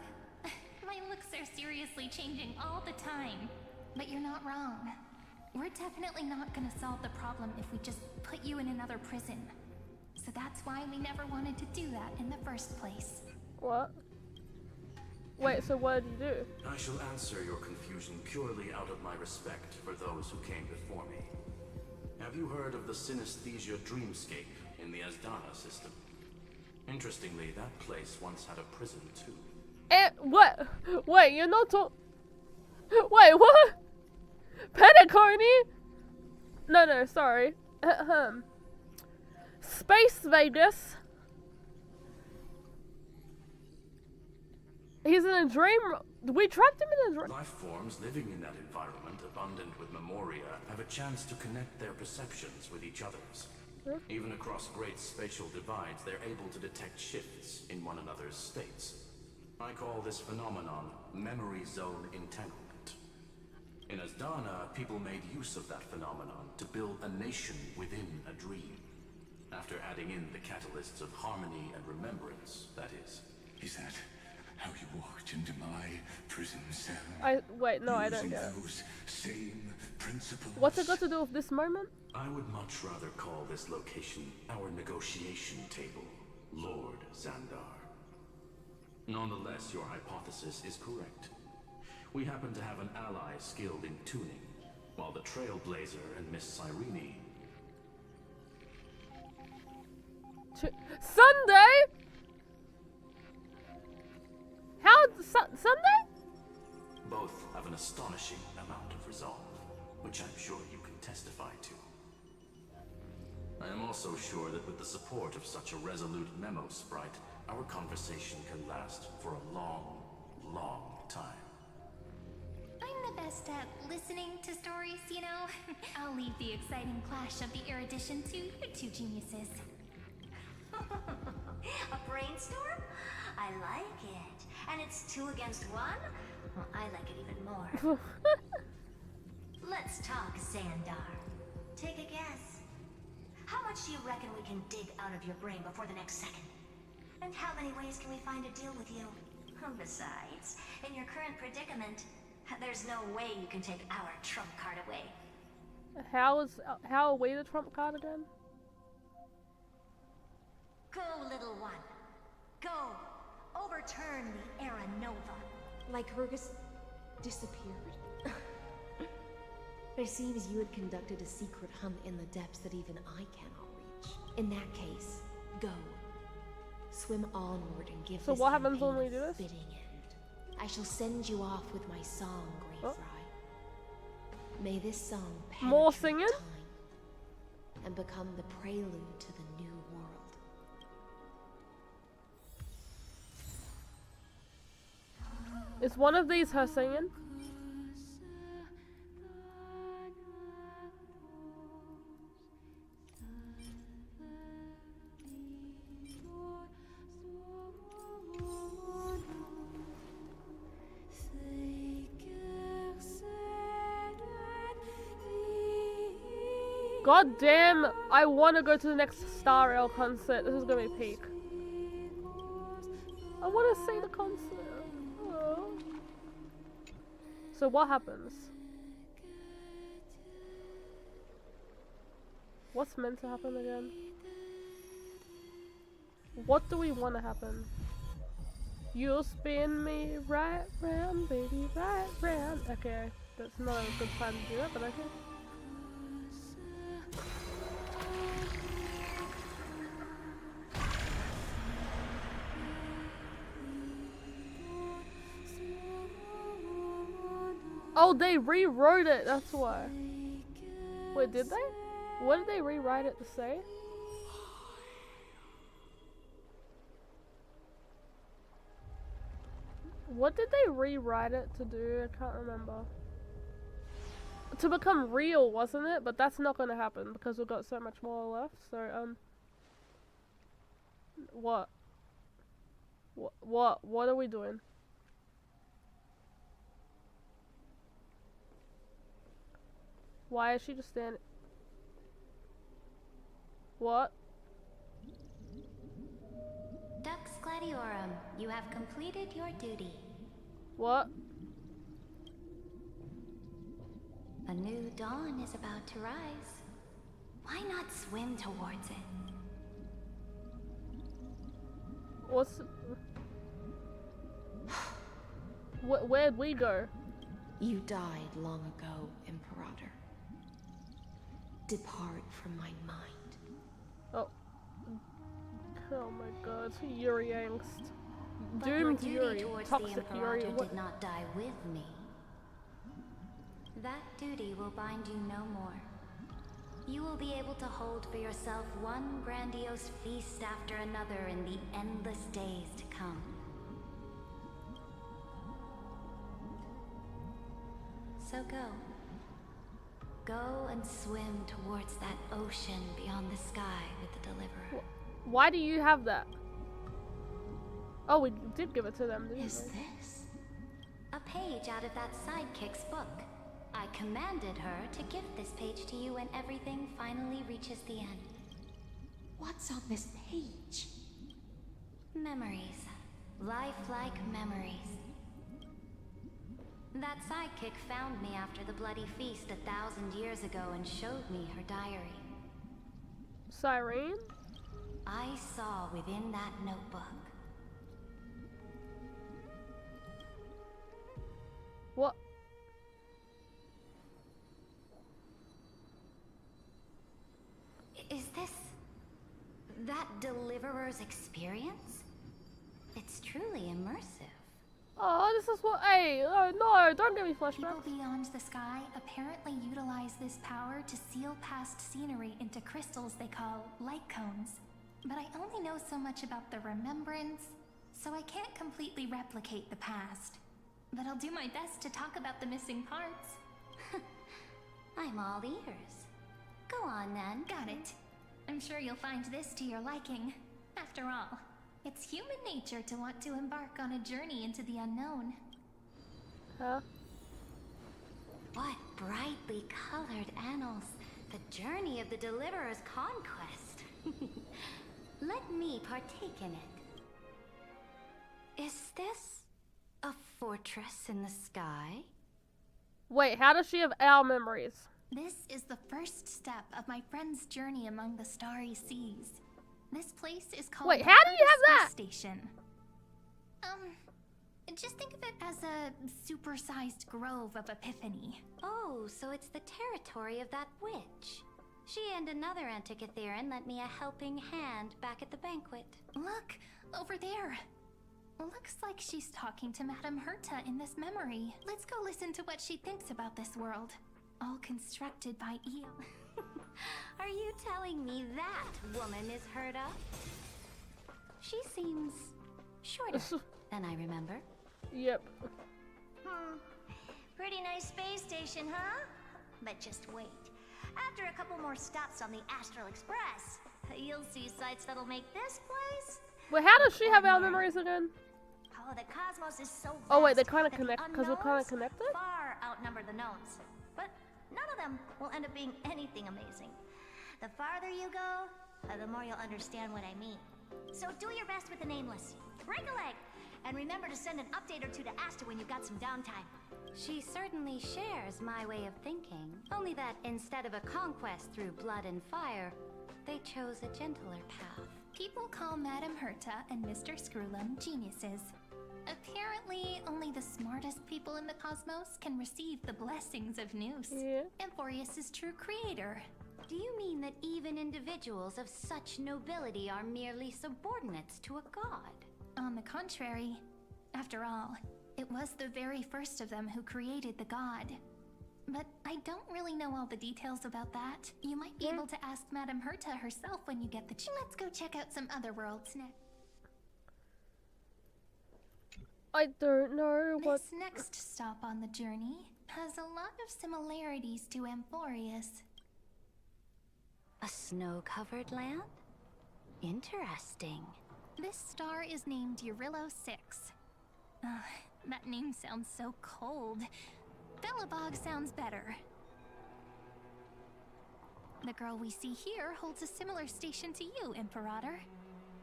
My looks are seriously changing all the time. But you're not wrong. We're definitely not gonna solve the problem if we just put you in another prison. So that's why we never wanted to do that in the first place. What? Wait, so what did you do? I shall answer your confusion purely out of my respect for those who came before me. Have you heard of the synesthesia dreamscape in the Asdana system? Interestingly, that place once had a prison too. What? Wait, you're not Wait, what? Petaconi? No, sorry. Space Vegas. He's in a dream. We trapped him in a dream. Life forms living in that environment, abundant with memoria, have a chance to connect their perceptions with each other's. Even across great spatial divides, they're able to detect shifts in one another's states. I call this phenomenon memory zone entanglement. In Asdana, people made use of that phenomenon to build a nation within a dream. After adding in the catalysts of harmony and remembrance, that is. Is that how you walked into my prison cell? Wait, no, I don't get it. Those same principles. What's it got to do with this moment? I would much rather call this location our negotiation table, Lord Xandar. Nonetheless, your hypothesis is correct. We happen to have an ally skilled in tuning, while the Trailblazer and Miss Cyrene... Sunday? How? Sunday? Both have an astonishing amount of resolve, which I'm sure you can testify to. I am also sure that with the support of such a resolute memo sprite, our conversation can last for a long, long time. I'm the best at listening to stories, you know? I'll leave the exciting clash of the erudition to you two geniuses. A brainstorm? I like it. And it's 2 against 1? Well, I like it even more. Let's talk, Xandar. Take a guess. How much do you reckon we can dig out of your brain before the next second? And how many ways can we find to deal with you? Besides, in your current predicament, there's no way you can take our trump card away. How are we the trump card again? Go, little one. Go. Overturn the Era Nova. Like Hergus disappeared? It seems you had conducted a secret hunt in the depths that even I cannot reach. In that case, go. Swim onward and give So this what happens campaign when we do a this? fitting end. I shall send you off with my song, Grey Fry. May this song more penetrate singing time and become the prelude to the new world. Is one of these her singing? God damn, I want to go to the next Star Rail concert. This is gonna be peak. I want to see the concert. Oh. So what happens? What's meant to happen again? What do we want to happen? You'll spin me right round, baby, right round. Okay, that's not a good time to do it, but okay. Oh, they rewrote it, that's why. Wait, did they? What did they rewrite it to say? What did they rewrite it to do? I can't remember. To become real, wasn't it? But that's not gonna happen because we've got so much more left, so, What? What are we doing? Why is she just standing? What? Dux Gladiorum, you have completed your duty. What? A new dawn is about to rise. Why not swim towards it? What's... Where'd we go? You died long ago, Imperator. Depart from my mind. Oh. Oh my god, Yuri angst. But your Doomed duty Yuri, towards the toxic Imperator Yuri. did not die with me. That duty will bind you no more. You will be able to hold for yourself one grandiose feast after another in the endless days to come. So go. Go and swim towards that ocean beyond the sky with the Deliverer. Why do you have that? Oh, we did give it to them, didn't we? Is this? A page out of that sidekick's book. I commanded her to gift this page to you when everything finally reaches the end. What's on this page? Memories. Lifelike memories. That sidekick found me after the bloody feast 1,000 years ago and showed me her diary. Cyrene? I saw within that notebook. What? Is this... that Deliverer's experience? It's truly immersive. Oh, this is what. Hey, oh no, don't give me flashbacks. People beyond the sky apparently utilize this power to seal past scenery into crystals they call light cones. But I only know so much about the remembrance, so I can't completely replicate the past. But I'll do my best to talk about the missing parts. I'm all ears. Go on then. Got it. I'm sure you'll find this to your liking. After all, it's human nature to want to embark on a journey into the unknown. Huh? What brightly colored annals. The journey of the Deliverer's conquest. Let me partake in it. Is this a fortress in the sky? Wait, how does she have our memories? This is the first step of my friend's journey among the starry seas. This place is called Wait, how do you have that? Station. Just think of it as a supersized grove of Epiphany. Oh, so it's the territory of that witch. She and another Antikytherian lent me a helping hand back at the banquet. Look, over there. Looks like she's talking to Madame Herta in this memory. Let's go listen to what she thinks about this world. All constructed by Eel. Are you telling me that woman is Herta? She seems shorter than I remember. Yep. Pretty nice space station, huh? But just wait. After a couple more stops on the Astral Express, you'll see sights that'll make this place... Wait, how does she have our memories again? Oh, the cosmos is so vast. Oh wait, they kind of that connect the because we're kind of unknowns connected. Far outnumber the knowns, but none of them will end up being anything amazing. The farther you go, the more you'll understand what I mean. So do your best with the nameless. Break a leg, And remember to send an update or two to Asta when you've got some downtime. She certainly shares my way of thinking. Only that instead of a conquest through blood and fire, they chose a gentler path. People call Madame Herta and Mr. Screwlum geniuses. Apparently, only the smartest people in the cosmos can receive the blessings of Noose. Yeah. Amphorius' true creator. Do you mean that even individuals of such nobility are merely subordinates to a god? On the contrary, after all, it was the very first of them who created the god. But I don't really know all the details about that. You might be able to ask Madame Herta herself when you get the chance. Let's go check out some other worlds next. I don't know what. This next stop on the journey has a lot of similarities to Amphorius. A snow-covered land? Interesting. This star is named Eurillo 6. That name sounds so cold. Belobog sounds better. The girl we see here holds a similar station to you, Imperator.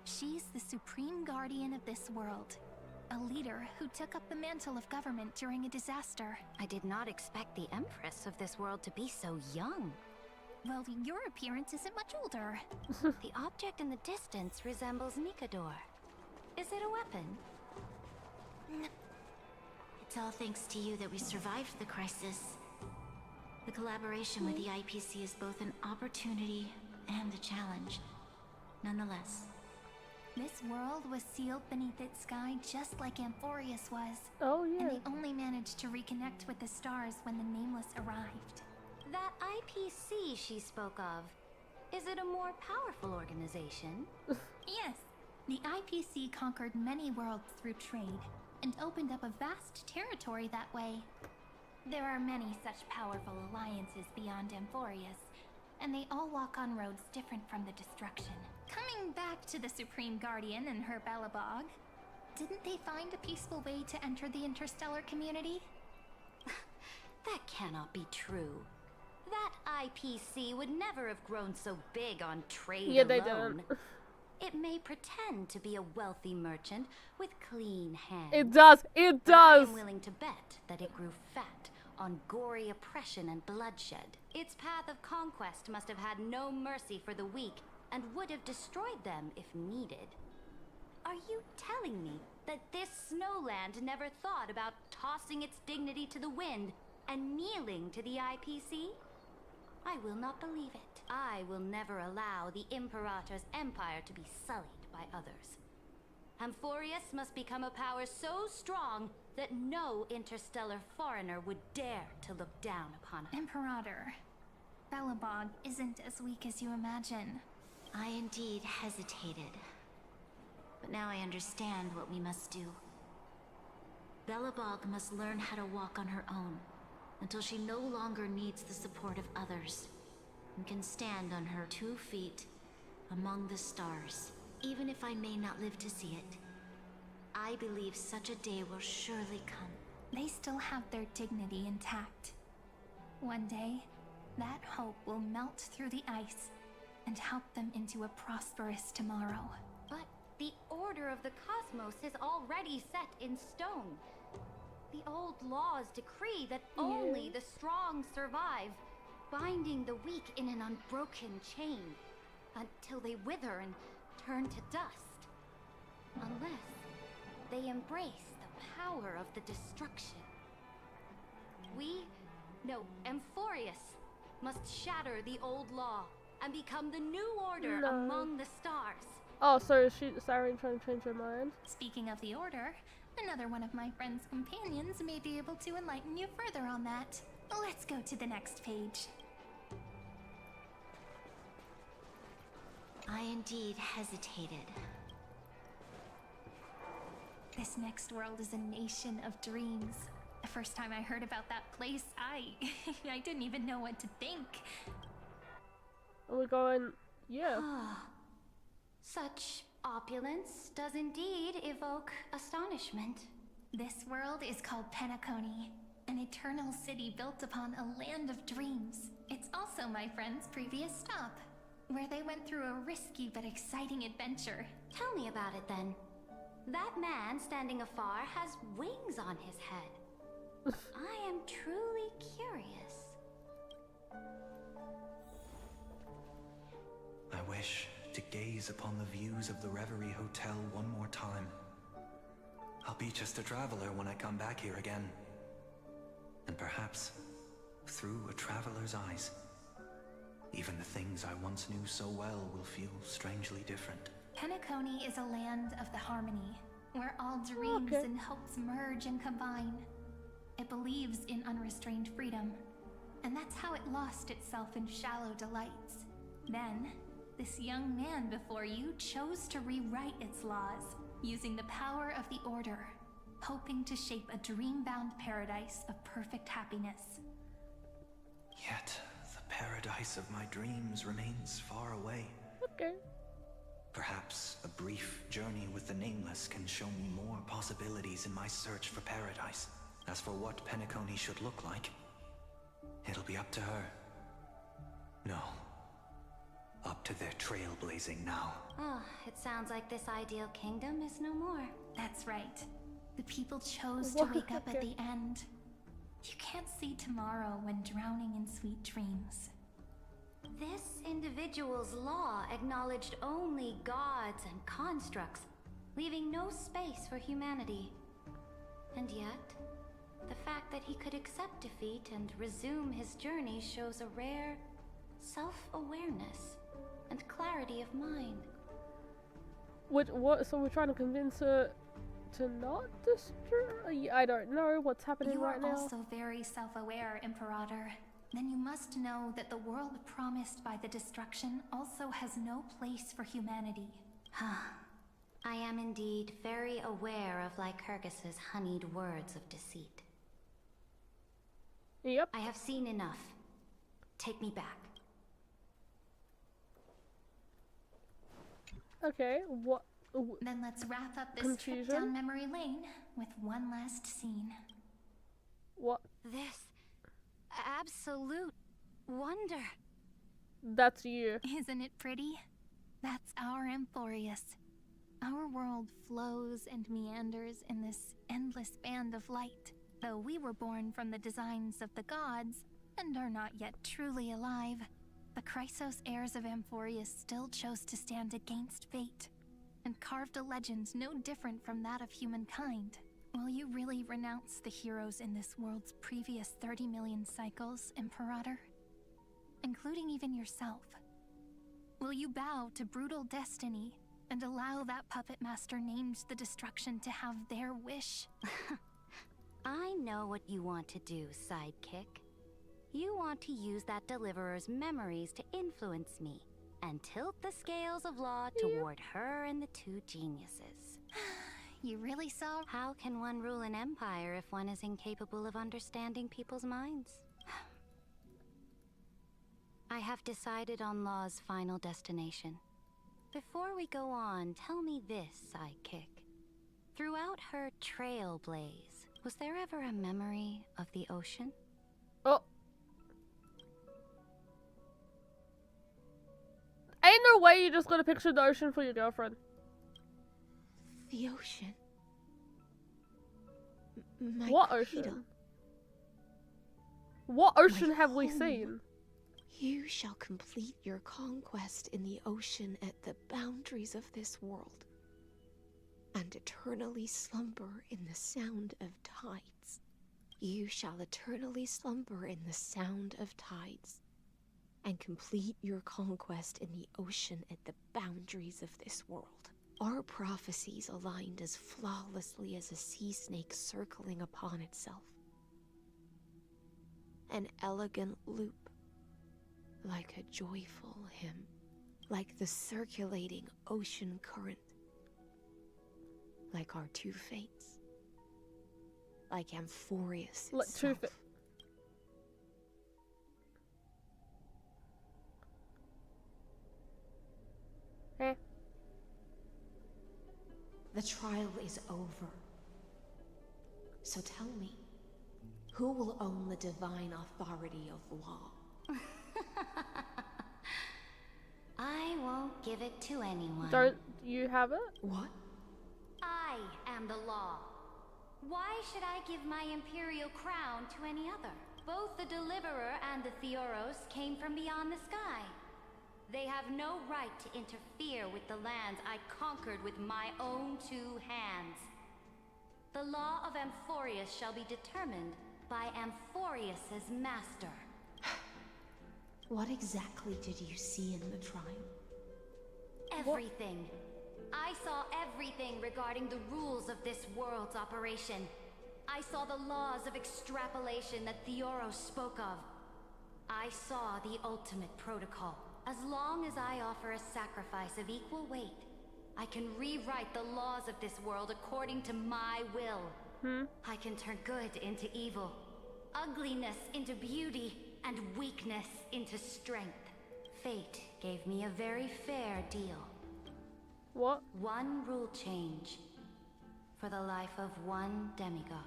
She's the supreme guardian of this world. A leader who took up the mantle of government during a disaster. I did not expect the Empress of this world to be so young. Well, your appearance isn't much older. The object in the distance resembles Nikador. Is it a weapon? It's all thanks to you that we survived the crisis. The collaboration with the IPC is both an opportunity and a challenge. Nonetheless. This world was sealed beneath its sky just like Amphorius was. Oh yeah. And they only managed to reconnect with the stars when the Nameless arrived. That IPC she spoke of, is it a more powerful organization? Yes. The IPC conquered many worlds through trade, and opened up a vast territory that way. There are many such powerful alliances beyond Amphorius, and they all walk on roads different from the destruction. Coming back to the Supreme Guardian and her Belobog, didn't they find a peaceful way to enter the interstellar community? That cannot be true. That IPC would never have grown so big on trade alone. They didn't. It may pretend to be a wealthy merchant with clean hands. It does. It does. I'm willing to bet that it grew fat on gory oppression and bloodshed. Its path of conquest must have had no mercy for the weak and would have destroyed them if needed. Are you telling me that this snowland never thought about tossing its dignity to the wind and kneeling to the IPC? I will not believe it. I will never allow the Imperator's empire to be sullied by others. Amphorius must become a power so strong that no interstellar foreigner would dare to look down upon it. Imperator, Belobog isn't as weak as you imagine. I indeed hesitated. But now I understand what we must do. Belobog must learn how to walk on her own, until she no longer needs the support of others, and can stand on her 2 feet among the stars. Even if I may not live to see it, I believe such a day will surely come. They still have their dignity intact. One day, that hope will melt through the ice and help them into a prosperous tomorrow. But the order of the cosmos is already set in stone. The old laws decree that only the strong survive, binding the weak in an unbroken chain, until they wither and turn to dust. Unless they embrace the power of the destruction. Amphorius must shatter the old law and become the new order among the stars. Oh, so is Cyrene trying to change her mind? Speaking of the order, another one of my friend's companions may be able to enlighten you further on that. Let's go to the next page. I indeed hesitated. This next world is a nation of dreams. The first time I heard about that place, I didn't even know what to think. We're going, yeah. Such opulence does indeed evoke astonishment. This world is called Penacony, an eternal city built upon a land of dreams. It's also my friend's previous stop, where they went through a risky but exciting adventure. Tell me about it then. That man standing afar has wings on his head. I am truly curious. I wish to gaze upon the views of the Reverie Hotel one more time. I'll be just a traveler when I come back here again. And perhaps, through a traveler's eyes, even the things I once knew so well will feel strangely different. Penacony is a land of the harmony, where all dreams and hopes merge and combine. It believes in unrestrained freedom, and that's how it lost itself in shallow delights. Then, this young man before you chose to rewrite its laws, using the power of the Order, hoping to shape a dream-bound paradise of perfect happiness. Yet, the paradise of my dreams remains far away. Okay. Perhaps a brief journey with the Nameless can show me more possibilities in my search for paradise. As for what Penacony should look like, it'll be up to her. No. Up to their trailblazing now. Oh, it sounds like this ideal kingdom is no more. That's right. The people chose to wake up at the end. You can't see tomorrow when drowning in sweet dreams. This individual's law acknowledged only gods and constructs, leaving no space for humanity. And yet, the fact that he could accept defeat and resume his journey shows a rare self-awareness and clarity of mind. What? So we're trying to convince her to not destroy? I don't know what's happening right now. You are also very self-aware, Imperator. Then you must know that the world promised by the destruction also has no place for humanity. I am indeed very aware of Lycurgus's honeyed words of deceit. Yep. I have seen enough. Take me back. Okay, what? Then let's wrap up this trip down memory lane with one last scene. What? This absolute wonder. That's you. Isn't it pretty? That's our Emporius. Our world flows and meanders in this endless band of light. Though we were born from the designs of the gods and are not yet truly alive, the Chrysos heirs of Emporius still chose to stand against fate and carved a legend no different from that of humankind. Will you really renounce the heroes in this world's previous 30 million cycles, Imperator? Including even yourself. Will you bow to brutal destiny and allow that puppet master named the destruction to have their wish? I know what you want to do, sidekick. You want to use that deliverer's memories to influence me and tilt the scales of law toward her and the two geniuses. You really saw? How can one rule an empire if one is incapable of understanding people's minds? I have decided on Law's final destination. Before we go on, tell me this, sidekick. Throughout her trailblaze, was there ever a memory of the ocean? Oh. Ain't no way you're just gonna picture the ocean for your girlfriend. The ocean. My what cradle. ocean? What ocean My have we home. seen? You shall complete your conquest in the ocean at the boundaries of this world, and eternally slumber in the sound of tides. You shall eternally slumber in the sound of tides, and complete your conquest in the ocean at the boundaries of this world. Our prophecies aligned as flawlessly as a sea snake circling upon itself. An elegant loop, like a joyful hymn, like the circulating ocean current, like our two fates, like Amphorius Like itself. Eh. The trial is over. So tell me, who will own the divine authority of law? I won't give it to anyone. Don't you have it? What? I I am the law. Why should I give my imperial crown to any other? Both the Deliverer and the Theoros came from beyond the sky. They have no right to interfere with the lands I conquered with my own 2 hands. The law of Amphorius shall be determined by Amphorius's master. What exactly did you see in the trial? Everything. I saw everything regarding the rules of this world's operation. I saw the laws of extrapolation that Theoros spoke of. I saw the ultimate protocol. As long as I offer a sacrifice of equal weight, I can rewrite the laws of this world according to my will. I can turn good into evil, ugliness into beauty, and weakness into strength. Fate gave me a very fair deal. What? 1 rule change for the life of 1 demigod.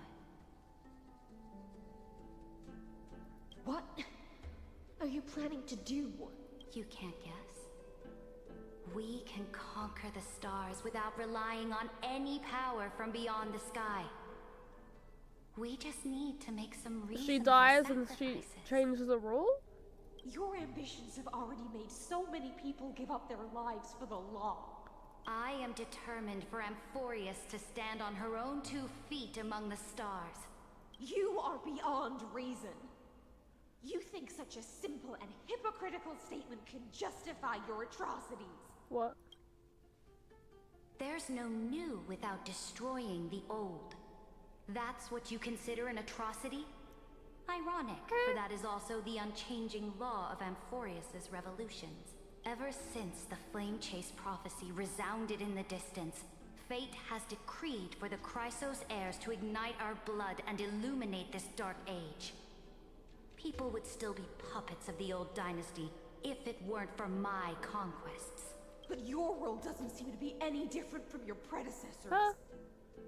What are you planning to do? You can't guess. We can conquer the stars without relying on any power from beyond the sky. We just need to make some reasonable She dies and sacrifices. she changes the rule? Your ambitions have already made so many people give up their lives for the law. I am determined for Amphorius to stand on her own 2 feet among the stars. You are beyond reason. You think such a simple and hypocritical statement can justify your atrocities. What? There's no new without destroying the old. That's what you consider an atrocity? Ironic, for that is also the unchanging law of Amphorius's revolutions. Ever since the Flame Chase prophecy resounded in the distance, fate has decreed for the Chrysos heirs to ignite our blood and illuminate this dark age. People would still be puppets of the old dynasty if it weren't for my conquests. But your world doesn't seem to be any different from your predecessors.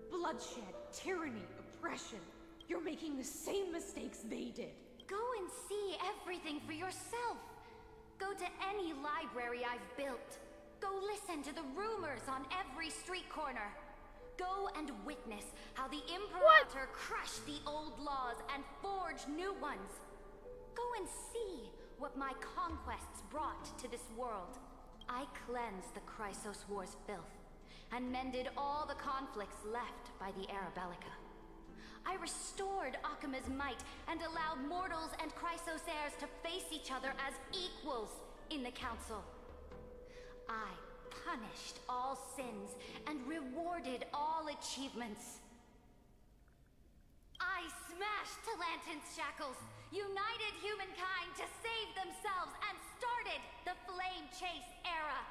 Bloodshed, tyranny, oppression. You're making the same mistakes they did. Go and see everything for yourself. Go to any library I've built. Go listen to the rumors on every street corner. Go and witness how the Imperator crushed the old laws and forged new ones. Go and see what my conquests brought to this world. I cleansed the Chrysos War's filth and mended all the conflicts left by the Arabellica. I restored Akima's might and allowed mortals and Chrysos heirs to face each other as equals in the council. I punished all sins and rewarded all achievements. I smashed Talantin's shackles, united humankind to save themselves, and started the Flame Chase era.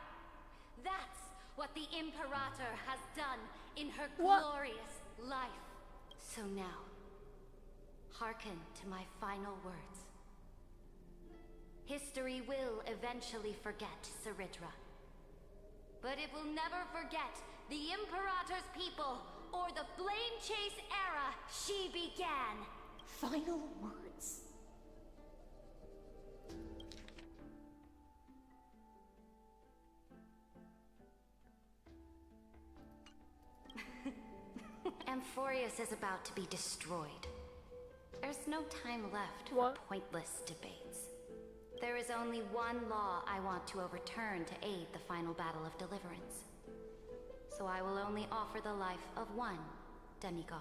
That's what the Imperator has done in her glorious life. So now, hearken to my final words. History will eventually forget Ceridra, but it will never forget the Imperator's people or the Flame Chase era she began. Final words. Amphorius is about to be destroyed. There's no time left for pointless debates. There is only one law I want to overturn to aid the final battle of deliverance. So I will only offer the life of 1 demigod.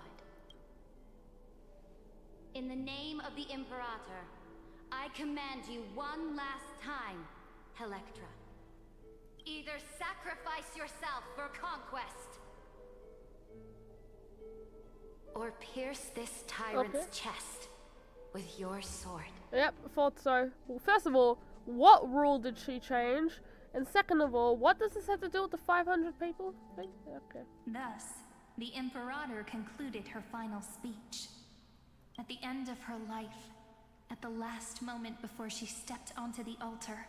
In the name of the Imperator, I command you one last time, Electra. Either sacrifice yourself for conquest, or pierce this tyrant's chest with your sword. Yep, thought so. Well, first of all, what rule did she change? And second of all, what does this have to do with the 500 people thing? Okay. Thus, the Imperator concluded her final speech. At the end of her life, at the last moment before she stepped onto the altar,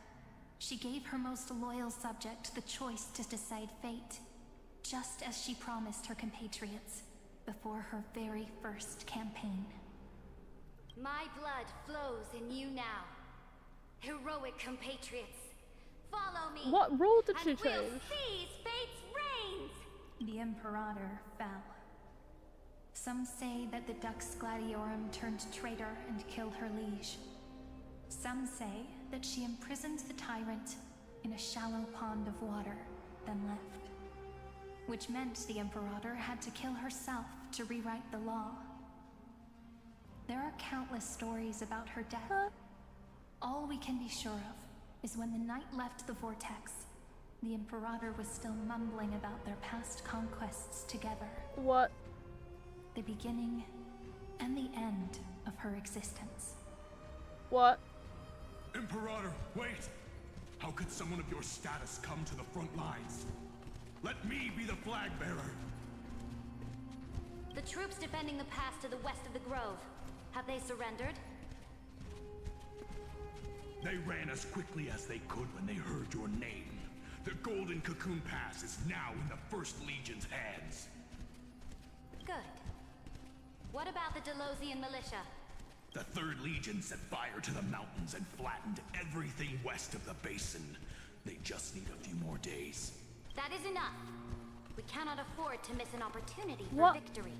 she gave her most loyal subject the choice to decide fate, just as she promised her compatriots before her very first campaign. My blood flows in you now. Heroic compatriots, follow me. What rule did she and we'll change? seize fate's reins. the Imperator fell. Some say that the Dux Gladiorum turned traitor and killed her liege. Some say that she imprisoned the tyrant in a shallow pond of water, then left. Which meant the Imperator had to kill herself to rewrite the law. There are countless stories about her death. All we can be sure of is when the knight left the vortex, the Imperator was still mumbling about their past conquests together. What? The beginning and the end of her existence. What? Imperator, wait! How could someone of your status come to the front lines? Let me be the flag bearer! The troops defending the pass to the west of the grove. Have they surrendered? They ran as quickly as they could when they heard your name. The Golden Cocoon Pass is now in the First Legion's hands. Good. What about the Delosian militia? The Third Legion set fire to the mountains and flattened everything west of the basin. They just need a few more days. That is enough. We cannot afford to miss an opportunity for victory.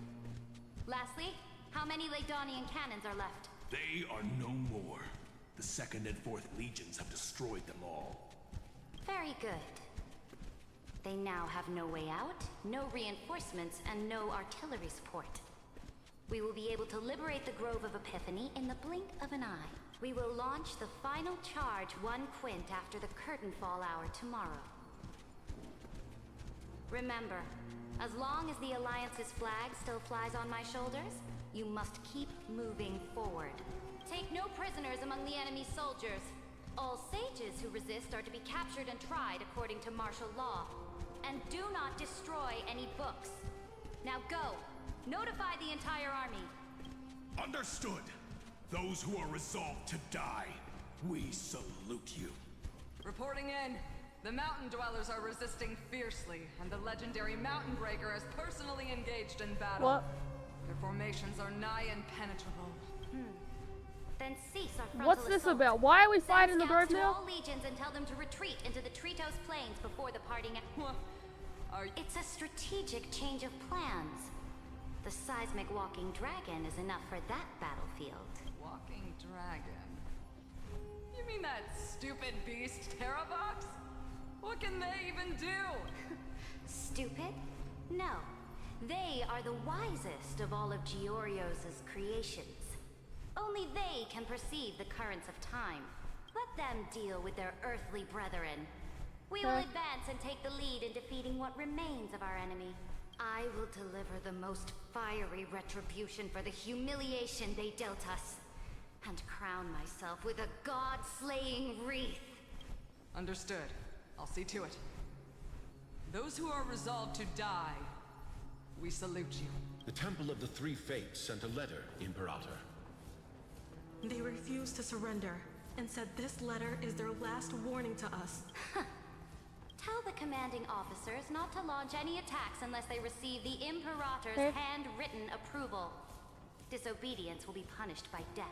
Lastly, how many Legdonian cannons are left? They are no more. The 2nd and 4th Legions have destroyed them all. Very good. They now have no way out, no reinforcements, and no artillery support. We will be able to liberate the Grove of Epiphany in the blink of an eye. We will launch the final charge 1 quint after the curtain fall hour tomorrow. Remember, as long as the Alliance's flag still flies on my shoulders, you must keep moving forward. Take no prisoners among the enemy's soldiers. All sages who resist are to be captured and tried according to martial law. And do not destroy any books. Now go. Notify the entire army. Understood. Those who are resolved to die, we salute you. Reporting in. The mountain dwellers are resisting fiercely, and the legendary Mountain Breaker is personally engaged in battle. What? Their formations are nigh impenetrable. Then cease our frontal What's this assault. about? Why are we fighting the Send grove scouts to now? all legions and tell them to retreat into the Tritos Plains before the parting. It's a strategic change of plans. The seismic walking dragon is enough for that battlefield. Walking dragon? You mean that stupid beast, Terravox? What can they even do? Stupid? No. They are the wisest of all of Giorio's creations. Only they can perceive the currents of time. Let them deal with their earthly brethren. We will advance and take the lead in defeating what remains of our enemy. I will deliver the most fiery retribution for the humiliation they dealt us, and crown myself with a god-slaying wreath. Understood. I'll see to it. Those who are resolved to die, we salute you. The Temple of the Three Fates sent a letter, Imperator. They refused to surrender and said this letter is their last warning to us. Tell the commanding officers not to launch any attacks unless they receive the Imperator's handwritten approval. Disobedience will be punished by death.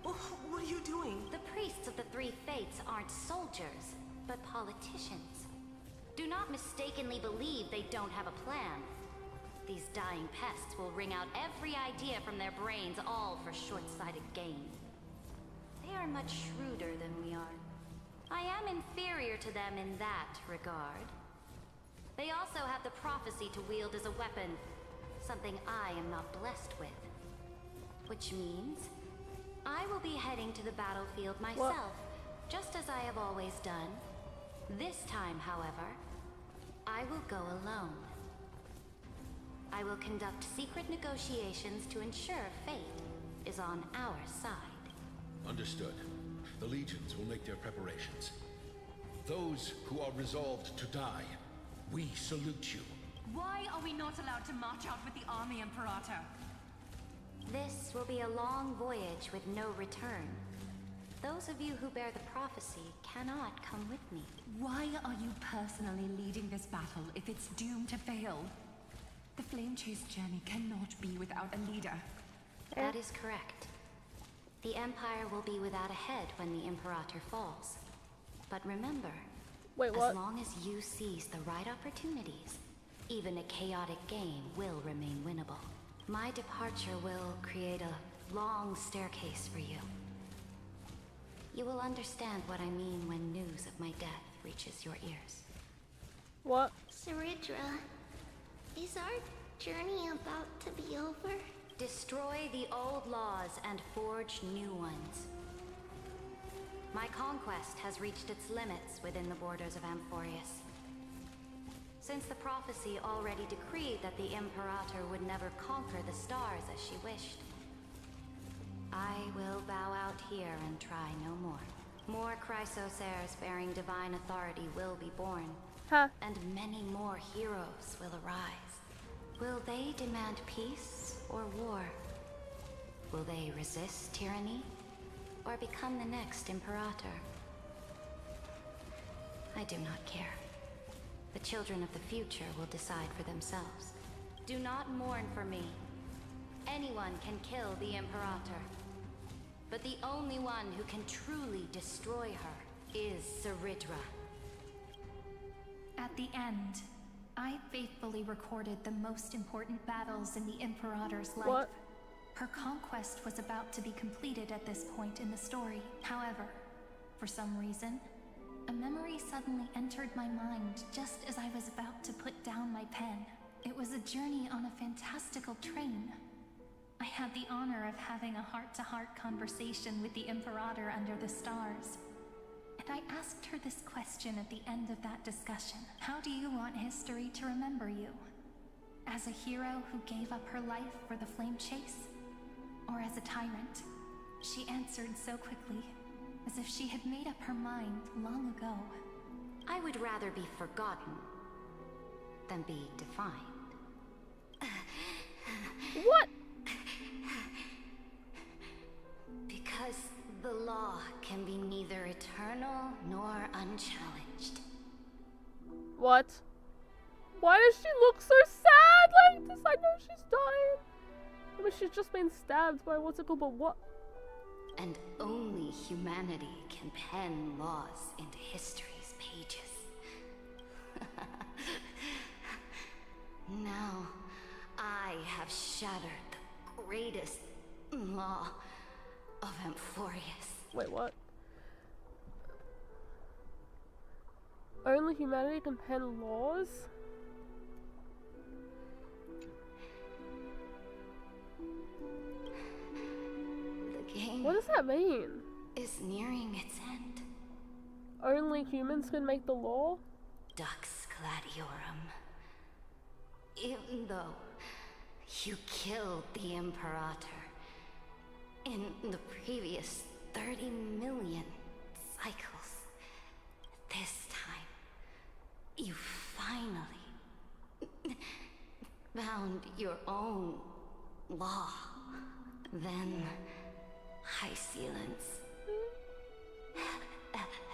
What are you doing? The priests of the Three Fates aren't soldiers, but politicians. Do not mistakenly believe they don't have a plan. These dying pests will wring out every idea from their brains, all for short-sighted gain. They are much shrewder than we are. I am inferior to them in that regard. They also have the prophecy to wield as a weapon, something I am not blessed with. Which means I will be heading to the battlefield myself, just as I have always done. This time, however, I will go alone. I will conduct secret negotiations to ensure fate is on our side. Understood. The legions will make their preparations. Those who are resolved to die, we salute you. Why are we not allowed to march out with the army, Imperator? This will be a long voyage with no return. Those of you who bear the prophecy cannot come with me. Why are you personally leading this battle if it's doomed to fail? The Flame Chase journey cannot be without a leader. That is correct. The Empire will be without a head when the Imperator falls. But remember, as long as you seize the right opportunities, Even a chaotic game will remain winnable. My departure will create a long staircase for you. You will understand what I mean when news of my death reaches your ears. What? Saridra, is our journey about to be over? Destroy the old laws and forge new ones. My conquest has reached its limits within the borders of Amphorius. Since the prophecy already decreed that the Imperator would never conquer the stars as she wished, I will bow out here and try no more. More Chrysosairs bearing divine authority will be born, and many more heroes will arise. Will they demand peace or war? Will they resist tyranny or become the next Imperator? I do not care. The children of the future will decide for themselves. Do not mourn for me. Anyone can kill the Imperator. But the only one who can truly destroy her is Saridra. At the end, I faithfully recorded the most important battles in the Imperator's life. What? Her conquest was about to be completed at this point in the story. However, for some reason, a memory suddenly entered my mind just as I was about to put down my pen. It was a journey on a fantastical train. I had the honor of having a heart-to-heart conversation with the Imperator under the stars. And I asked her this question at the end of that discussion. How do you want history to remember you? As a hero who gave up her life for the flame chase? Or as a tyrant? She answered so quickly, as if she had made up her mind long ago. I would rather be forgotten than be defined. What? Because the law can be neither eternal nor unchallenged. What? Why does she look so sad like this? I know she's dying. I mean, she's just been stabbed by what's it called, but what? And only humanity can pen laws into history's pages. Now, I have shattered the greatest law of Amphorius. Wait, what? Only humanity can pen laws? The game What does that mean? is nearing its end. Only humans can make the law? Dux Gladiorum. Even though you killed the Imperator in the previous 30 million cycles, this time you finally found your own law. Then Hysealence,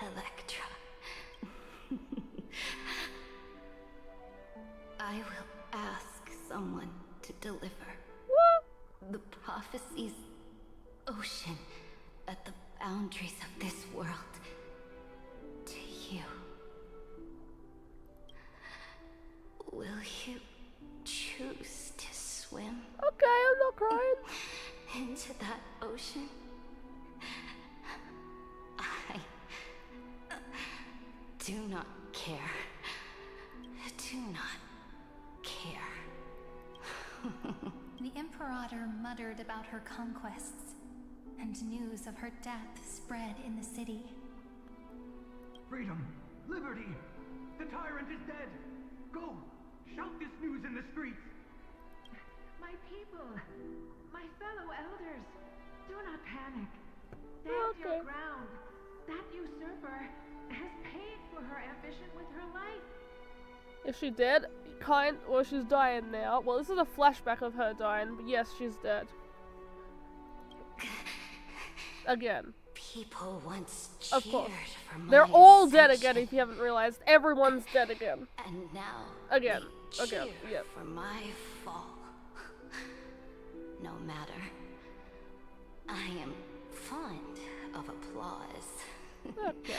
Electra. I will ask someone to deliver the prophecy's ocean at the boundaries of this world to you. Will you choose to swim? Okay, I'm not crying. Into that ocean? I do not care. Do not care. The Imperator muttered about her conquests, and news of her death spread in the city. Freedom! Liberty! The tyrant is dead! Go! Shout this news in the streets! My people! My fellow elders! Do not panic. Stand your ground. That usurper has paid for her ambition with her life. Is she dead? Well, she's dying now. Well, this is a flashback of her dying, but yes, she's dead. Again. People once Of cheered course. for my They're all dead ascension. again if you haven't realized. Everyone's dead again. And now Again. they Again. cheer Yep. for my fall. No matter. I am fond of applause. Okay.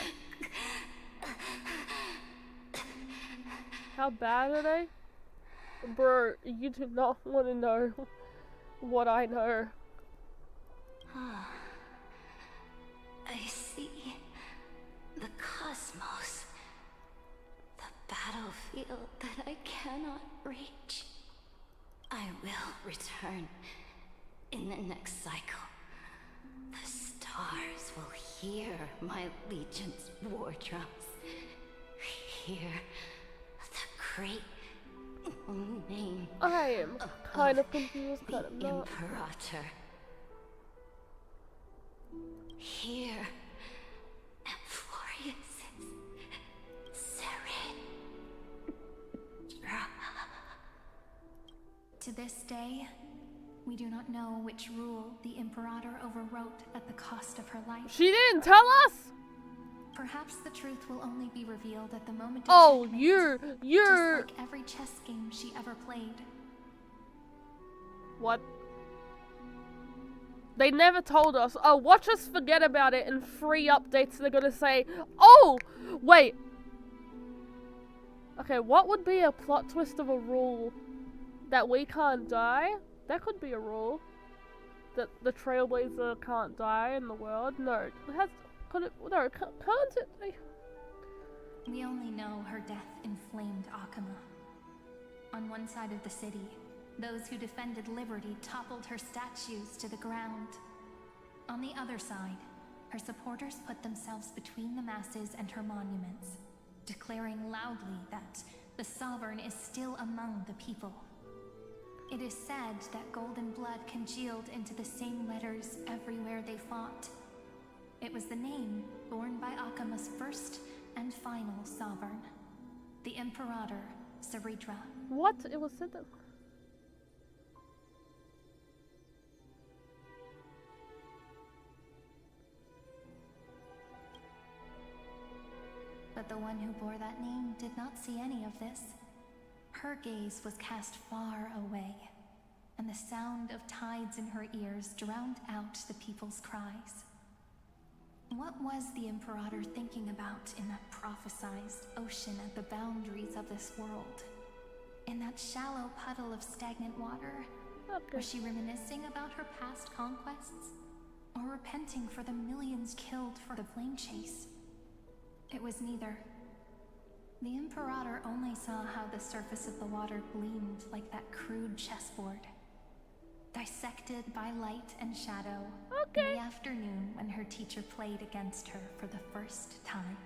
How bad are they? Bro, you do not want to know what I know. I see the cosmos, the battlefield that I cannot reach. I will return in the next cycle. The stars will hear my legion's war drums. Hear the great name. I am kind of confused, kind of the not. Imperator. Hear Amphorius's serene. To this day, we do not know which rule the Imperator overwrote at the cost of her life. She didn't tell us? Perhaps the truth will only be revealed at the moment of Oh, judgment, you're... just like every chess game she ever played. What? They never told us. Oh, watch us forget about it. In 3 updates, they're gonna say, oh, wait. Okay, what would be a plot twist of a rule? That we can't die? That could be a rule. That the Trailblazer can't die in the world? No, it has... Could it... No, can't it? We only know her death inflamed Akama. On one side of the city, those who defended liberty toppled her statues to the ground. On the other side, her supporters put themselves between the masses and her monuments, declaring loudly that the Sovereign is still among the people. It is said that golden blood congealed into the same letters everywhere they fought. It was the name borne by Akama's first and final Sovereign, the Imperator Saritra. What? It was said that... But the one who bore that name did not see any of this. Her gaze was cast far away, and the sound of tides in her ears drowned out the people's cries. What was the Imperator thinking about in that prophesized ocean at the boundaries of this world? In that shallow puddle of stagnant water? Okay. Was she reminiscing about her past conquests? Or repenting for the millions killed for the plane chase? It was neither. The Imperator only saw how the surface of the water gleamed like that crude chessboard, dissected by light and shadow in the afternoon when her teacher played against her for the first time.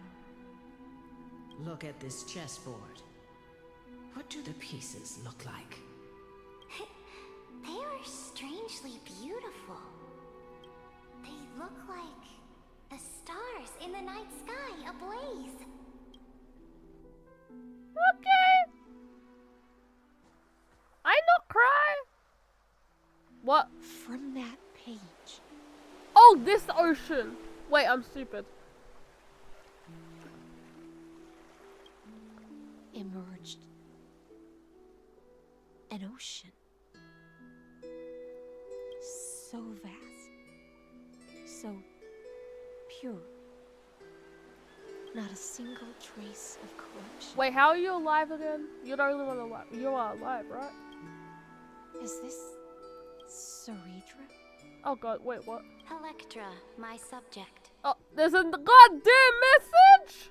Look at this chessboard. What do the pieces look like? They are strangely beautiful. They look like the stars in the night sky ablaze. Okay. I not cry. What? From that page. Oh, this ocean. Wait, I'm stupid. Emerged an ocean. So vast. So pure. Not a single trace of corruption. Wait, how are you alive again? You're the only one alive. You are alive, right? Is this Saritra? Oh god, wait, what? Electra, my subject. Oh, there's a goddamn message!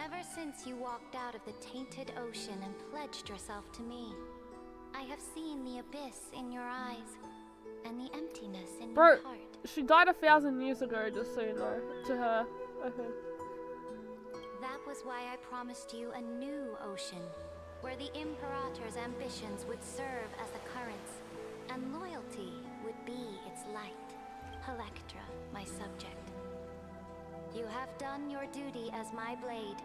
Ever since you walked out of the tainted ocean and pledged yourself to me, I have seen the abyss in your eyes and the emptiness in Bro, your heart. she died 1,000 years ago, just so you know. To her. Okay. That was why I promised you a new ocean, where the Imperator's ambitions would serve as the currents, and loyalty would be its light. Electra, my subject. You have done your duty as my blade.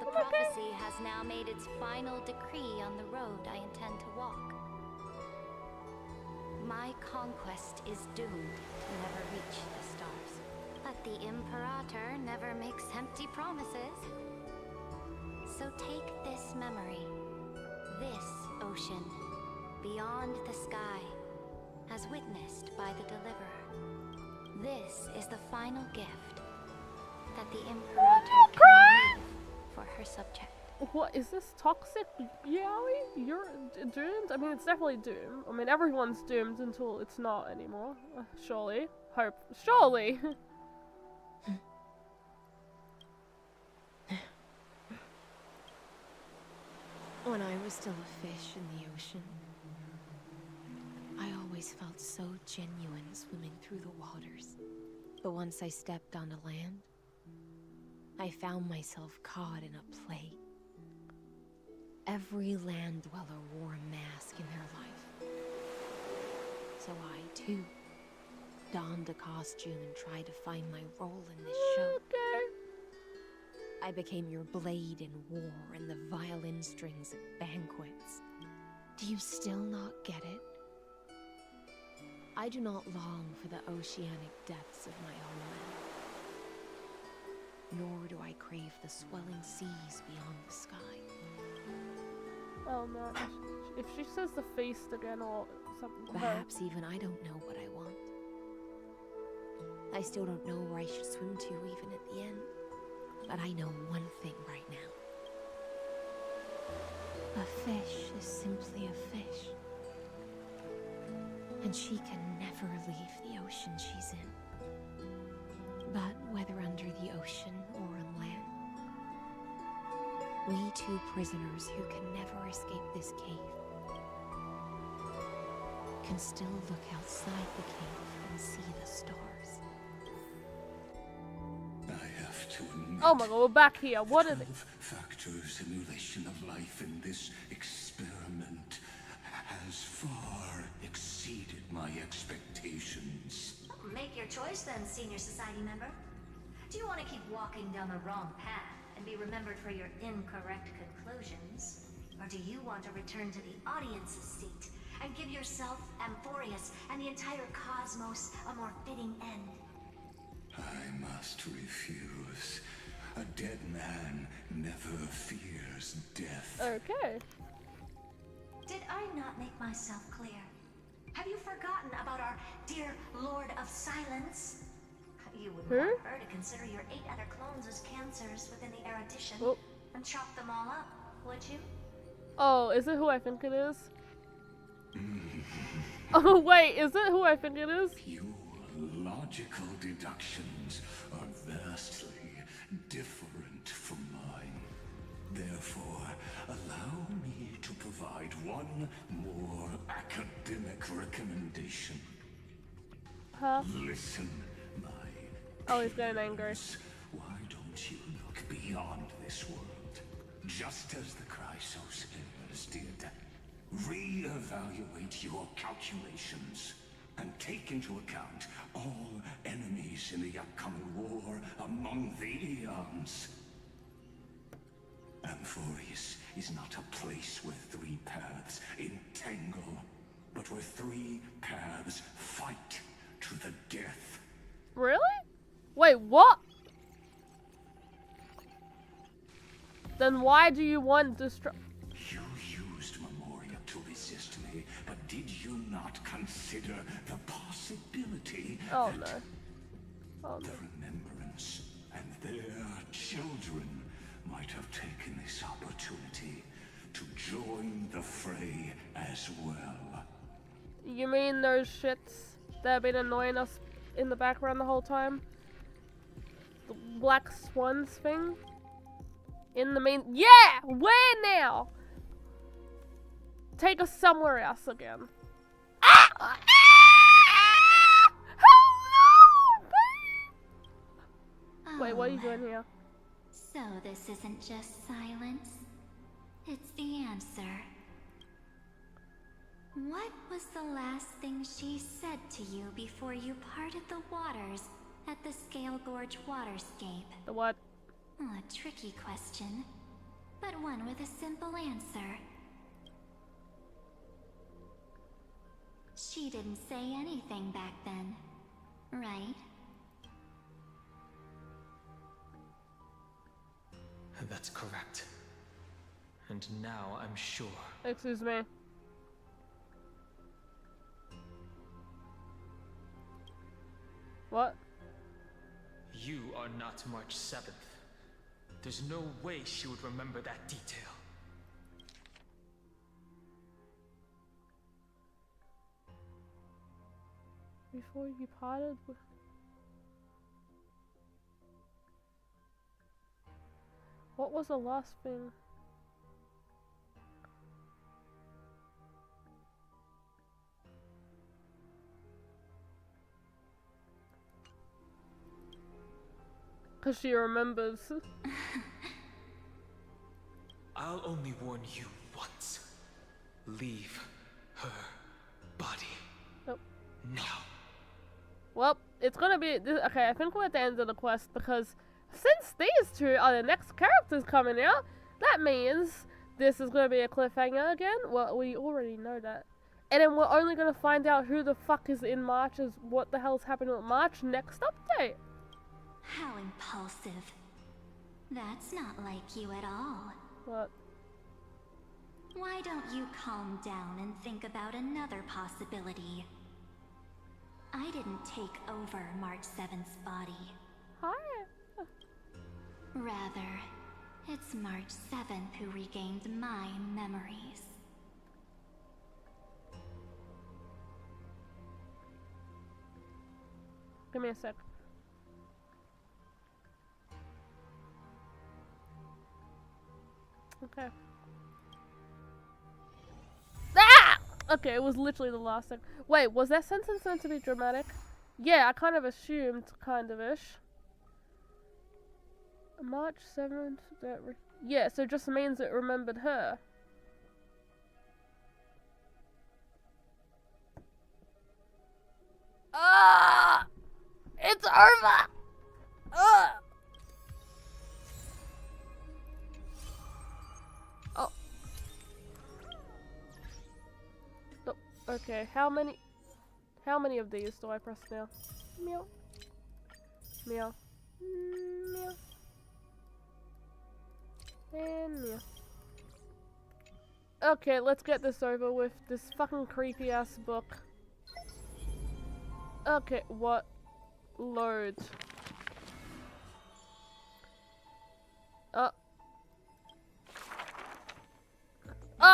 The prophecy has now made its final decree on the road I intend to walk. My conquest is doomed to never reach the stars. But the Imperator never makes empty promises. So take this memory, this ocean, beyond the sky, as witnessed by the Deliverer. This is the final gift that the Imperator can leave for her subject. What is this toxic yaoi? You're doomed? I mean, it's definitely doomed. I mean, everyone's doomed until it's not anymore. Surely. Hope. Surely! When I was still a fish in the ocean, I always felt so genuine swimming through the waters. But once I stepped onto land, I found myself caught in a play. Every land dweller wore a mask in their life. So I, too, donned a costume and tried to find my role in this show. Okay. I became your blade in war and the violin strings at banquets. Do you still not get it? I do not long for the oceanic depths of my homeland. Nor do I crave the swelling seas beyond the sky. Oh no. If she says the feast again or something. Perhaps even I don't know what I want. I still don't know where I should swim to even at the end. But I know one thing right now. A fish is simply a fish. And she can never leave the ocean she's in. But whether under the ocean or on land, we two prisoners who can never escape this cave can still look outside the cave and see the stars. I have to admit, oh my god, we're back here. What are they? 12-factor simulation of life in this experiment has far exceeded my expectations. Make your choice then, senior society member. Do you want to keep walking down the wrong path and be remembered for your incorrect conclusions? Or do you want to return to the audience's seat and give yourself, Amphorius, and the entire cosmos a more fitting end? I must refuse. A dead man never fears death. Okay. Did I not make myself clear? Have you forgotten about our dear Lord of Silence? You wouldn't want her to consider your 8 other clones as cancers within the erudition and chop them all up, would you? Oh, is it who I think it is? Oh wait, is it who I think it is? Your logical deductions are vastly different from mine. Therefore, allow me to provide one more academic recommendation. Huh? Listen, my oh, he's getting angry. Why don't you look beyond this world? Just as the Chrysoslayers did. Re-evaluate your calculations and take into account all enemies in the upcoming war among the eons. Amphorius is not a place where 3 paths entangle, but where 3 paths fight to the death. Really? Wait, what? Then why do you want You used Memoria to resist me, but did you not consider the possibility oh that no. Oh the no. Remembrance and their children might have taken this opportunity to join the fray as well? You mean those shits that have been annoying us in the background the whole time? The Black Swans thing? In the main— yeah! Where now? Take us somewhere else again. Ah! Ah! Hello, babe! Wait, what are you doing here? So this isn't just silence. It's the answer. What was the last thing she said to you before you parted the waters at the Scale Gorge waterscape? The what? A tricky question, but one with a simple answer. She didn't say anything back then, right? That's correct. And now I'm sure. Excuse me. What? You are not March 7th. There's no way she would remember that detail. Before you parted with... What was the last thing? Because she remembers. I'll only warn you once. Leave her body. Nope. Now. Well, it's gonna be... Okay, I think we're at the end of the quest because since these two are the next characters coming out, that means this is gonna be a cliffhanger again. Well, we already know that. And then we're only gonna find out who the fuck is in March, is what the hell's happening with March next update. How impulsive. That's not like you at all. What? Why don't you calm down and think about another possibility? I didn't take over March 7th's body. Hi. Rather, it's March 7th who regained my memories. Give me a sec. Okay. Ah! Okay, it was literally the last thing. Wait, was that sentence meant to be dramatic? Yeah, I kind of assumed, kind-of-ish. March 7th, yeah, so it just means it remembered her. Ah! It's over! Ugh! Oh. Oh, okay, how many of these do I press now? Meow. Meow. Meow. And meow. Okay, let's get this over with. This fucking creepy ass book. Okay, what? Load. Oh,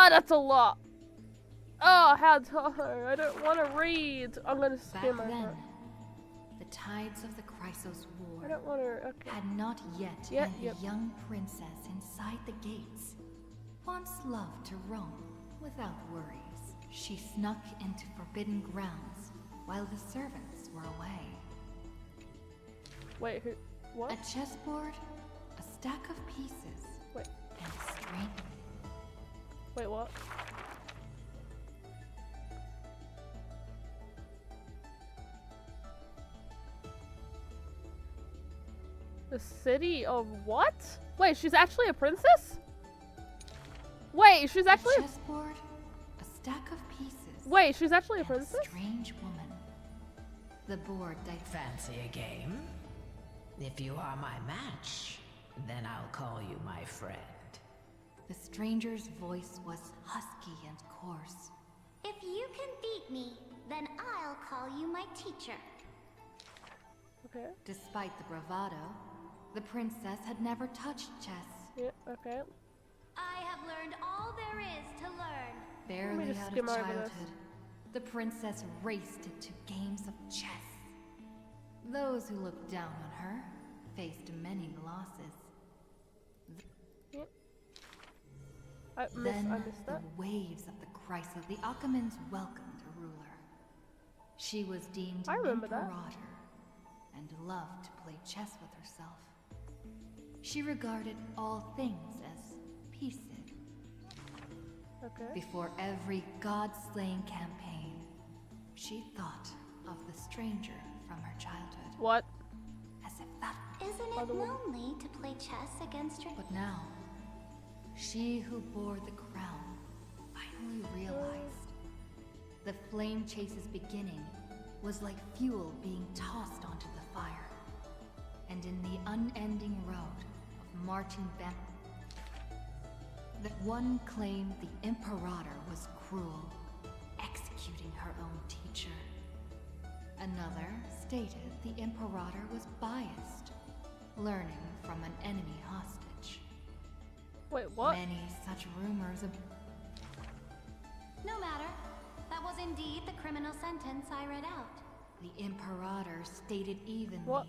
that's a lot. Oh, how I don't want to read. I'm gonna skim Back over then, it. the tides of the Chrysos War I don't want to. Okay. had not yet met the young princess inside the gates. Once loved to roam without worries, she snuck into forbidden grounds while the servants were away. Wait, who? What? A chessboard, a stack of pieces, wait, and a string. Wait, what? The city of what? Wait, she's actually a princess? Wait, she's actually a chessboard, a stack of pieces. Wait, she's actually a princess? A strange woman. The board Fancy a game? If you are my match, then I'll call you my friend. The stranger's voice was husky and coarse. If you can beat me, then I'll call you my teacher. Okay. Despite the bravado, the princess had never touched chess. Yeah, okay. I have learned all there is to learn. Barely out of childhood, the princess raced into games of chess. Those who looked down on her faced many losses. Yep. Then I missed that. the waves of the Chrysos, the Akamans welcomed a ruler. She was deemed an imperator and loved to play chess with herself. She regarded all things as pieces. Okay. Before every god-slaying campaign, she thought of the stranger from her childhood. What? As if that... Isn't it lonely to play chess against her? But now, she who bore the crown finally realized the flame chase's beginning was like fuel being tossed onto the fire. And in the unending road of marching back, that one claimed the Imperator was cruel, executing her own teacher. Another stated the Imperator was biased, learning from an enemy hostage. Wait, what? Many such rumors of... No matter. That was indeed the criminal sentence I read out. The Imperator stated evenly. What?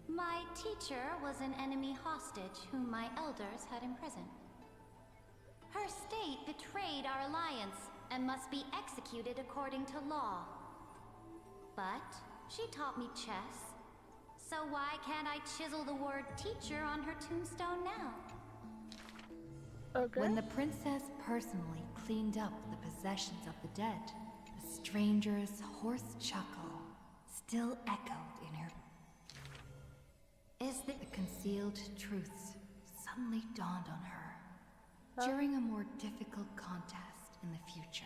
My teacher was an enemy hostage whom my elders had imprisoned. Her state betrayed our alliance and must be executed according to law. But she taught me chess, so why can't I chisel the word teacher on her tombstone now? Okay. When the princess personally cleaned up the possessions of the dead, the stranger's hoarse chuckle still echoed in her. The concealed truths suddenly dawned on her during a more difficult contest in the future.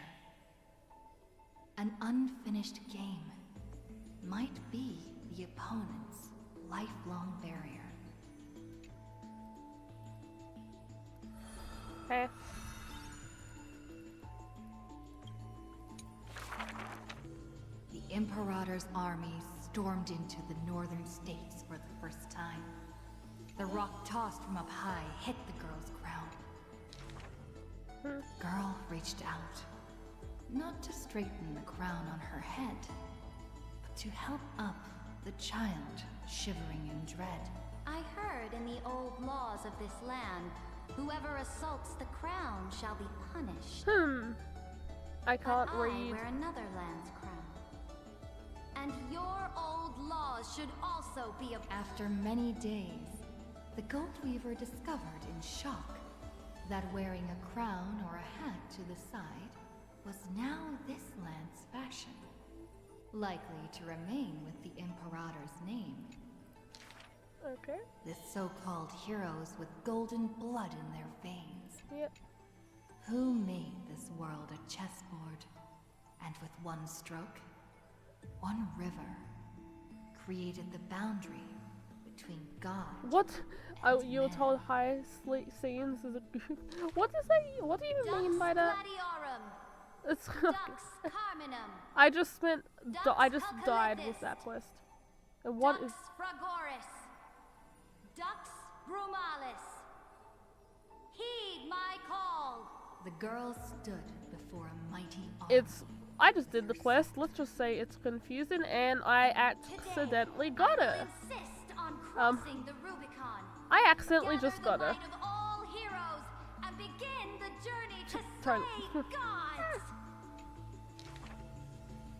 An unfinished game might be the opponent's lifelong barrier. Hey. The Imperator's armies stormed into the northern states for the first time. The rock tossed from up high hit the girl's crown. Girl reached out, not to straighten the crown on her head, but to help up the child shivering in dread. I heard in the old laws of this land, whoever assaults the crown shall be punished. I can't but read. I wear another land's crown. And your old laws should also be After many days, the Gold Weaver discovered in shock that wearing a crown or a hat to the side was now this land's fashion, likely to remain with the Imperator's name. Okay. The so-called heroes with golden blood in their veins. Yep. Who made this world a chessboard, and with one stroke, one river, created the boundary between God. What? Oh, you were told high scenes is a goof. What do you mean by that? It's I just spent. I just died with that quest. And what is? Fragoris, Dux Brumalis. Heed my call. The girl stood before a mighty army. I just did the quest. Let's just say it's confusing, and I accidentally got her. Insist on crossing the Rubicon. I accidentally just got her. Of all heroes and begin the journey to slay gods.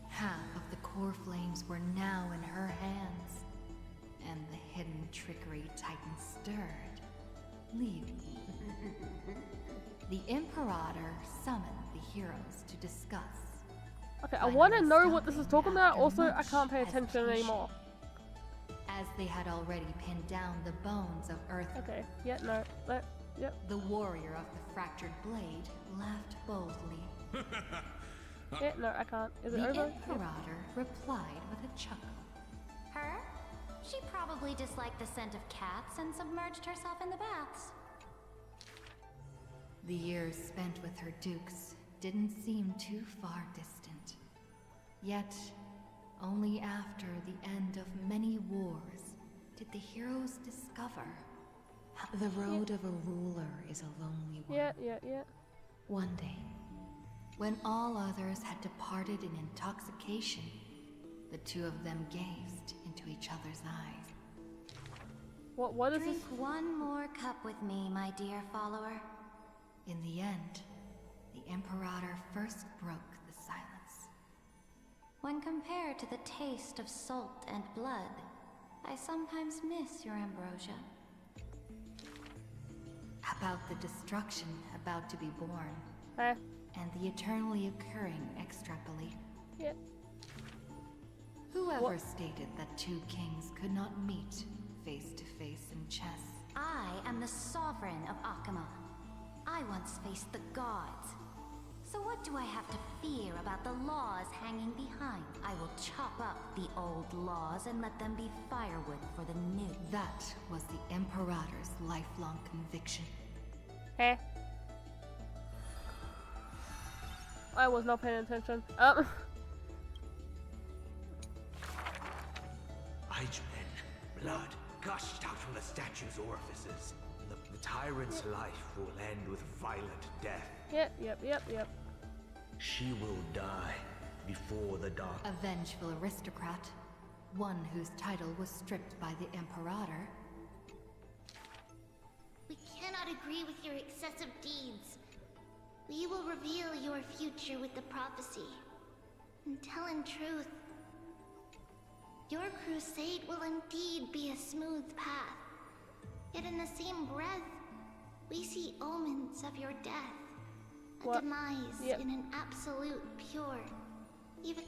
Half of the core flames were now in her hands, and the hidden trickery Titan stirred, leaving. The Imperator summoned the heroes to discuss. Okay, I want to know what this is talking about. Also, I can't pay attention anymore. As they had already pinned down the bones of Earth. Okay. Yeah. No. Yep. The warrior of the fractured blade laughed boldly. Yeah. No, I can't. Is it the over? Imperator replied with a chuckle. Her? She probably disliked the scent of cats and submerged herself in the baths. The years spent with her dukes didn't seem too far distant. Yet, only after the end of many wars did the heroes discover how the road of a ruler is a lonely one. Yeah. One day, when all others had departed in intoxication, the two of them gazed into each other's eyes. What is Drink this? one more cup with me, my dear follower. In the end, the Imperator first broke the silence. When compared to the taste of salt and blood, I sometimes miss your ambrosia. About the destruction about to be born, and the eternally occurring extrapolate. Yeah. Whoever stated that two kings could not meet face to face in chess? I am the sovereign of Akama. I once faced the gods. So what do I have to fear about the laws hanging behind? I will chop up the old laws and let them be firewood for the new. That was the Imperator's lifelong conviction. Hey. I was not paying attention. Blood gushed out from the statue's orifices. The tyrant's life will end with violent death. Yep. She will die before the dark. A vengeful aristocrat, one whose title was stripped by the Imperator. We cannot agree with your excessive deeds. We will reveal your future with the prophecy. And tell in truth, your crusade will indeed be a smooth path. Yet in the same breath, we see omens of your death. A demise in an absolute pure, even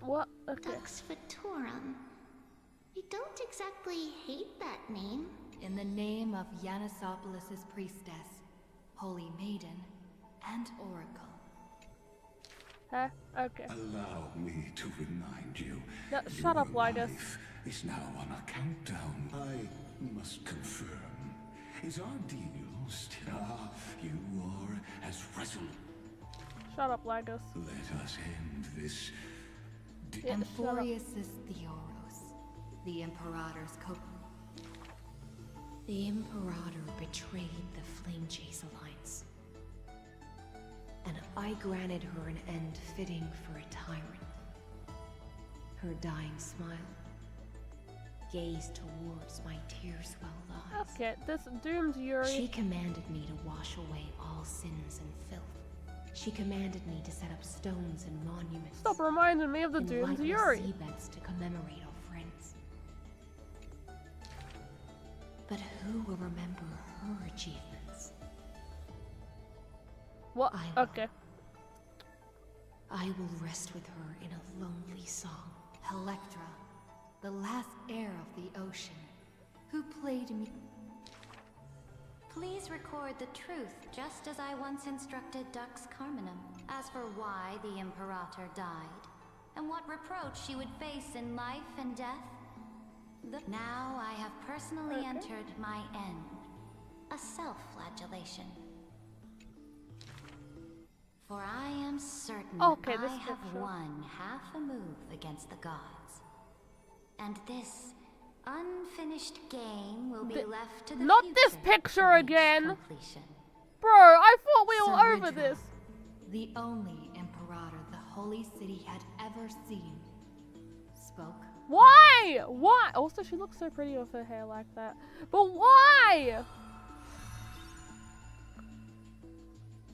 what? Okay. Dux Fatorum. We don't exactly hate that name. In the name of Yanisopolis' priestess, Holy Maiden, and Oracle. Huh? Okay. Allow me to remind you. No, shut up, Lygus. Life is now on a countdown. I must confirm. Is our deal still? You are as resolute. Shut up, Lygus. Let us end this. Amphorius is Theoros, the Imperator's co. The Imperator betrayed the Flame Chase Alliance. And I granted her an end fitting for a tyrant. Her dying smile gazed towards my tear-swelled eyes. Okay, this doomed Yuri. She commanded me to wash away all sins and filth. She commanded me to set up stones and monuments. Stop reminding me of the doomed Yuri. Seabeds to commemorate our friends. But who will remember her achievements? What? Okay. I will rest with her in a lonely song. Electra, the last heir of the ocean, who played me. Please record the truth, just as I once instructed Dux Carminum. As for why the Imperator died, and what reproach she would face in life and death, now I have personally entered my end. A self-flagellation. For I am certain I have won half a move against the gods. And this unfinished game will be left to the Not future this picture again! completion. Bro, I thought we were over Saridra, this! The only Imperator the Holy City had ever seen, spoke. Why? Why? Also, she looks so pretty with her hair like that. But why?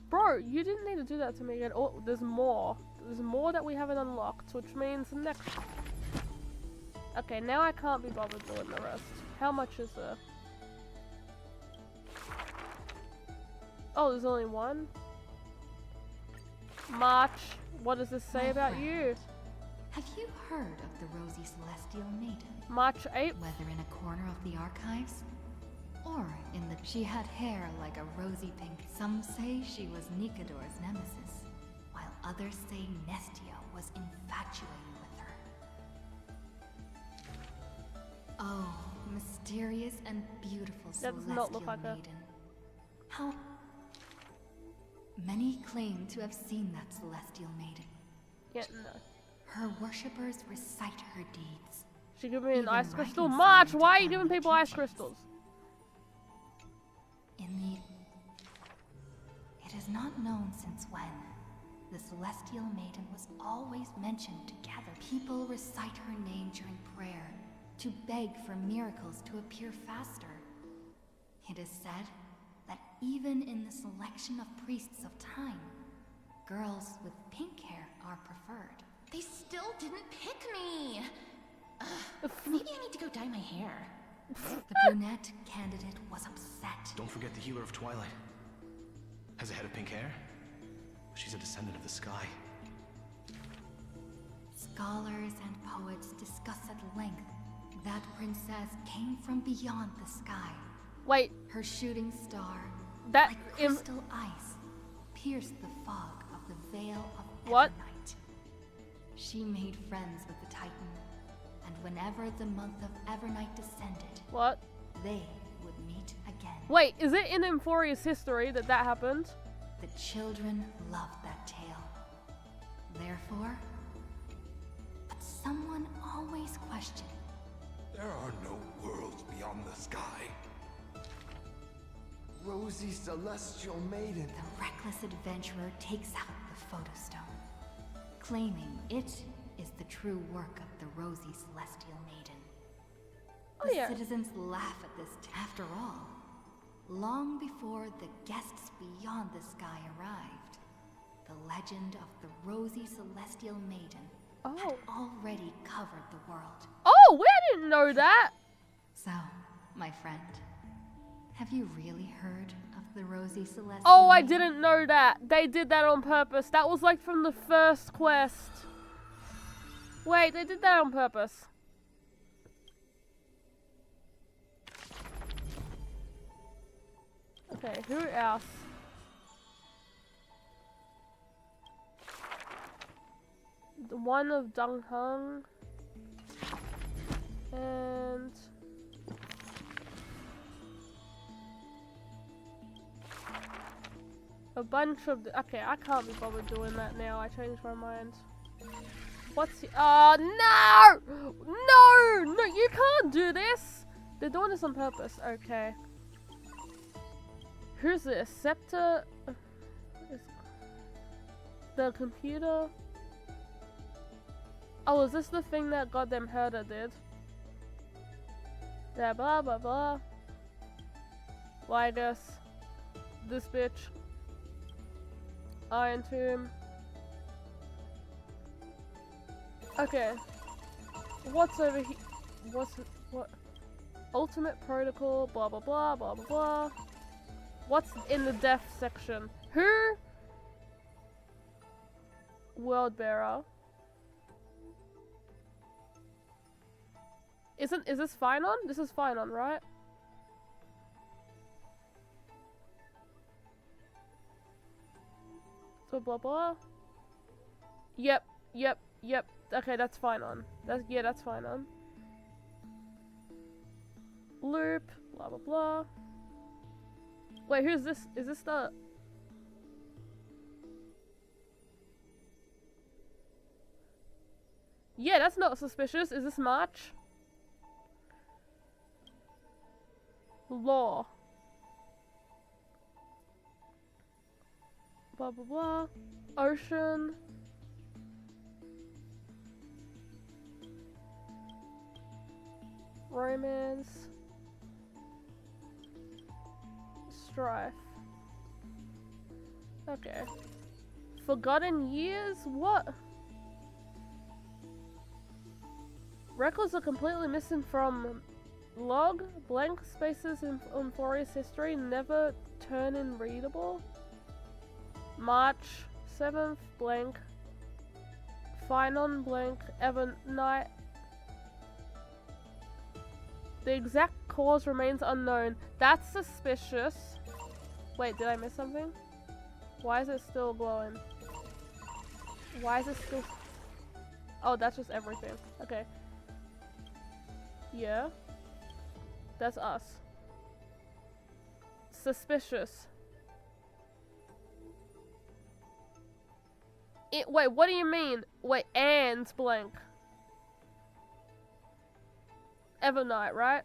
Bro, you didn't need to do that to me again. Oh, there's more. There's more that we haven't unlocked, which means the next... Okay, now I can't be bothered doing the rest. How much is there? Oh, there's only one? March, what does this say about you? Have you heard of the Rosy Celestial Maiden? March 8th? Whether in a corner of the archives, or in the... She had hair like a rosy pink. Some say she was Nikador's nemesis, while others say Nestia was infatuated with her. Oh, mysterious and beautiful Celestial Maiden. How... Many claim to have seen that Celestial Maiden. Yeah, no. Her worshippers recite her deeds. She gave me an ice crystal. March, why are you giving people ice crystals? It is not known since when the Celestial Maiden was always mentioned to gather. People recite her name during prayer to beg for miracles to appear faster. It is said that even in the selection of priests of time, girls with pink hair are preferred. They still didn't pick me! Maybe I need to go dye my hair. The brunette candidate was upset. Don't forget the Healer of Twilight. Has a head of pink hair? She's a descendant of the sky. Scholars and poets discuss at length that princess came from beyond the sky. Wait. Her shooting star, that like crystal ice, pierced the fog of the Veil of What? Evernight. She made friends with the Titan, and whenever the month of Evernight descended, what? They would meet again. Wait, is it in Emphoria's history that that happened? The children loved that tale. Therefore, but someone always questioned. There are no worlds beyond the sky. Rosie Celestial Maiden. The reckless adventurer takes out the photostone, claiming it is the true work of the Rosie Celestial Maiden. The citizens laugh at this. After all, long before the guests beyond the sky arrived, the legend of the Rosie Celestial Maiden had already covered the world. Oh, we didn't know that! So, my friend, have you really heard of the Rosie Celestial Oh, I Maiden? didn't know that. They did that on purpose. That was like from the first quest. Wait, they did that on purpose. Okay, who else? The one of Dung Hung. And... a bunch of... okay, I can't be bothered doing that now. I changed my mind. What's the... oh, no! No! No, you can't do this! They're doing this on purpose. Okay. Who's this? Scepter? The computer? Oh, is this the thing that goddamn Herder did? Yeah, blah blah blah. Well, I guess this bitch. Iron Tomb. Okay. What's over here? What's it? What? Ultimate Protocol. Blah blah blah blah blah blah. What's in the death section? Who? World Bearer. Is this Finon? This is Finon, right? So blah blah. Yep. Okay, that's Finon. That's Finon. Loop. Blah blah blah. Wait, who's this? Is this the... yeah, that's not suspicious. Is this March? Law. Blah blah blah. Ocean. Romance. Strife. Okay. Forgotten Years? What? Records are completely missing from log. Blank spaces in Foria's history never turn in readable. March 7th, blank. Finon, blank. Evernight. The exact cause remains unknown. That's suspicious. Wait, did I miss something? Why is it still glowing? Why is it still... oh, that's just everything. Okay. Yeah. That's us. Suspicious. Wait, what do you mean? Wait, and blank. Evernight, right?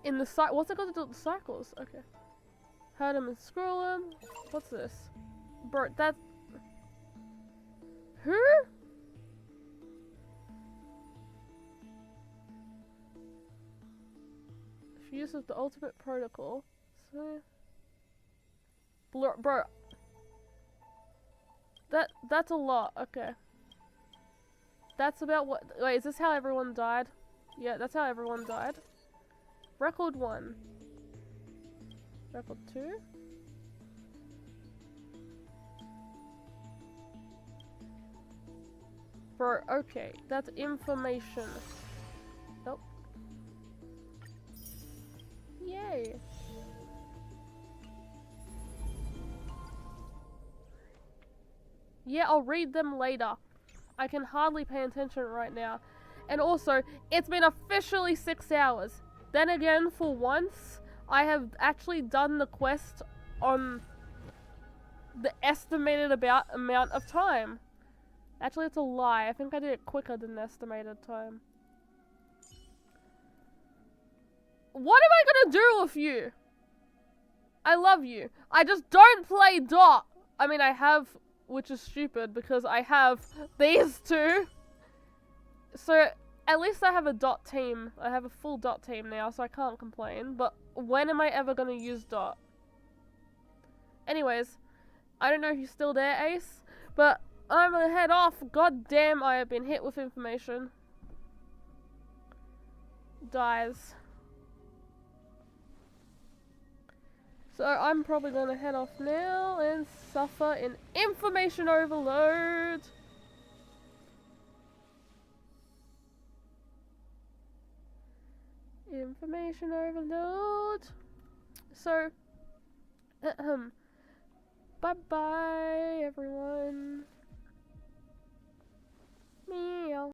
In the what's it got to do with the cycles? Okay. Hurt him and scroll him. What's this? Bro, that... who? Use of the ultimate protocol. So... bro. That's a lot. Okay. That's about what... wait, is this how everyone died? Yeah, that's how everyone died. Record 1. Record 2. Bro, okay. That's information. Nope. Yay. Yeah, I'll read them later. I can hardly pay attention right now. And also, it's been officially 6 hours. Then again, for once, I have actually done the quest on the estimated amount of time. Actually, it's a lie. I think I did it quicker than the estimated time. What am I gonna do with you? I love you. I just don't play Dot. I mean, I have, which is stupid because I have these two. So at least I have a Dot team. I have a full Dot team now, so I can't complain. But when am I ever gonna use Dot? Anyways, I don't know if you're still there, Ace, but I'm gonna head off. God damn, I have been hit with information. Dies. So I'm probably gonna head off now and suffer in information overload. Information overload. So, bye-bye, everyone. Meow.